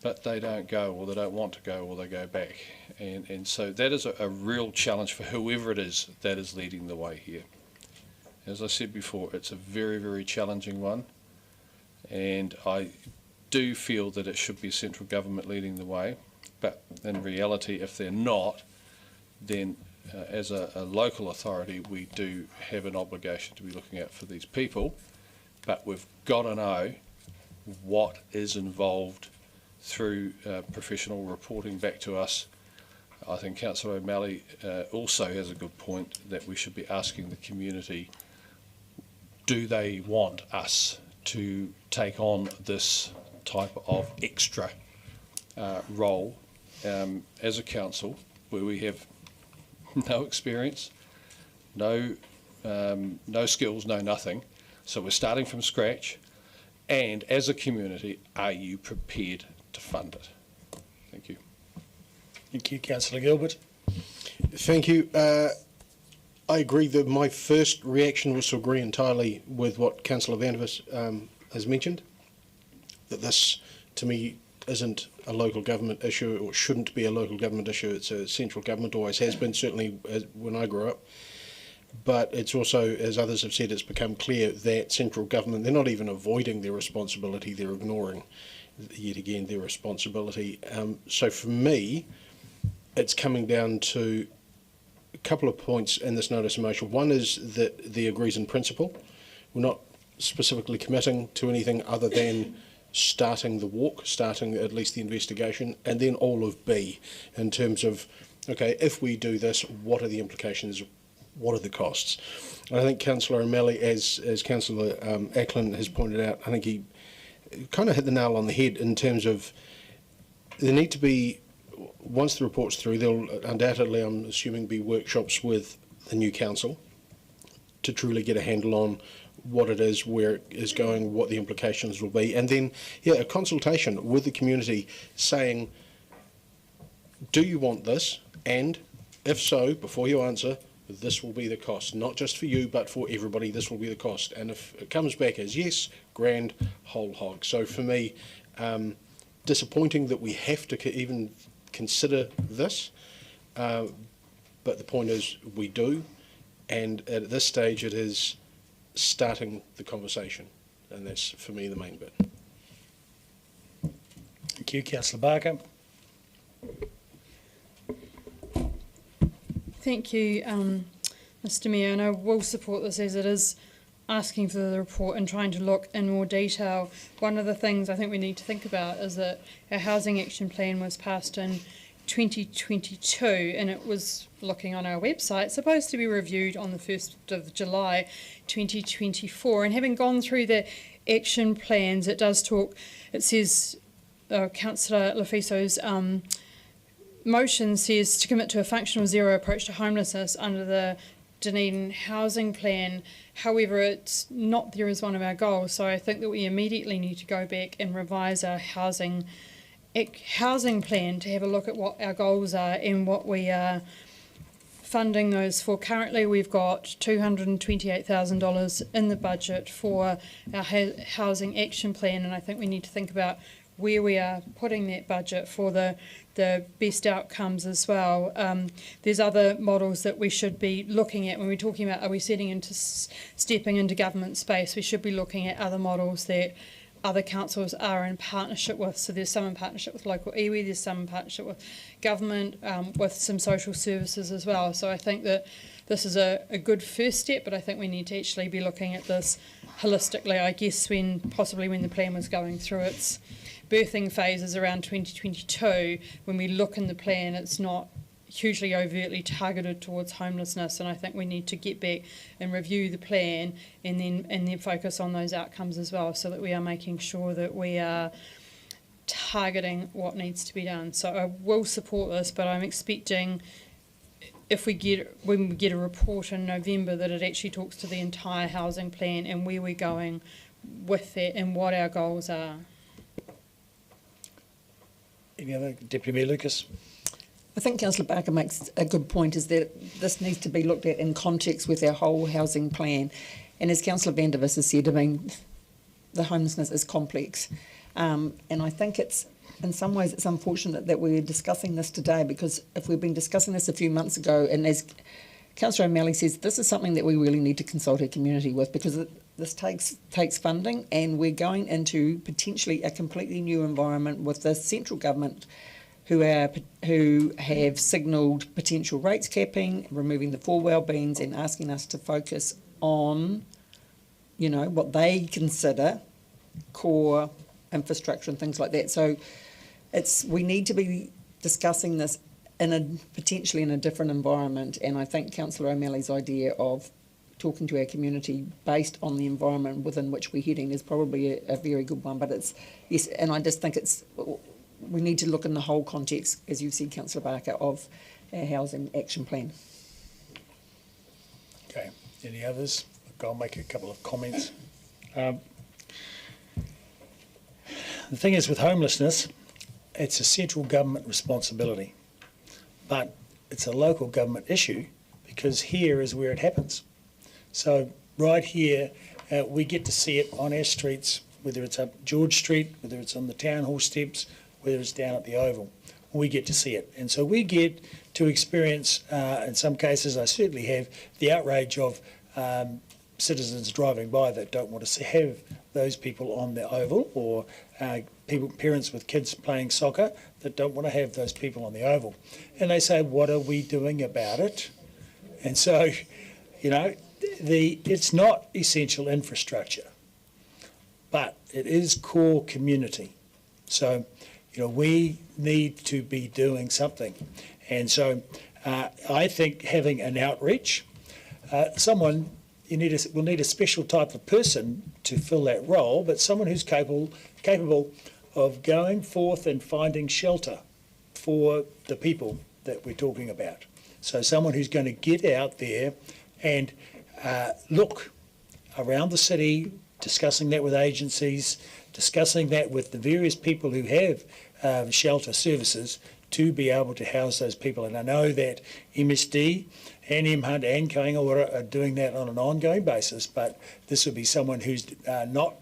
but they don't go, or they don't want to go, or they go back. And so that is a real challenge for whoever it is that is leading the way here. As I said before, it's a very, very challenging one, and I do feel that it should be central government leading the way, but in reality, if they're not, then as a local authority, we do have an obligation to be looking out for these people, but we've got to know what is involved through professional reporting back to us. I think Councillor O'Malley also has a good point that we should be asking the community, do they want us to take on this type of extra role as a council where we have no experience, no skills, no nothing. So we're starting from scratch. And as a community, are you prepared to fund it? Thank you. Thank you, Councillor Gilbert. Thank you. I agree that my first reaction was to agree entirely with what Councillor Vandervis has mentioned, that this, to me, isn't a local government issue, or shouldn't be a local government issue. It's a central government, always has been, certainly when I grew up. But it's also, as others have said, it's become clear that central government, they're not even avoiding their responsibility, they're ignoring, yet again, their responsibility. So for me, it's coming down to a couple of points in this notice of motion. One is that the agrees in principle. We're not specifically committing to anything other than starting the walk, starting at least the investigation, and then all of B in terms of, okay, if we do this, what are the implications, what are the costs? And I think Councillor O'Malley, as Councillor Eklund has pointed out, I think he kind of hit the nail on the head in terms of there need to be, once the report's through, there'll undoubtedly, I'm assuming, be workshops with the new council to truly get a handle on what it is, where it is going, what the implications will be, and then, yeah, a consultation with the community saying, do you want this? And if so, before you answer, this will be the cost, not just for you, but for everybody, this will be the cost. And if it comes back as yes, grand, whole hog. So for me, disappointing that we have to even consider this, but the point is we do, and at this stage it is starting the conversation, and that's for me the main bit. Thank you, Councillor Barker. Thank you, Mr. Mayor, and I will support this as it is asking for the report and trying to look in more detail. One of the things I think we need to think about is that our housing action plan was passed in 2022, and it was, looking on our website, supposed to be reviewed on the 1st of July 2024. And having gone through the action plans, it does talk, it says, Councillor Lafiso's motion says to commit to a functional zero approach to homelessness under the Dunedin housing plan. However, it's not there as one of our goals, so I think that we immediately need to go back and revise our housing plan to have a look at what our goals are and what we are funding those for. Currently, we've got $228,000 in the budget for our housing action plan, and I think we need to think about where we are putting that budget for the best outcomes as well. There's other models that we should be looking at when we're talking about, are we stepping into government space? We should be looking at other models that other councils are in partnership with. So there's some in partnership with local iwi, there's some in partnership with government, with some social services as well. So I think that this is a good first step, but I think we need to actually be looking at this holistically. I guess possibly when the plan was going through its birthing phases around 2022, when we look in the plan, it's not hugely overtly targeted towards homelessness, and I think we need to get back and review the plan and then focus on those outcomes as well, so that we are making sure that we are targeting what needs to be done. So I will support this, but I'm expecting when we get a report in November that it actually talks to the entire housing plan and where we're going with that and what our goals are. Any other? Deputy Mayor Lucas? I think Councillor Barker makes a good point, is that this needs to be looked at in context with our whole housing plan. And as Councillor Vandervis has said, I mean, the homelessness is complex. And I think in some ways it's unfortunate that we're discussing this today, because if we've been discussing this a few months ago, and as Councillor O'Malley says, this is something that we really need to consult our community with, because this takes funding, and we're going into potentially a completely new environment with the central government who have signalled potential rates capping, removing the 4 well-beings, and asking us to focus on, what they consider core infrastructure and things like that. So we need to be discussing this potentially in a different environment, and I think Councillor O'Malley's idea of talking to our community based on the environment within which we're heading is probably a very good one. But yes, and I just think we need to look in the whole context, as you've said, Councillor Barker, of our housing action plan. Okay, any others? I'll make a couple of comments. The thing is, with homelessness, it's a central government responsibility, but it's a local government issue, because here is where it happens. So right here, we get to see it on our streets, whether it's up George Street, whether it's on the town hall steps, whether it's down at the Oval. We get to see it. And so we get to experience, in some cases I certainly have, the outrage of citizens driving by that don't want to have those people on the Oval, or parents with kids playing soccer that don't want to have those people on the Oval. And they say, what are we doing about it? And so, it's not essential infrastructure, but it is core community. So, we need to be doing something. And so I think having an outreach, we'll need a special type of person to fill that role, but someone who's capable of going forth and finding shelter for the people that we're talking about. So someone who's going to get out there and look around the city, discussing that with agencies, discussing that with the various people who have shelter services, to be able to house those people. And I know that MSD and MHUD and Kaingaora are doing that on an ongoing basis, but this would be someone who's not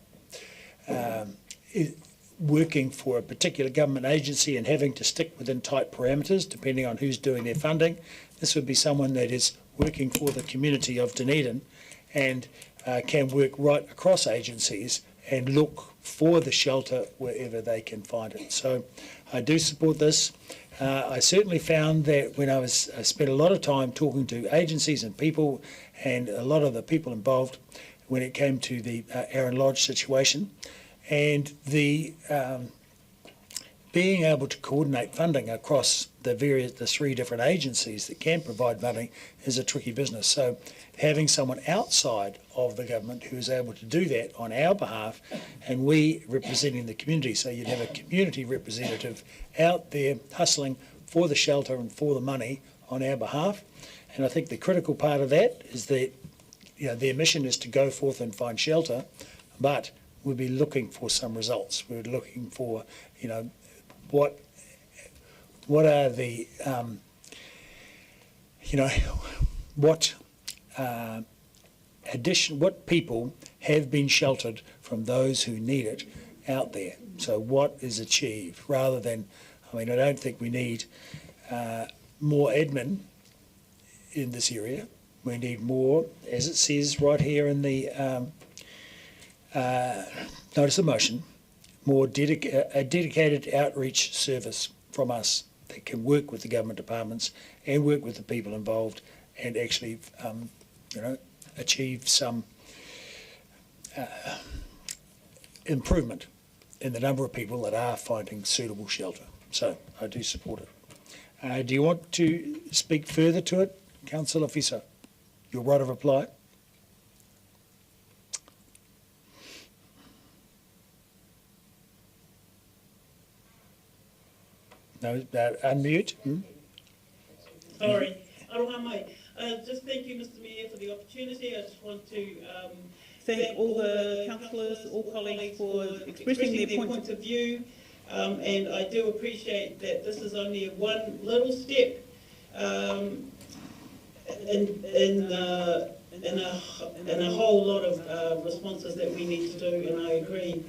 working for a particular government agency and having to stick within tight parameters depending on who's doing their funding. This would be someone that is working for the community of Dunedin and can work right across agencies and look for the shelter wherever they can find it. So I do support this. I certainly found that when I spent a lot of time talking to agencies and people, and a lot of the people involved when it came to the Aaron Lodge situation, and the being able to coordinate funding across the three different agencies that can provide money is a tricky business. So having someone outside of the government who is able to do that on our behalf, and we representing the community, so you'd have a community representative out there hustling for the shelter and for the money on our behalf. And I think the critical part of that is that, you know, their mission is to go forth and find shelter, but we'll be looking for some results. We're looking for, you know, what are the, you know, what what people have been sheltered from those who need it out there. So what is achieved, rather than, I mean, I don't think we need more admin in this area. We need more, as it says right here in the notice of motion, more a dedicated outreach service from us that can work with the government departments and work with the people involved and actually, you know, achieve some improvement in the number of people that are finding suitable shelter. So I do support it. Do you want to speak further to it, Councillor Fisa? Your right of reply. No, unmute. Sorry, aroha mai. Just thank you, Mr. Mayor, for the opportunity. I just want to thank all the councillors, all colleagues for expressing their points of view. And I do appreciate that this is only one little step in a whole lot of responses that we need to do. And I agree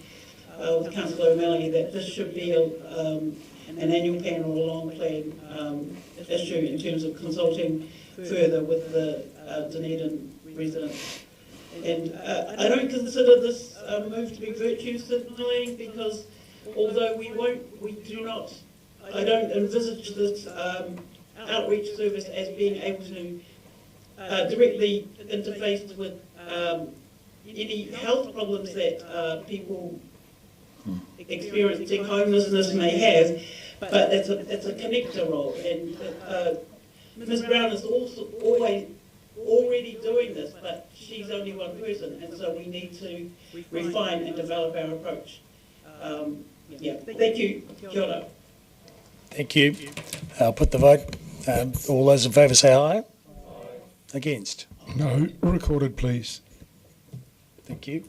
with Councillor O'Malley that this should be an annual plan or a long plan issue in terms of consulting further with the Dunedin residents. And I don't consider this move to be virtue signalling, because although I don't envisage this outreach service as being able to directly interface with any health problems that people experiencing homelessness may have, but it's a connector role. And Ms. Brown is also already doing this, but she's only one person, and so we need to refine and develop our approach. Yeah, thank you. Kia ora. Thank you. I'll put the vote. All those in favour say aye. Aye. Against? No. Recorded, please. Thank you.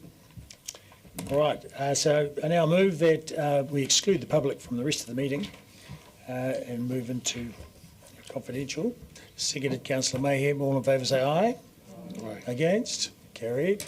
All right. So I now move that we exclude the public from the rest of the meeting and move into confidential. Seconded, Councillor Mayhem. All in favour say aye. Aye. Against? Carried.